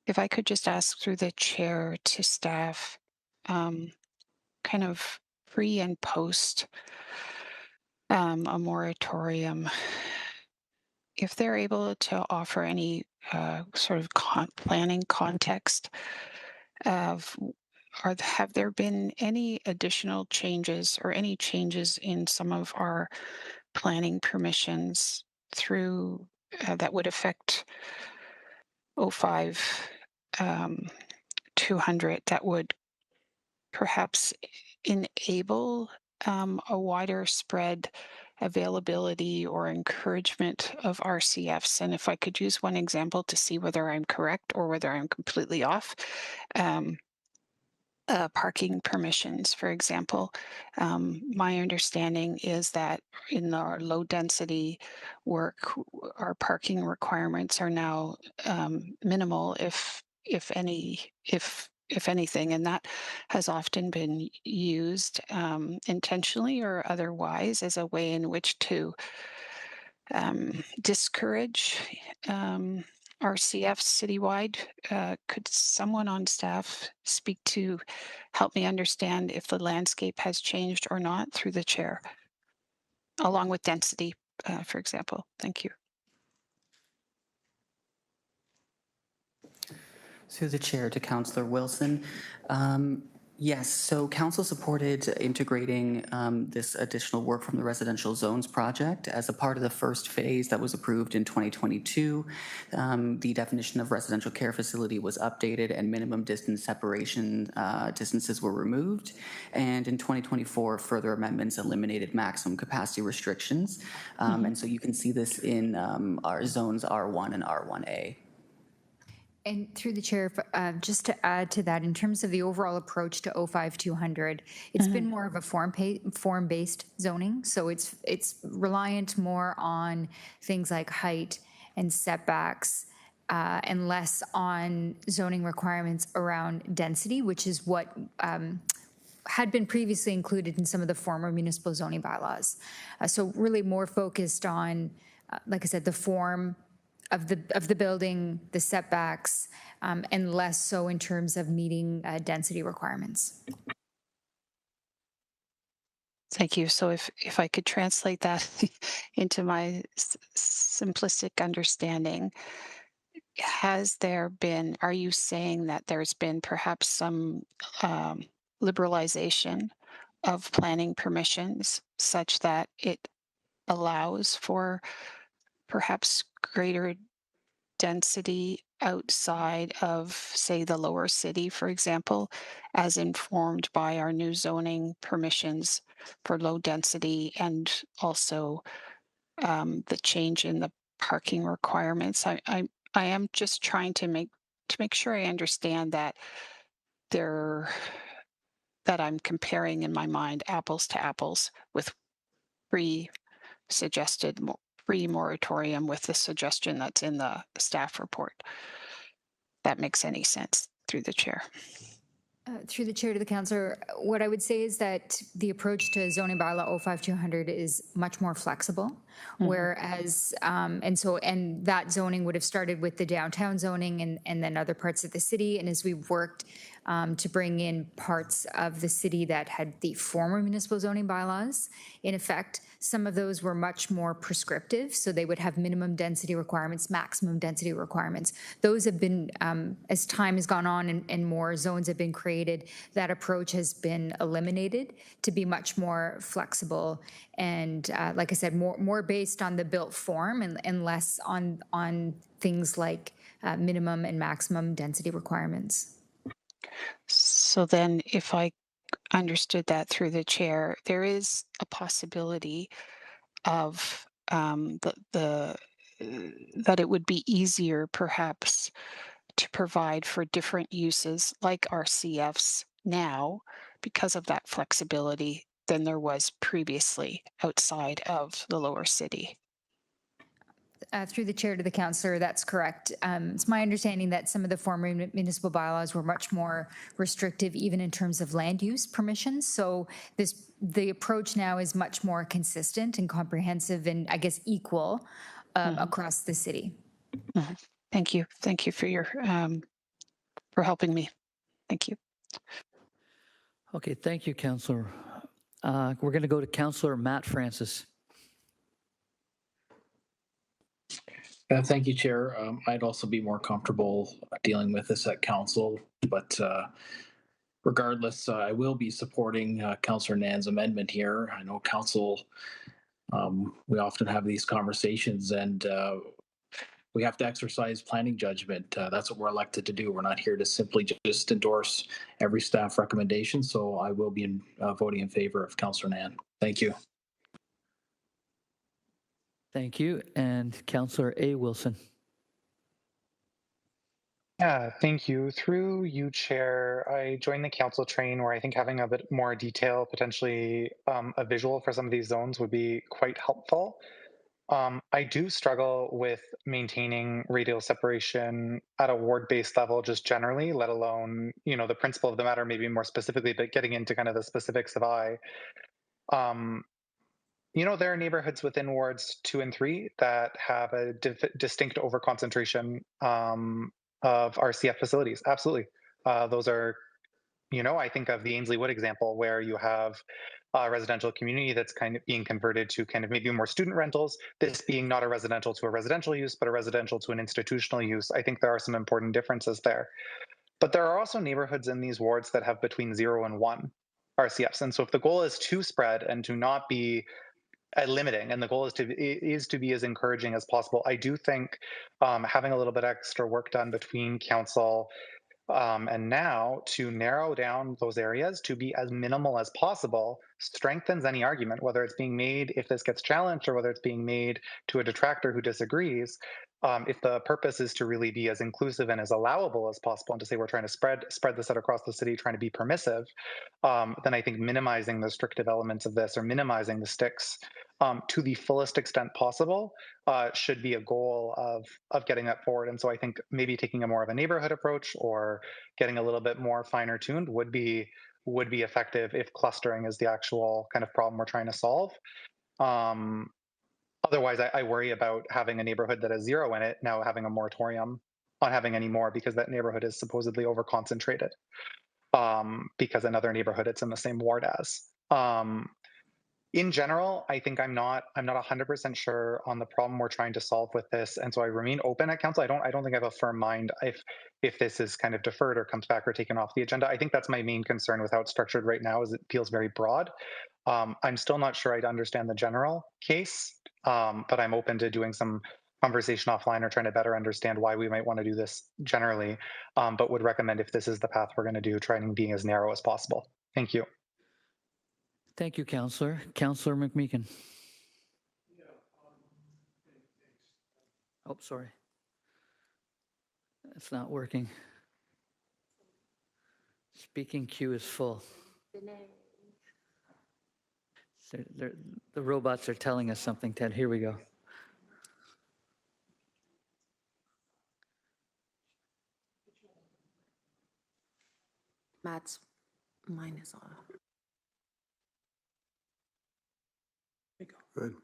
if I could just ask through the chair to staff, um, kind of pre and post a moratorium, if they're able to offer any sort of planning context of have there been any additional changes or any changes in some of our planning permissions through that would affect O5 200 that would perhaps enable a wider spread availability or encouragement of RCFs. And if I could use one example to see whether I'm correct or whether I'm completely off, parking permissions, for example. My understanding is that in our low density work, our parking requirements are now minimal, if anything, and that has often been used intentionally or otherwise as a way in which to discourage RCFs citywide. Could someone on staff speak to help me understand if the landscape has changed or not through the chair, along with density, for example? Thank you. Through the chair to Councillor Wilson. Yes, so council supported integrating this additional work from the residential zones project as a part of the first phase that was approved in 2022. The definition of residential care facility was updated and minimum distance separation distances were removed. And in 2024, further amendments eliminated maximum capacity restrictions. And so you can see this in our zones R1 and R1A. And through the chair, just to add to that, in terms of the overall approach to O5 200, it's been more of a form-based zoning. So it's reliant more on things like height and setbacks and less on zoning requirements around density, which is what had been previously included in some of the former municipal zoning bylaws. So really more focused on, like I said, the form of the building, the setbacks, and less so in terms of meeting density requirements. Thank you. So if I could translate that into my simplistic understanding, are you saying that there's been perhaps some liberalization of planning permissions such that it allows for perhaps greater density outside of, say, the lower city, for example, as informed by our new zoning permissions for low density and also the change in the parking requirements? I am just trying to make sure I understand that I'm comparing in my mind apples to apples with suggested pre-moratorium with the suggestion that's in the staff report. That makes any sense through the chair. Through the chair to the councillor, what I would say is that the approach to zoning bylaw 05200 is much more flexible, whereas, and that zoning would have started with the downtown zoning and then other parts of the city. And as we worked to bring in parts of the city that had the former municipal zoning bylaws in effect, some of those were much more prescriptive. So they would have minimum density requirements, maximum density requirements. Those have been, as time has gone on and more zones have been created, that approach has been eliminated to be much more flexible and, like I said, more based on the built form and less on things like minimum and maximum density requirements. So then if I understood that through the chair, there is a possibility of that it would be easier perhaps to provide for different uses like RCFs now because of that flexibility than there was previously outside of the lower city. through the chair to the councillor, that's correct. It's my understanding that some of the former municipal bylaws were much more restrictive, even in terms of land use permissions. So the approach now is much more consistent and comprehensive and, I guess, equal across the city. Thank you. Thank you for your for helping me. Thank you. Okay, thank you, Councillor. We're going to go to Councillor Matt Francis. Thank you, Chair. I'd also be more comfortable dealing with this at council, but regardless, I will be supporting Councillor Nan's amendment here. I know council, we often have these conversations, and we have to exercise planning judgment. That's what we're elected to do. We're not here to simply just endorse every staff recommendation, so I will be voting in favor of Councillor Nan. Thank you. Thank you. And Councillor A. Wilson. Yeah, thank you. Through you, Chair, I joined the council train where I think having a bit more detail, potentially a visual for some of these zones would be quite helpful. I do struggle with maintaining radial separation at a ward-based level just generally, let alone, the principle of the matter, maybe more specifically, but getting into kind of the specifics of there are neighborhoods within wards 2 and 3 that have a distinct overconcentration of RCF facilities. Absolutely. Those are, I think of the Ainsley Wood example where you have a residential community that's kind of being converted to kind of maybe more student rentals, this being not a residential to a residential use, but a residential to an institutional use. I think there are some important differences there. But there are also neighborhoods in these wards that have between 0 and 1 RCFs. And so if the goal is to spread and to not be limiting, and the goal is to be as encouraging as possible, I do think having a little bit extra work done between council and now to narrow down those areas to be as minimal as possible strengthens any argument, whether it's being made if this gets challenged or whether it's being made to a detractor who disagrees. If the purpose is to really be as inclusive and as allowable as possible, and to say we're trying to spread this out across the city, trying to be permissive, then I think minimizing the restrictive elements of this or minimizing the sticks to the fullest extent possible should be a goal of getting that forward. And so I think maybe taking a more of a neighborhood approach or getting a little bit more finer tuned would be effective if clustering is the actual kind of problem we're trying to solve. Otherwise, I worry about having a neighborhood that has 0 in it now having a moratorium on having any more because that neighborhood is supposedly overconcentrated because another neighborhood it's in the same ward as. In general, I think I'm not 100% sure on the problem we're trying to solve with this, and so I remain open at council. I don't think I have a firm mind if this is kind of deferred or comes back or taken off the agenda. I think that's my main concern with how it's structured right now, is it feels very broad. I'm still not sure I'd understand the general case, but I'm open to doing some conversation offline or trying to better understand why we might want to do this generally, but would recommend if this is the path we're going to do, trying being as narrow as possible. Thank you. Thank you, Councillor. Councillor McMeekin. Oh, sorry. It's not working. Speaking queue is full. The robots are telling us something, Ted. Here we go. Matt's mine is on. Good.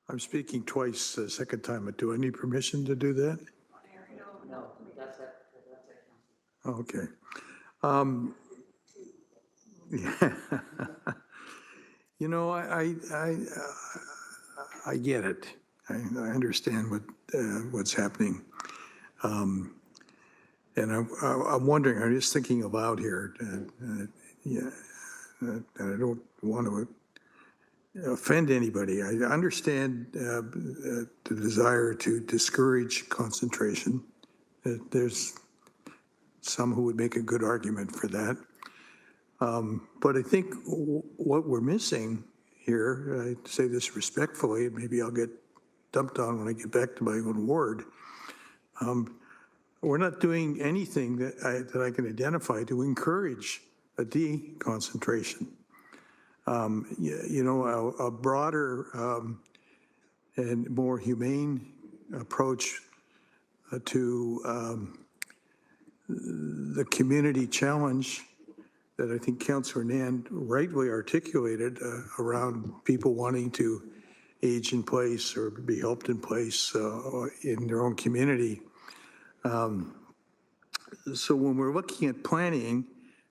I'm speaking twice, the second time. Do I need permission to do that? No, that's it. Okay. I get it. I understand what's happening. And I'm wondering, I'm just thinking aloud here, and I don't want to offend anybody. I understand the desire to discourage concentration. There's some who would make a good argument for that. But I think what we're missing here, I say this respectfully, and maybe I'll get dumped on when I get back to my own ward, we're not doing anything that I can identify to encourage a deconcentration. A broader and more humane approach to the community challenge that I think Councillor Nan rightly articulated around people wanting to age in place or be helped in place in their own community. So when we're looking at planning,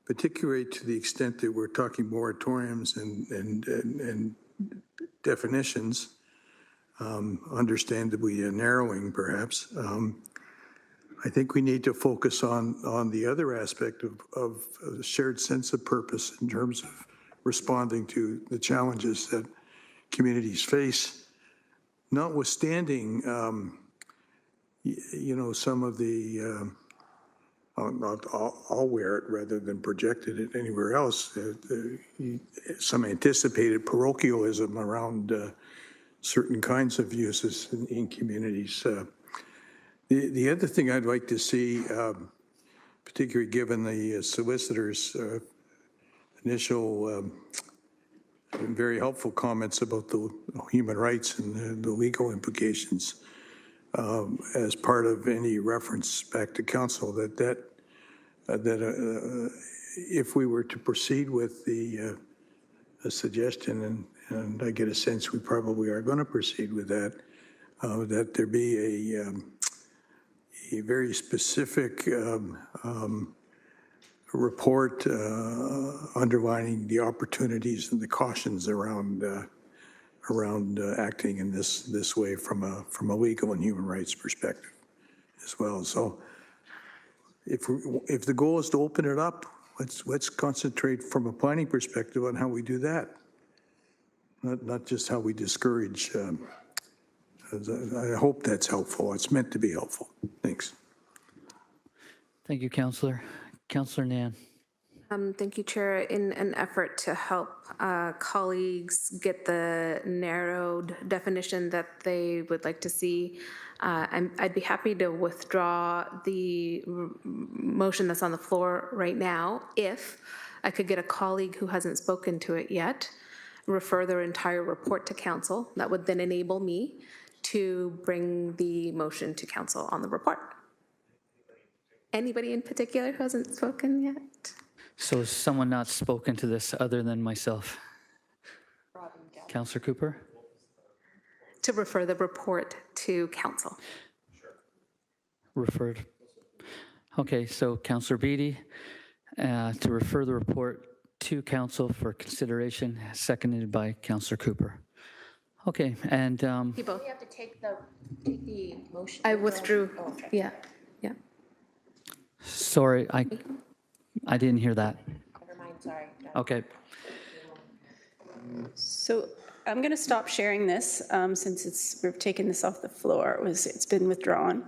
particularly to the extent that we're talking moratoriums and definitions, understandably narrowing perhaps, I think we need to focus on the other aspect of a shared sense of purpose in terms of responding to the challenges that communities face, notwithstanding, you know, some of the, I'll wear it rather than projected it anywhere else, some anticipated parochialism around certain kinds of uses in communities. The other thing I'd like to see, particularly given the solicitor's initial very helpful comments about the human rights and the legal implications as part of any reference back to council, that if we were to proceed with the suggestion, and I get a sense we probably are going to proceed with that, that there be a very specific report underlining the opportunities and the cautions around acting in this way from a legal and human rights perspective as well. So if the goal is to open it up, let's concentrate from a planning perspective on how we do that, not just how we discourage. I hope that's helpful. It's meant to be helpful. Thanks. Thank you, Councillor. Councillor Nan. Thank you, Chair. In an effort to help colleagues get the narrowed definition that they would like to see, I'd be happy to withdraw the motion that's on the floor right now if I could get a colleague who hasn't spoken to it yet refer their entire report to council. That would then enable me to bring the motion to council on the report. Anybody in particular who hasn't spoken yet? So has someone not spoken to this other than myself? Councillor Cooper? To refer the report to council. Referred. Okay, so Councillor Beattie, to refer the report to council for consideration, seconded by Councillor Cooper. Okay, and People. We have to take the motion. I withdrew. Oh, okay. Yeah. sorry, I didn't hear that. Never mind, sorry. Okay. So I'm going to stop sharing this since we've taken this off the floor. It's been withdrawn.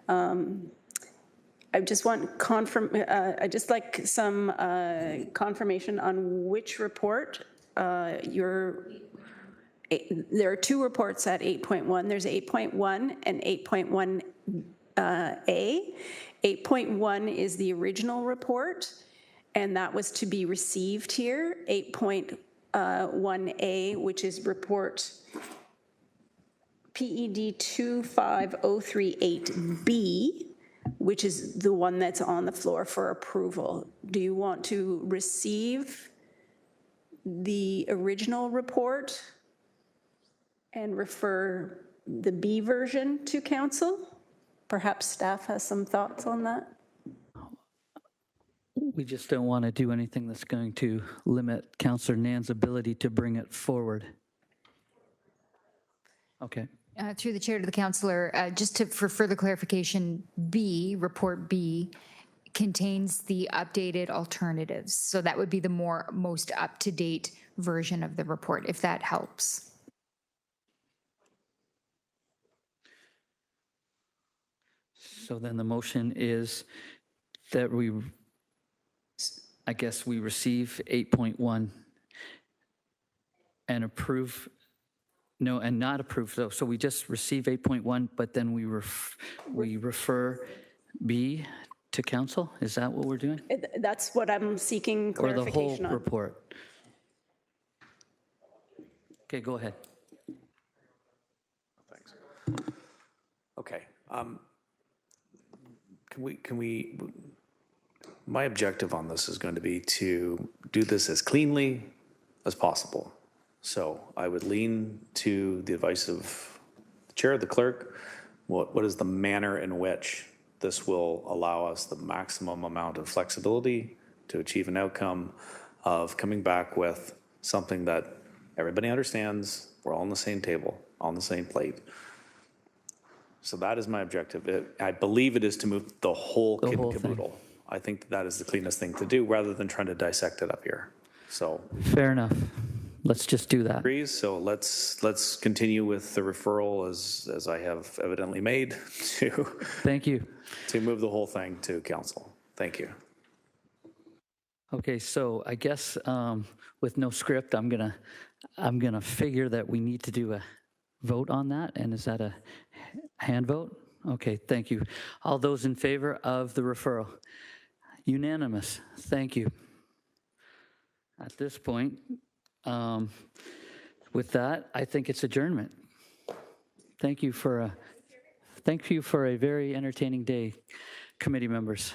I just want I just like some confirmation on which report there are two reports at 8.1. There's 8.1 and 8.1A. 8.1 is the original report, and that was to be received here. 8.1A, which is report PED 25038B, which is the one that's on the floor for approval. Do you want to receive the original report and refer the B version to council? Perhaps staff has some thoughts on that. We just don't want to do anything that's going to limit Councillor Nan's ability to bring it forward. Okay. Through the chair to the councillor, for further clarification, B, report B, contains the updated alternatives. So that would be the most up-to-date version of the report, if that helps. So then the motion is that I guess we receive 8.1 and approve, no, and not approve though. So we just receive 8.1, but then we refer B to council? Is that what we're doing? That's what I'm seeking clarification on. Or the whole report? Okay, go ahead. Thanks. Okay. Can we, my objective on this is going to be to do this as cleanly as possible. So I would lean to the advice of the chair, the clerk. What is the manner in which this will allow us the maximum amount of flexibility to achieve an outcome of coming back with something that everybody understands, we're all on the same table, on the same plate. So that is my objective. I believe it is to move the whole kit and caboodle. I think that is the cleanest thing to do rather than trying to dissect it up here. So Fair enough. Let's just do that. so let's continue with the referral as I have evidently made to Thank you. to move the whole thing to council. Thank you. Okay, so I guess with no script, I'm gonna figure that we need to do a vote on that. And is that a hand vote? Okay, thank you. All those in favor of the referral? Unanimous. Thank you. At this point, with that, I think it's adjournment. Thank you for a very entertaining day, committee members.